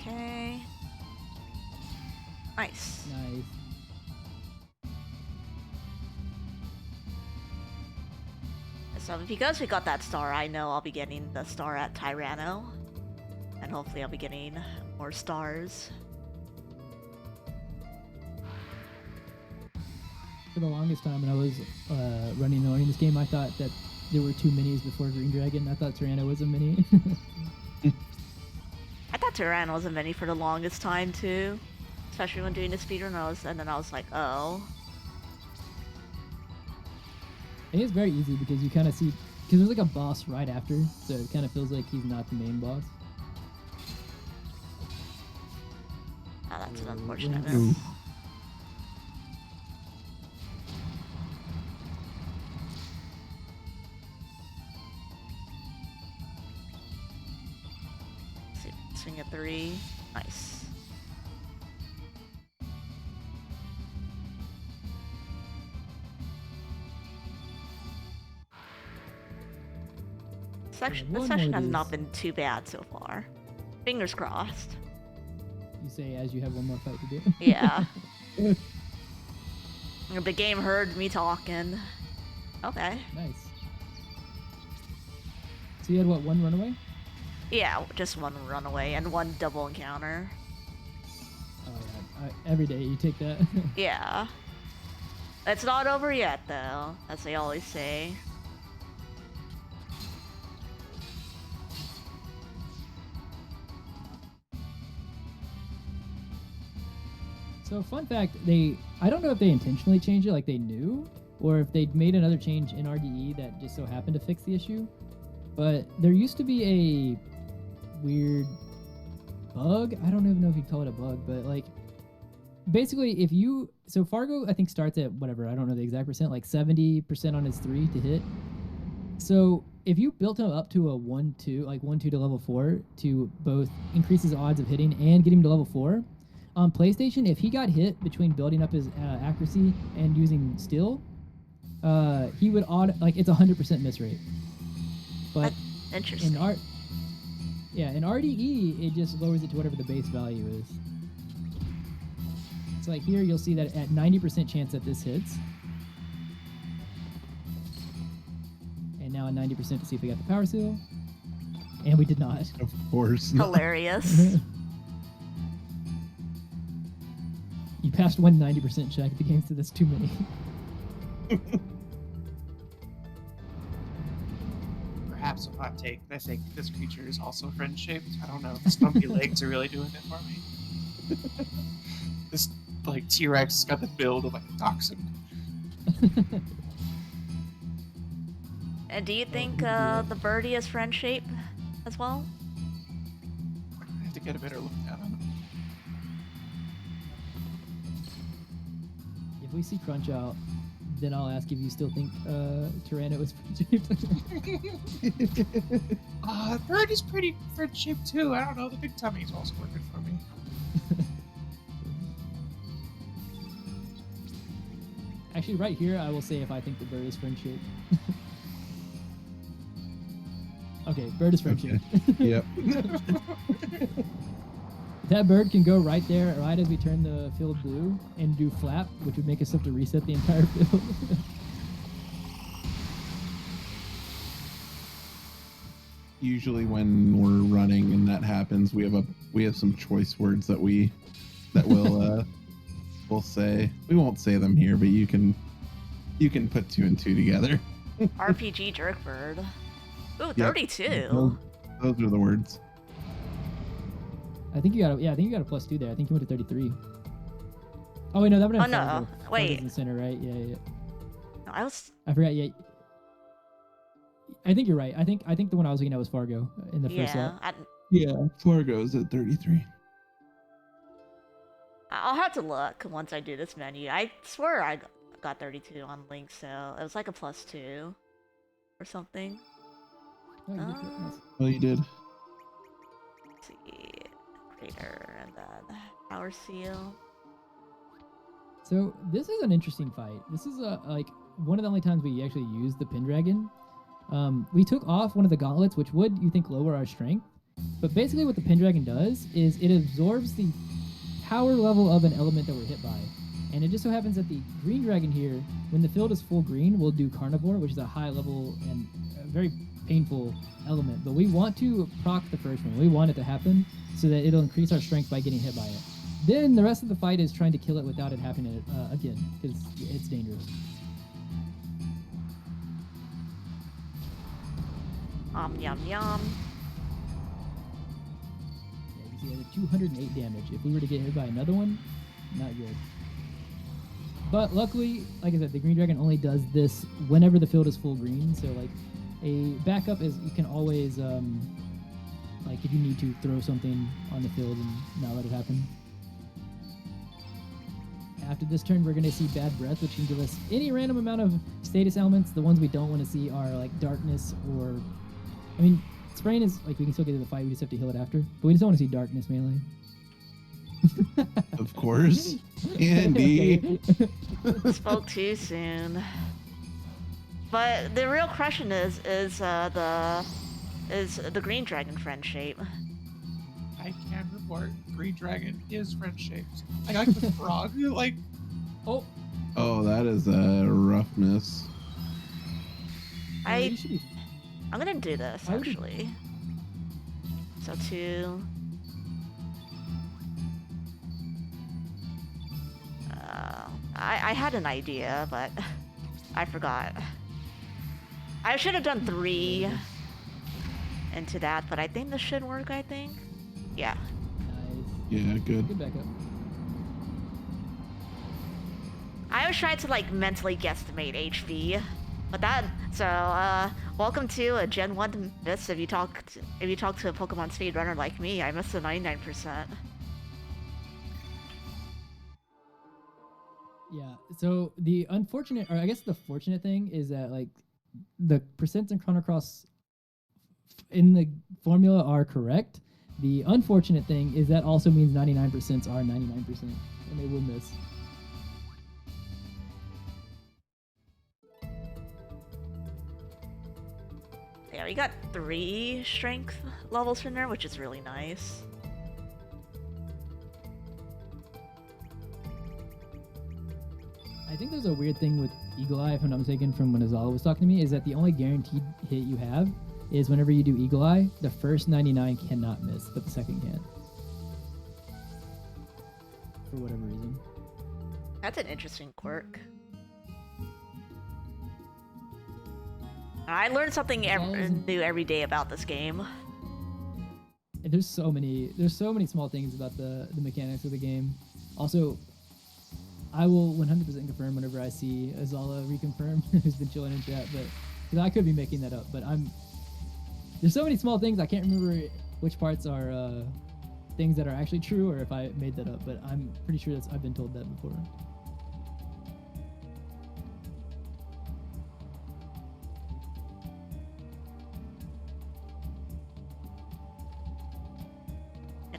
Okay. Nice. Nice. So because we got that star, I know I'll be getting the star at Tyranno. And hopefully I'll be getting more stars. For the longest time when I was running this game, I thought that there were 2 minis before Green Dragon. I thought Tyranno was a mini. I thought Tyranno was a mini for the longest time too. Especially when doing the speedrun, and then I was like, oh. It is very easy because you kind of see, because there's like a boss right after, so it kind of feels like he's not the main boss. Oh, that's an unfortunate Ooh. miss. Swing a 3. Nice. This session has not been too bad so far. Fingers crossed. You say as you have one more fight to do. Yeah. The game heard me talking. Okay. Nice. So you had what, 1 runaway? Yeah, just 1 runaway and 1 double encounter. Oh yeah, every day you take that. Yeah. It's not over yet, though, as they always say. So fun fact, I don't know if they intentionally changed it like they knew, or if they made another change in RDE that just so happened to fix the issue. But there used to be a weird bug. I don't even know if you call it a bug, but like basically so Fargo I think starts at whatever, I don't know the exact percent, like 70% on his 3 to hit. So if you built him up to a 1-2, like 1-2 to level 4 to both increase his odds of hitting and get him to level 4, on PlayStation, if he got hit between building up his accuracy and using steel, he would it's 100% miss rate. But interesting. in RDE, it just lowers it to whatever the base value is. So like here, you'll see that at 90% chance that this hits. And now a 90% to see if we got the power seal. And we did not. Of course not. Hilarious. You passed 190% check. The game said that's too many. Perhaps a hot take. I think this creature is also friend-shaped. I don't know. The stumpy legs are really doing it for me. This like T-Rex has got the build of like a dachshund. And do you think the birdie is friend shape as well? I have to get a better look at him. If we see Crunch out, then I'll ask if you still think Tyranno is friend-shaped. Bird is pretty friend-shaped too. I don't know. The big tummy is also working for me. Actually, right here, I will say if I think the bird is friend-shaped. Okay, bird is friend-shaped. Yep. That bird can go right there, right as we turn the field blue, and do flap, which would make us have to reset the entire field. Usually when we're running and that happens, we have some choice words that we'll say. We won't say them here, but you can put 2 and 2 together. RPG jerk bird. Ooh, Yep. 32. Those are the words. I think you got a +2 there. I think you went to 33. Oh wait, no, that would have Oh, no. Fargo. Wait. Fargo's in the center, right? Yeah. No, I forgot. Yeah. I think you're right. I think the one I was looking at was Fargo in the first yeah. slot. Yeah, Fargo's at 33. I'll have to look once I do this menu. I swear I got 32 on Link, so it was like a +2 or something. Oh, you did that. Nice. Well, you did. Let's see, crater and then power seal. So this is an interesting fight. This is like one of the only times we actually used the Pendragon. We took off one of the gauntlets, which would, you think, lower our strength, But basically what the Pendragon does is it absorbs the power level of an element that we're hit by. And it just so happens that the green dragon here, when the field is full green, will do Carnivore, which is a high level and a very painful element. But we want to proc the first one. We want it to happen so that it'll increase our strength by getting hit by it. Then the rest of the fight is trying to kill it without it happening again, because it's dangerous. Yum yum. Yeah, you see, it had 208 damage. If we were to get hit by another one, not good. But luckily, like I said, the green dragon only does this whenever the field is full green. So like a backup is you can always like if you need to throw something on the field and not let it happen. After this turn, we're going to see Bad Breath, which can give us any random amount of status elements. The ones we don't want to see are like Darkness or... I mean, Sprain is like we can still get to the fight, we just have to heal it after. But we just don't want to see Darkness mainly. Of course. Andy. Spoke too soon. But the real question is the green dragon friend shape. I can report green dragon is friend-shaped. I like the frog. Like, Oh, Oh, that is a rough miss. you should be... I'm gonna do this I would- actually. So 2. I had an idea, but I forgot. I should have done 3 into that, but I think this should work. I think. Yeah. Nice. Yeah, good. Good backup. I was trying to like mentally guesstimate HP, but that welcome to a Gen 1 miss. If you talk to a Pokemon speedrunner like me, I missed a 99%. Yeah, so the unfortunate, or I guess the fortunate thing is that like the percents in Chrono Cross in the formula are correct. The unfortunate thing is that also means 99% are 99%, and they will miss. Yeah, we got 3 strength levels from there, which is really nice. I think there's a weird thing with Eagle Eye, if I'm not mistaken, from when Azala was talking to me, is that the only guaranteed hit you have is whenever you do Eagle Eye, the first 99 cannot miss, but the second can. For whatever reason. That's an interesting quirk. I learn something new every day about this game. And there's so many small things about the mechanics of the game. Also, I will 100% confirm whenever I see Azala reconfirm, who's been chilling in chat, but because I could be making that up, but there's so many small things I can't remember which parts are things that are actually true or if I made that up, but I'm pretty sure I've been told that before.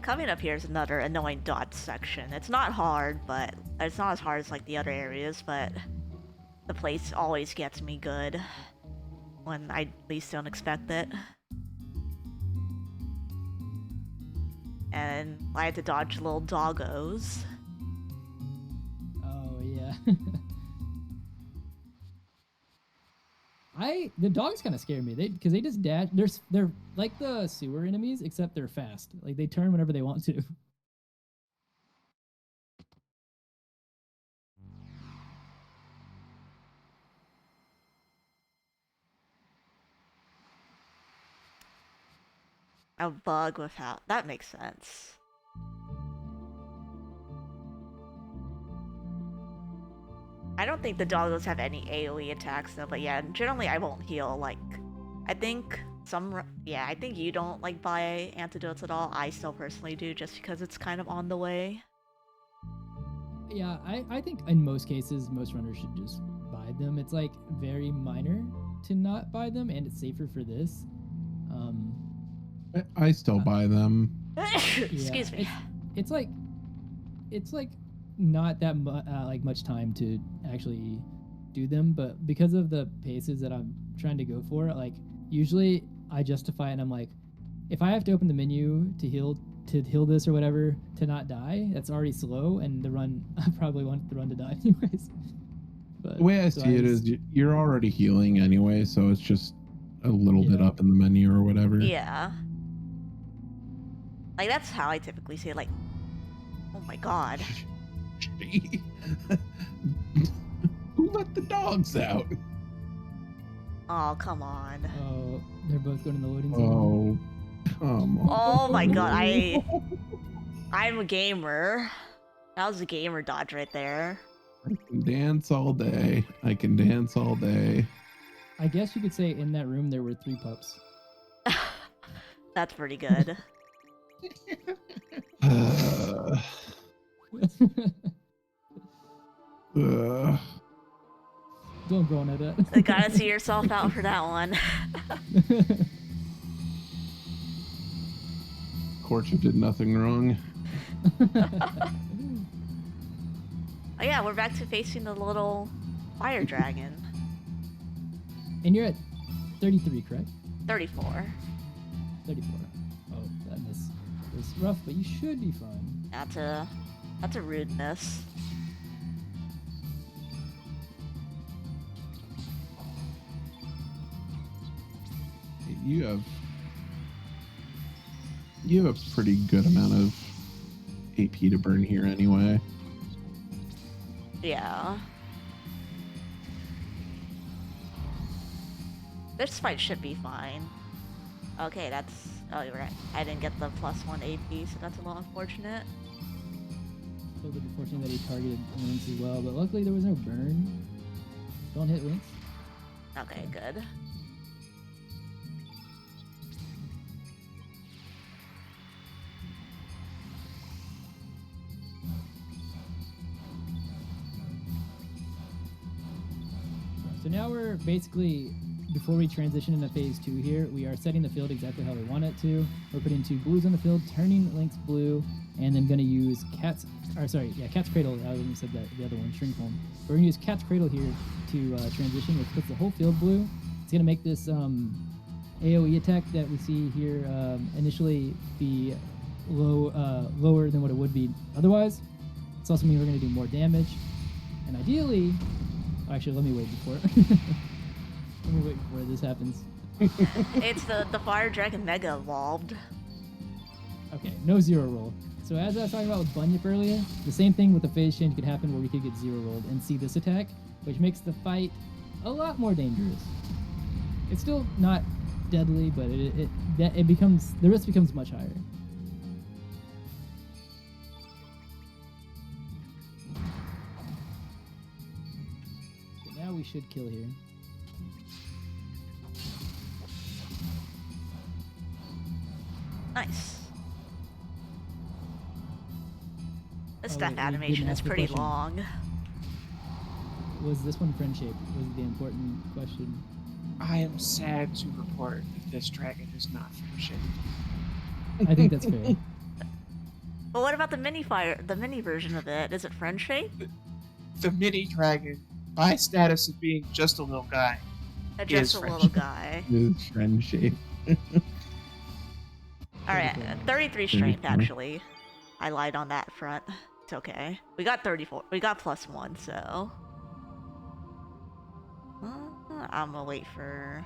Coming up here is another annoying dodge section. It's not hard, but it's not as hard as like the other areas, but the place always gets me good when I least don't expect it. And I had to dodge little doggos. Oh yeah. The dogs kind of scare me. Because they just dash. They're like the sewer enemies, except they're fast. Like they turn whenever they want to. A bug without... That makes sense. I don't think the doggos have any AoE attacks though, but yeah, generally I won't heal. Like, I think I think you don't like buy antidotes at all. I still personally do, just because it's kind of on the way. Yeah, I think in most cases, most runners should just buy them. It's like very minor to not buy them, and it's safer for this. I still buy them. Excuse me. It's like not that much time to actually do them, but because of the paces that I'm trying to go for, like usually I justify it and I'm like, if I have to open the menu to heal this or whatever to not die, that's already slow, and the run I probably want the run to die anyways. But The way I see it is you're already healing anyway, so it's just a little bit up in the menu or whatever. Yeah. Like, that's how I typically see it. Like, oh my god. Who let the dogs out? Oh, come on. Oh, they're both going in the loading zone. Oh, come on. Oh my god, I'm a gamer. That was a gamer dodge right there. I can dance all day. I can dance all day. I guess you could say in that room there were 3 pups. That's pretty good. Don't go on at that. You gotta see yourself out for that one. Courtship did nothing wrong. Oh yeah, we're back to facing the little fire dragon. And you're at 33, correct? 34. 34. Oh, that miss was rough, but you should be fine. That's a rudeness. You have a pretty good amount of AP to burn here anyway. Yeah. This fight should be fine. Okay, that's... Oh, you're right. I didn't get the +1 AP, so that's a little unfortunate. A little bit unfortunate that he targeted Lynx as well, but luckily there was no burn. Don't hit Lynx. Okay, good. So now we're basically, before we transition into phase 2 here, we are setting the field exactly how we want it to. We're putting 2 blues on the field, turning Lynx blue, and then going to use Cat's Cradle. I already said that, the other one, Shrink Foam. We're going to use Cat's Cradle here to transition, which puts the whole field blue. It's going to make this AoE attack that we see here initially be lower than what it would be otherwise. It's also mean we're going to do more damage. And ideally... Actually, let me wait before let me wait before this happens. It's the fire dragon mega evolved. Okay, no 0 roll. So as I was talking about with Bunyip earlier, the same thing with the phase change could happen where we could get 0 rolled and see this attack, which makes the fight a lot more dangerous. It's still not deadly, but it becomes, the risk becomes much higher. We should kill here. Nice. The step wait, animation is pretty long. Was this one friend shaped? Was the important question. I am sad to report that this dragon is not friend-shaped. I think that's fair. But what about the mini version of it? Is it friend shaped? The mini dragon, by status of being just a little guy, Just a little guy. Is friend shape. Alright, 33 strength actually. I lied on that front. It's okay. We got 34. We got +1, so... I'm gonna wait for...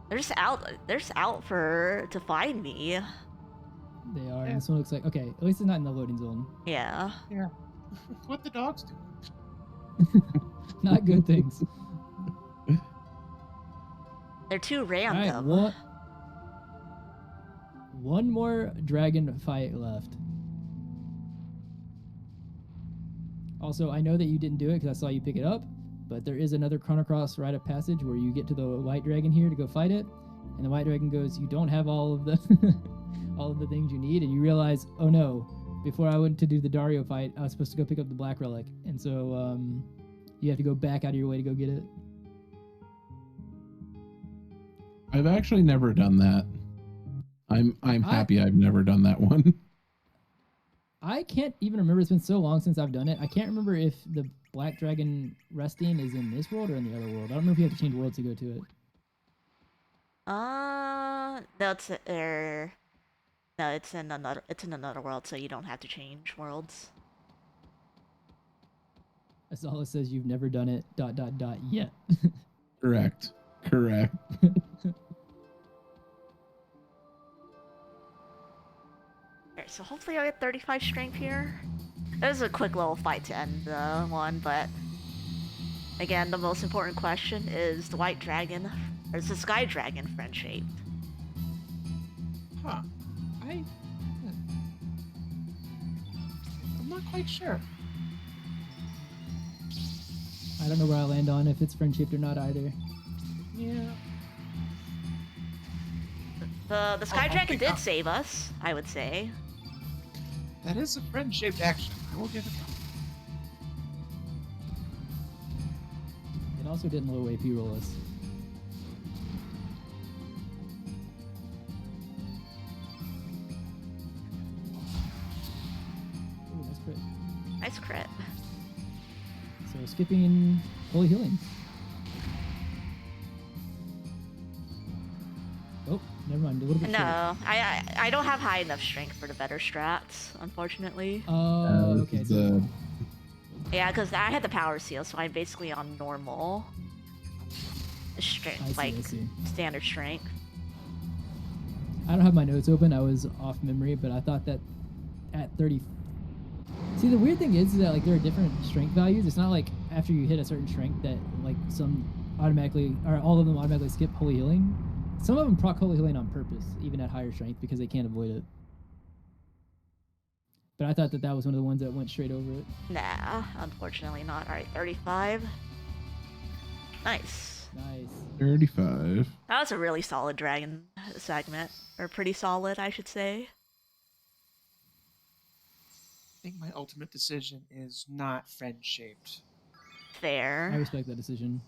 They're just out to find me. They are, and this one looks like... Okay, at least it's not in the loading zone. Yeah. Yeah. What the dogs do? Not good things. They're too All random. right, one more dragon fight left. Also, I know that you didn't do it because I saw you pick it up, but there is another Chrono Cross rite of passage where you get to the white dragon here to go fight it, and the white dragon goes, "You don't have all of the all of the things you need," and you realize, oh no, before I went to do the Dario fight, I was supposed to go pick up the black relic, and so you have to go back out of your way to go get it. I've actually never done that. I'm happy I've never done that one. I can't even remember. It's been so long since I've done it. I can't remember if the black dragon resting is in this world or in the other world. I don't remember if you have to change worlds to go to it. That's no, it's in another world, so you don't have to change worlds. That's all it says. You've never done it. ... Yet. Correct. Correct. Alright, so hopefully I'll get 35 strength here. This is a quick little fight to end the one, but again, the most important question is the white dragon, or is the sky dragon friend-shaped? Huh. I'm not quite sure. I don't know where I land on if it's friend-shaped or not either. Yeah. The sky I dragon think did save us, I would say. That is a friend-shaped action. I will give it that. It also didn't low AP roll us. Ooh, nice crit. Nice crit. So skipping Holy Healing. Oh, never mind. A little bit short. No, I don't have high enough strength for the better strats, unfortunately. Oh, okay. So Yeah, because I had the power seal, so I'm basically on normal strength, I see. standard strength. I don't have my notes open. I was off memory, but I thought that at 30. See, the weird thing is that like there are different strength values. It's not like after you hit a certain strength that like some automatically or all of them automatically skip Holy Healing. Some of them proc Holy Healing on purpose, even at higher strength, because they can't avoid it. But I thought that was one of the ones that went straight over it. Nah, unfortunately not. Alright, 35. Nice. Nice. 35. That was a really solid dragon segment. Or pretty solid, I should say. I think my ultimate decision is not friend-shaped. I Fair. respect that decision.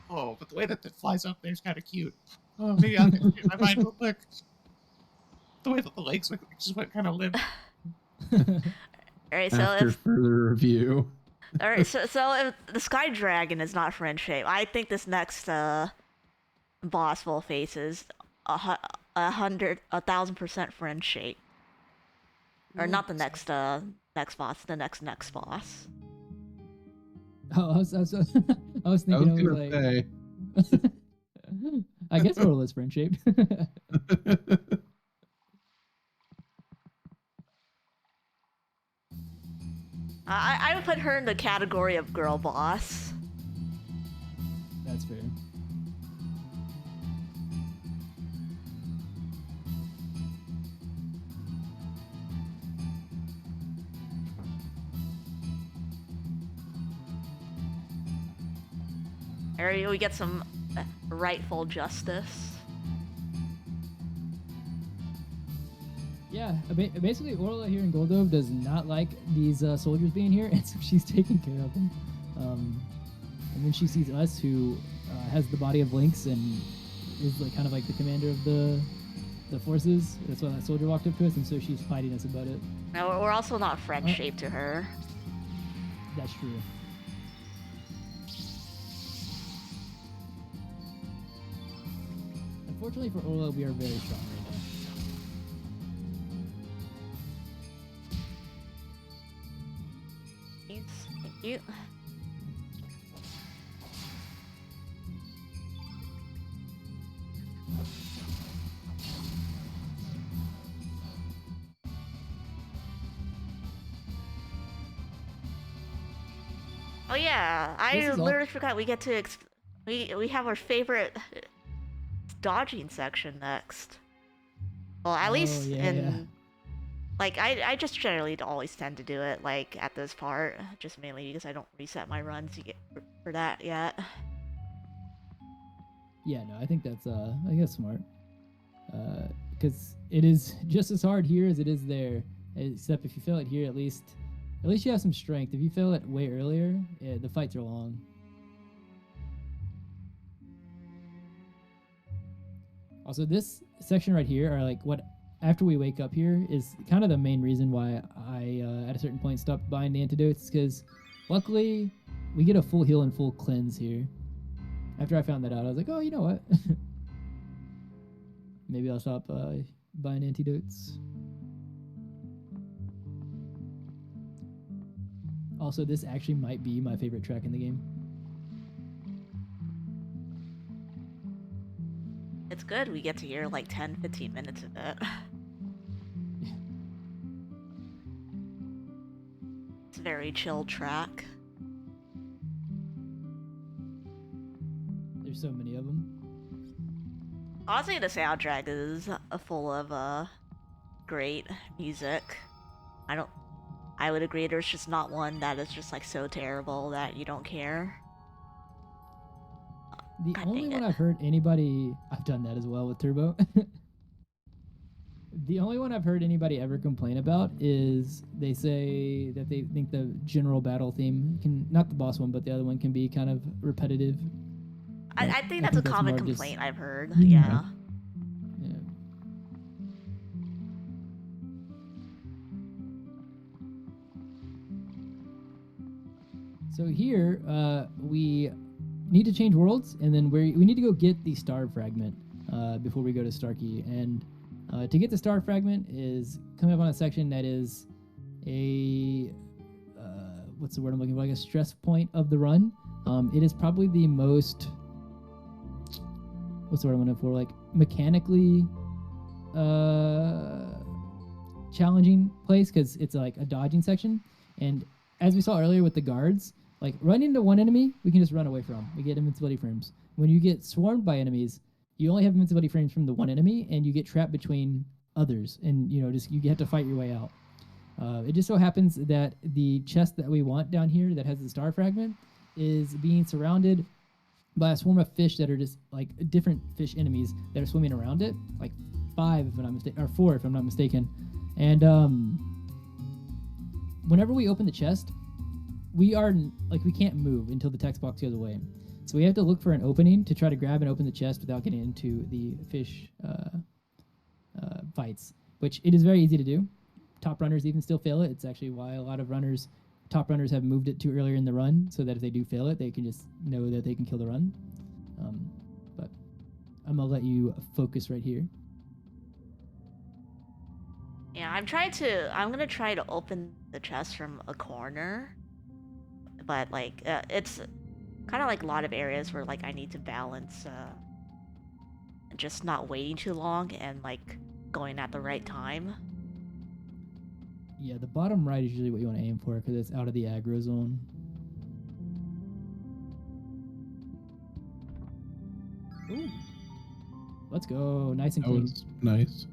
Oh, but the way that flies up there is kind of cute. Oh, maybe I'll get my mind real quick. The way that the legs just went kind of limp. Alright, so After further review. Alright, so if the sky dragon is not friend shaped, I think this next boss we'll face is 1,000% friend shaped. Or not the next boss, the next boss. Oh, I was thinking, I was gonna like, say. I guess Oral is friend shaped. I would put her in the category of girl boss. That's fair. Or we get some rightful justice. Yeah, basically Orla here in Goldove does not like these soldiers being here, and so she's taking care of them. And then she sees us, who has the body of Lynx and is like kind of like the commander of the forces. That's why that soldier walked up to us, and so she's fighting us about it. No, we're also not friend shaped to her. That's true. Unfortunately for Orla, we are very strong right now. Thank you. Oh yeah, I literally forgot we get to we have our favorite dodging section next. Well, at least in like I just generally always tend to do it like at this part, just mainly because I don't reset my runs for that yet. Yeah, no, I think that's smart. Because it is just as hard here as it is there. Except if you fail it here, at least you have some strength. If you fail it way earlier, the fights are long. Also, this section right here are like what after we wake up here is kind of the main reason why I at a certain point stopped buying the antidotes, because luckily we get a full heal and full cleanse here. After I found that out, I was like, oh, you know what? Maybe I'll stop buying antidotes. Also, this actually might be my favorite track in the game. It's good we get to hear like 10-15 minutes of it. It's a very chill track. There's so many of them. Honestly, the soundtrack is full of great music. I would agree there's just not one that is just like so terrible that you don't care. The God only dang one it. I've heard anybody... I've done that as well with Turbo. The only one I've heard anybody ever complain about is they say that they think the general battle theme can... Not the boss one, but the other one can be kind of repetitive. I think that's a common more just- complaint I've heard. Yeah. Yeah. So here, we need to change worlds, and then we need to go get the star fragment before we go to Starkey. And to get the star fragment is coming up on a section that is a what's the word I'm looking for? Like a stress point of the run. It is probably the most what's the word I'm looking for? Like mechanically challenging place because it's like a dodging section. And as we saw earlier with the guards, like run into one enemy, we can just run away from. We get invincibility frames. When you get swarmed by enemies, you only have invincibility frames from the one enemy, and you get trapped between others, and you have to fight your way out. It just so happens that the chest that we want down here that has the star fragment is being surrounded by a swarm of fish that are just like different fish enemies that are swimming around it, like 5 if I'm not mistaken, or 4 if I'm not mistaken. And whenever we open the chest, we can't move until the text box goes away. So we have to look for an opening to try to grab and open the chest without getting into the fish fights, which it is very easy to do. Top runners even still fail it. It's actually why a lot of top runners have moved it to earlier in the run, so that if they do fail it, they can just know that they can kill the run. But I'm gonna let you focus right here. Yeah, I'm gonna try to open the chest from a corner, but like it's kind of like a lot of areas where like I need to balance just not waiting too long and like going at the right time. Yeah, the bottom right is usually what you want to aim for because it's out of the aggro zone. Ooh. Let's go. Nice and That clean. was nice.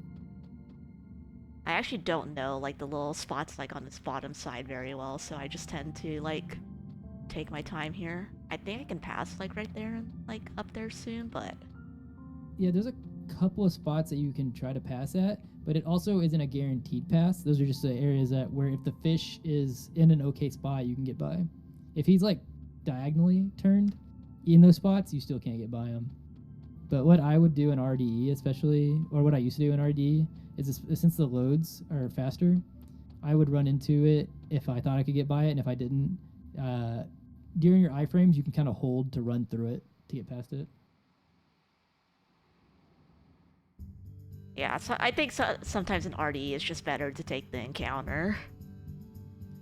I actually don't know like the little spots like on this bottom side very well, so I just tend to like take my time here. I think I can pass like right there and like up there soon, but Yeah, there's a couple of spots that you can try to pass at, but it also isn't a guaranteed pass. Those are just the areas that where if the fish is in an okay spot, you can get by. If he's like diagonally turned in those spots, you still can't get by him. But what I would do in RDE especially, or what I used to do in RDE, is since the loads are faster, I would run into it if I thought I could get by it, and if I didn't, during your iframes, you can kind of hold to run through it to get past it. yeah, so I think sometimes in RDE it's just better to take the encounter.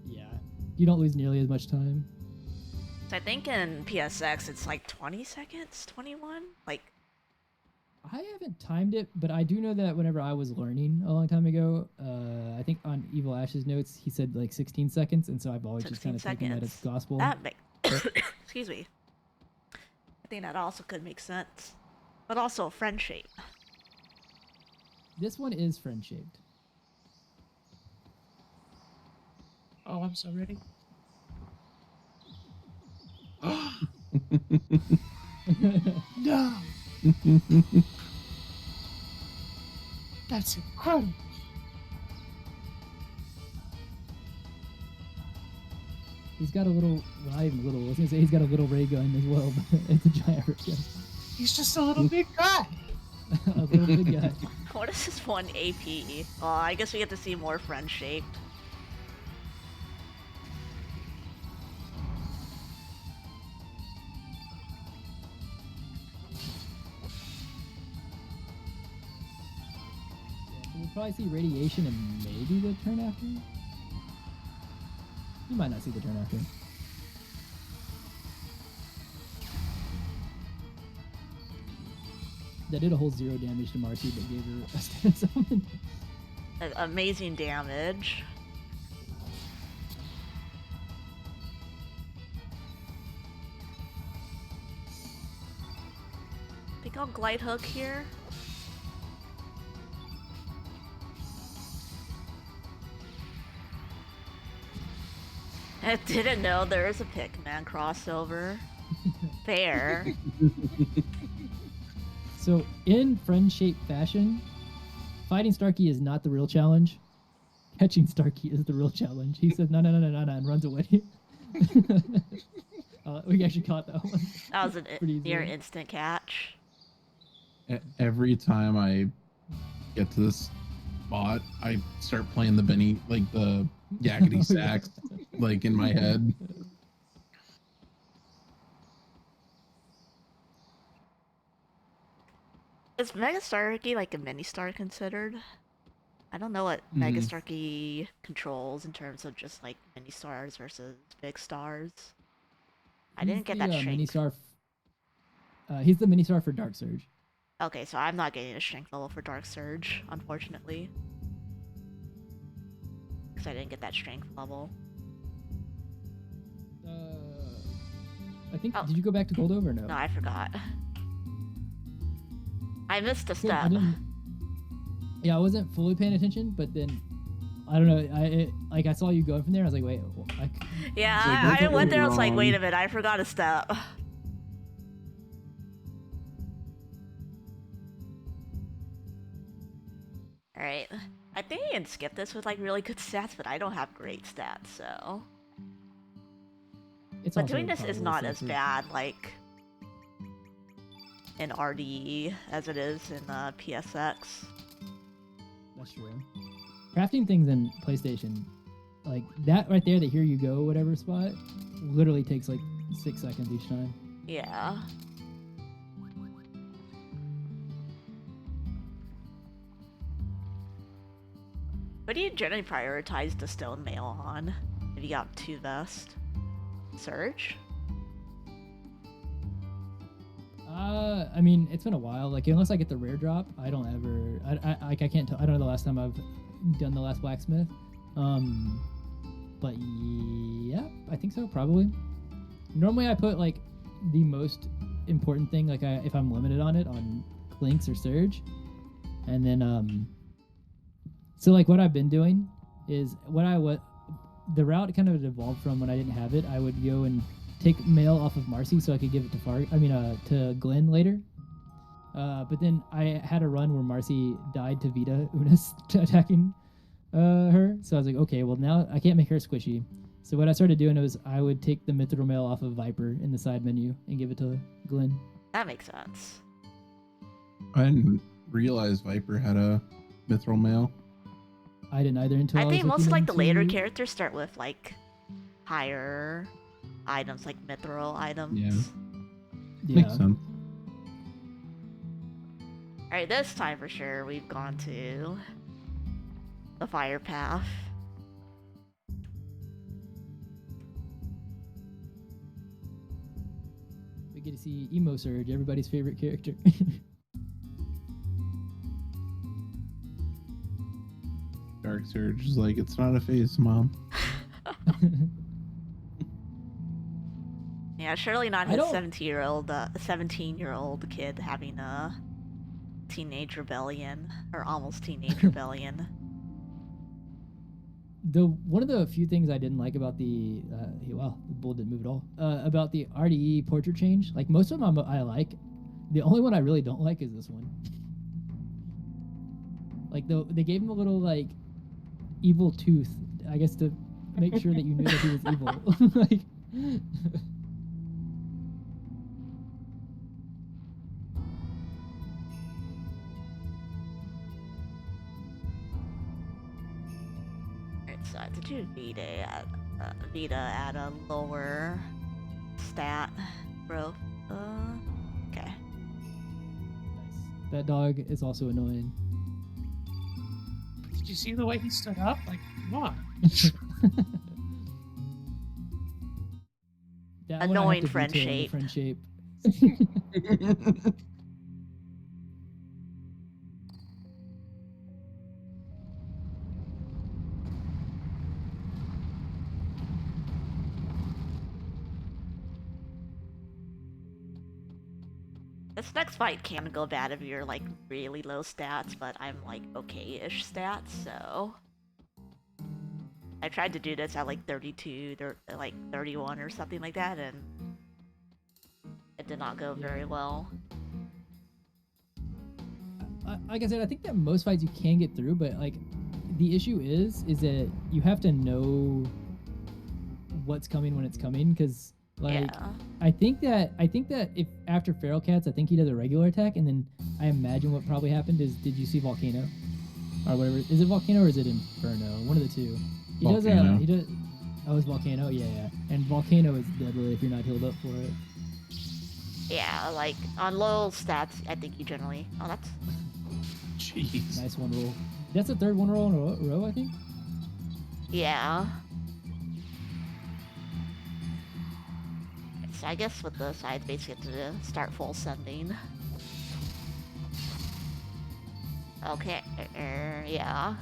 Yeah. You don't lose nearly as much time. So I think in PSX it's like 20 seconds, 21? Like, I haven't timed it, but I do know that whenever I was learning a long time ago, I think on Evil Ash's notes, he said like 16 seconds, and so I've always just 16 kind of taken that as seconds. gospel. That excuse me. I think that also could make sense. But also friend shape. This one is friend-shaped. Oh, I'm so ready. No! That's incredible. He's got a little, well, not even little, I was going to say he's got a little ray gun as well, but it's a giant ray gun. He's just a little big guy. A little big guy. What is this one AP? Oh, I guess we get to see more friend shape. You'll probably see radiation and maybe the turn after. You might not see the turn after. That did a whole 0 damage to Marcy, but gave her a stance summon. Amazing damage. I think I'll glide hook here. I didn't know there was a Pikmin crossover. Fair. So, in friend-shaped fashion, fighting Starkey is not the real challenge. Catching Starkey is the real challenge. He says, no, and runs away. We actually caught that one. That was a Pretty near easy. instant catch. Every time I get to this spot, I start playing the Benny, like the yakety sax, like in my head. Is Mega Starkey like a mini star considered? I don't know what Mega Starkey controls in terms of just like mini stars versus big stars. I didn't get that strength. Mini star. He's the mini star for Dark Surge. Okay, so I'm not getting a strength level for Dark Surge, unfortunately. Because I didn't get that strength level. I think. Oh. Did you go back to Gold Over or no? No, I forgot. I missed a Yeah, step. I wasn't fully paying attention, but then I don't know. I saw you going from there. I was like, wait. Yeah, Like, I went there. I was like, wrong. wait a minute, I forgot a step. Alright. I think I can skip this with like really good stats, but I don't have great stats, so. It's But also doing this is probably not as safer. bad, like in RDE as it is in PSX. That's true. Crafting things in PlayStation, like that right there, the here you go, whatever spot, literally takes like 6 seconds each time. Yeah. What do you generally prioritize the stone mail on? If you got 2 vests? Surge? I mean, it's been a while. Like, unless I get the rare drop, I don't ever. I can't tell. I don't know the last time I've done the last blacksmith. But yeah, I think so. Probably. Normally, I put like the most important thing, like if I'm limited on it, on Clinks or Surge, and then So like what I've been doing is what the route kind of evolved from when I didn't have it. I would go and take mail off of Marcy so I could give it to to Glenn later. But then I had a run where Marcy died to Vita Unis attacking her. So I was like, okay, well now I can't make her squishy. So what I started doing was I would take the Mithril Mail off of Viper in the side menu and give it to Glenn. That makes sense. I didn't realize Viper had a mithril mail. I didn't either until I was think most of looking like the later into- characters start with like higher items, like mithril items. Yeah. Yeah. Makes sense. Alright, this time for sure we've gone to the fire path. We get to see Emo Surge, everybody's favorite character. Dark Surge is like, it's not a phase, Mom. Yeah, surely not I his don't- 17-year-old kid having a teenage rebellion or almost teenage rebellion. One of the few things I didn't like about the the bull didn't move at all. About the RDE portrait change, like most of them I like. The only one I really don't like is this one. Like they gave him a little like evil tooth, I guess, to make sure that you knew that he was evil. Like. Alright, so I have to do Vita at a lower stat growth. Okay. Nice. That dog is also annoying. Did you see the way he stood up? Like, come on. That Annoying one I have to friend detail in the shape. friend shape. This next fight can go bad if you're like really low stats, but I'm like okay-ish stats, so I tried to do this at like 32, like 31 or something like that, and it did not go very well. Like I said, I think that most fights you can get through, but like the issue is that you have to know what's coming when it's coming, because like Yeah. I think that if after Feral Cats, I think he does a regular attack, and then I imagine what probably happened is, did you see Volcano or whatever? Is it Volcano or is it Inferno? One of the two. Volcano. He does. Oh, it's Volcano. Yeah. And Volcano is deadly if you're not healed up for it. Yeah, like on low stats, I think you generally. Oh, that's. Jeez. Nice one roll. That's the third one roll in a row, I think. Yeah. So I guess with the side base, you have to start full sending. Okay, yeah.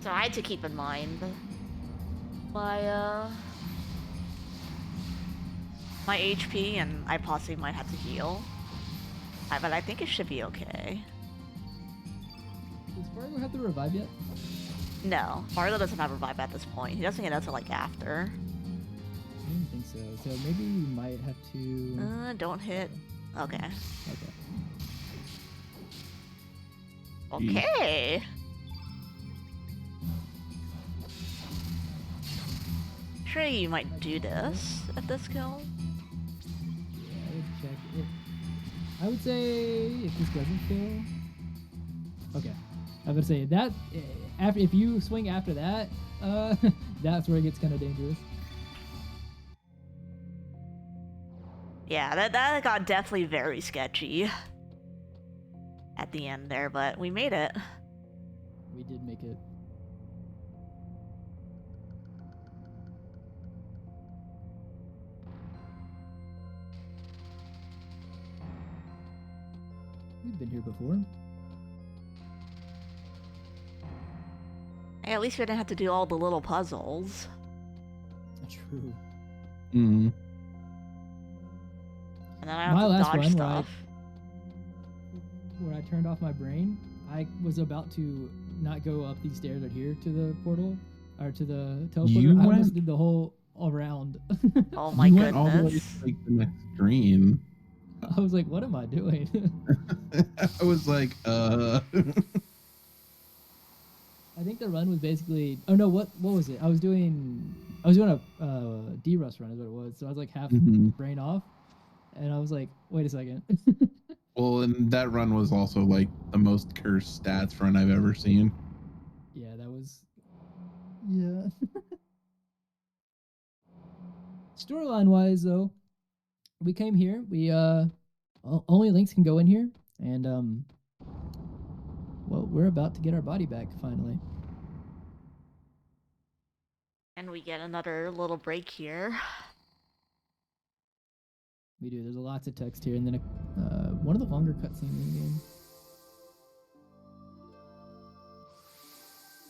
So I had to keep in mind my my HP, and I possibly might have to heal. But I think it should be okay. Does Fargo have the revive yet? No, Fargo doesn't have revive at this point. He doesn't get out till like after. I didn't think so. So maybe we might have to. Don't hit. Okay. Okay. Okay. Sure, you might do this at this kill. Yeah, I would check it. I would say if this doesn't kill. Okay. I would say that after if you swing after that, that's where it gets kind of dangerous. Yeah, that got definitely very sketchy at the end there, but we made it. We did make it. We've been here before. Hey, at least we didn't have to do all the little puzzles. True. Mm-hmm. And then I have My to last dodge run, stuff. where I turned off my brain, I was about to not go up these stairs right here to the portal or to the teleporter. You I almost went- did the whole around. Oh my You goodness. went all the way to like the next screen. I was like, what am I doing? I was like, I think the run was basically. Oh no, what was it? I was doing a D-Rust run is what it was. So I was like half Mhm. brain off, and I was like, wait a second. Well, and that run was also like the most cursed stats run I've ever seen. Yeah, that was. Yeah. Storyline wise, though, we came here. We only Links can go in here, and well, we're about to get our body back finally. And we get another little break here. We do. There's lots of text here, and then one of the longer cutscenes in the game.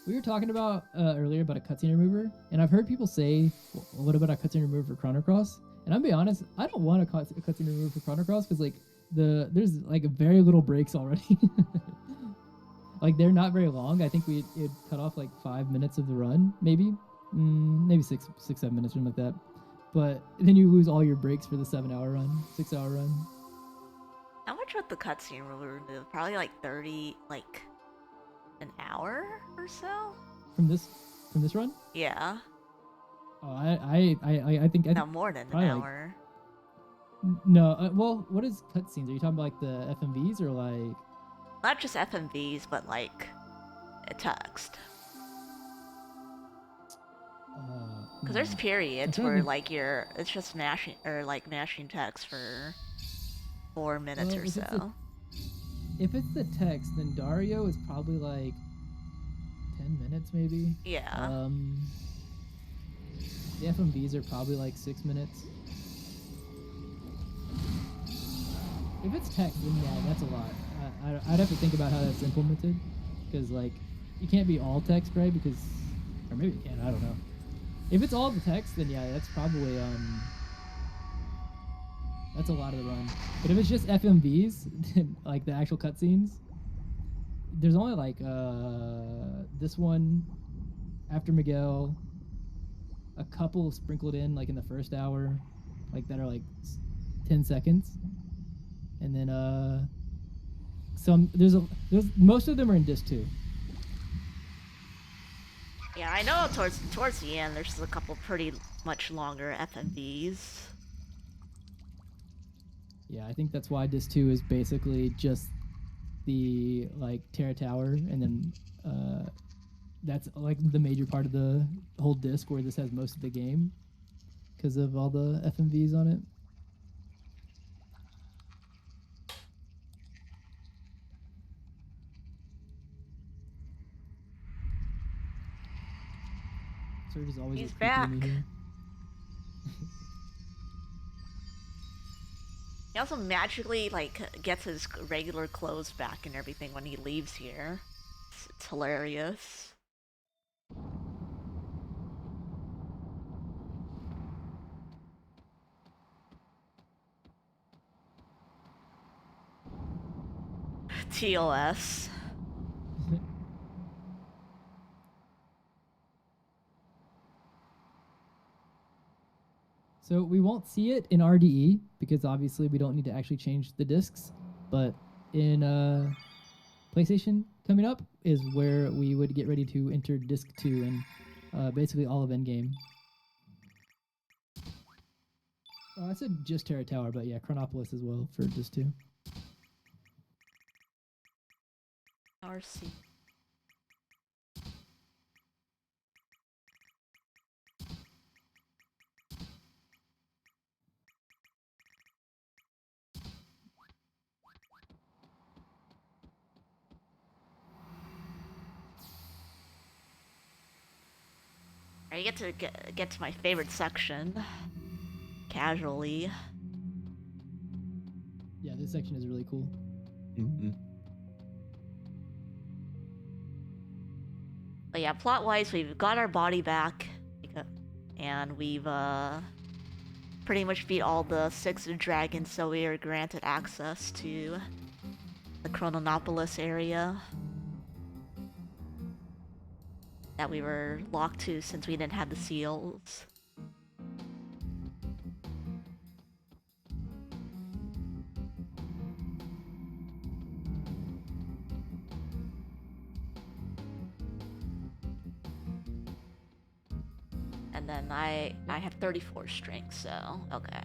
We were talking about earlier about a cutscene remover, and I've heard people say, well, "What about a cutscene remover for Chrono Cross?" And I'll be honest, I don't want a cutscene remover for Chrono Cross because like there's like very little breaks already. Like they're not very long. I think it cut off like 5 minutes of the run, maybe, maybe 7 minutes, something like that. But then you lose all your breaks for the 7-hour run, 6-hour run. How much would the cutscene remove? Probably like 30, like an hour or so? From this run? Yeah. Oh, I think No, more than an probably, like, hour. no. Well, what is cutscenes? Are you talking about like the FMVs or like? Not just FMVs, but like text. Because there's periods trying to where think- like it's just mashing or like mashing text for 4 minutes or if it's so. If it's the text, then Dario is probably like 10 minutes maybe. Yeah. The FMVs are probably like 6 minutes. If it's text, then yeah, that's a lot. I'd have to think about how that's implemented, because like you can't be all text, right? Because, or maybe you can. I don't know. If it's all the text, then yeah, that's probably that's a lot of the run. But if it's just FMVs, like the actual cutscenes, there's only like this one after Miguel, a couple sprinkled in like in the first hour, like that are like 10 seconds, and then some there's most of them are in disc 2. Yeah, I know towards the end there's a couple pretty much longer FMVs. Yeah, I think that's why disc 2 is basically just the like Terra Tower, and then that's like the major part of the whole disc, where this has most of the game because of all the FMVs on it. Surge is always He's a creepy back. me here. He also magically like gets his regular clothes back and everything when he leaves here. It's hilarious. TOS. So we won't see it in RDE because obviously we don't need to actually change the discs, but in PlayStation coming up is where we would get ready to enter disc 2 and basically all of Endgame. I said just Terra Tower, but yeah, Chronopolis as well for disc 2. RC. I get to get to my favorite section. Casually. Yeah, this section is really cool. Mm-hmm. But yeah, plot-wise, we've got our body back, and we've pretty much beat all the 6 dragons, so we are granted access to the Chronopolis area that we were locked to since we didn't have the seals. And then I have 34 strength, so okay.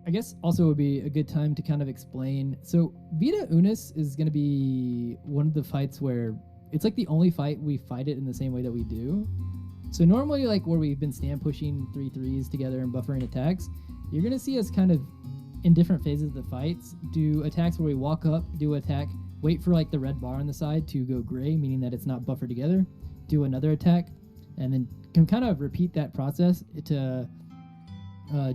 I guess also would be a good time to kind of explain. So Vita Unis is going to be one of the fights where it's like the only fight we fight it in the same way that we do. So normally, like where we've been stand pushing 3/3s together and buffering attacks, you're going to see us kind of in different phases of the fights do attacks where we walk up, do attack, wait for like the red bar on the side to go gray, meaning that it's not buffered together, do another attack, and then can kind of repeat that process to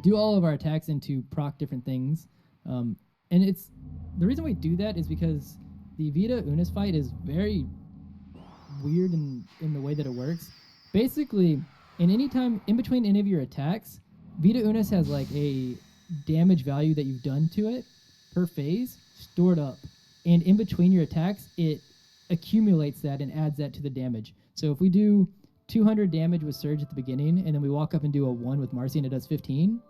do all of our attacks and to proc different things. And it's the reason we do that is because the Vita Unis fight is very weird in the way that it works. Basically, in any time in between any of your attacks, Vita Unis has like a damage value that you've done to it per phase stored up. And in between your attacks, it accumulates that and adds that to the damage. So if we do 200 damage with Surge at the beginning, and then we walk up and do a 1 with Marcy and it does 15,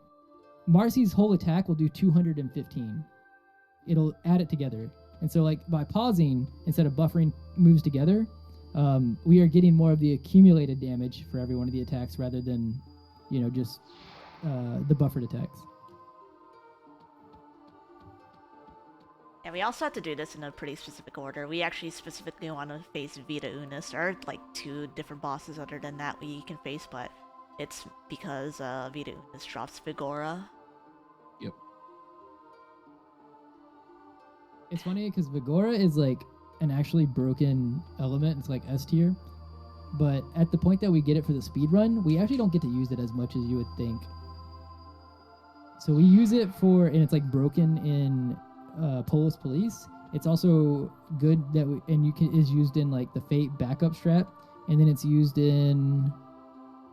Marcy's whole attack will do 215. It'll add it together. And so like by pausing, instead of buffering moves together, we are getting more of the accumulated damage for every one of the attacks rather than, just the buffered attacks. And we also have to do this in a pretty specific order. We actually specifically want to face Vita Unis. There are like 2 different bosses other than that we can face, but it's because Vita Unis drops Vigora. Yep. It's funny because Vigora is like an actually broken element. It's like S tier. But at the point that we get it for the speed run, we actually don't get to use it as much as you would think. So we use it for, and it's like broken in Polis Police. It's also good that is used in like the Fate backup strat, and then it's used in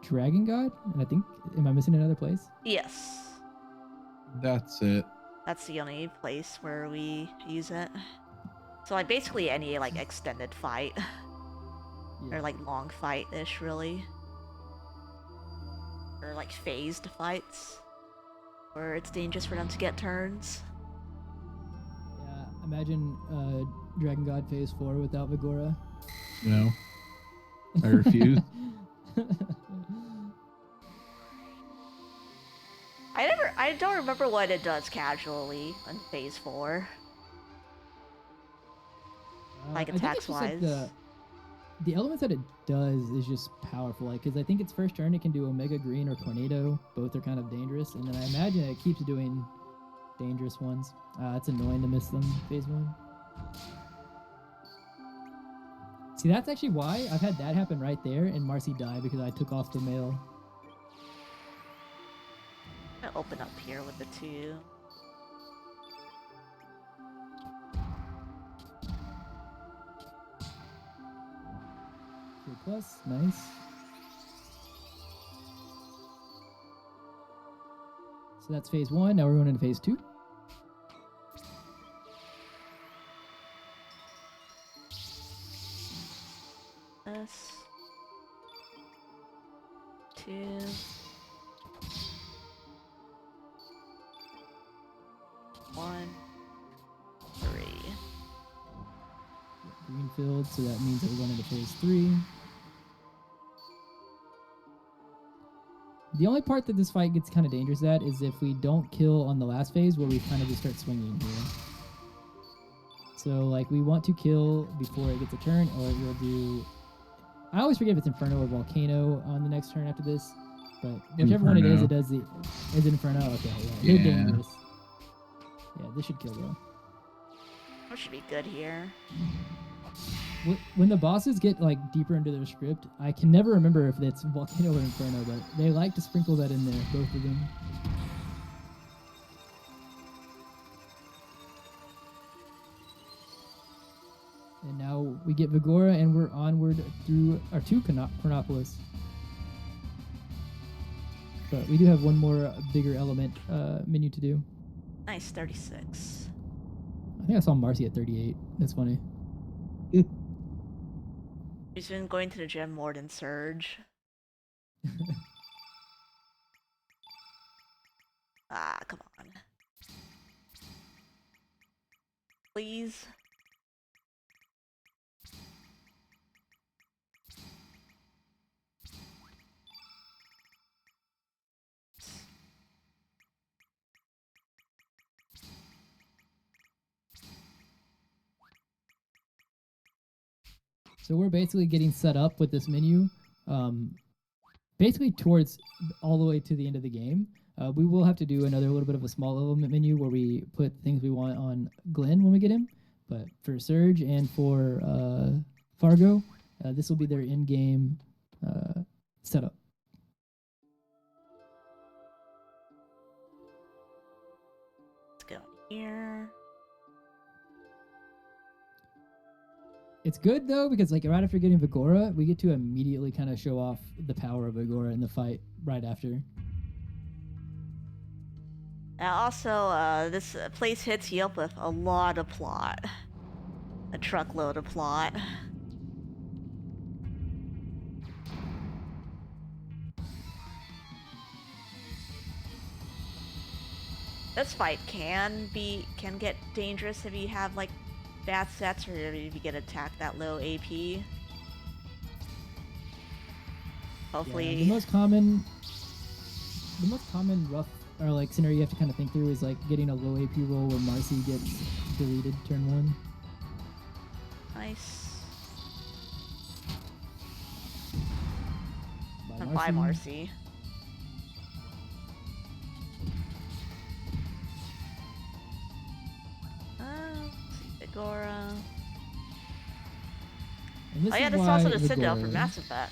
Dragon God. And I think, am I missing another place? Yes. That's it. That's the only place where we use it. So like basically any like extended fight. Yeah. Or like long fight-ish really. Or like phased fights. Where it's dangerous for them to get turns. Yeah, imagine Dragon God Phase 4 without Vigora. No. I refuse. I don't remember what it does casually in Phase 4. Like I think attacks it's just, wise. like, the elements that it does is just powerful. Like, because I think its first turn it can do Omega Green or Tornado. Both are kind of dangerous, and then I imagine it keeps doing dangerous ones. It's annoying to miss them Phase 1. See, that's actually why I've had that happen right there, and Marcy die because I took off the mail. I'm gonna open up here with the 2. Plus, nice. So that's Phase 1. Now we're going into Phase 2. S 2 1 3. Greenfield, so that means that we're going into Phase 3. The only part that this fight gets kind of dangerous at is if we don't kill on the last phase where we kind of just start swinging here. So, like, we want to kill before it gets a turn, or we'll do... I always forget if it's Inferno or Volcano on the next turn after this, but whichever one it is, it does the... Is it Inferno? Okay, yeah. They're dangerous. Yeah, this should kill, though. That should be good here. When the bosses get like deeper into their script, I can never remember if it's Volcano or Inferno, but they like to sprinkle that in there, both of them. And now we get Vigora, and we're onward through our 2 Chronopolis. But we do have one more bigger element menu to do. Nice, 36. I think I saw Marcy at 38. That's funny. He's been going to the gym more than Surge. Come on. Please. So we're basically getting set up with this menu, basically towards all the way to the end of the game. We will have to do another little bit of a small element menu where we put things we want on Glenn when we get him. But for Surge and for Fargo, this will be their in-game setup. Let's go here. It's good though because like right after getting Vigora, we get to immediately kind of show off the power of Vigora in the fight right after. Also, this place hits you up with a lot of plot. A truckload of plot. This fight can get dangerous if you have like bad sets or if you get attacked that low AP. Hopefully. Yeah, the most common rough or like scenario you have to kind of think through is like getting a low AP roll where Marcy gets deleted turn 1. Nice. Bye, Marcy. Bye, Marcy. Vigora. And this Oh yeah, is this is why also the Citadel for Vigora- Mass Effect.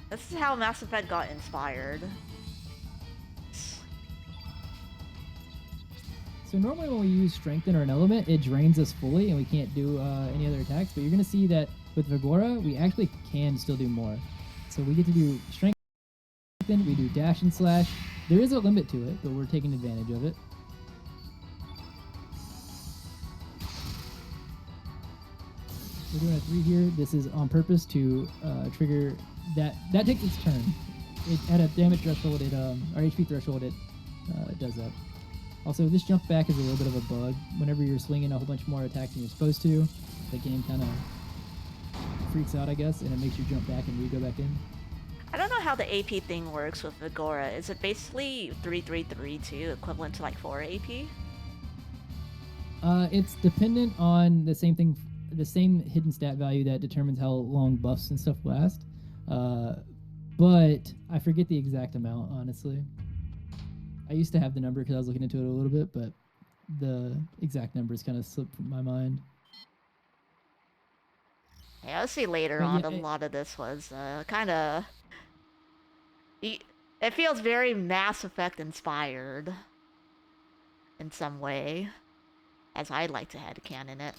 This is how Mass Effect got inspired. So normally when we use Strengthen or an element, it drains us fully and we can't do any other attacks. But you're going to see that with Vigora, we actually can still do more. So we get to do Strengthen, we do Dash and Slash. There is a limit to it, but we're taking advantage of it. We're doing a 3 here. This is on purpose to trigger that. That takes its turn. At a damage threshold, or HP threshold, it does that. Also, this jump back is a little bit of a bug. Whenever you're swinging a whole bunch more attacks than you're supposed to, the game kind of freaks out, I guess, and it makes you jump back and re-go back in. I don't know how the AP thing works with Vigora. Is it basically 3-3-3-2, equivalent to like 4 AP? It's dependent on the same thing, the same hidden stat value that determines how long buffs and stuff last. But I forget the exact amount, honestly. I used to have the number because I was looking into it a little bit, but the exact numbers kind of slipped from my mind. Yeah, I'll see later But on. yeah, A lot of this was kind of. It feels very Mass Effect inspired in some way, as I like to headcanon it.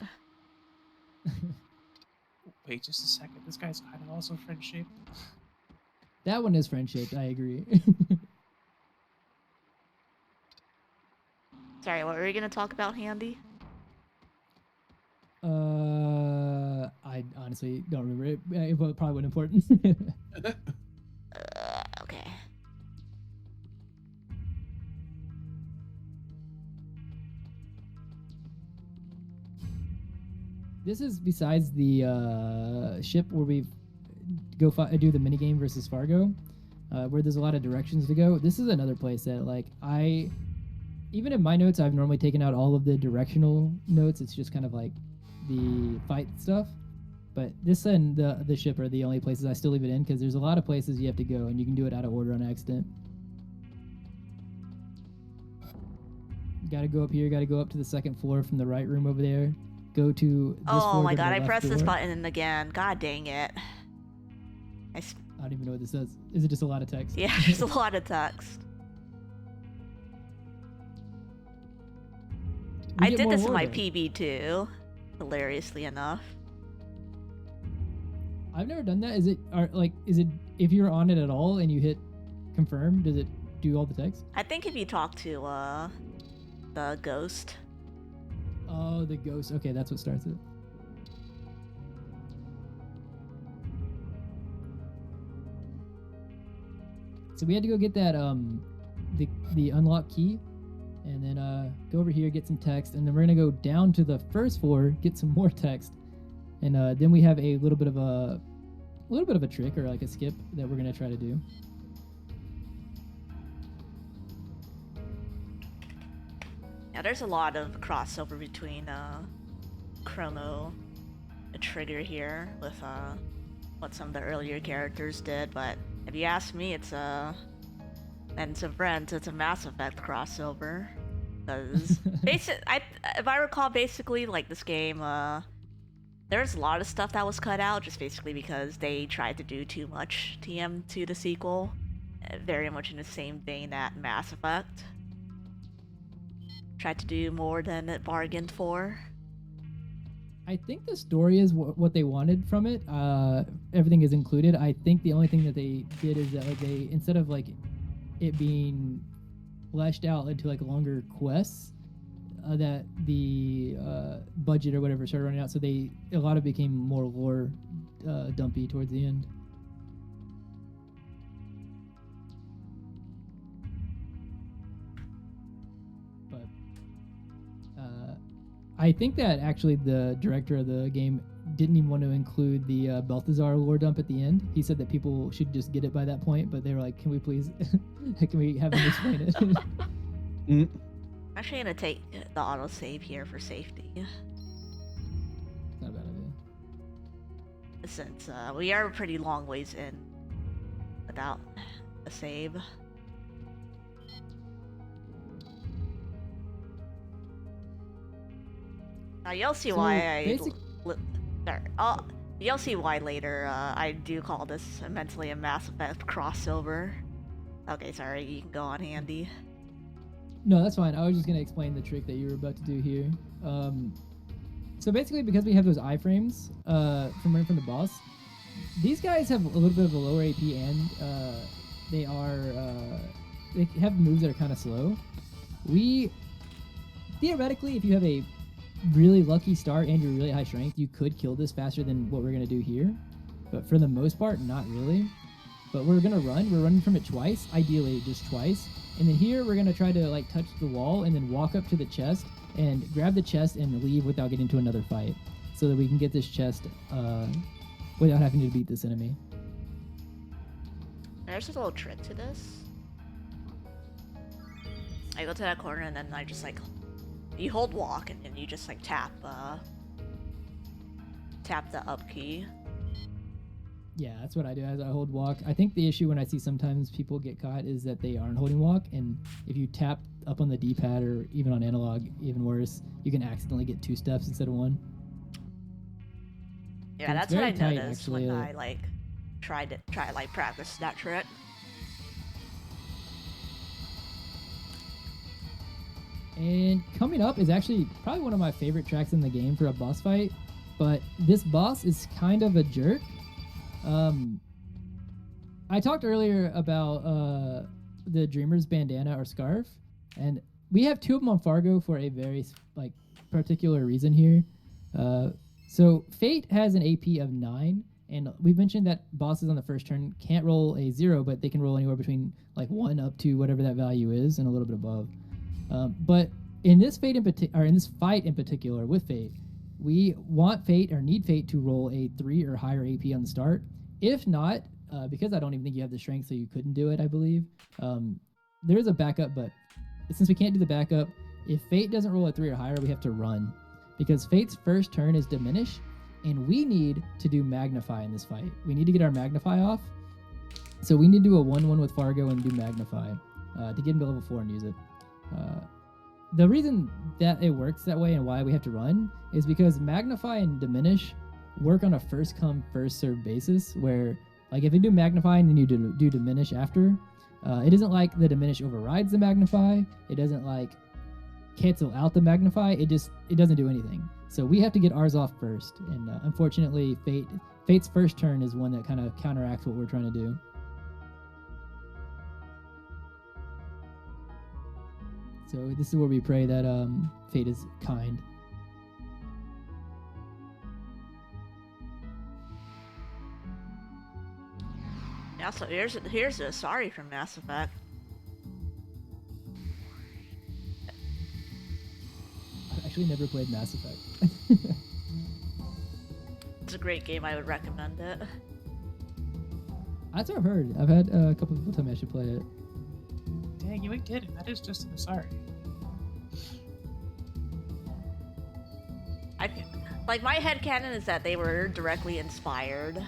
Wait just a second. This guy's kind of also friend-shaped. That one is friend-shaped, I agree. Sorry, what were you gonna talk about, Handy? I honestly don't remember it. It probably wasn't important. Okay. This is besides the ship where we do the minigame versus Fargo, where there's a lot of directions to go. This is another place that, like, even in my notes, I've normally taken out all of the directional notes. It's just kind of like the fight stuff. But this and the ship are the only places I still leave it in because there's a lot of places you have to go and you can do it out of order on accident. Got to go up here. Got to go up to the second floor from the right room over there. Go to this Oh floor, my go to god, the I left pressed this door. button again. God dang it. I don't even know what this does. Is it just a lot of text? Yeah, there's a lot of text. We I get did more this in lore, my though. PB too, hilariously enough. I've never done that. Is it if you're on it at all and you hit confirm, does it do all the text? I think if you talk to the ghost. Oh, the ghost. Okay, that's what starts it. So we had to go get that the unlock key, and then go over here, get some text, and then we're gonna go down to the first floor, get some more text, and then we have a little bit of a trick or like a skip that we're gonna try to do. Yeah, there's a lot of crossover between Chrono and Trigger here with what some of the earlier characters did, but if you ask me, it's and some friends, it's a Mass Effect crossover. Because if I recall, basically, like this game, there's a lot of stuff that was cut out just basically because they tried to do too much TM to the sequel, very much in the same vein that Mass Effect tried to do more than it bargained for. I think the story is what they wanted from it. Everything is included. I think the only thing that they did is that, like, they, instead of like it being fleshed out into like longer quests, that the budget or whatever started running out, so a lot of it became more lore dumpy towards the end. But I think that actually the director of the game didn't even want to include the Balthazar lore dump at the end. He said that people should just get it by that point, but they were like, can we please, can we have him explain it? I'm actually gonna take the autosave here for safety. Not a bad idea. Since we are a pretty long ways in without a save. Now you'll see So, why basic- you'll see why later. I do call this mentally a Mass Effect crossover. Okay, sorry. You can go on, Handy. No, that's fine. I was just gonna explain the trick that you were about to do here. So basically, because we have those iframes from running from the boss, these guys have a little bit of a lower AP and they have moves that are kind of slow. We theoretically, if you have a really lucky start and you're really high strength, you could kill this faster than what we're gonna do here. But for the most part, not really. But we're gonna run. We're running from it twice, ideally just twice. And then here we're gonna try to like touch the wall and then walk up to the chest and grab the chest and leave without getting into another fight, so that we can get this chest without having to beat this enemy. There's a little trick to this. I go to that corner and then I just like, you hold walk and then you just like tap the up key. Yeah, that's what I do as I hold walk. I think the issue when I see sometimes people get caught is that they aren't holding walk, and if you tap up on the D-pad or even on analog, even worse, you can accidentally get 2 steps instead of 1. Yeah, So it's that's what I very tight, noticed actually. when I like try like practice that trick. And coming up is actually probably one of my favorite tracks in the game for a boss fight, but this boss is kind of a jerk. I talked earlier about the Dreamer's bandana or scarf, and we have 2 of them on Fargo for a very like particular reason here. So Fate has an AP of 9, and we mentioned that bosses on the first turn can't roll a 0, but they can roll anywhere between like 1 up to whatever that value is and a little bit above. But in this fight in particular with Fate, we want Fate or need Fate to roll a 3 or higher AP on the start. If not, because I don't even think you have the strength, so you couldn't do it, I believe. There is a backup, but since we can't do the backup, if Fate doesn't roll a 3 or higher, we have to run. Because Fate's first turn is Diminish, and we need to do Magnify in this fight. We need to get our Magnify off. So we need to do a 1-1 with Fargo and do Magnify to get him to level 4 and use it. The reason that it works that way and why we have to run is because Magnify and Diminish work on a first come first serve basis, where like if you do Magnify and then you do Diminish after, it isn't like the Diminish overrides the Magnify. It doesn't like cancel out the Magnify. It doesn't do anything. So we have to get ours off first, and unfortunately Fate's first turn is one that kind of counteracts what we're trying to do. So this is where we pray that Fate is kind. Yeah, so here's a sorry from Mass Effect. I've actually never played Mass Effect. It's a great game. I would recommend it. That's what I've heard. I've had a couple people tell me I should play it. Dang, you ain't kidding. That is just an sorry. Like my headcanon is that they were directly inspired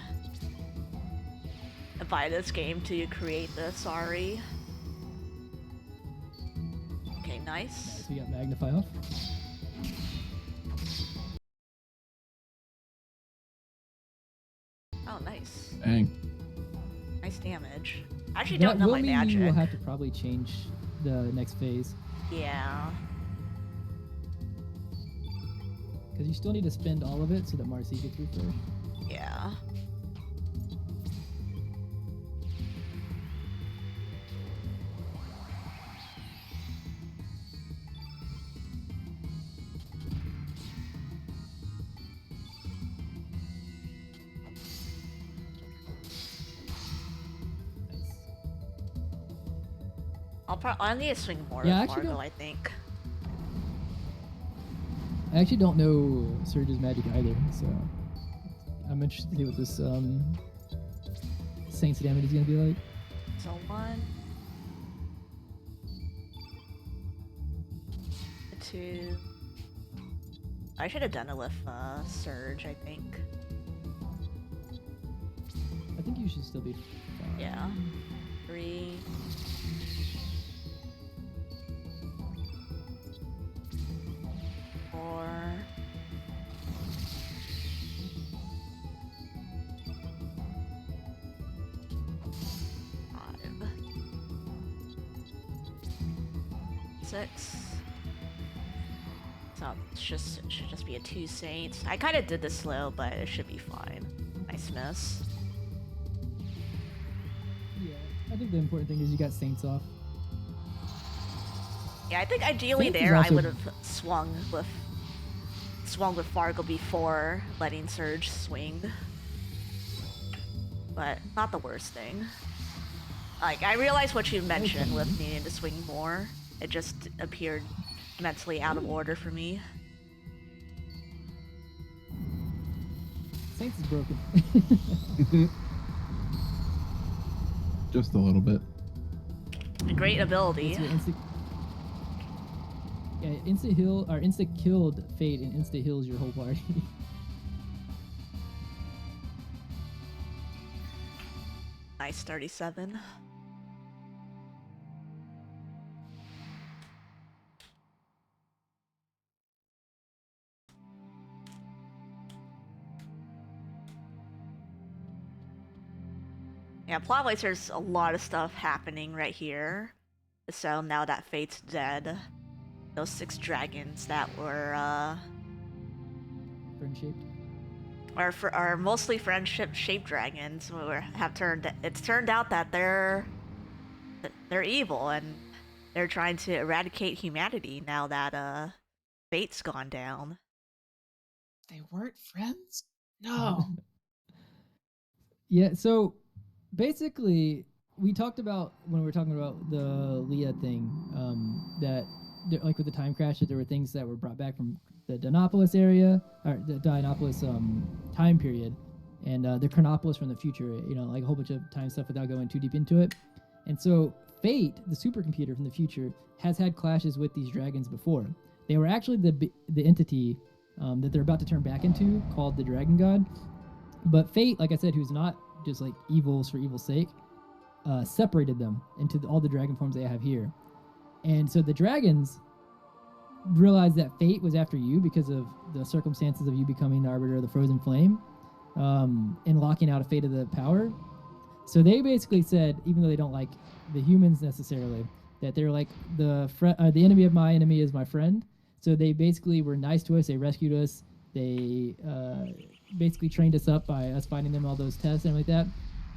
by this game to create the sorry. Okay, nice. So we got Magnify off. Oh, nice. Dang. Nice damage. I actually That don't know will my mean magic. you will have to probably change the next phase, Yeah. because you still need to spend all of it so that Marcy gets refreshed. Yeah. Nice. I'll need to swing more Yeah, with actually Margo, don't- I think. I actually don't know Surge's magic either, so I'm interested to see what this Saint's damage is gonna be like. So 1, 2. I should have done it with Surge, I think. I think you should still be fine. Yeah. 3. 4. 6. So it should just be a 2 Saints. I kind of did this slow, but it should be fine. Nice miss. Yeah, I think the important thing is you got Saints off. Yeah, I think ideally Saints is there I also- would have swung with Fargo before letting Surge swing. But not the worst thing. Like, I realized what you mentioned with needing to swing more. It just appeared mentally out of order for me. Saints is broken. Just a little bit. A great ability. It's your instant heal or instant killed Fate and instant heals your whole party. Nice 37. Yeah, plot-wise, there's a lot of stuff happening right here. So now that Fate's dead, those 6 dragons that were, Friend-shaped. are mostly friendship-shaped dragons it's turned out that they're evil and they're trying to eradicate humanity now that Fate's gone down. They weren't friends? No. Yeah, so basically, we talked about when we were talking about the Leah thing, like with the time crash, that there were things that were brought back from the Dinopolis area, or the Dinopolis time period, and the Chronopolis from the future, like a whole bunch of time stuff without going too deep into it. And so Fate, the supercomputer from the future, has had clashes with these dragons before. They were actually the entity that they're about to turn back into, called the Dragon God. But Fate, like I said, who's not just like evils for evil's sake, separated them into all the dragon forms they have here. And so the dragons realized that Fate was after you because of the circumstances of you becoming the Arbiter of the Frozen Flame, and locking out a Fate of the power. So they basically said, even though they don't like the humans necessarily, that they're like the enemy of my enemy is my friend. So they basically were nice to us. They rescued us. They basically trained us up by us finding them all those tests and like that.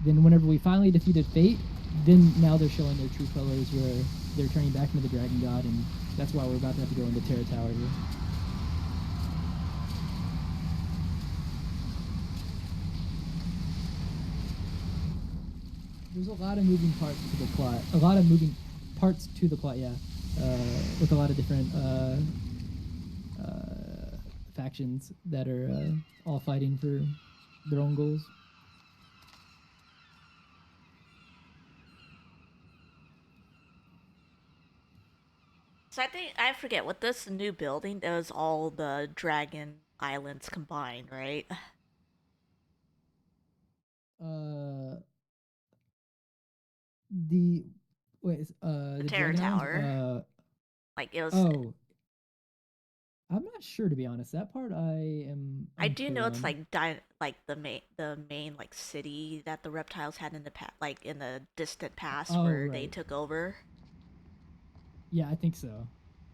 Then whenever we finally defeated Fate, then now they're showing their true colors where they're turning back into the Dragon God, and that's why we're about to have to go into Terra Tower here. There's a lot of moving parts to the plot. Yeah. With a lot of different factions that are all fighting for their own goals. So I forget, with this new building, it was all the dragon islands combined, right? The The Terror Dragon Islands? Tower. Like, it was... Oh, I'm not sure, to be honest. That part I am. I do know it's unclear like the main like city that the reptiles had in the like in the distant past, Oh, where they right. took over. Yeah, I think so.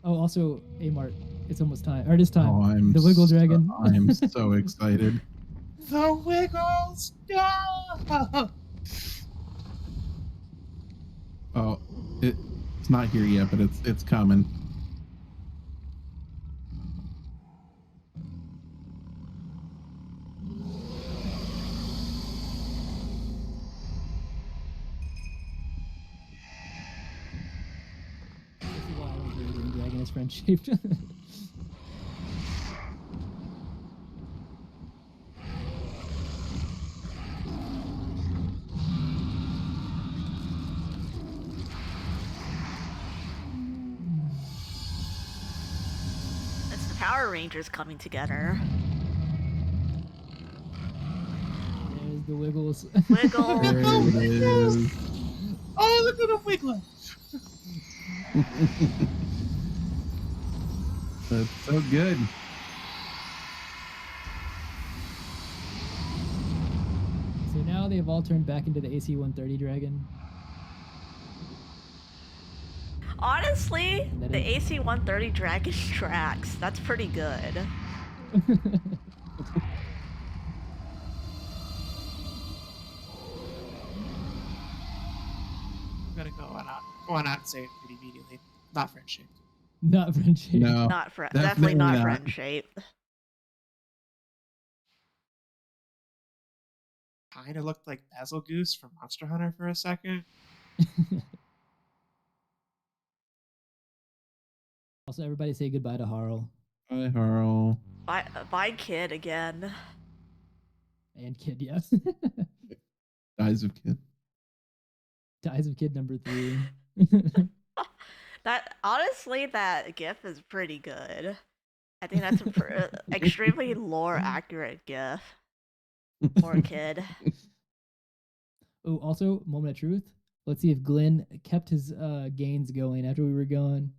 Oh, also, Ayymart, it's almost time. Or it is time. Oh, I'm The Wiggle Dragon. I'm so excited. The Wiggles! No! Oh, it's not here yet, but it's coming. This is why I don't believe in dragon is friend-shaped. It's the Power Rangers coming together. There's the Wiggles. Wiggle. There it is. Oh, look at the Wiggler! That's so good. So now they've all turned back into the AC-130 dragon. Honestly, That the is- AC-130 Dragon tracks. That's pretty good. I'm gonna go on out and say it pretty immediately. Not friendship. Not friendship. No, Not definitely not friend shaped. Kind of looked like Basil Goose from Monster Hunter for a second. Also, everybody say goodbye to Harl Hi, Harl. Bye, kid again. and Kid. Yes. Eyes of Kid. Dies of Kid number 3. That honestly, that GIF is pretty good. I think that's a extremely lore accurate GIF. Poor kid. Oh, also, moment of truth. Let's see if Glenn kept his gains going after we were gone.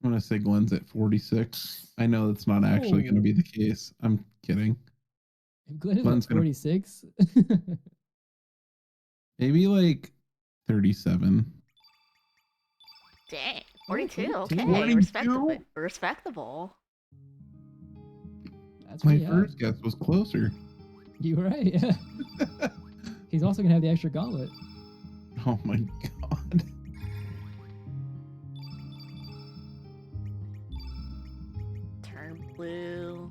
I'm gonna say Glenn's at 46. I know that's not actually gonna be the case. I'm kidding. If Glenn is Glenn's at 46. Maybe like 37. Dang, 42. 42. Okay, 42? respectable. That's My pretty high. first guess was closer. You were right. Yeah. He's also gonna have the extra gauntlet. Oh my god. Turn blue.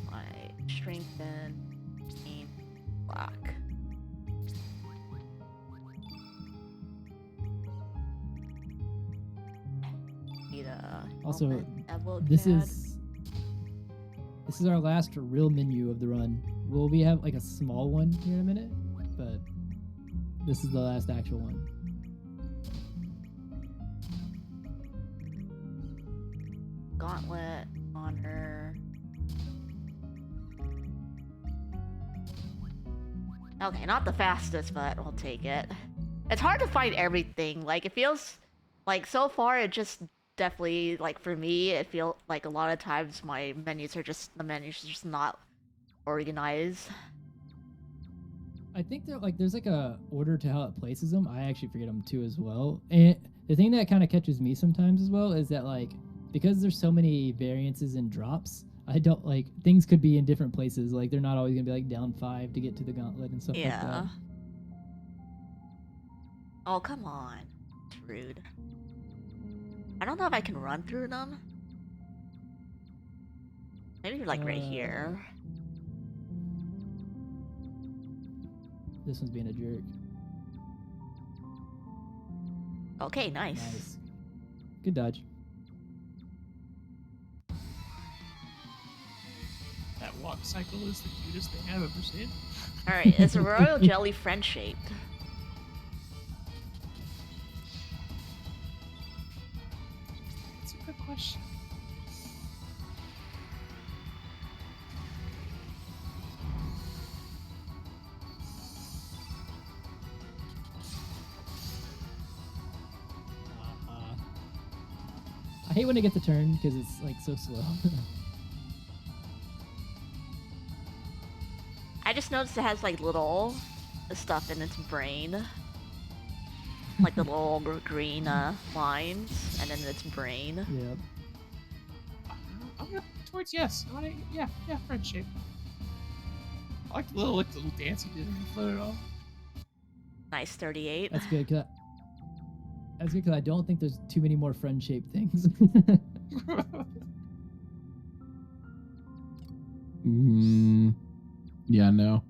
White. Strengthen. Green. Black. Need a Also, moment, this pad. is our last real menu of the run. Will we have like a small one here in a minute? But this is the last actual one. Gauntlet, honor. Okay, not the fastest, but we'll take it. It's hard to find everything. Like, it feels like so far it just definitely, like, for me, it feels like a lot of times the menus are just not organized. I think there's like a order to how it places them. I actually forget them too as well. And the thing that kind of catches me sometimes as well is that like because there's so many variances and drops, I don't like things could be in different places. Like they're not always gonna be like down 5 to get to the gauntlet and stuff like that. Yeah. Oh, come on. It's rude. I don't know if I can run through them. Maybe like right here. This one's being a jerk. Okay, nice. Nice. Good dodge. That walk cycle is the cutest thing I've ever seen. Alright, it's a royal jelly friend shaped. That's a good question. I hate when it gets a turn because it's like so slow. I just noticed it has like little stuff in its brain. Like the little green lines, and then its brain. Yep. I'm gonna towards yes. Yeah, friendship. I like the little dance he did when he floated off. Nice 38. That's good because I don't think there's too many more friend-shaped things. Yeah, no.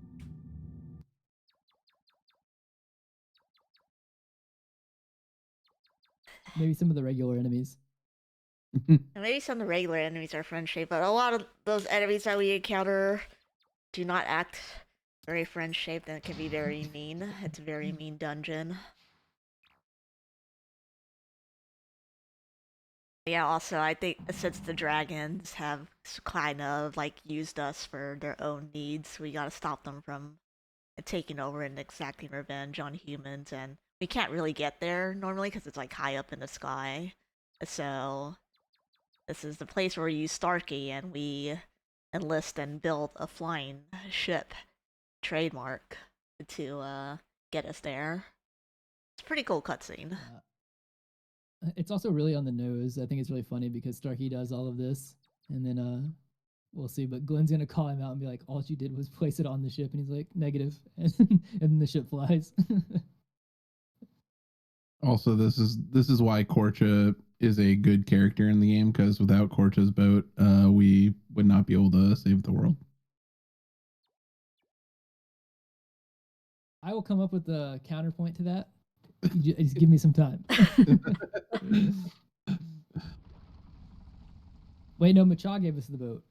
Maybe some of the regular enemies. And maybe some of the regular enemies are friend shaped, but a lot of those enemies that we encounter do not act very friend shaped and can be very mean. It's a very mean dungeon. Yeah, also, I think since the dragons have kind of like used us for their own needs, we gotta stop them from taking over and exacting revenge on humans, and we can't really get there normally because it's like high up in the sky. So, this is the place where we use Starkey and we enlist and build a flying ship trademark to get us there. pretty cool cutscene. It's also really on the nose. I think it's really funny because Starkey does all of this, and then we'll see. But Glenn's gonna call him out and be like, "All you did was place it on the ship," and he's like, "Negative," and then the ship flies. Also, this is why Korcha is a good character in the game, because without Korcha's boat, we would not be able to save the world. I will come up with a counterpoint to that. Just give me some time. Wait, no, Macha gave us the boat.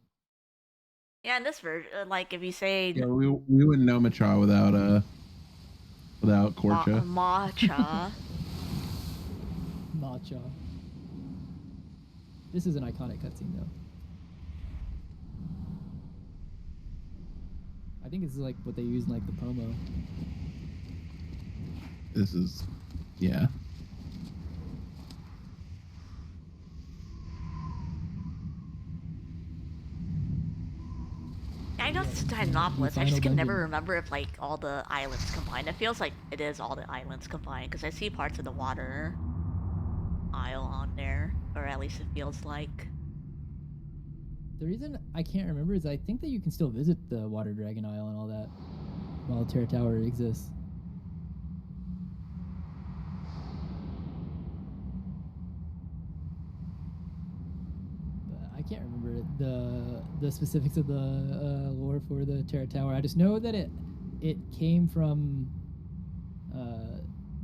Yeah, in this version, like if you say Yeah, we wouldn't know Macha without Korcha. matcha. Macha. This is an iconic cutscene, though. I think this is like what they use in like the promo. This is, yeah. I know it's Dinopolis. I just can never remember if like all the islands combined. It feels like it is all the islands combined because I see parts of the water isle on there, or at least it feels like. The reason I can't remember is I think that you can still visit the Water Dragon Isle and all that while Terra Tower exists. But I can't remember the specifics of the lore for the Terra Tower. I just know that it came from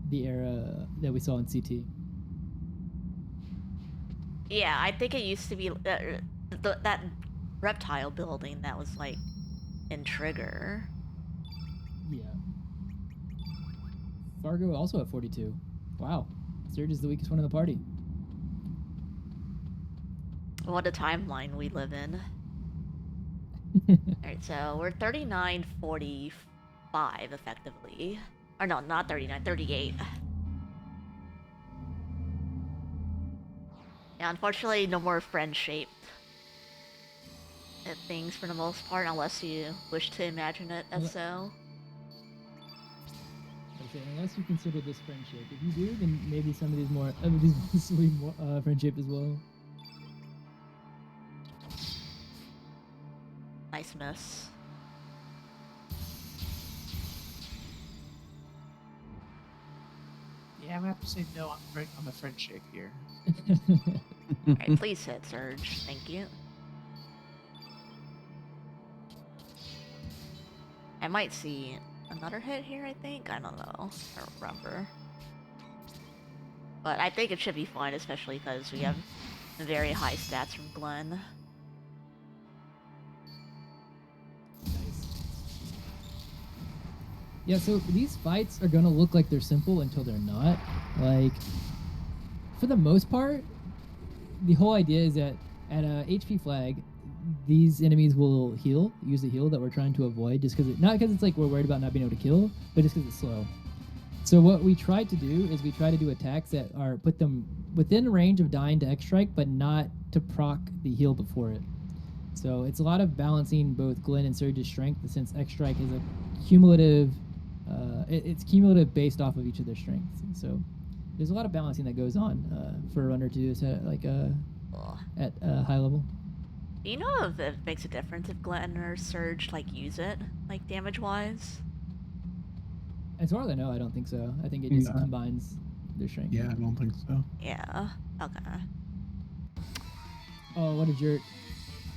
the era that we saw in CT. Yeah, I think it used to be that reptile building that was like in Trigger. Yeah. Fargo also at 42. Wow. Surge is the weakest one in the party. What a timeline we live in. Alright, so we're 39:45 effectively. Or no, not 39, 38. Yeah, unfortunately, no more friend-shaped things for the most part, unless you wish to imagine it as so. Okay, unless you consider this friendship. If you do, then maybe some of these more, these will be more friendship as well. Nice miss. Yeah, I'm gonna have to say no. I'm a friendship here. Alright, please hit Surge. Thank you. I might see another hit here, I think. I don't know. I don't remember. But I think it should be fine, especially because we have very high stats from Glenn. Yeah, so these fights are gonna look like they're simple until they're not. Like, for the most part, the whole idea is that at a HP flag, these enemies will use a heal that we're trying to avoid, just because not because it's like we're worried about not being able to kill, but just because it's slow. So what we try to do is we try to do attacks that are put them within range of dying to X Strike, but not to proc the heal before it. So it's a lot of balancing both Glenn and Surge's strength, since X Strike is a cumulative. It's cumulative based off of each of their strengths. So there's a lot of balancing that goes on for a runner to do this at at a high level. Do you know if it makes a difference if Glenn or Surge like use it, like damage wise? As far as I know, I don't think so. I think it just combines their strength. Yeah, I don't think so. Yeah. Okay. Oh, what a jerk.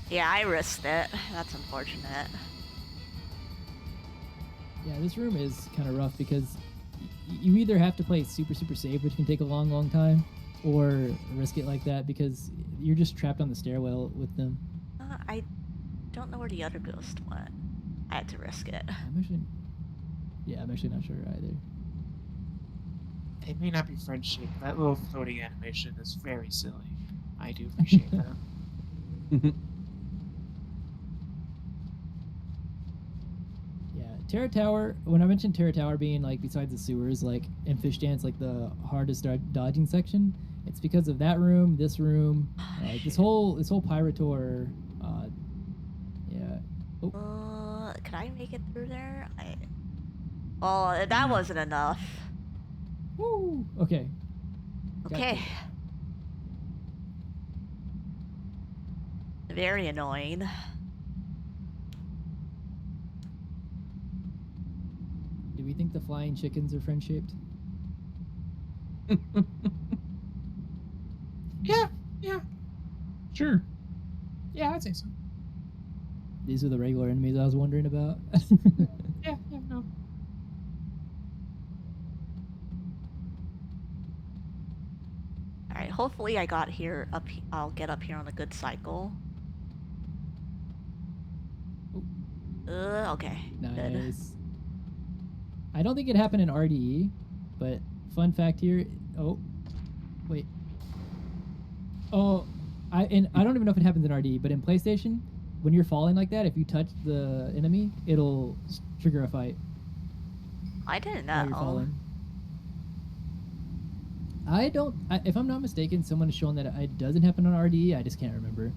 Yeah, I risked it. That's unfortunate. Yeah, this room is kind of rough because you either have to play super safe, which can take a long time, or risk it like that because you're just trapped on the stairwell with them. I don't know where the other ghost went. I had to risk it. I'm actually not sure either. It may not be friendship, but that little floating animation is very silly. I do appreciate that. Yeah, Terra Tower, when I mentioned Terra Tower being like besides the sewers, like in Fish Dance, like the hardest dodging section, it's because of that room, this room, this whole Pyrotor. Yeah. Oh. Could I make it through there? Well, that wasn't enough. Woo! Ooh, okay. Okay. Very annoying. Do we think the flying chickens are friend-shaped? Yeah. Sure. Yeah, I'd say so. These are the regular enemies I was wondering about. Yeah, no. All right. Hopefully, I got here up. I'll get up here on a good cycle. Okay. Good. Nice. I don't think it happened in RDE, but fun fact here. Oh, wait. Oh, I don't even know if it happens in RDE, but in PlayStation, when you're falling like that, if you touch the enemy, it'll trigger a fight I didn't while you're know. falling. If I'm not mistaken, someone has shown that it doesn't happen on RDE. I just can't remember.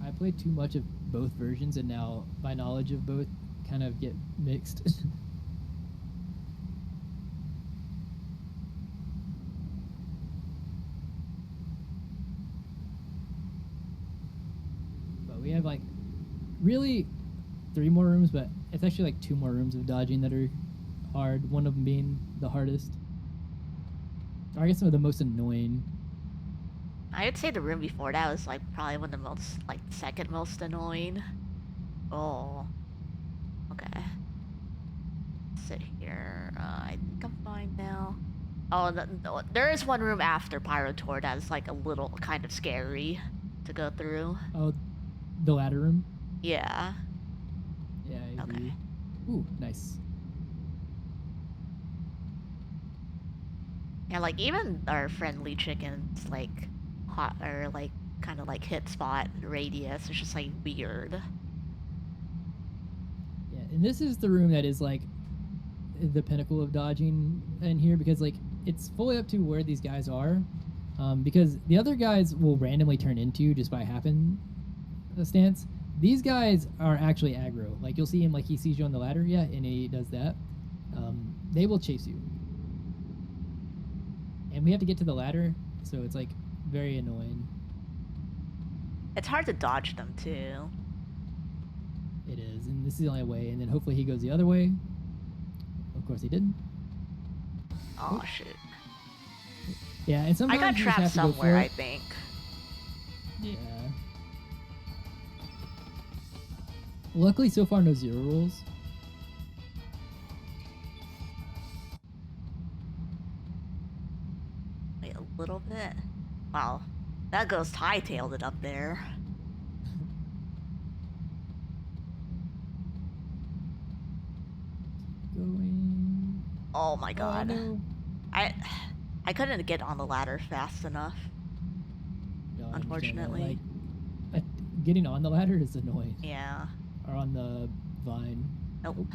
I played too much of both versions, and now my knowledge of both kind of get mixed. But we have like really 3 more rooms, but it's actually like 2 more rooms of dodging that are hard. One of them being the hardest. Or I guess some of the most annoying. I would say the room before that was like probably one of the most, like, second most annoying. Oh. Okay. Sit here. I think I'm fine now. Oh, there is one room after Pyro Tour that is like a little kind of scary to go through. Oh, the ladder room? Yeah. Yeah, I agree. Okay. Ooh, nice. Yeah, like even our friendly chickens, like hot or like kind of like hit spot radius. It's just like weird. Yeah, and this is the room that is like the pinnacle of dodging in here because like it's fully up to where these guys are. Because the other guys will randomly turn into you just by happenstance. These guys are actually aggro. Like you'll see him, like he sees you on the ladder, yeah, and he does that. They will chase you, and we have to get to the ladder, so it's like very annoying. It's hard to dodge them too. It is, and this is the only way. And then hopefully he goes the other way. Of course he didn't. Oh shoot! Yeah, and I sometimes got you just trapped have to go somewhere, for I it. think. Yeah. Luckily, so far, no 0 rolls. Wait, a little bit. Wow, that ghost hightailed it up there. Going. Oh my god. Oh, no. I couldn't get on the ladder fast enough. No, I understand that. Unfortunately. Like, getting on the ladder is annoying. Yeah. Or on the vine. Nope. Oh.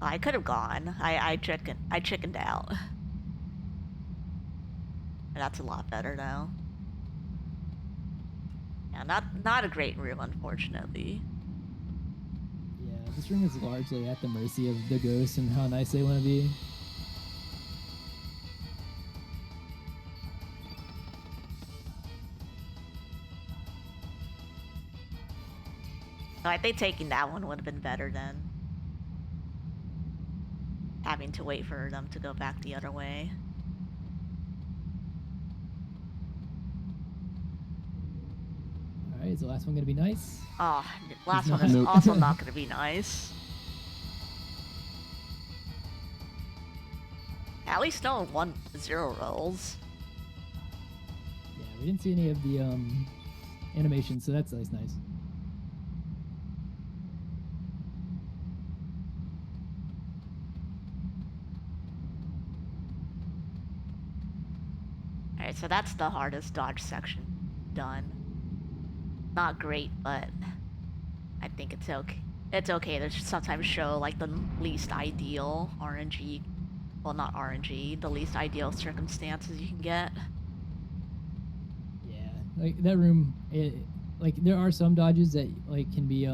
I could have gone. I chickened out. That's a lot better though. Yeah, not a great room, unfortunately. Yeah, this room is largely at the mercy of the ghosts and how nice they want to be. So I think taking that one would have been better than having to wait for them to go back the other way. Alright, is the last one going to be nice? Oh, last He's one not- is Nope. also not going to be nice. At least no 1-0 rolls. Yeah, we didn't see any of the animations, so that's nice. Alright, so that's the hardest dodge section done. Not great, but I think it's okay. It's okay to sometimes show like the least ideal RNG. Well, not RNG, the least ideal circumstances you can get. Yeah, like that room. Like there are some dodges that like can be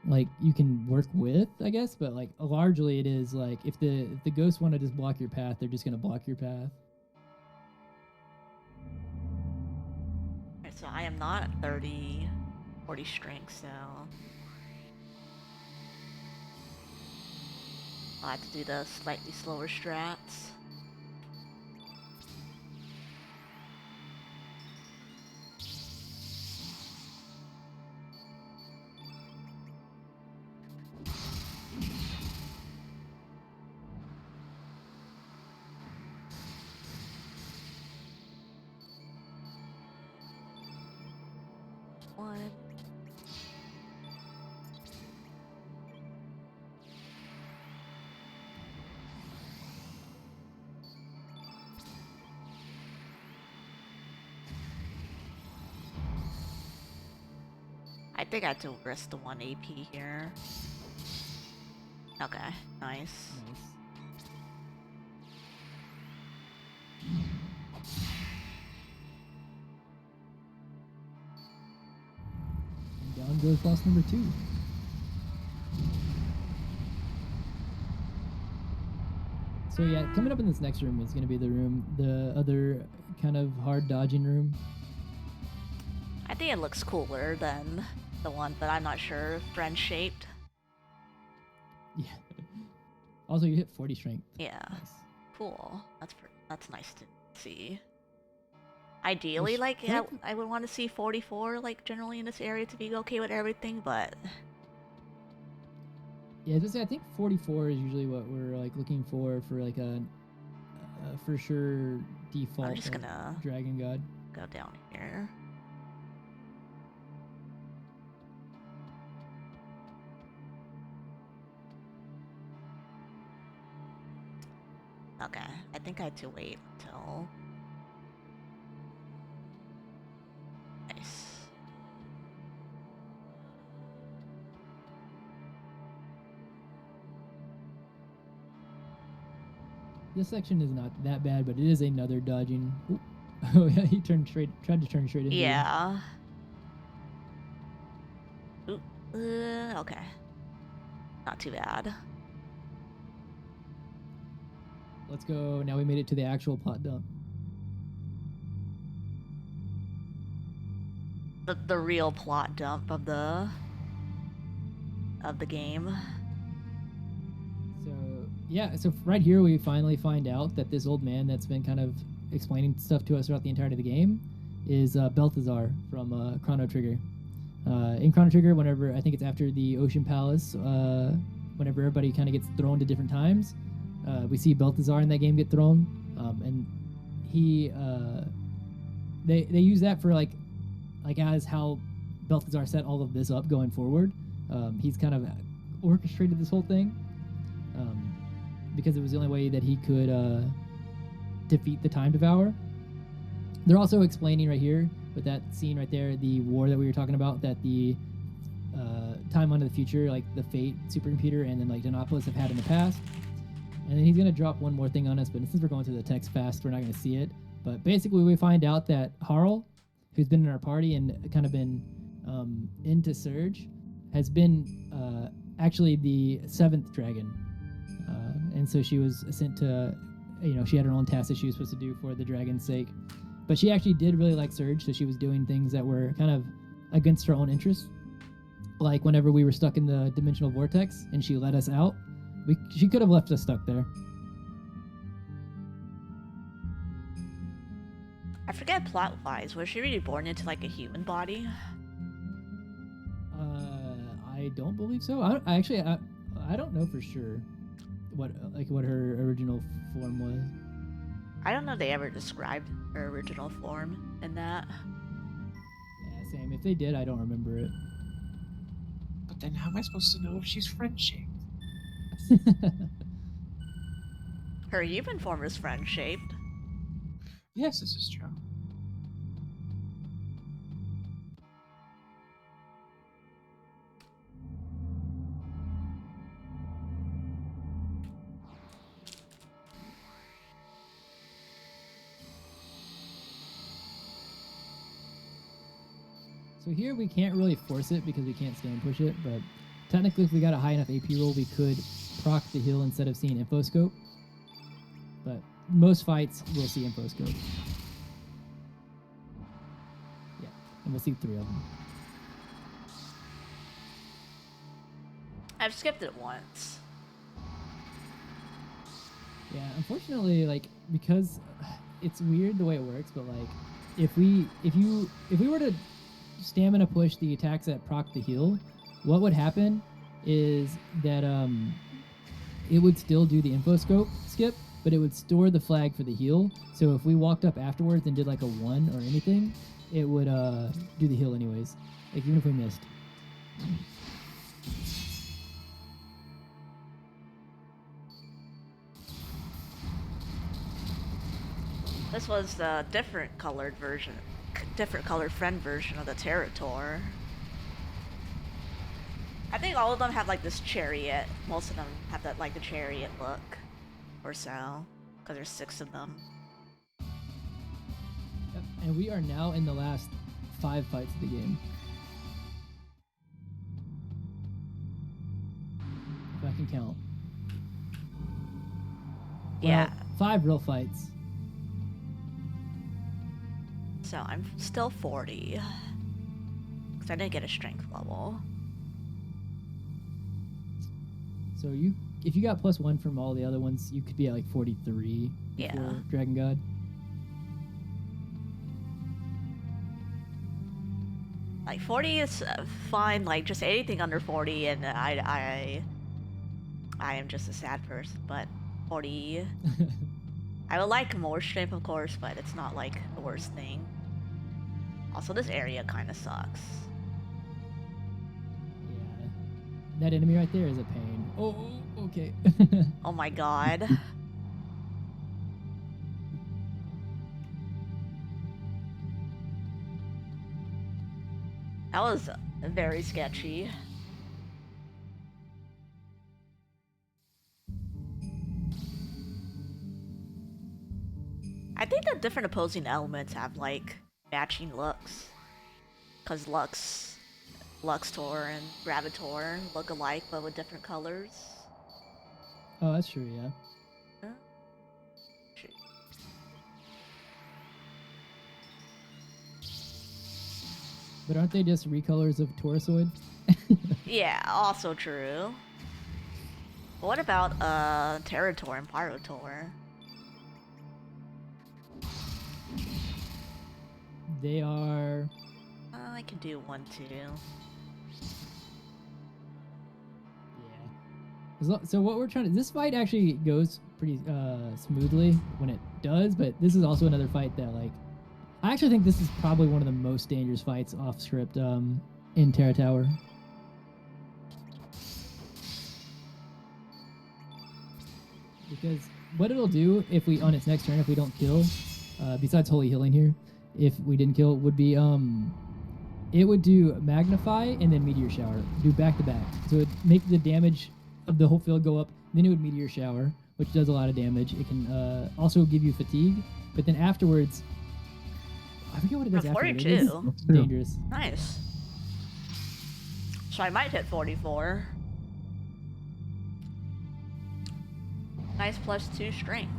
like you can work with, I guess, but like largely it is like if the ghosts want to just block your path, they're just gonna block your path. Alright, so I am not at 40 strength, so I'll have to do the slightly slower strats. One. I think I have to risk the 1 AP here. Okay, nice. Nice. And down goes boss number 2. So yeah, coming up in this next room is going to be the other kind of hard dodging room. I think it looks cooler than the one, but I'm not sure. Friend shaped. Yeah. Also, you hit 40 strength. Yeah. Nice. Cool. That's nice to see. Ideally, Which like technically- I would want to see 44, like generally in this area to be okay with everything, but Yeah, just I think 44 is usually what we're like looking for like a for sure default. I'm just like, gonna Dragon God. go down here. Okay, I think I have to wait until. Nice. This section is not that bad, but it is another dodging. Oop. Oh yeah, he tried to turn straight into. Yeah. Ooh, okay. Not too bad. Let's go. Now we made it to the actual plot dump. The real plot dump of the game. So yeah, so right here we finally find out that this old man that's been kind of explaining stuff to us throughout the entirety of the game is Balthazar from Chrono Trigger. In Chrono Trigger, whenever I think it's after the Ocean Palace, whenever everybody kind of gets thrown to different times, we see Balthazar in that game get thrown, and he they use that for like as how Balthazar set all of this up going forward. He's kind of orchestrated this whole thing because it was the only way that he could defeat the Time Devourer. They're also explaining right here with that scene right there, the war that we were talking about, that the Time Onto the Future, like the Fate supercomputer and then like Denopolis have had in the past. And then he's going to drop one more thing on us, but since we're going through the text fast, we're not going to see it. But basically we find out that Harl, who's been in our party and kind of been into Surge, has been actually the 7th dragon. And so she was sent to, she had her own task that she was supposed to do for the dragon's sake. But she actually did really like Surge, so she was doing things that were kind of against her own interests. Like whenever we were stuck in the dimensional vortex and she let us out, she could have left us stuck there. I forget plot-wise, was she really born into like a human body? I don't believe so. I don't know for sure what her original form was. I don't know if they ever described her original form in that. Yeah, same. If they did, I don't remember it. But then how am I supposed to know if she's friend-shaped? Her human form is friend-shaped. Yes, this is true. So here we can't really force it because we can't stand push it, but technically if we got a high enough AP roll, we could proc the heal instead of seeing info scope. But most fights will see info scope. Yeah, and we'll see 3 of them. I've skipped it once. Yeah, unfortunately, like, because it's weird the way it works, but like if we were to stamina push the attacks that proc the heal, what would happen is that it would still do the info scope skip, but it would store the flag for the heal. So if we walked up afterwards and did like a 1 or anything, it would do the heal anyways, like even if we missed. This was the different colored friend version of the Territor. I think all of them have like this chariot. Most of them have that like the chariot look, or so, because there's 6 of them. Yep. And we are now in the last 5 fights of the game. If I can count. Yeah. Well, 5 real fights. So I'm still 40. Because I didn't get a strength level. So if you got +1 from all the other ones, you could be at like 43 Yeah. before Dragon God. Like 40 is fine, like just anything under 40 and I am just a sad person, but 40... I would like more strength, of course, but it's not like the worst thing. Also, this area kind of sucks. Yeah. That enemy right there is a pain. Oh, okay. Oh my god. That was very sketchy. I think the different opposing elements have like matching looks. Cause Luxtor and Gravitor look alike but with different colors. Oh, that's true, yeah. Huh? Shoot. But aren't they just recolors of Taurusoid? Yeah, also true. What about Territor and Pyrotor? They are... I can do 1, 2. Yeah. So what we're trying to... This fight actually goes pretty smoothly when it does, but this is also another fight that, like... I actually think this is probably one of the most dangerous fights off script in Terra Tower. Because what it'll do if we, on its next turn, if we don't kill, besides Holy Healing here, if we didn't kill, would be, it would do Magnify and then Meteor Shower, do back to back. So it would make the damage of the whole field go up, then it would Meteor Shower, which does a lot of damage. It can also give you Fatigue, but then afterwards, I forget what it does after. 42. It's dangerous. Nice. So I might hit 44. Nice +2 strength.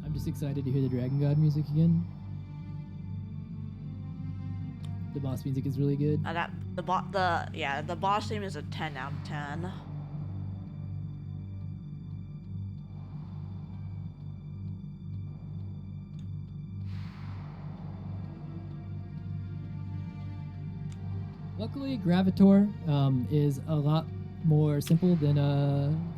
I'm just excited to hear the Dragon God music again. The boss music is really good. The boss theme is a 10 out of 10. Luckily, Gravitor is a lot more simple than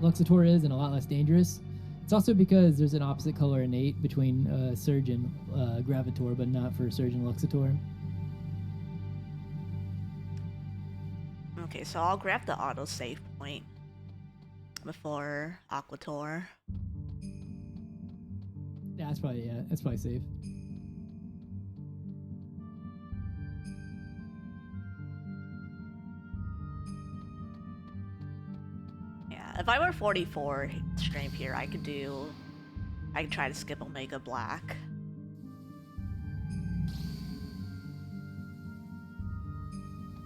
Luxator is and a lot less dangerous. It's also because there's an opposite color innate between Surge and Gravitor, but not for Surge and Luxator. Okay, so I'll grab the autosave point before Aquator. Yeah, that's probably safe. if I were 44 strength here, I could try to skip Omega Black.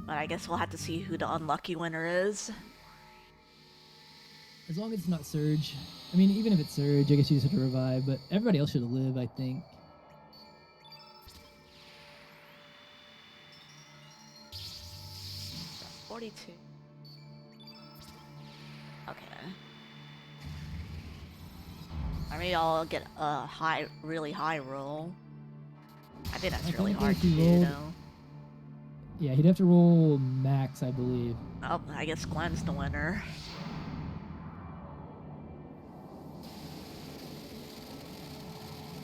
But I guess we'll have to see who the unlucky winner is. As long as it's not Surge. I mean, even if it's Surge, I guess you just have to revive, but everybody else should live, I think. So 42. Okay. Maybe I'll get a really high roll. I think that's really hard to do, though. Yeah, he'd have to roll max, I believe. Oh, I guess Glenn's the winner.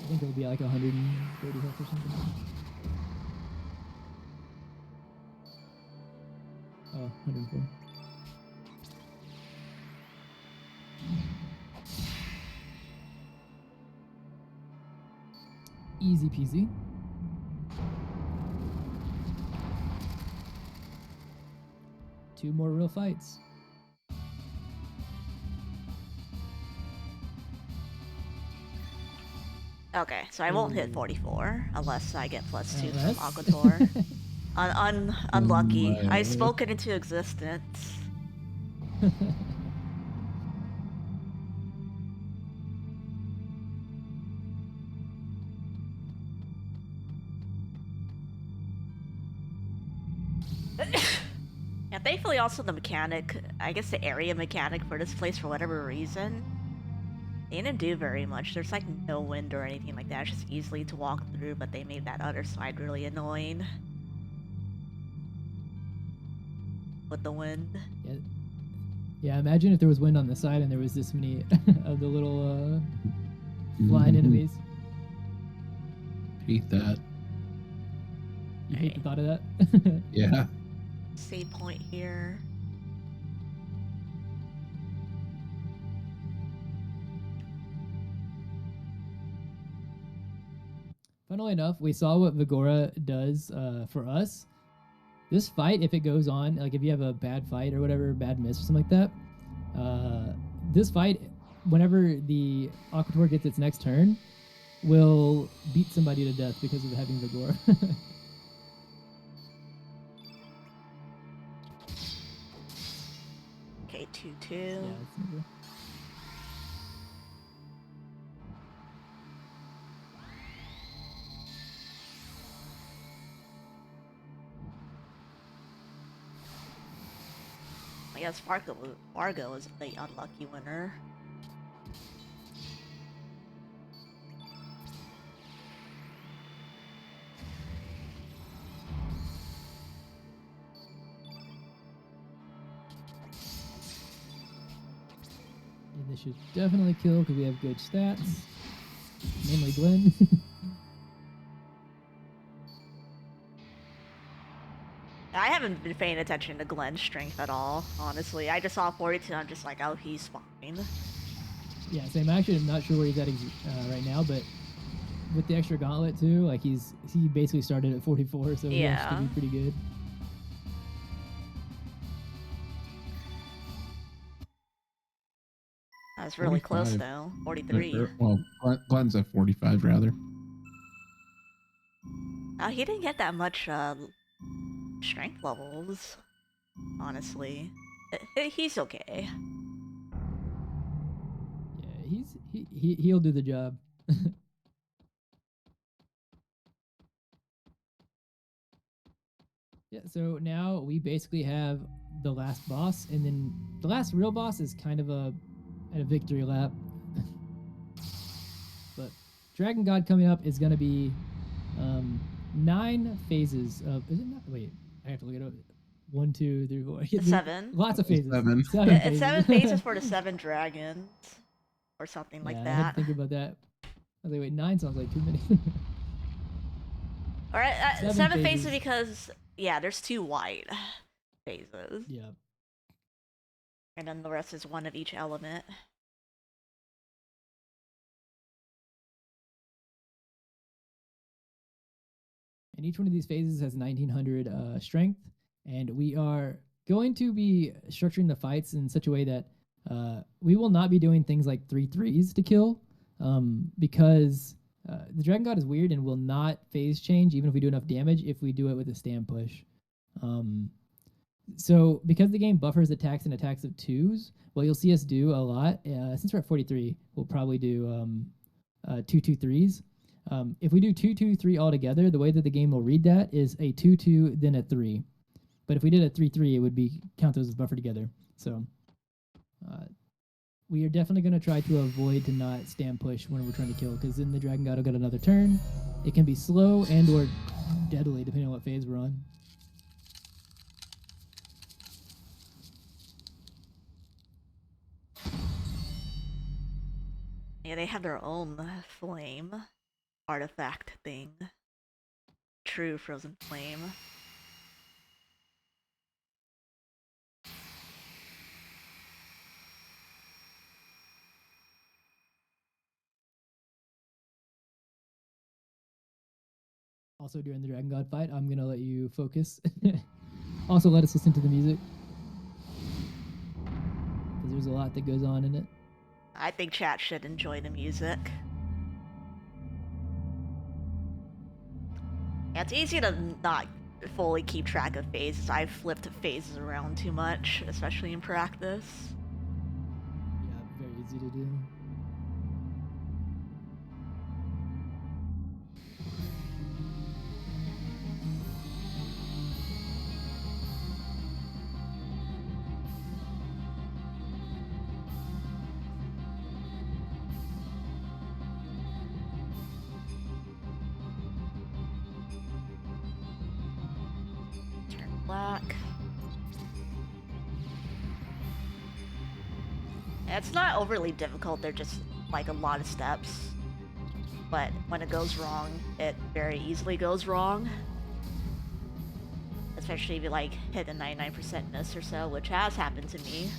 I think it'll be like 130 health or something. Oh, 104. Easy peasy. Two more real fights. Okay, so I won't hit 44 unless I get +2 from Aquator. Unlucky. I spoke it into existence. Yeah, thankfully also the mechanic, I guess the area mechanic for this place, for whatever reason, they didn't do very much. There's like no wind or anything like that. It's just easily to walk through, but they made that other side really annoying. With the wind. Yeah, imagine if there was wind on the side and there was this many of the little flying enemies. Hate that. You hate the thought of that? Yeah. Save point here. Funnily enough, we saw what Vigora does for us. This fight, if it goes on, like if you have a bad fight or whatever, bad miss or something like that, this fight, whenever the Aquator gets its next turn, will beat somebody to death because of having Vigora. Okay, 2-2. Yeah, it's simple. I guess Fargo is the unlucky winner. And this should definitely kill because we have good stats. Mainly Glenn. I haven't been paying attention to Glenn's strength at all, honestly. I just saw 42, I'm just like, oh, he's fine. Yeah, same. Actually, I'm not sure where he's at right now, but with the extra gauntlet too, like he basically started at 44, so he should be pretty good. That was really 45. close though. 43. Well, Glenn's at 45 rather. He didn't get that much strength levels, honestly. He's okay. Yeah, he'll do the job. Yeah, so now we basically have the last boss, and then the last real boss is kind of a victory lap. But Dragon God coming up is going to be 9 phases of. Is it not? Wait, I have to look it up. 1, 2, 3, 4. 7. Lots of phases. 7. It's 7 phases for the 7 dragons, or something like that. I had to think about that. I was like, wait, 9 sounds like too many. All right, 7 phases because there's 2 white phases. Yeah. And then the rest is 1 of each element. And each one of these phases has 1900 strength, and we are going to be structuring the fights in such a way that We will not be doing things like 3/3s to kill, because the Dragon God is weird and will not phase change even if we do enough damage if we do it with a stand push. So because the game buffers attacks and attacks of 2s, what you'll see us do a lot, since we're at 43, we'll probably do 2/2/3s. If we do 2/2/3 all together, the way that the game will read that is a 2/2 then a 3. But if we did a 3/3, it would be count those as buffer together. So we are definitely going to try to avoid to not stand push when we're trying to kill, because then the Dragon God will get another turn. It can be slow and or deadly depending on what phase we're on. Yeah, they have their own flame artifact thing. True frozen flame. Also during the Dragon God fight, I'm going to let you focus. Also let us listen to the music, because there's a lot that goes on in it. I think chat should enjoy the music. Yeah, it's easy to not fully keep track of phases. I've flipped phases around too much, especially in practice. Yeah, very easy to do. Turn black. Yeah, it's not overly difficult, they're just like a lot of steps. But when it goes wrong, it very easily goes wrong. Especially if you like hit a 99% miss or so, which has happened to me.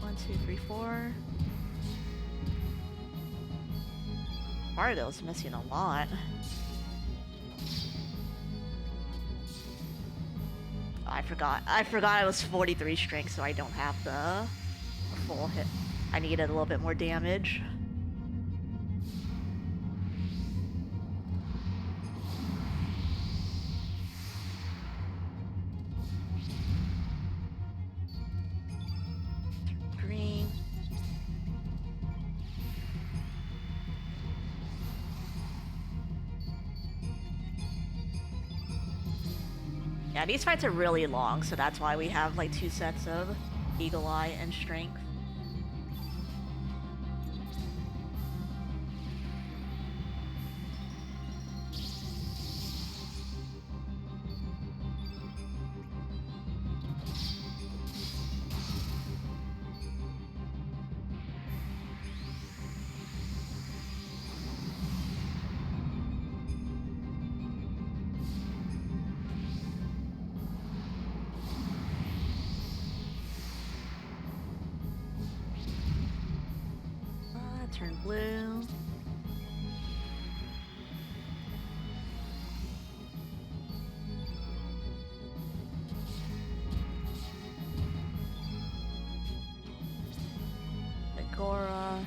One, two, three, four. Margot's missing a lot. Oh, I forgot I was 43 strength, so I don't have the full hit. I needed a little bit more damage. Green. Yeah, these fights are really long, so that's why we have like 2 sets of Eagle Eye and Strength. Turn blue. Vigora.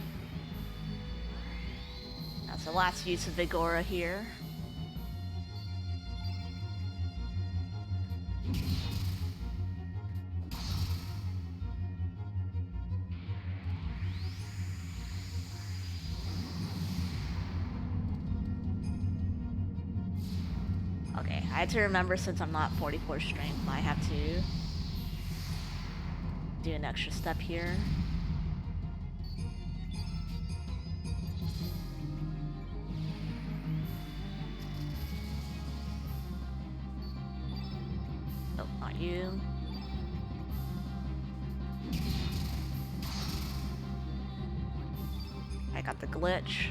That's the last use of Vigora here. Okay, I had to remember, since I'm not 44 strength, I have to do an extra step here. Oh, not you. I got the glitch.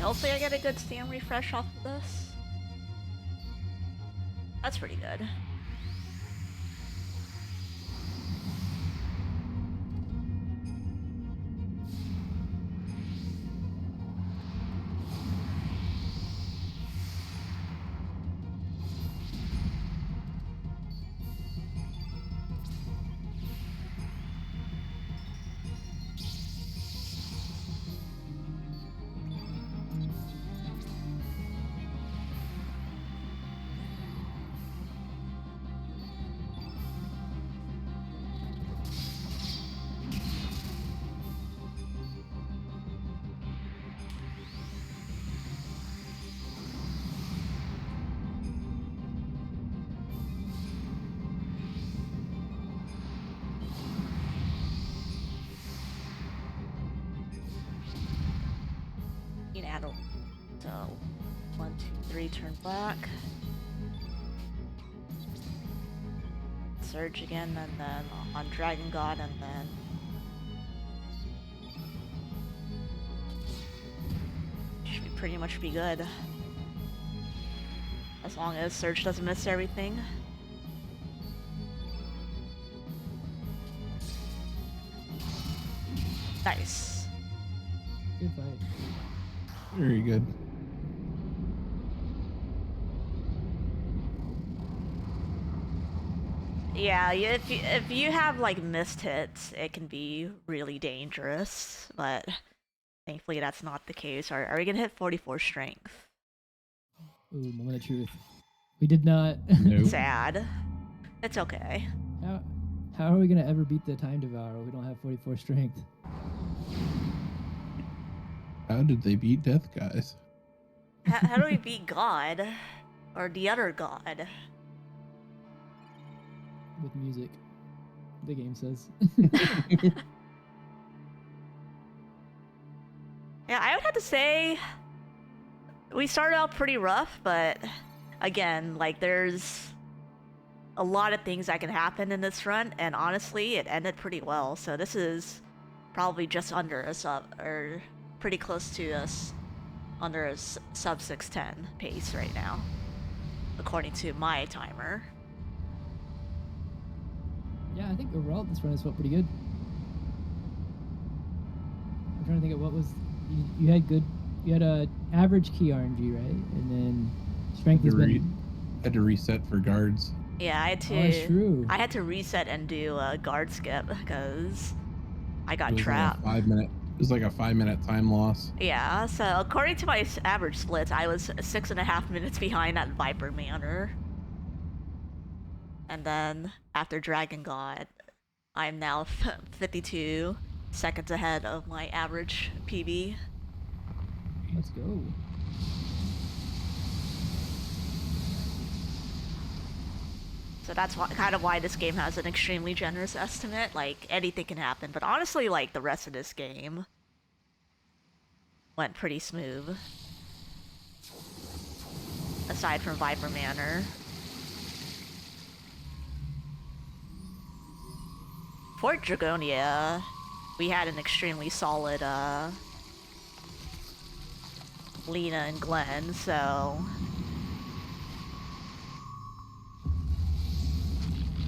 hopefully I get a good stam refresh off of this. That's pretty good. You can add a... So, 1, 2, 3, turn black. Surge again, and then on Dragon God, and then... Should pretty much be good. As long as Surge doesn't miss everything. Nice. Good fight. Very good. Yeah, if you have like missed hits, it can be really dangerous, but thankfully that's not the case. Are we gonna hit 44 strength? Ooh, moment of truth. We did not. Nope. Sad. It's okay. How are we gonna ever beat the Time Devourer? We don't have 44 strength. How did they beat Death Guys? How do we beat God? Or the other God? With music, the game says. Yeah, I would have to say we started out pretty rough, but again, like there's a lot of things that can happen in this run, and honestly, it ended pretty well. So this is probably just under a sub, or pretty close to us under a sub 610 pace right now, according to my timer. Yeah, I think overall this run has felt pretty good. I'm trying to think of what was you had good. You had a average key RNG, right? And then strength has been. Had to reset for guards. Yeah, I had to. Oh, that's true. I had to reset and do a guard skip because I got It was trapped. Like it was like a 5-minute time loss. Yeah, so according to my average splits, I was 6.5 minutes behind at Viper Manor. And then after Dragon God, I'm now 52 seconds ahead of my average PB. Let's go. So that's kind of why this game has an extremely generous estimate. Like, anything can happen. But honestly, like, the rest of this game went pretty smooth. Aside from Viper Manor. Fort Dragonia, we had an extremely solid, Lena and Glenn, so...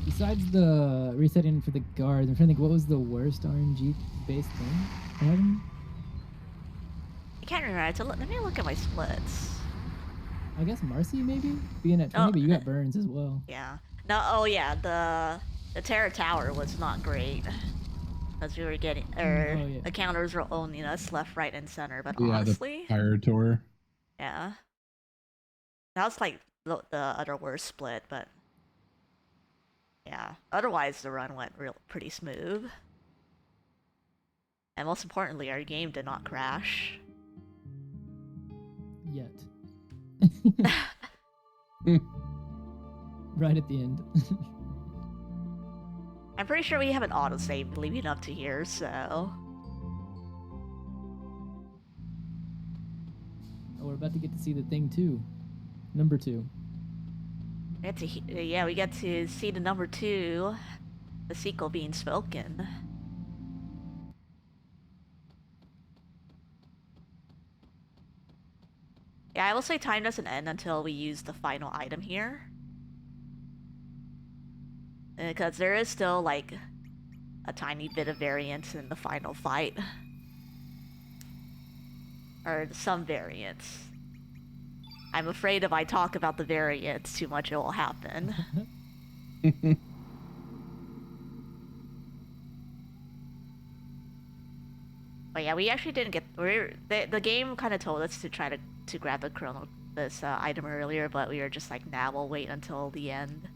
Besides the resetting for the guards, I'm trying to think what was the worst RNG based thing? I can't remember, let me look at my splits. I guess Marcy maybe? Being at 20, but you got burns as well. Yeah. No, oh yeah, the Terra Tower was not great. Because we were getting, the counters were owning us left, right, and center, but honestly... the Fire Tour. Yeah. That was like the other worst split, but... Yeah. Otherwise, the run went pretty smooth. And most importantly, our game did not crash. Yet. Right at the end. I'm pretty sure we have an autosave leading up to here, so... Oh, we're about to get to see the thing too. Number 2. We get to see the number 2, the sequel being spoken. Yeah, I will say time doesn't end until we use the final item here. Because there is still, like, a tiny bit of variance in the final fight. Or some variance. I'm afraid if I talk about the variance too much, it will happen. But yeah, we actually didn't get... The game kind of told us to try to grab this item earlier, but we were just like, nah, we'll wait until the end.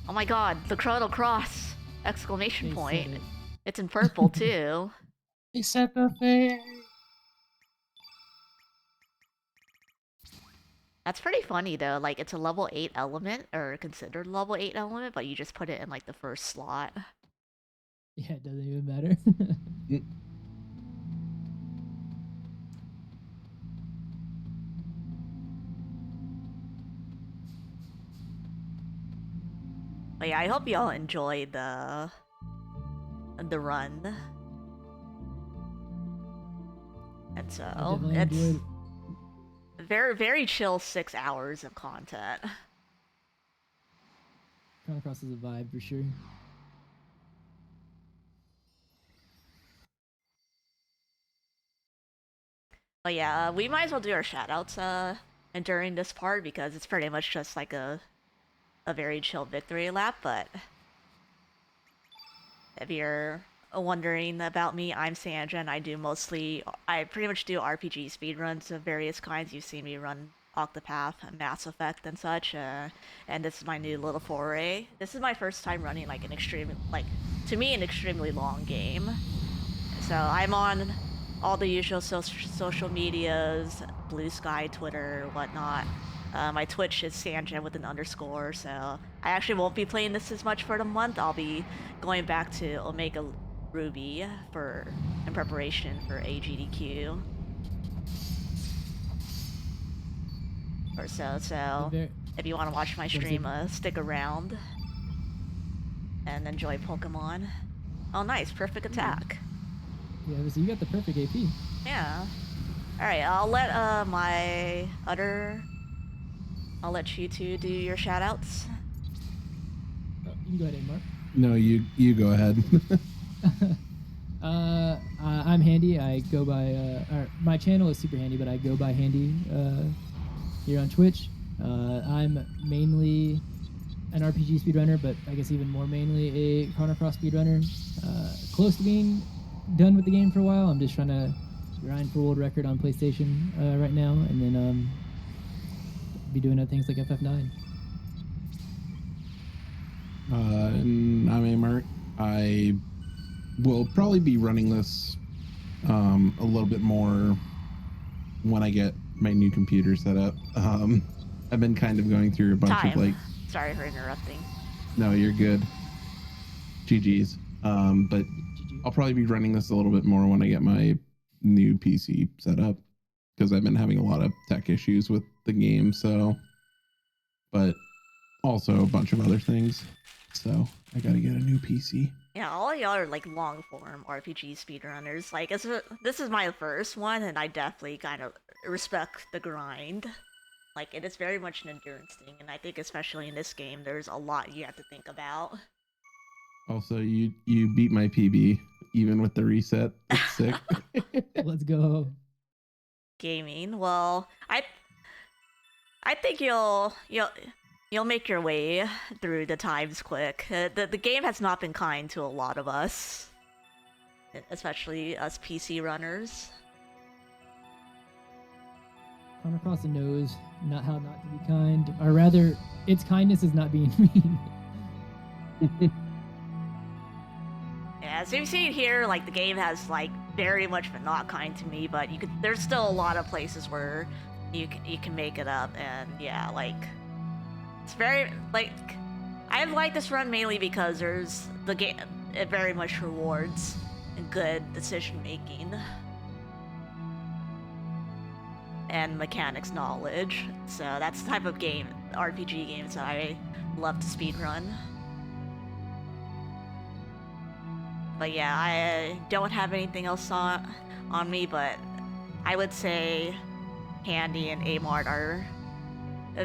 Oh my god, the Chrono Cross! Exclamation They point. said it. It's in purple too. They said the thing. That's pretty funny though, like it's a level 8 element, or considered level 8 element, but you just put it in like the first slot. Yeah, it doesn't even matter. But yeah, I hope y'all enjoyed the run. And I so definitely it's enjoyed very, very chill 6 hours of content. Chrono Cross is a vibe for sure. But yeah, we might as well do our shoutouts during this part because it's pretty much just like a very chill victory lap. But if you're wondering about me, I'm Sanjan. I pretty much do RPG speedruns of various kinds. You've seen me run Octopath, Mass Effect, and such. And this is my new little foray. This is my first time running like to me, an extremely long game. So I'm on all the usual social medias, Blue Sky, Twitter, whatnot. My Twitch is Sanjan with an underscore, so I actually won't be playing this as much for the month. I'll be going back to Omega Ruby in preparation for AGDQ. Or so. If you want to watch my stream, stick around and enjoy Pokemon. Oh, nice, perfect attack. Yeah, so you got the perfect AP. Yeah. Alright, I'll let I'll let you two do your shoutouts. Oh, you can go ahead, Ayymart. No, you go ahead. I'm Handy. I go by my channel is SuperHandi, but I go by Handy here on Twitch. I'm mainly an RPG speedrunner, but I guess even more mainly a Chrono Cross speedrunner. Close to being done with the game for a while. I'm just trying to grind for world record on PlayStation right now, and then be doing other things like FF9. And I'm Ayymart. I will probably be running this a little bit more when I get my new computer set up. I've been kind of going through a bunch of like... Sorry for interrupting. No, you're good. GG's. But I'll probably be running this a little bit more when I get my new PC set up, because I've been having a lot of tech issues with the game, so... But also a bunch of other things. So I gotta get a new PC. Yeah, all y'all are like long form RPG speedrunners. Like, this is my first one, and I definitely kind of respect the grind. Like, it is very much an endurance thing, and I think especially in this game, there's a lot you have to think about. Also, you beat my PB even with the reset. That's sick. Let's go. Gaming. Well, I think you'll make your way through the times quick. The game has not been kind to a lot of us, especially us PC runners. Chrono Cross knows how not to be kind, or rather, its kindness is not being mean. Yeah, as you've seen here, like the game has like very much been not kind to me, but there's still a lot of places where you can make it up, and yeah, like it's very like I like this run mainly because the game it very much rewards good decision making and mechanics knowledge. So that's the type of game RPG games that I love to speedrun. But yeah, I don't have anything else on me, but I would say Handy and Ayymart are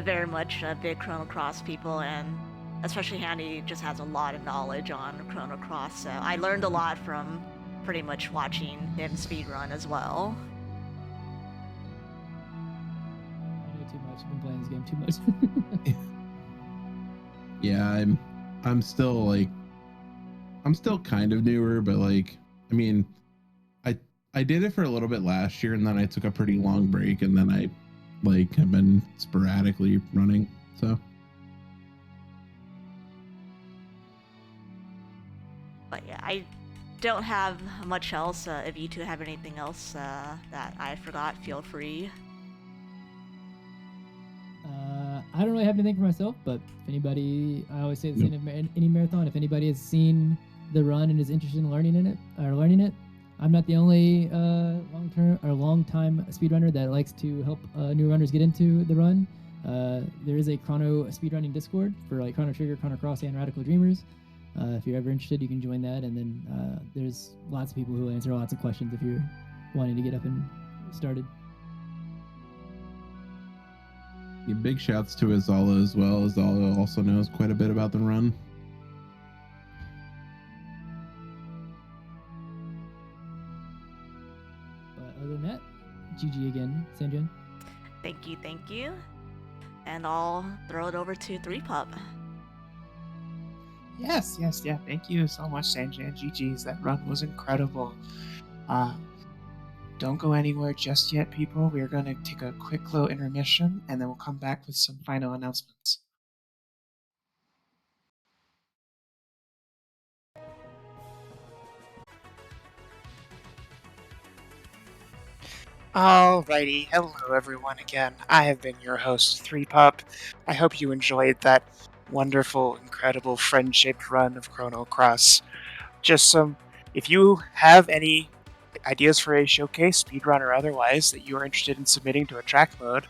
very much big Chrono Cross people, and especially Handy just has a lot of knowledge on Chrono Cross, so I learned a lot from pretty much watching him speedrun as well. I know too much. I've been playing this game too much. Yeah, I'm still kind of newer, but like, I mean, I did it for a little bit last year, and then I took a pretty long break, and then I like have been sporadically running. So, But yeah, I don't have much else. If you two have anything else that I forgot, feel free. I don't really have anything for myself, but if anybody, I always say the same in any marathon. If anybody has seen the run and is interested in learning it, I'm not the only long-time speedrunner that likes to help new runners get into the run. There is a Chrono speedrunning Discord for like Chrono Trigger, Chrono Cross, and Radical Dreamers. If you're ever interested, you can join that, and then there's lots of people who answer lots of questions if you're wanting to get up and started. yeah, big shouts to Azala as well. Azala also knows quite a bit about the run. But other than that, GG again, Sanjan. Thank you. And I'll throw it over to threepup. Yes, yeah. Thank you so much, Sanjan. GG's. That run was incredible. Don't go anywhere just yet, people. We're going to take a quick little intermission, and then we'll come back with some final announcements. Alrighty, hello everyone again. I have been your host, threepup. I hope you enjoyed that wonderful, incredible friend-shaped run of Chrono Cross. If you have any ideas for a showcase, speedrun or otherwise, that you are interested in submitting to a track mode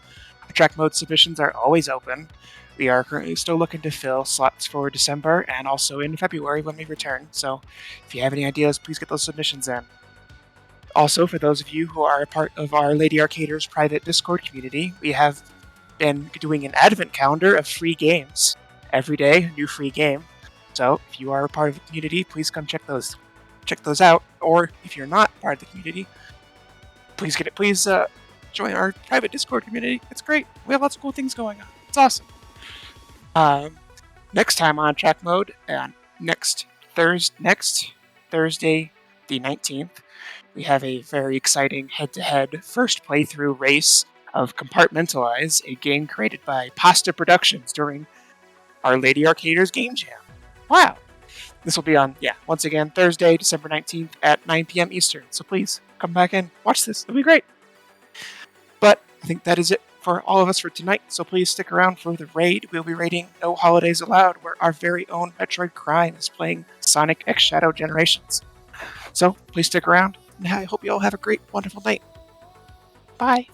submissions are always open. We are currently still looking to fill slots for December and also in February when we return, so if you have any ideas, please get those submissions in. Also, for those of you who are a part of our Lady Arcaders private Discord community, we have been doing an advent calendar of free games. Every day, a new free game. So, if you are a part of the community, please come check those out. Or if you're not part of the community, please join our private Discord community. It's great. We have lots of cool things going on. It's awesome. Next time on Track Mode, next Thursday, the 19th, we have a very exciting head-to-head first playthrough race of Compartmentalize, a game created by Pasta Productions during our Lady Arcaders Game Jam. Wow! This will be on, once again, Thursday, December 19th at 9 p.m. Eastern. So please, come back and watch this. It'll be great. But I think that is it for all of us for tonight. So please stick around for the raid. We'll be raiding No Holidays Allowed, where our very own Metroid Crime is playing Sonic X Shadow Generations. So please stick around, and I hope you all have a great, wonderful night. Bye!